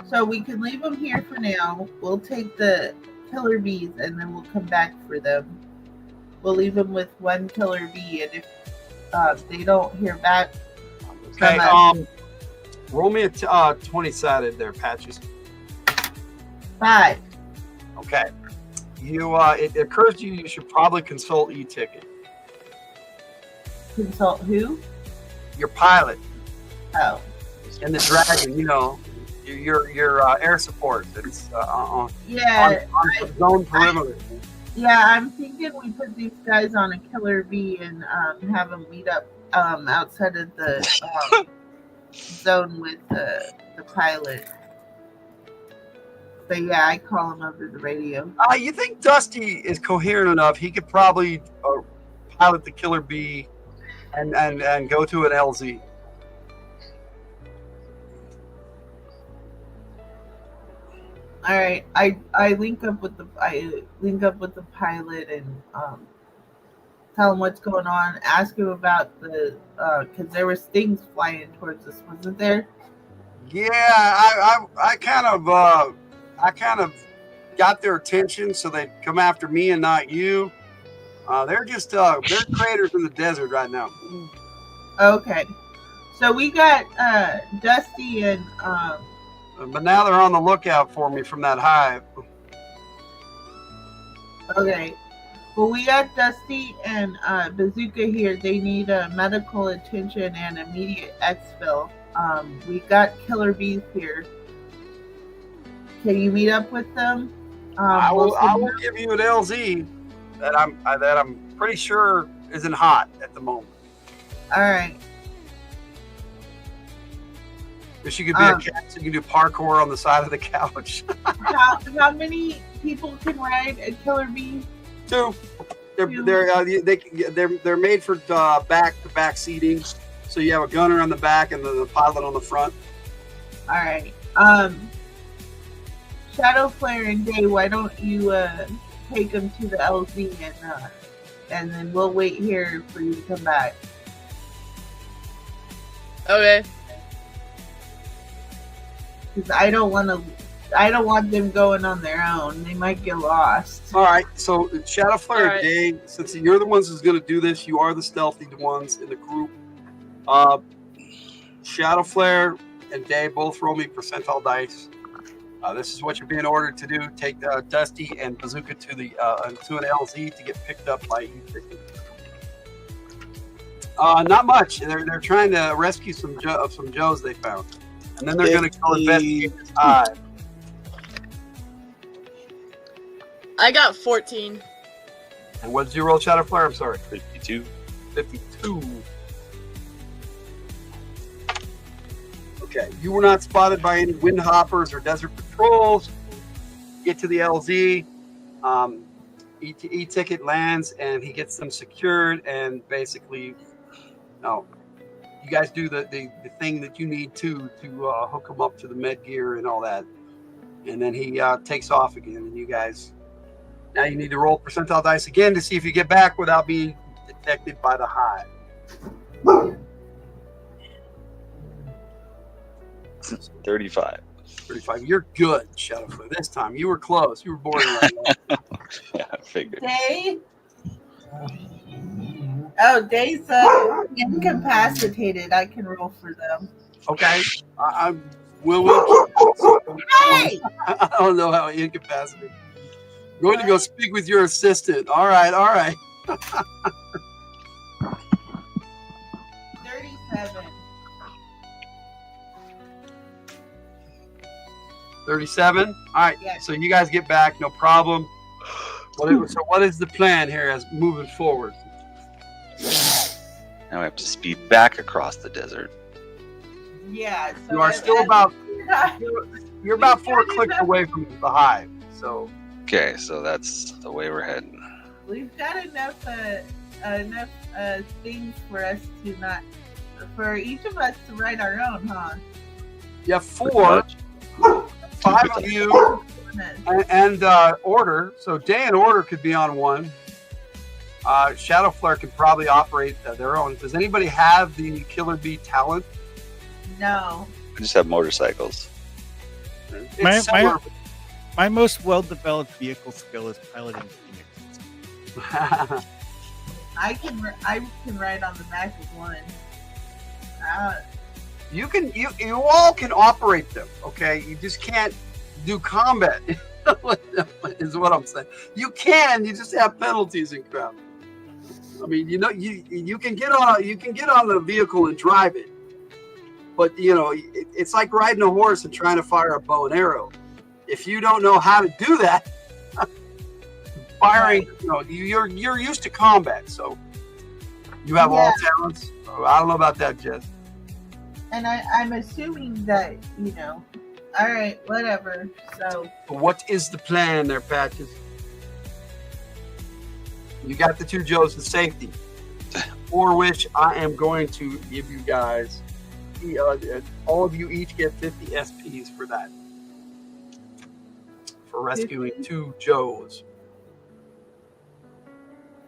So we can leave them here for now. We'll take the Killer Bees and then we'll come back for them. We'll leave them with 1 Killer Bee, and if they don't hear back, okay. Roll me a 20-sided there, Patches. 5. Okay. It occurs to you you should probably consult e-ticket. Consult who? Your pilot. Oh. And the Dragon, your air support. It's on zone perimeter. Yeah, I'm thinking we put these guys on a Killer Bee and have them meet up outside of the zone with the pilot. But yeah, I call him over the radio. You think Dusty is coherent enough? He could probably pilot the Killer Bee and go to an LZ. All right, I link up with the pilot and tell him what's going on. Ask him about the because there was things flying towards us, wasn't there? Yeah, I kind of got their attention so they'd come after me and not you. They're just they're craters in the desert right now. Okay, so we got Dusty and but now they're on the lookout for me from that hive. Okay. Well, we got Dusty and Bazooka here. They need medical attention and immediate exfil. We got Killer Bees here. Can you meet up with them? I will give you an LZ that I'm pretty sure isn't hot at the moment. All right. She could be a cat, so you can do parkour on the side of the couch. how many people can ride a Killer Bee? 2. They're made for back seating, so you have a gunner on the back and the pilot on the front. All right. Shadow Flare and Day, why don't you take them to the LZ and then we'll wait here for you to come back. Okay. Because I don't want them going on their own. They might get lost. All right. So Shadow Flare and Day, since you're the ones who's going to do this, you are the stealthy ones in the group. Shadow Flare and Day both roll me percentile dice. This is what you're being ordered to do. Take Dusty and Bazooka to an LZ to get picked up by E-ticket. Not much. They're trying to rescue some Joes they found. And then they're going to go investigate this hive. I got 14. And what did you roll, Shadow Flare? I'm sorry. 52. 52. Okay, you were not spotted by any wind hoppers or desert patrols. Get to the LZ. E-ticket lands, and he gets them secured, and basically, no, you guys do the thing that you need to hook him up to the med gear and all that, and then he takes off again, and you guys, now you need to roll percentile dice again to see if you get back without being detected by the hive. 35. 35. You're good, Shadowflare. This time you were close. You were borderline. Yeah, I figured. Day? Oh, Day's incapacitated. I can roll for them. Okay. I will. Hey! I don't know how incapacitated. I'm going to go speak with your assistant. All right. All right. 37. 37. All right. Yes. So you guys get back, no problem. So what is the plan here as moving forward? Now we have to speed back across the desert. Yeah. So You are still about you're about 4 clicks away from the hive. So Okay, so that's the way we're heading. we've got enough things for us to not, for each of us to write our own, huh? you have 4, 5 of you, and Order. So Day and Order could be on one. Shadowflare could probably operate their own. Does anybody have the Killer Bee talent? No. I just have motorcycles. It's similar. My most well-developed vehicle skill is piloting Phoenix. I can write on the back of one. You all can operate them, okay? You just can't do combat. Is what I'm saying. You just have penalties and crap. I mean, you can get on the vehicle and drive it, but it's like riding a horse and trying to fire a bow and arrow. If you don't know how to do that, firing, you're used to combat, so you have all talents. I don't know about that, Jess. And I'm assuming that, all right, whatever. So What is the plan there, Patches? You got the 2 Joes to safety, for which I am going to give you guys, all of you each get 50 SPs for that. For rescuing 2 Joes.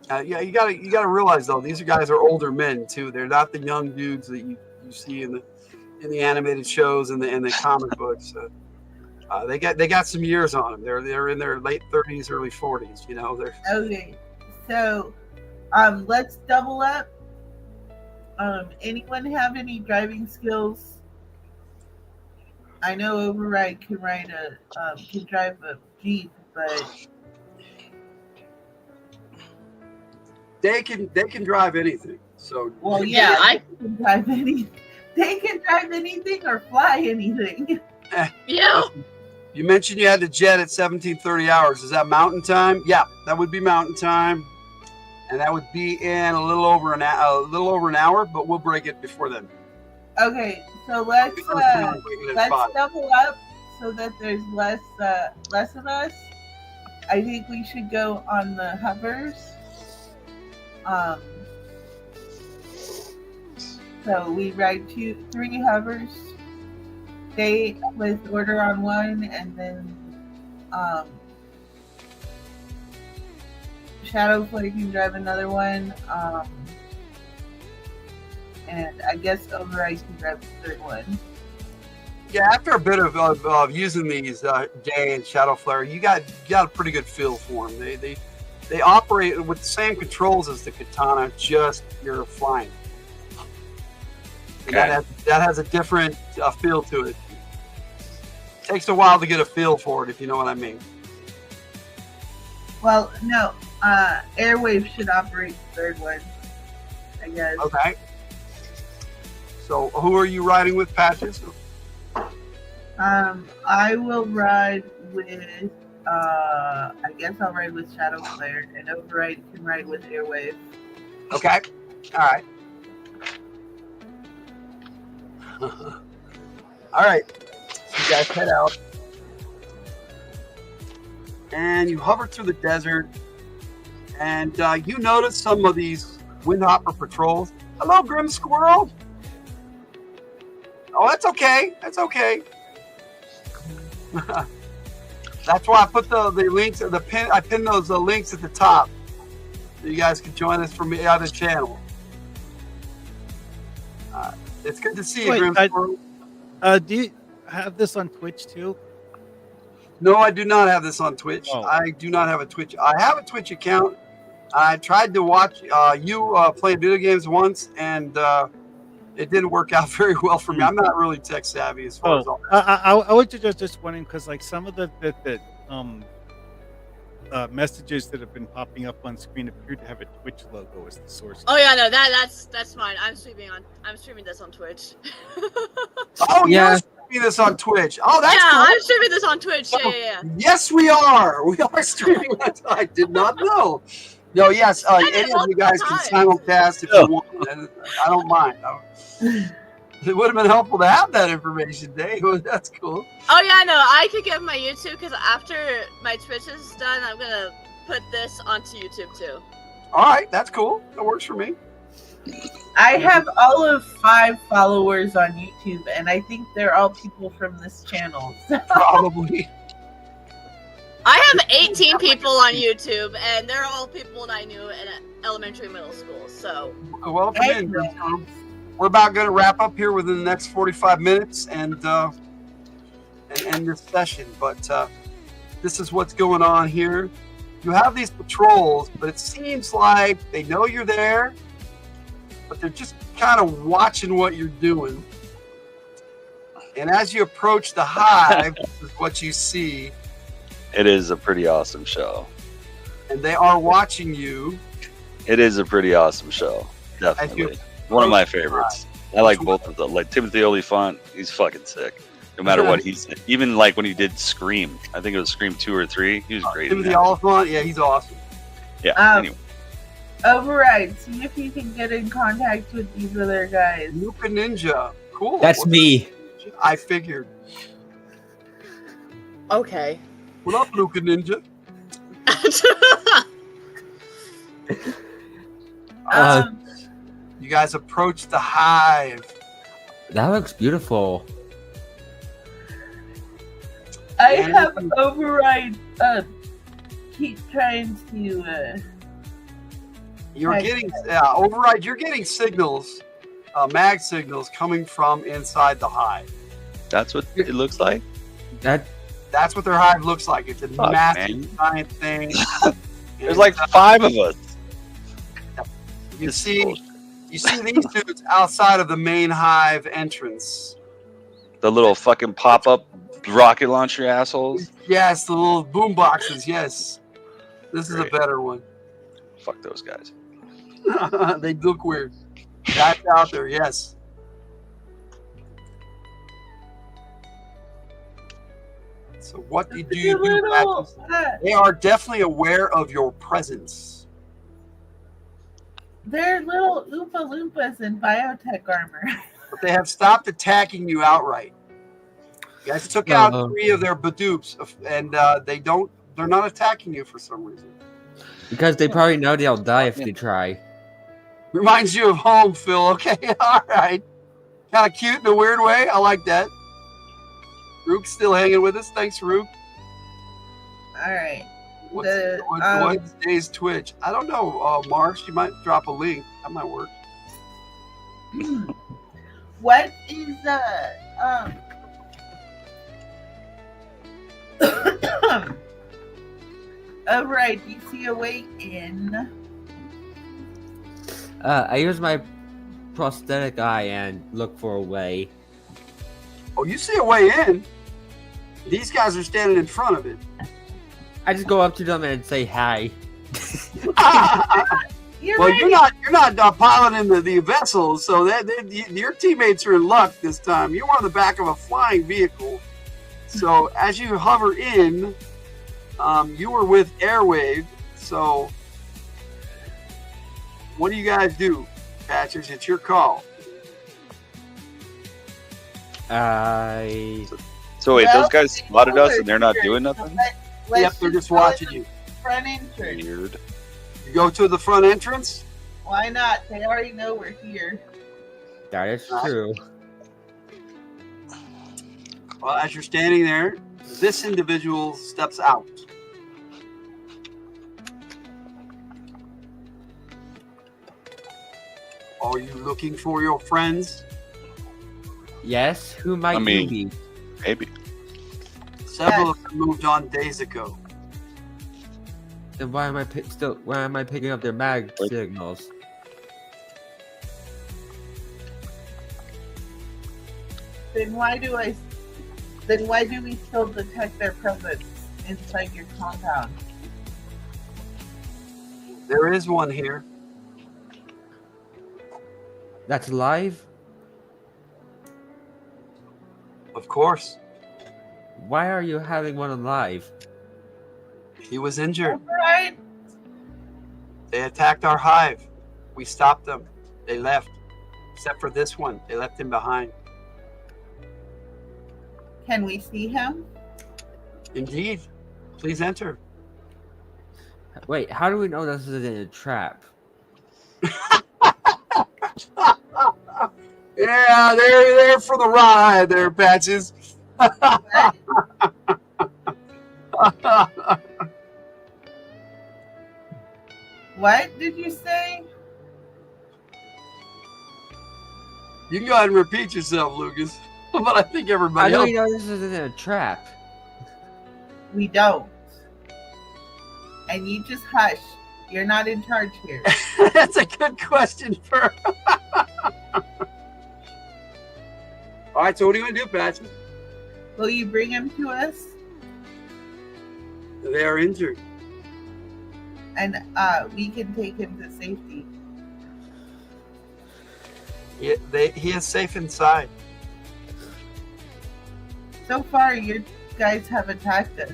Yeah, you gotta realize though, these guys are older men too. They're not the young dudes that you see in the animated shows and the comic books. They got some years on them. They're in their late 30s, early 40s. They're okay. So let's double up. Anyone have any driving skills? I know Override can drive a Jeep, but they can drive anything. So I can drive anything. They can drive anything or fly anything. Yeah. You mentioned you had the jet at 17:30 hours. Is that mountain time? Yeah, that would be mountain time, and that would be in a little over an hour. But we'll break it before then. Okay, so let's double up so that there's less of us. I think we should go on the hovers. So we ride 3 hovers. Stay with Order on one, and then Shadowflare can drive another one. And I guess Override can drive the 3rd one. Yeah, after a bit of using these Day and Shadowflare, you got a pretty good feel for them. They operate with the same controls as the Katana, just you're flying. Okay. And that has a different feel to it. Takes a while to get a feel for it, if you know what I mean. Well, no, Airwave should operate the 3rd one, I guess. Okay. So who are you riding with, Patches? I will ride with I guess I'll ride with Shadow Flare, and Override can ride with Airwave. Okay. All right. All right. So you guys head out. And you hover through the desert. And you notice some of these Windhopper patrols. Hello, Grim Squirrel. Oh, that's okay. That's okay. That's why I put the links, I pinned those links at the top. So you guys can join us from the other channel. It's good to see you, Wait, Grim Squirrel. Do you have this on Twitch too? No, I do not have this on Twitch. Oh. I do not have a Twitch. I have a Twitch account. I tried to watch you play video games once, and it didn't work out very well for me. I'm not really tech savvy as far as all that. I was just wondering because like some of the messages that have been popping up on screen appear to have a Twitch logo as the source. Oh yeah, no, that's mine. I'm streaming this on Twitch. Oh, Yeah. you're streaming this on Twitch. Oh, that's yeah, cool. I'm streaming this on Twitch. Yeah. Yes, we are. We are streaming. I did not know. No, yes. Any of you guys can simulcast if you want. And I don't mind. It would have been helpful to have that information, Dave. That's cool. Oh yeah, no, I could give my YouTube because after my Twitch is done, I'm gonna put this onto YouTube too. All right, that's cool. That works for me. I have all of 5 followers on YouTube, and I think they're all people from this channel. Probably. I have 18 people on YouTube, and they're all people that I knew in elementary, middle school. So. Well, we're about going to wrap up here within the next 45 minutes and end this session. But this is what's going on here. You have these patrols, but it seems like they know you're there, but they're just kind of watching what you're doing. And as you approach the hive, this is what you see. It is a pretty awesome show. And they are watching you. It is a pretty awesome show. Definitely. One of my favorites. I like both of them. Like Timothy Olyphant, he's fucking sick. No matter what he's even like when he did Scream. I think it was Scream 2 or 3. He was great. Timothy Olyphant, yeah, he's awesome. Yeah. Anyway. Override, see if you can get in contact with these other guys. Luca Ninja. Cool. That's me. I figured. Okay. What up, Luca Ninja? You guys approach the hive. That looks beautiful. I have Override. Keep trying to. You're getting Override. You're getting signals, mag signals coming from inside the hive. That's what it looks like. That's what their hive looks like. It's a massive giant thing. There's like 5 of us. You see these dudes outside of the main hive entrance. The little fucking pop-up rocket launcher assholes. Yes, the little boom boxes. Yes, this is a better one. Fuck those guys. They look weird. That's out there. Yes. So what do you do? Patches? They are definitely aware of your presence. They're little Oompa Loompas in biotech armor. But they have stopped attacking you outright. You guys took out 3 of their badoops, and they're not attacking you for some reason. Because they probably know they'll die if they try. Reminds you of home, Phil. Okay, all right. Kind of cute in a weird way. I like that. Rook's still hanging with us. Thanks, Rook. All right. What's today's Twitch? I don't know, Marsh. You might drop a link. That might work. What is Override, do you see a way in? I use my prosthetic eye and look for a way. Oh, you see a way in? These guys are standing in front of it. I just go up to them and say hi. You're not piloting the vessel, so your teammates are in luck this time. You're on the back of a flying vehicle. So as you hover in, You were with Airwave, so what do you guys do? Patches, it's your call. So wait, Well, those guys spotted us and they're not doing nothing? Yep, they're just watching you. Front entrance. Weird. You go to the front entrance? Why not? They already know we're here. That is true. Well, as you're standing there, this individual steps out. Are you looking for your friends? Yes, who might you be? Maybe. Several of them moved on days ago. Then why am I picking up their mag signals? Then why do we still detect their presence inside your compound? There is one here. That's live? Of course. Why are you having one alive? He was injured. Right. They attacked our hive. We stopped them. They left. Except for this one. They left him behind. Can we see him? Indeed. Please enter. Wait, how do we know this isn't a trap? Yeah, they're there for the ride there, Patches. What did you say? You can go ahead and repeat yourself, Lucas. But I think everybody How do else... we know this isn't a trap? We don't. And you just hush. You're not in charge here. That's a good question for... All right, so what are you going to do, Patches? Will you bring him to us? They are injured. And we can take him to safety. He is safe inside. So far, you guys have attacked us.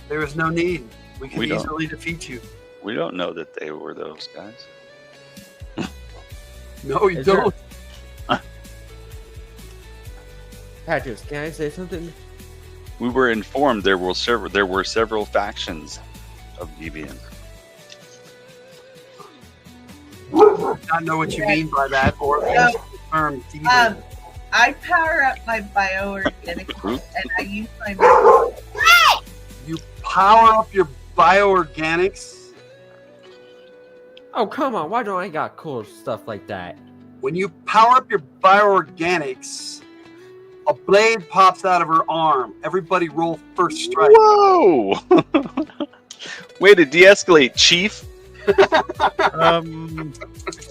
There is no need. We can We don't. easily defeat you. We don't know that they were those guys. No, you Is there- don't. Patches, can I say something? We were informed there were several factions of deviants. I know what you mean by that, or No. term deviant. I power up my bioorganic and I use my... You power up your bioorganics. Oh, come on. Why don't I got cool stuff like that? When you power up your bioorganics, a blade pops out of her arm. Everybody roll first strike. Whoa! Way to de-escalate, Chief.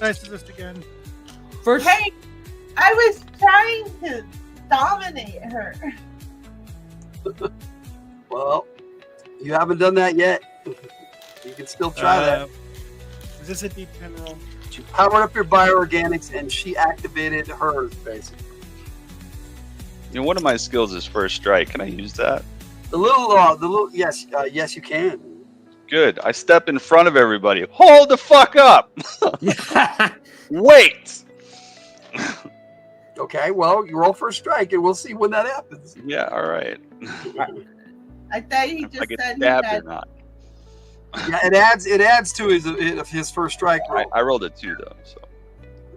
Nice to this again. First, Hey, I was trying to dominate her. Well, you haven't done that yet. You can still try that. Is this a D10 roll? You powered up your bioorganics, and she activated hers, basically. You know, one of my skills is first strike. Can I use that? Yes, you can. Good. I step in front of everybody. Hold the fuck up! Wait! Okay, well, you roll first strike, and we'll see when that happens. Yeah, alright. I thought he If I just get said he stabbed or had... not. Yeah, it adds to his first strike roll. I rolled a 2 though, so.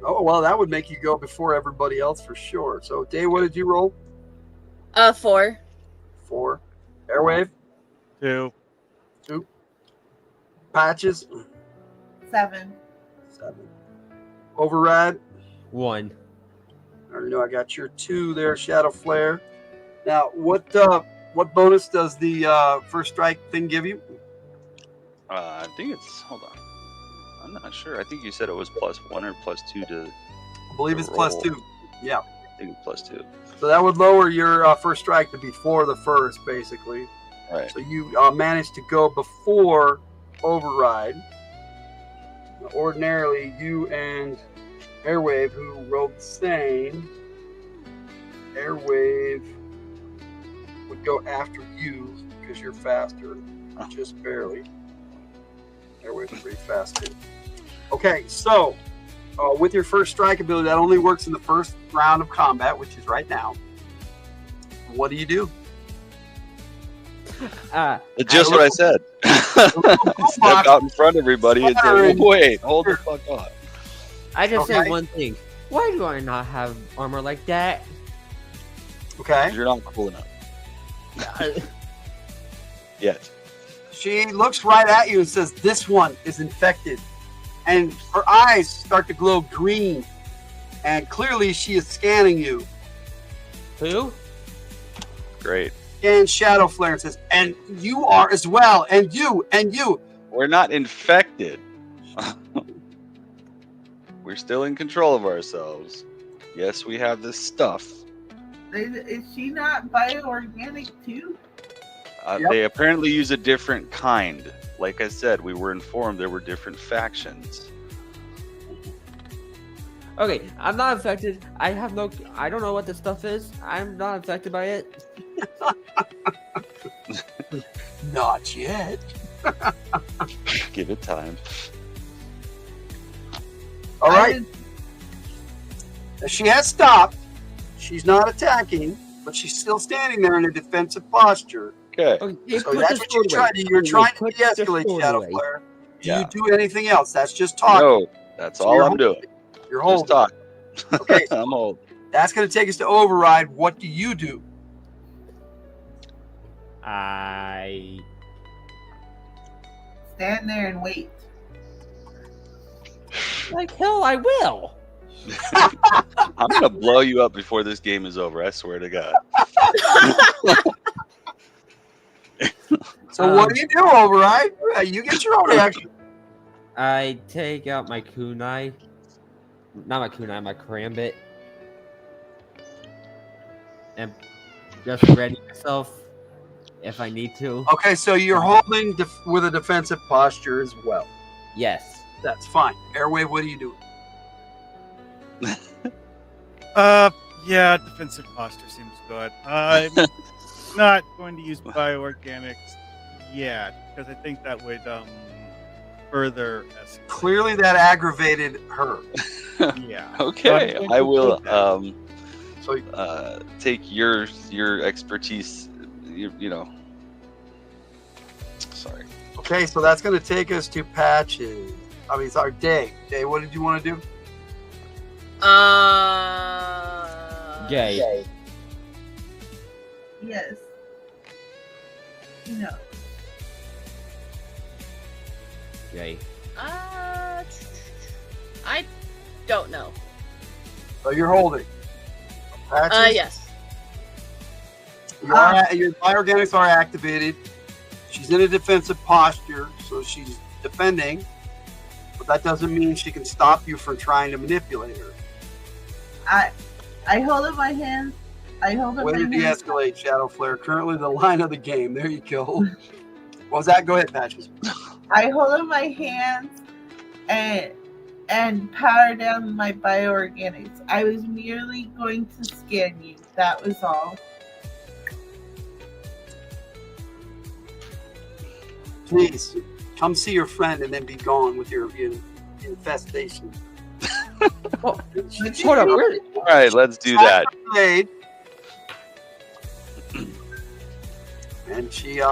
Oh, well, that would make you go before everybody else for sure. So, Dave, what did you roll? 4. 4. Airwave? 2. 2. Patches? 7. 7. Override? 1. I already know I got your 2 there, Shadow Flare. Now, what bonus does the first strike thing give you? I think it's, hold on. I'm not sure. I think you said it was +1 or +2 to. I believe it's roll. +2. Yeah. I think it's +2. So that would lower your first strike to before the first, basically. Right. So you managed to go before override. Ordinarily, you and Airwave, who rolled the same, Airwave would go after you because you're faster, just barely. Airwave's pretty fast too. Okay, so with your first strike ability, that only works in the first round of combat, which is right now. What do you do? Just what I said. Step out in front of everybody and say, wait, hold the fuck on. I just say one thing. Why do I not have armor like that? Okay. You're not cool enough. Yet. She looks right at you and says, "This one is infected." And her eyes start to glow green. And clearly she is scanning you. Who? Great. And Shadow Flare and says, "And you are as well. And you, and you." We're not infected. We're still in control of ourselves. Yes, we have this stuff. Is she not bioorganic too? They apparently use a different kind. Like I said, we were informed there were different factions. Okay, I'm not infected. I don't know what this stuff is. I'm not infected by it. Not yet. Give it time. All right. She has stopped. She's not attacking, but she's still standing there in a defensive posture. Okay. So that's what you're trying to de-escalate, Shadow Flare. Do you do anything else? That's just talking. No, that's all I'm doing. You're holding. Just talking. Okay. I'm holding. That's going to take us to override. What do you do? I stand there and wait. Like hell, I will. I'm going to blow you up before this game is over. I swear to God. So what do you do, override? You get your own action. I take out my kunai. Not my kunai, my karambit. And just ready myself if I need to. Okay, so you're holding with a defensive posture as well. Yes. That's fine. Airwave, what do you do? Yeah, defensive posture seems good. I'm not going to use bioorganics yet because I think that would further escalate. Clearly, that aggravated her. Yeah. Okay, So I will So take your expertise. You know. Sorry. Okay, so that's going to take us to patches. I mean, sorry, Day. Day, what did you want to do? Jay. Yes. No. Jay. I don't know. So you're holding. Patches? Yes. Your bioorganics are activated. She's in a defensive posture, so she's defending. But that doesn't mean she can stop you from trying to manipulate her. I hold up my hands. I hold up Way my to hands. de-escalate, Shadow Flare. Currently the line of the game. There you go. What was that? Go ahead, Patches. I hold up my hands and power down my bioorganics. I was merely going to scan you. That was all. Please, come see your friend and then be gone with your infestation. Hold up. All right, let's do that. And she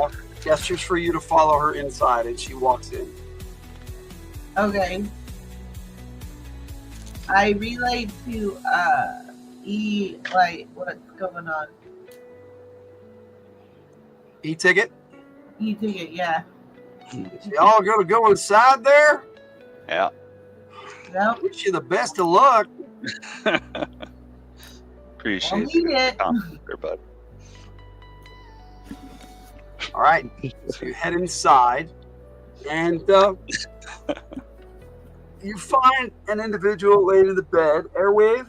gestures for you to follow her inside, and she walks in. Okay. I relay to E like what's going on. E-ticket? E-ticket, yeah. Y'all gonna go inside there? Yeah. Nope. Wish you the best of luck. Appreciate it. There, bud. All right. So you head inside, and you find an individual laying in the bed. Airwave,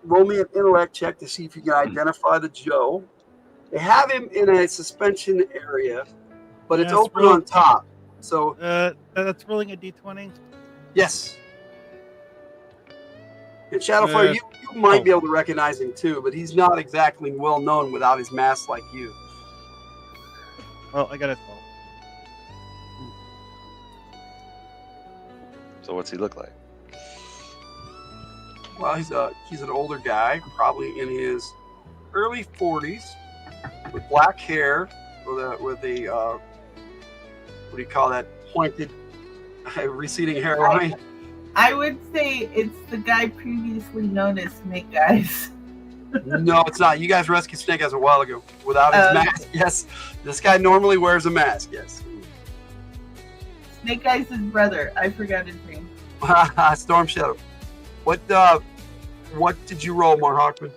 roll me an intellect check to see if you can identify the Joe. They have him in a suspension area, but it's open on top. So that's rolling a d20. Yes. And Shadowflare, you might be able to recognize him too, but he's not exactly well known without his mask like you. Oh, I got a 12. So what's he look like? Well, he's an older guy, probably in his early 40s, with black hair, with a what do you call that? Pointed, receding hairline. I would say it's the guy previously known as Snake Eyes. No, it's not. You guys rescued Snake Eyes a while ago without his mask. Yes, this guy normally wears a mask. Yes. Snake Eyes' brother. I forgot his name. Storm Shadow. What did you roll, Mar Hawkman?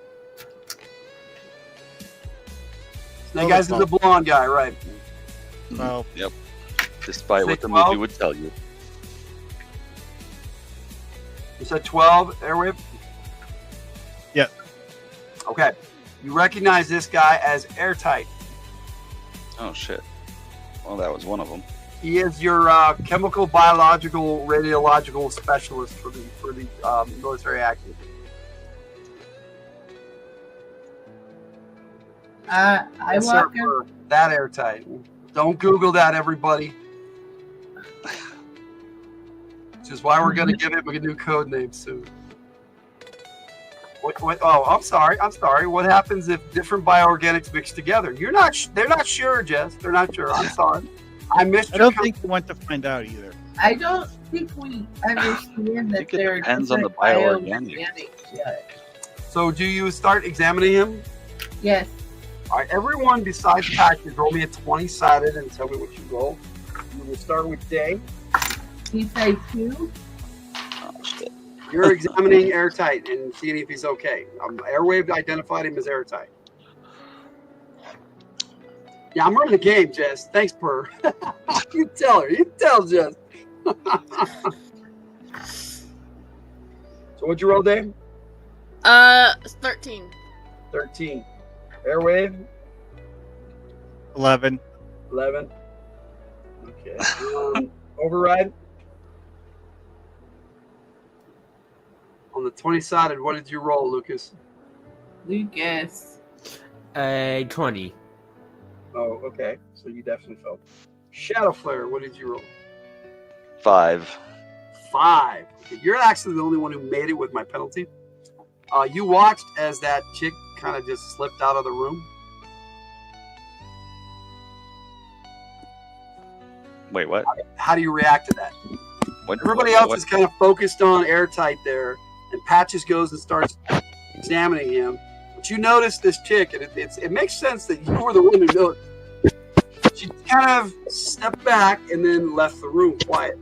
Snake Eyes is the blonde guy, right? Well, yep. Despite what the 12? movie would tell you. You said 12, Airwave? Yep. Okay. You recognize this guy as Airtight. Oh shit. Well, that was one of them. He is your chemical, biological, radiological specialist for the military active. I Yes, walk sir, up. that Airtight. Don't Google that, everybody. Which is why we're going to give him a new code name soon. What? Oh, I'm sorry. What happens if different bioorganics mix together? They're not sure, Jess. They're not sure. I'm sorry. I missed. I don't think we want to find out either. I don't think we understand that think it there depends are on the different bioorganics. yet. So, do you start examining him? Yes. All right. Everyone besides Patrick, roll me a 20-sided and tell me what you roll. We will start with Day. He said 2. Oh shit. You're examining Airtight and seeing if he's okay. Airwave identified him as Airtight. Yeah, I'm running the game, Jess. Thanks, Per. You tell her. You tell Jess. So what'd you roll, Dave? 13. 13. Airwave? 11. 11. Okay. Override? On the 20-sided, what did you roll, Lucas? Lucas. 20. Oh, okay. So you definitely fell. Shadow Flare, what did you roll? 5. 5. Okay, you're actually the only one who made it with my penalty. You watched as that chick kind of just slipped out of the room. Wait, what? How do you react to that? What? Everybody else is kind of focused on Airtight there, and Patches goes and starts examining him. But you notice this chick, and it makes sense that you were the one who noticed. She kind of stepped back and then left the room quiet.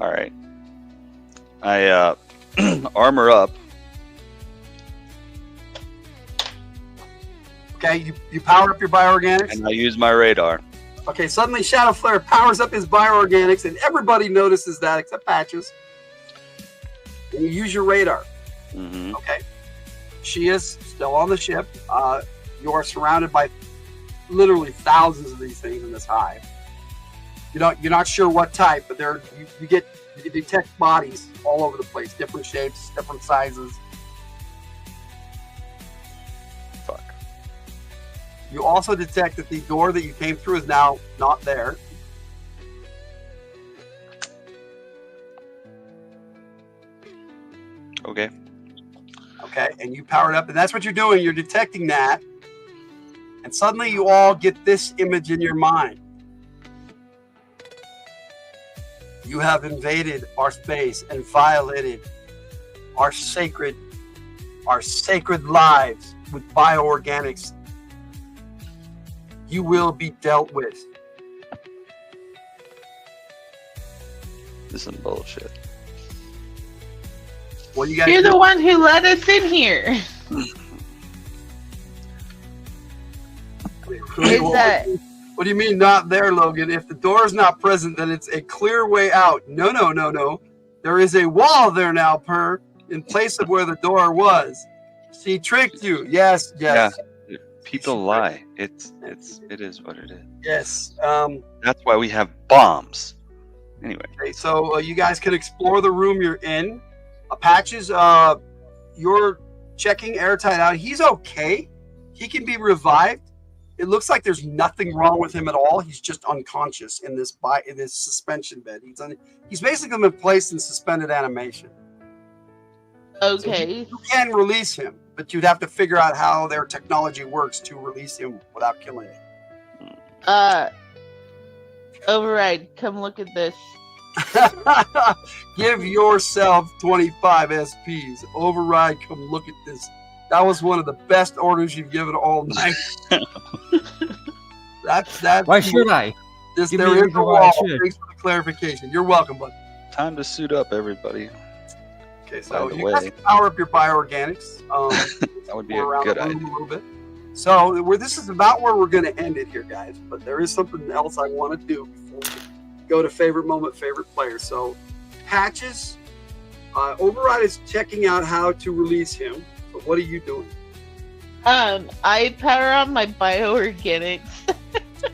All right. I armor up. Okay, you power up your bioorganics. And I use my radar. Okay, suddenly Shadow Flare powers up his bioorganics, and everybody notices that except Patches. And you use your radar. Mm-hmm. Okay. She is still on the ship. You are surrounded by literally thousands of these things in this hive. You're not sure what type, but you detect bodies all over the place, different shapes, different sizes. Fuck. You also detect that the door that you came through is now not there. Okay. Okay, and you power it up, and that's what you're doing. You're detecting that, and suddenly you all get this image in your mind. You have invaded our space and violated our sacred lives with bioorganics. You will be dealt with. This is some bullshit. What do you guys You're do? the one who let us in here. What do you mean not there, Logan? If the door is not present, then it's a clear way out. No. There is a wall there now, Per, in place of where the door was. She tricked you. Yes. Yeah. People lie. It is what it is. Yes. That's why we have bombs. Anyway. Okay, so you guys can explore the room you're in. Patches, you're checking Airtight out. He's okay. He can be revived. It looks like there's nothing wrong with him at all. He's just unconscious in this suspension bed. He's basically been placed in suspended animation. Okay. So you can release him, but you'd have to figure out how their technology works to release him without killing him. Override, come look at this. Give yourself 25 SPs. Override, come look at this. That was one of the best orders you've given all night. That's Why should I? There is me a a reason why I wall. should. Thanks for the clarification. You're welcome, bud. Time to suit up, everybody. Okay, so By the you guys way. can power up your bioorganics. That would be Go a around good the room idea. a little bit. So this is about where we're going to end it here, guys. But there is something else I want to do before we go to favorite moment, favorite player. So Patches, Override is checking out how to release him. But what are you doing? I power on my bioorganics.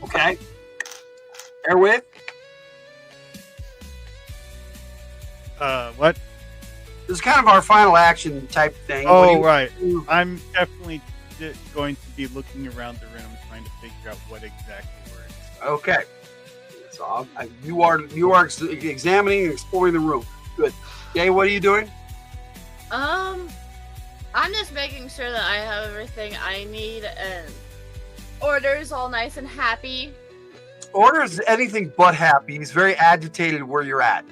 Okay. Airwave? What? This is kind of our final action type thing. What do Oh, you right. do? I'm definitely going to be looking around the room trying to figure out what exactly works. Okay. So you are examining and exploring the room. Good. Jay, what are you doing? I'm just making sure that I have everything I need and orders all nice and happy. Order is anything but happy. He's very agitated where you're at.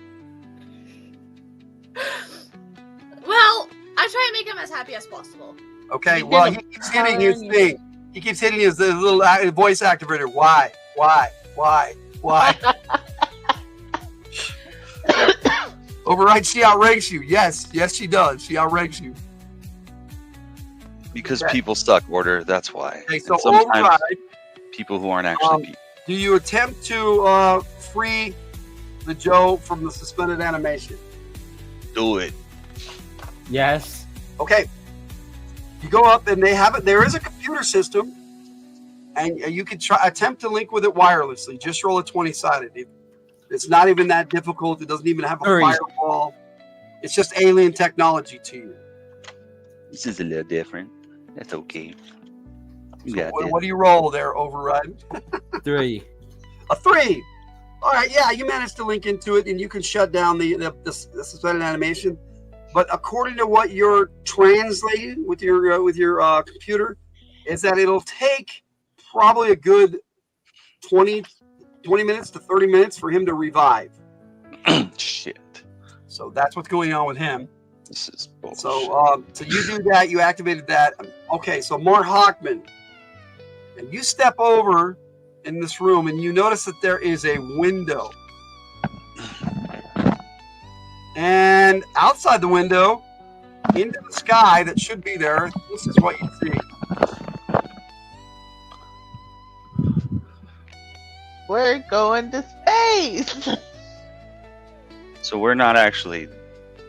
Well, I try and make him as happy as possible. Okay. You Well, did he keeps hitting his fine. thing. He keeps hitting his little voice activator. Why? Override, she outranks you. Yes, she does. She outranks you. Because Okay. people suck, Order. That's why. Okay, so And sometimes Override, people who aren't actually people. do you attempt to free the Joe from the suspended animation? Do it. Yes. Okay. You go up and they have it. There is a computer system, and you can attempt to link with it wirelessly. Just roll a 20-sided. It's not even that difficult. It doesn't even have a Hurry. firewall. It's just alien technology to you. This is a little different. That's okay. You So got this. what do you roll there, Override? 3. A 3. All right, yeah, you managed to link into it, and you can shut down the suspended animation. But according to what you're translating with your computer, is that it'll take probably a good 20 minutes to 30 minutes for him to revive. Shit. So that's what's going on with him. This is bullshit. So you do that. You activated that. Okay, so Mort Hockman, and you step over in this room, and you notice that there is a window. And outside the window, into the sky that should be there, this is what you see. We're going to space. So we're not actually.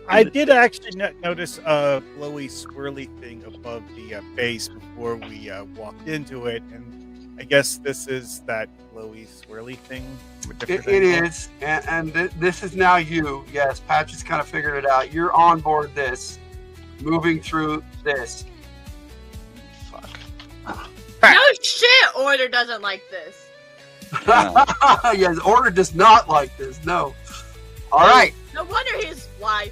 I did actually notice a glowy, swirly thing above the base before we walked into it, and I guess this is that glowy, swirly thing. from a different It angle. is, and this is now you. Yes, Patch has kind of figured it out. You're on board this, moving through this. Fuck. No shit, Order doesn't like this. Yes, Order does not like this. No. All right. No wonder he's why.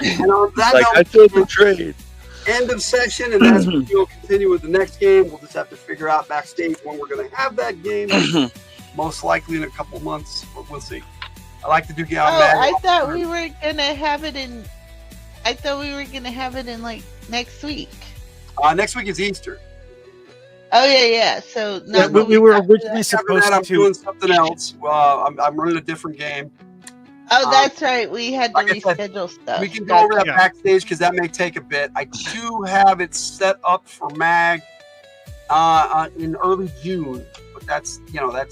And on that Like, note, I feel betrayed. end of session, and as we'll continue with the next game, we'll just have to figure out backstage when we're going to have that game. Most likely in a couple months, but we'll see. I like to do game. I thought we were gonna have it in. I thought we were gonna have it in like next week. Next week is Easter. Oh yeah. So Yeah, not we were after originally that. After that, I'm supposed to. doing something else. I'm running a different game. Oh, that's right. We had to like I said, reschedule stuff. We can go over that Yeah. backstage because that may take a bit. I do have it set up for Mag in early June, but that's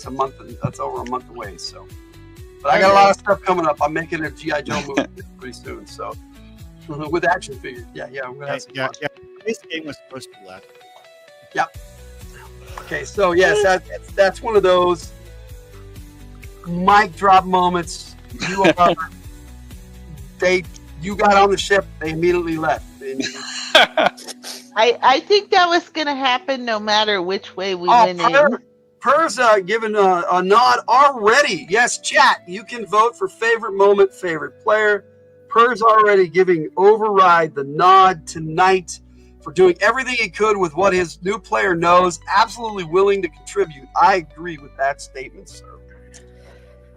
a month. That's over a month away. So, but I got a lot of stuff coming up. I'm making a GI Joe movie pretty soon. So, with action figures, yeah, I'm gonna have some fun. Yeah. This game was supposed to be left. Okay, so yes, that's one of those mic drop moments. You got on the ship, they immediately left. And I think that was gonna happen no matter which way we went in. Per's given a nod already. Yes, chat. You can vote for favorite moment, favorite player. Per's already giving Override the nod tonight for doing everything he could with what his new player knows. Absolutely willing to contribute. I agree with that statement, sir.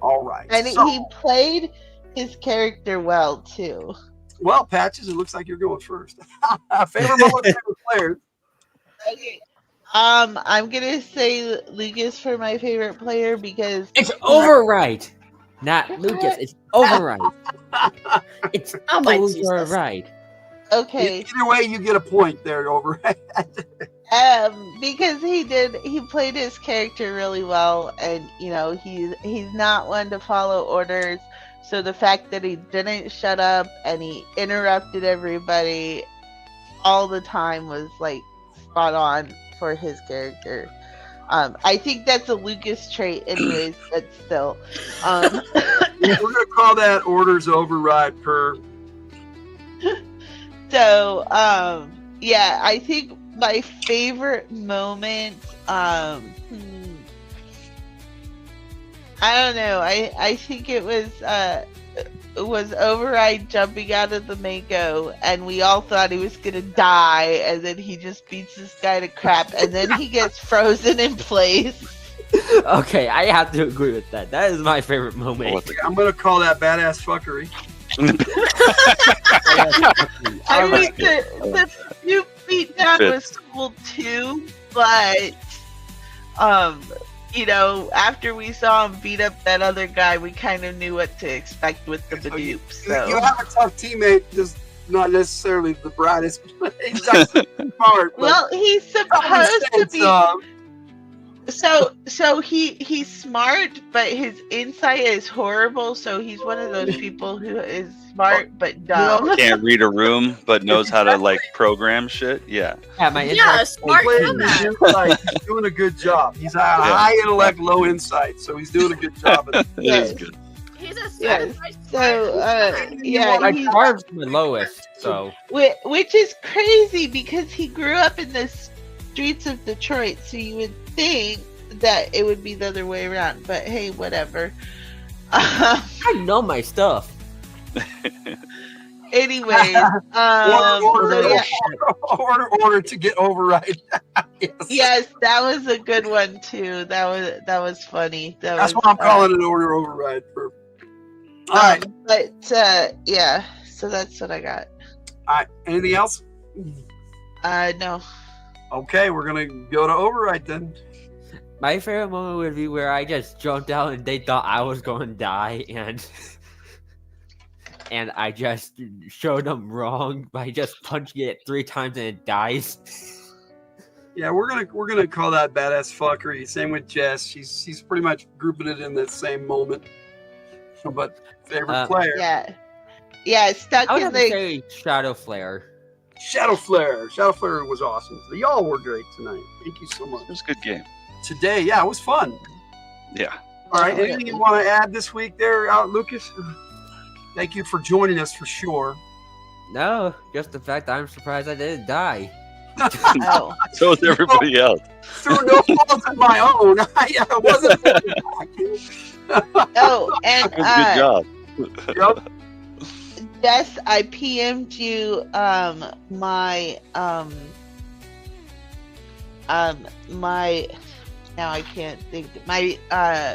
All right. And he played his character well too. Well, Patches, it looks like you're going first. Favorite moment, favorite player. Okay. I'm gonna say Lucas for my favorite player because it's Override, not Lucas. It's Override. It's Override. Okay. Either way, you get a point there, Override. Because he played his character really well, and he's not one to follow orders. So the fact that he didn't shut up and he interrupted everybody all the time was like spot on for his character. I think that's a Lucas trait anyways, but still. We're gonna call that orders override per. So yeah, I think my favorite moment, I don't know. I think it was Override jumping out of the Mako, and we all thought he was gonna die, and then he just beats this guy to crap, and then he gets frozen in place. Okay, I have to agree with that. That is my favorite moment. I'm gonna call that badass fuckery. I mean, the few beat down was cool too, but after we saw him beat up that other guy, we kind of knew what to expect with the Badoops. So. You have a tough teammate, just not necessarily the brightest. He's not smart. Well, he's supposed to be. So he's smart, but his insight is horrible. So he's one of those people who is smart but dumb. Can't read a room, but knows how to like program shit. Yeah. Smart dumbass. He's doing a good job. He's a high intellect, low insight, so he's doing a good job. It is good. He's a My carb's the lowest, so which is crazy because he grew up in the streets of Detroit, so you would think that it would be the other way around. But hey, whatever. I know my stuff. Anyways, order to get Override. Yes, that was a good one too. That was funny. That's why I'm calling it order override. All right, but yeah, so that's what I got. All right, anything else? No. Okay, we're gonna go to Override then. My favorite moment would be where I just jumped out and they thought I was going to die, and I just showed them wrong by just punching it 3 times and it dies. Yeah, we're gonna call that badass fuckery. Same with Jess. She's pretty much grouping it in that same moment. But favorite player. Yeah, stuck I would in have the to say Shadow Flare. Shadow Flare was awesome. So y'all were great tonight. Thank you so much. It was a good game. Today, yeah, it was fun. Yeah. All right, anything you want to add this week there, Lucas? Thank you for joining us for sure. No, just the fact that I'm surprised I didn't die. Oh. So is everybody else. Through no fault of my own. I wasn't. Oh, and Good job. Yep. Yes, I PM'd you my now I can't think my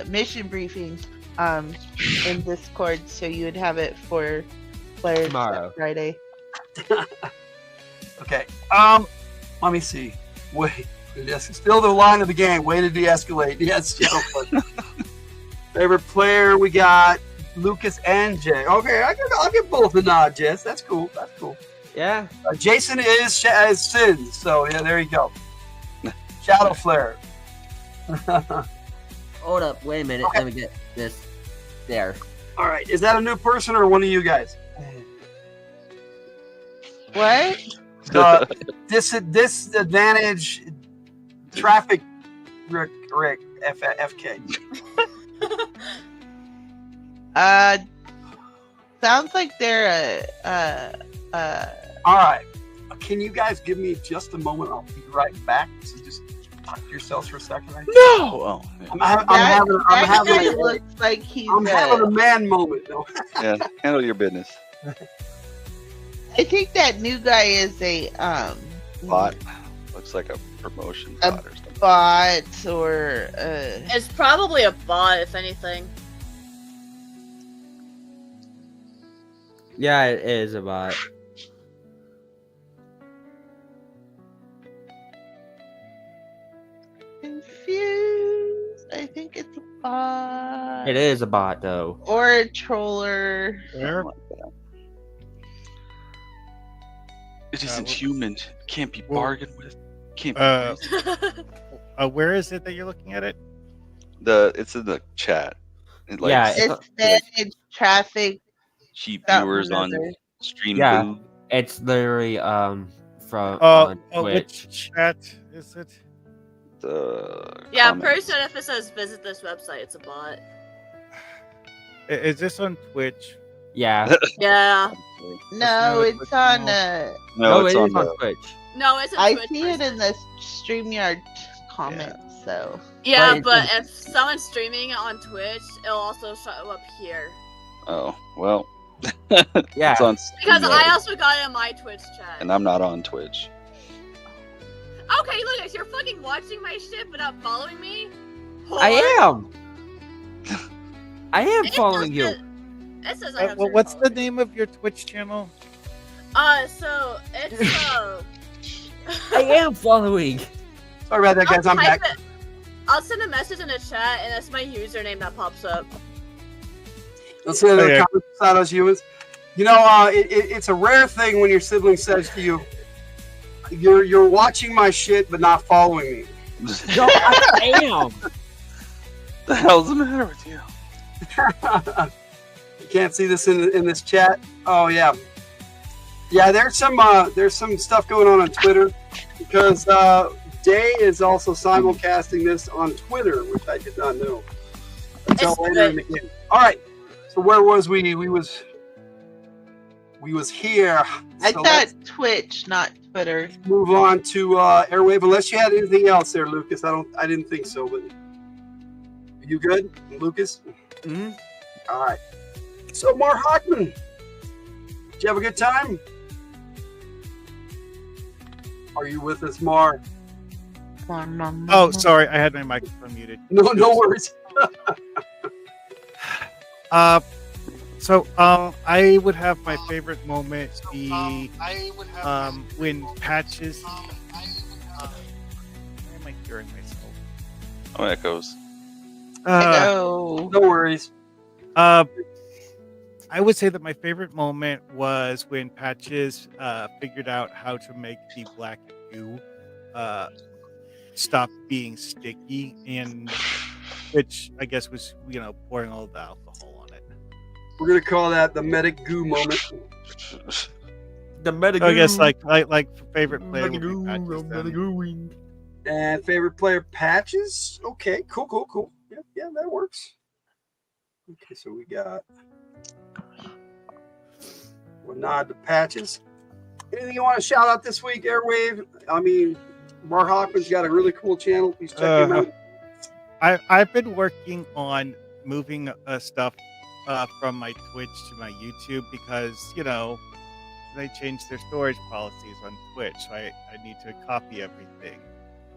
mission briefing in Discord, so you would have it for players Tomorrow. Friday. Okay. Let me see. Wait. Yes, still the line of the game. Way to de-escalate. Yes, favorite player we got Lucas and Jay. Okay, I'll give both a nod, Jess. That's cool. That's cool. Yeah. Jason is Sin, so yeah, there you go. Shadow Flare. Hold up, wait a minute. Okay. Let me get this there. All right, is that a new person or one of you guys? What? Disadvantage traffic Rick FK. Sounds like they're All right. Can you guys give me just a moment? I'll be right back. So just talk to yourselves for a second. Right? No. Oh, yeah. I'm having looks like he's. I'm having a man moment. No. Yeah, handle your business. I think that new guy is a Bot. Looks like a promotion A bot or something. bot or It's probably a bot, if anything. Yeah, it is a bot. confused. I think it's a bot. It is a bot, though. Or a troller. Where? It isn't human. Can't be bargained with. Can't be Where is it that you're looking at it? It's in the chat. It, Yeah, It's manage traffic. cheap that viewers on another. Stream Yeah. Boo. It's literally from Oh, on oh, Twitch. which chat is it? The Yeah, comments. person, if it says visit this website, it's a bot. Is this on Twitch? Yeah. Yeah. No, know it it's was on. No, No, it's it on is on the. Twitch. No, it's a I Twitch see person. it in the StreamYard comments. So Yeah, But but it's- if someone's streaming it on Twitch, it'll also show up here. Oh well. Yeah. It's on. Because StreamYard, I also got it in my Twitch chat. and I'm not on Twitch. Okay, look, you're fucking watching my shit without following me? I am. I am It following you. says- It says I have zero What's the followers. name of your Twitch channel? So it's I am following. Sorry about that, guys. I'm type back. it- I'll send a message in the chat, and that's my username that pops up. Let's see the Okay. comments about us humans. You know, it's a rare thing when your sibling says to you, "You're watching my shit, but not following me." No, I am. The hell's the matter with you? You can't see this in this chat. Oh yeah, yeah. There's some stuff going on Twitter because Day is also simulcasting this on Twitter, which I did not know until It's later in the game. All right, so where was we? We was here. I So thought let's Twitch, not Twitter. move on to Airwave. Unless you had anything else there, Lucas. I didn't think so. But you good, Lucas? Mm-hmm. All right. So, Mar Hockman, did you have a good time? Are you with us, Mar? Oh, sorry, I had my microphone muted. No worries. I would have my favorite moment be when Patches. Why am I hearing myself? Oh, echoes. No. No worries. I would say that my favorite moment was when Patches figured out how to make the black goo stop being sticky, and which I guess was pouring all the alcohol on it. We're gonna call that the medic goo moment. The meta. So I guess like favorite player would be Patches then. And favorite player, Patches. Okay, cool. Yeah, that works. Okay, so we got. We'll nod to Patches. Anything you want to shout out this week, Airwave? I mean, Mar Hockman's got a really cool channel. Please check him out. I've been working on moving stuff from my Twitch to my YouTube because they changed their storage policies on Twitch, so I need to copy everything.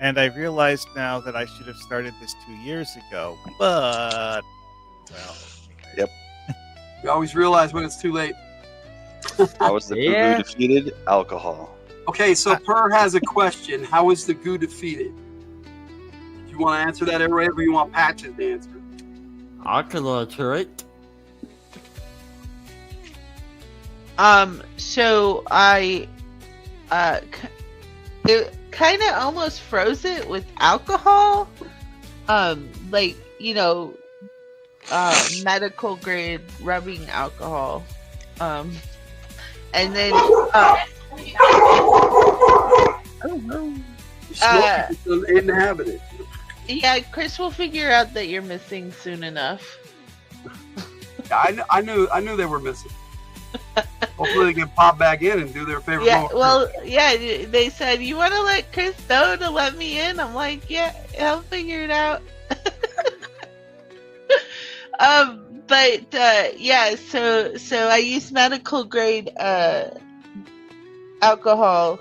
And I realized now that I should have started this 2 years ago, but Yep. You always realize when it's too late. How was the Yeah. Boo defeated? Alcohol. Okay, so Per has a question. How was the goo defeated? Do you want to answer that, Airwave, or you want Patches to answer? I can answer it. So I it kind of almost froze it with alcohol, medical grade rubbing alcohol, and then Inhabit it. yeah, Chris will figure out that you're missing soon enough. I knew they were missing. Hopefully they can pop back in and do their favorite. Yeah, moment. well, yeah, they said, you want to let Chris know to let me in? I'm like, yeah, I'll figure it out. Yeah, so I use medical grade alcohol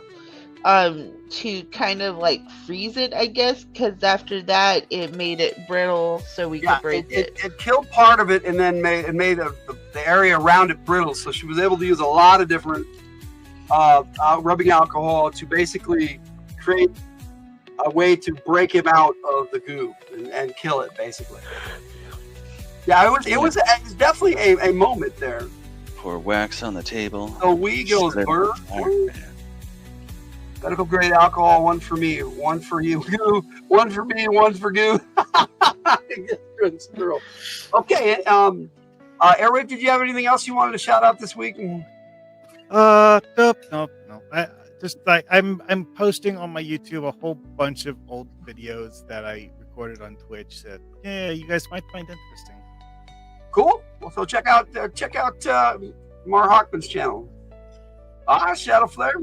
to kind of like freeze it, I guess, because after that it made it brittle, so we could break it. It killed part of it and then made the area around it brittle. So she was able to use a lot of different rubbing alcohol to basically create a way to break him out of the goo and kill it, basically. Yeah, it was definitely a moment there. Pour wax on the table. So we goes burn. Medical grade alcohol, one for me, one for you. Goo, one for me, one for goo. Okay, Eric, did you have anything else you wanted to shout out this week? Nope. I'm posting on my YouTube a whole bunch of old videos that I recorded on Twitch that you guys might find interesting. Cool. Well, so check out Mar Hockman's channel. Shadow Flare.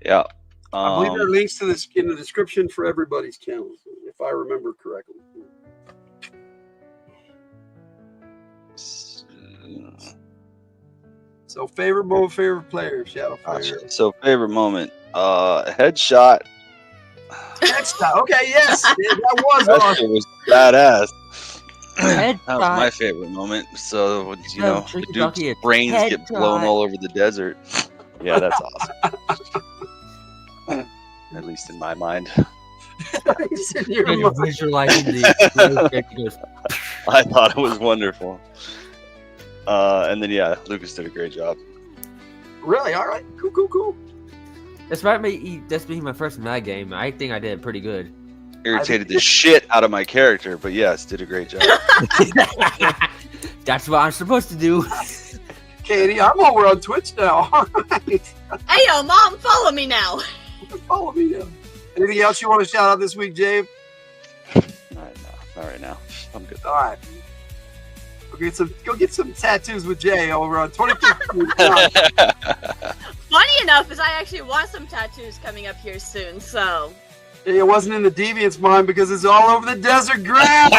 Yeah. I believe there are links to this in the description for everybody's channel, if I remember correctly. So favorite moment, favorite player, Shadow Flare. So favorite moment, headshot. Headshot. Okay, yes, that was That awesome. shit was badass. Headshot. That was my favorite moment. So the dude's Headshot. brains get blown all over the desert. Yeah, that's awesome. At least in my mind. You're visualizing the I thought it was wonderful. And then Lucas did a great job. Really? All right. Cool. Despite me, this being my first Mad game, I think I did pretty good. Irritated the shit out of my character, but yes, did a great job. That's what I'm supposed to do. Katie, I'm over on Twitch now. All right. Hey, yo, Mom, follow me now. Follow me now. Anything else you want to shout out this week, Jave? Not right now. I'm good. All right. Go get some tattoos with Jay over on 25th. Funny enough, is I actually want some tattoos coming up here soon, so. It wasn't in the Deviant's mind because it's all over the desert grass.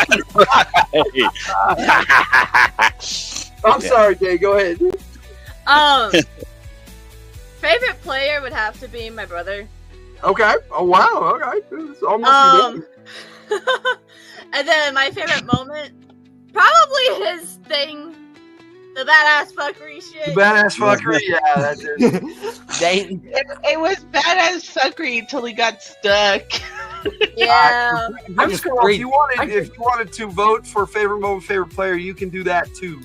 I'm sorry, Jay. Go ahead. Favorite player would have to be my brother. Okay. Oh wow. Okay. It's almost And then my favorite moment, probably his thing, the badass fuckery shit. The badass fuckery. Yeah, that's it. It was badass fuckery until he got stuck. Yeah. If you wanted to vote for favorite moment, favorite player, you can do that too.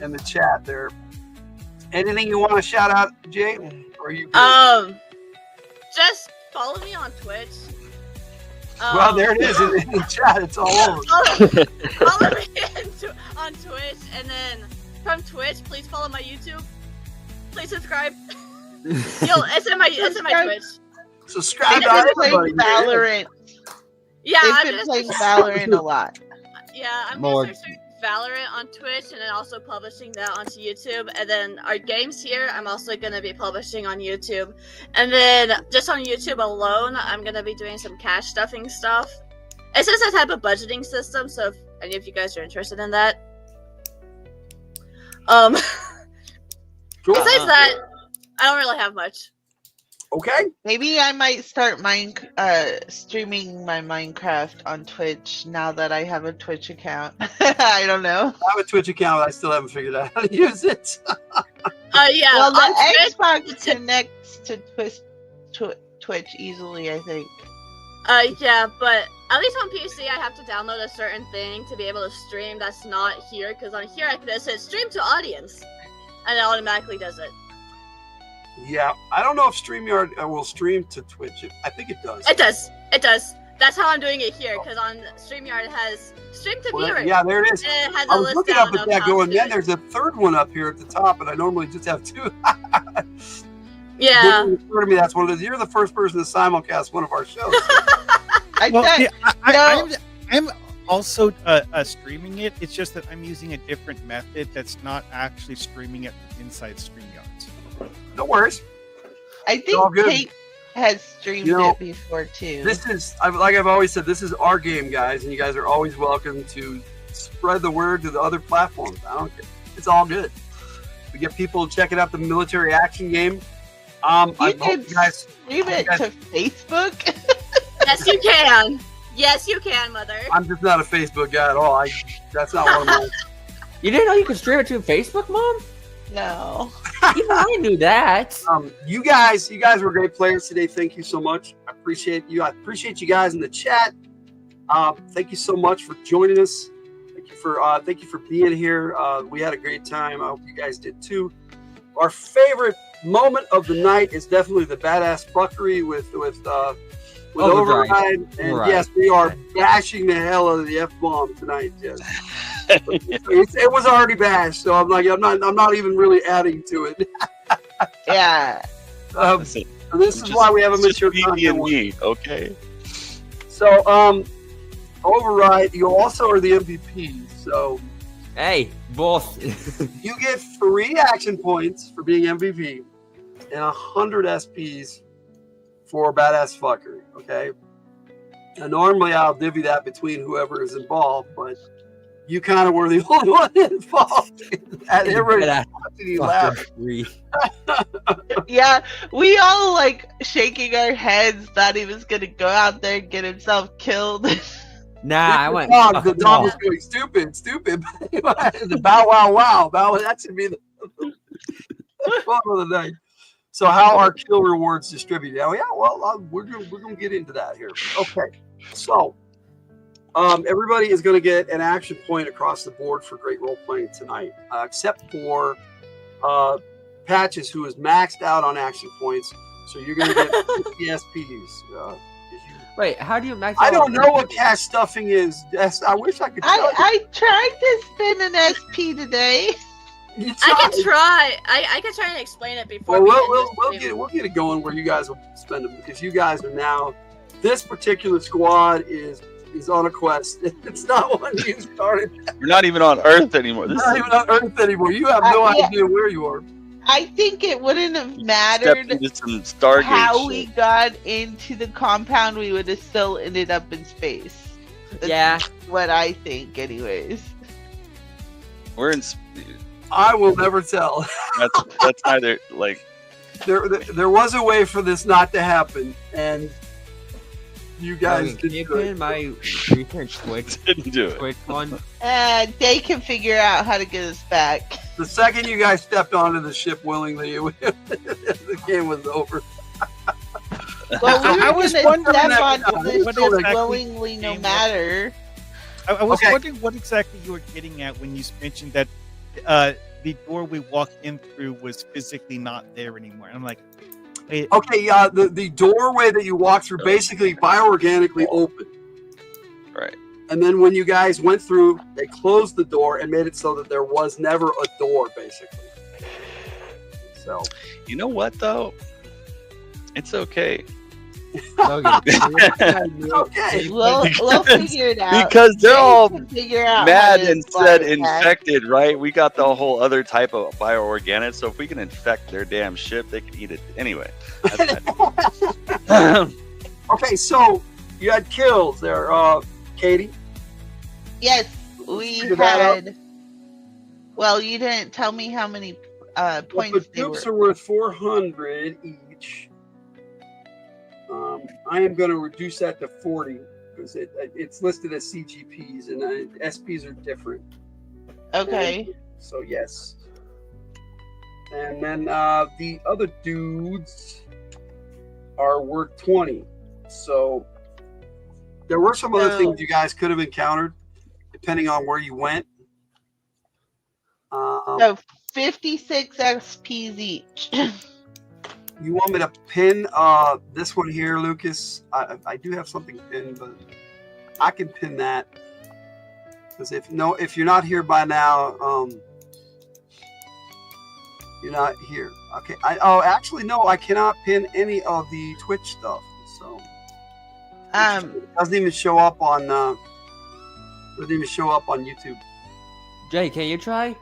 In the chat there. Anything you want to shout out, Jay? Or you? Just follow me on Twitch. Well, there it is in the chat. It's all over. Follow me on Twitch, and then from Twitch, please follow my YouTube. Please subscribe. It's in my Twitch. Subscribe to They've been everybody. playing Valorant. Yeah, They've been playing Valorant a lot. Yeah, I'm More. gonna start Valorant on Twitch, and then also publishing that onto YouTube. And then our games here, I'm also gonna be publishing on YouTube. And then just on YouTube alone, I'm gonna be doing some cash stuffing stuff. It's just a type of budgeting system, so if any of you guys are interested in that. Cool. Besides that, I don't really have much. Okay. Maybe I might start streaming my Minecraft on Twitch now that I have a Twitch account. I don't know. I have a Twitch account, but I still haven't figured out how to use it. Yeah. Well, the on Twitch, Xbox connects to Twitch easily, I think. yeah, but at least on PC, I have to download a certain thing to be able to stream. That's not here, because on here I can just hit stream to audience, and it automatically does it. Yeah, I don't know if StreamYard will stream to Twitch. I think it does. It does. It does. That's how I'm doing it here, because on StreamYard it has stream to viewer. Yeah, there it is. And it has I a was list looking down up at of that how going, to do man, it. there's a third one up here at the top, and I normally just have two. Yeah. It occurred to me that's one of those. You're the first person to simulcast one of our shows. I'm also streaming it. It's just that I'm using a different method that's not actually streaming it from inside StreamYard. No worries. I It's all think good. Kate has streamed You know, it before too. This is, like I've always said, this is our game, guys, and you guys are always welcome to spread the word to the other platforms. I don't care. It's all good. We get people checking out the military action game. I hope you guys stream it to Facebook. Yes, you can. Yes, you can, Mother. I'm just not a Facebook guy at all. That's not one of my. You didn't know you could stream it to Facebook, Mom? No. Even I knew that. You guys were great players today. Thank you so much. I appreciate you. I appreciate you guys in the chat. Thank you so much for joining us. Thank you for being here. We had a great time. I hope you guys did too. Our favorite moment of the night is definitely the badass fuckery with Override. And yes, we are bashing the hell out of the F-bomb tonight. Yes. It was already bashed, so I'm not even really adding to it. Yeah. This is why we have a mature content. Okay. So, Override, you also are the MVP. So, hey, boss. You get 3 action points for being MVP and 100 SPs for badass fuckery. Okay. And normally I'll divvy that between whoever is involved, but you kind of were the only one involved. And everybody you laugh. Yeah, we all like shaking our heads, thought he was gonna go out there and get himself killed. Nah, I went. The dog was going stupid. The bow wow. That should be the fun of the night. So, how are kill rewards distributed? Oh, yeah. Well, we're gonna get into that here. Okay. So, everybody is going to get an action point across the board for great role playing tonight, except for Patches, who is maxed out on action points. So you're going to get 50 SPs. Wait, how do you max? I don't know what cash stuffing is. I wish I could. I tried to spin an SP today. I can try. I can try and explain it before. Well, we'll get it going where you guys will spend them, because you guys are now. This particular squad is on a quest. It's not one you started. We're not even on Earth anymore. Not even on Earth anymore. You have no idea where you are. I think it wouldn't have mattered how we got into the compound. We would have still ended up in space. That's what I think, anyways. We're in. I will never tell. That's either like. There was a way for this not to happen, and you guys didn't do it. My recent Twitch didn't do it. Twitch one. They can figure out how to get us back. The second you guys stepped onto the ship willingly, the game was over. Well, we were I was gonna wondering step what onto the ship exactly willingly, no matter. I was wondering what exactly you were getting at when you mentioned that the door we walked in through was physically not there anymore. I'm like, hey. Okay, the doorway that you walked through basically bioorganically opened. Right. And then when you guys went through, they closed the door and made it so that there was never a door, basically. So, you know what though? It's okay. Okay. We'll figure it out. Because they're all mad how to and said infected, right? We got the whole other type of bioorganic, so if we can infect their damn ship, they can eat it anyway. Okay, so you had kills there, Katie. Yes, we had. Well, you didn't tell me how many points the they troops were. are worth 400 each. I am going to reduce that to 40 because it's listed as CGPs and SPs are different. Okay. So yes. And then the other dudes are worth 20. So there were some other things you guys could have encountered depending on where you went. So 56 XPs each. You want me to pin this one here, Lucas? I do have something pinned, but I can pin that because if you're not here by now, you're not here. Okay. Actually, no, I cannot pin any of the Twitch stuff. So it doesn't even show up on Doesn't even show up on YouTube. Jay, can you try?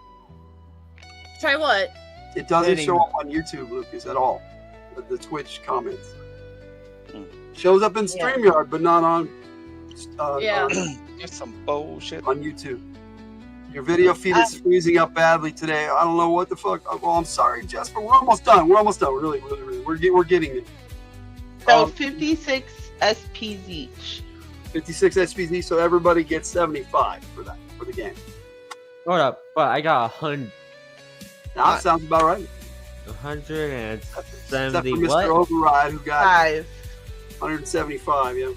Try what? It doesn't Hitting- show up on YouTube, Lucas, at all. The Twitch comments. Shows up in Yeah. StreamYard, but not on Yeah. That's some bullshit. on YouTube. Your video feed is freezing up badly today. I don't know what the fuck. Oh, well, I'm sorry, Jasper. We're almost done. We're really. We're getting it. So 56 SPs each. 56 SPZ, so everybody gets 75 for the game. Hold up, but I got 100. Now that sounds about right. 170 Except for Mr. what? Override, who got 5. 175. Yeah.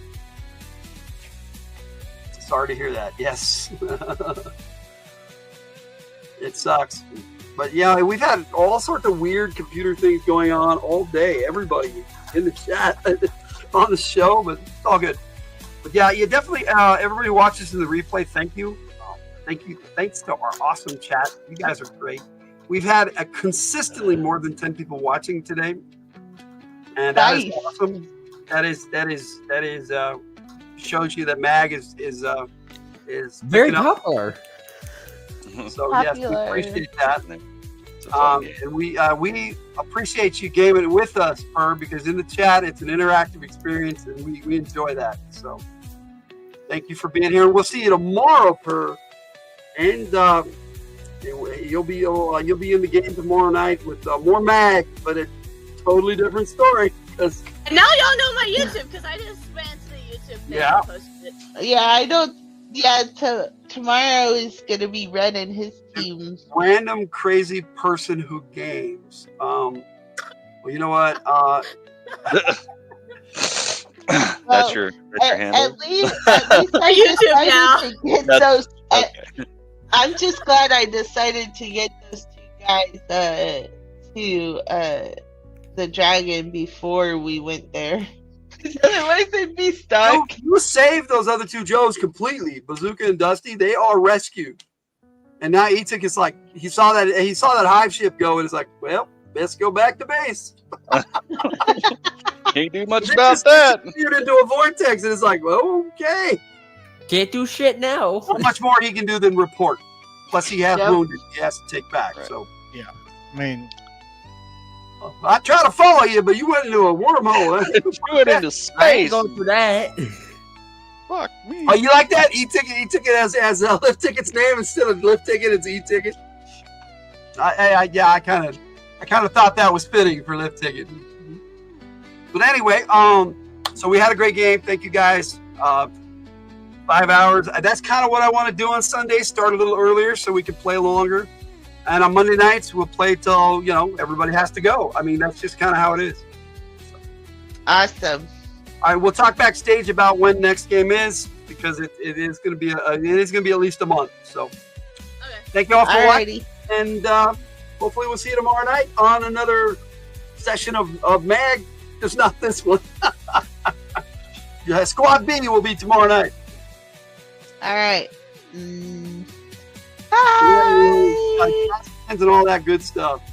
Sorry to hear that. Yes. It sucks. But yeah, we've had all sorts of weird computer things going on all day. Everybody in the chat on the show, but it's all good. But yeah, you definitely, everybody who watches in the replay, thank you. Thank you. Thanks to our awesome chat. You guys are great. We've had consistently more than 10 people watching today. And that is awesome. That is shows you that Mag is Very picking up. popular. So yes, we appreciate that. And we appreciate you gaming it with us, Per, because in the chat it's an interactive experience and we enjoy that. So thank you for being here. We'll see you tomorrow, Per. And you'll be in the game tomorrow night with more Mag, but a totally different story. Because And now y'all know my YouTube because I just ran to the YouTube page Yeah. and posted it. Yeah, I don't. Yeah, tomorrow is gonna be Red and his team. random crazy person who games. Well, you know what? That's your handle. At least I YouTube now. decided to get That's- those. okay. I'm just glad I decided to get those two guys to the dragon before we went there. Otherwise, I'd be stuck. You saved those other two Joes completely. Bazooka and Dusty, they are rescued. And now Etik is like, he saw that hive ship go, and it's like, well, best go back to base. Can't do much about that. Disappeared into a vortex, and it's like, well, okay. Can't do shit now. How much more he can do than report? Plus, he has Yep. wounded. He has to take back. Right. So I mean, I try to follow you, but you went into a wormhole. Huh? Do it into I ain't space. going for that. Fuck me. Oh, you like that? E-ticket as lift ticket's name instead of lift ticket. It's e-ticket. I kind of thought that was fitting for lift ticket. But anyway, so we had a great game. Thank you guys. 5 hours. That's kind of what I want to do on Sundays. Start a little earlier so we can play longer. And on Monday nights we'll play till everybody has to go. I mean, that's just kind of how it is. Awesome. All right, we'll talk backstage about when next game is because it is going to be at least a month. So thank you all for watching, Alrighty. and hopefully we'll see you tomorrow night on another session of Mag. Just not this one. Yeah, Squad B will be tomorrow night. All right. Bye. And all that good stuff.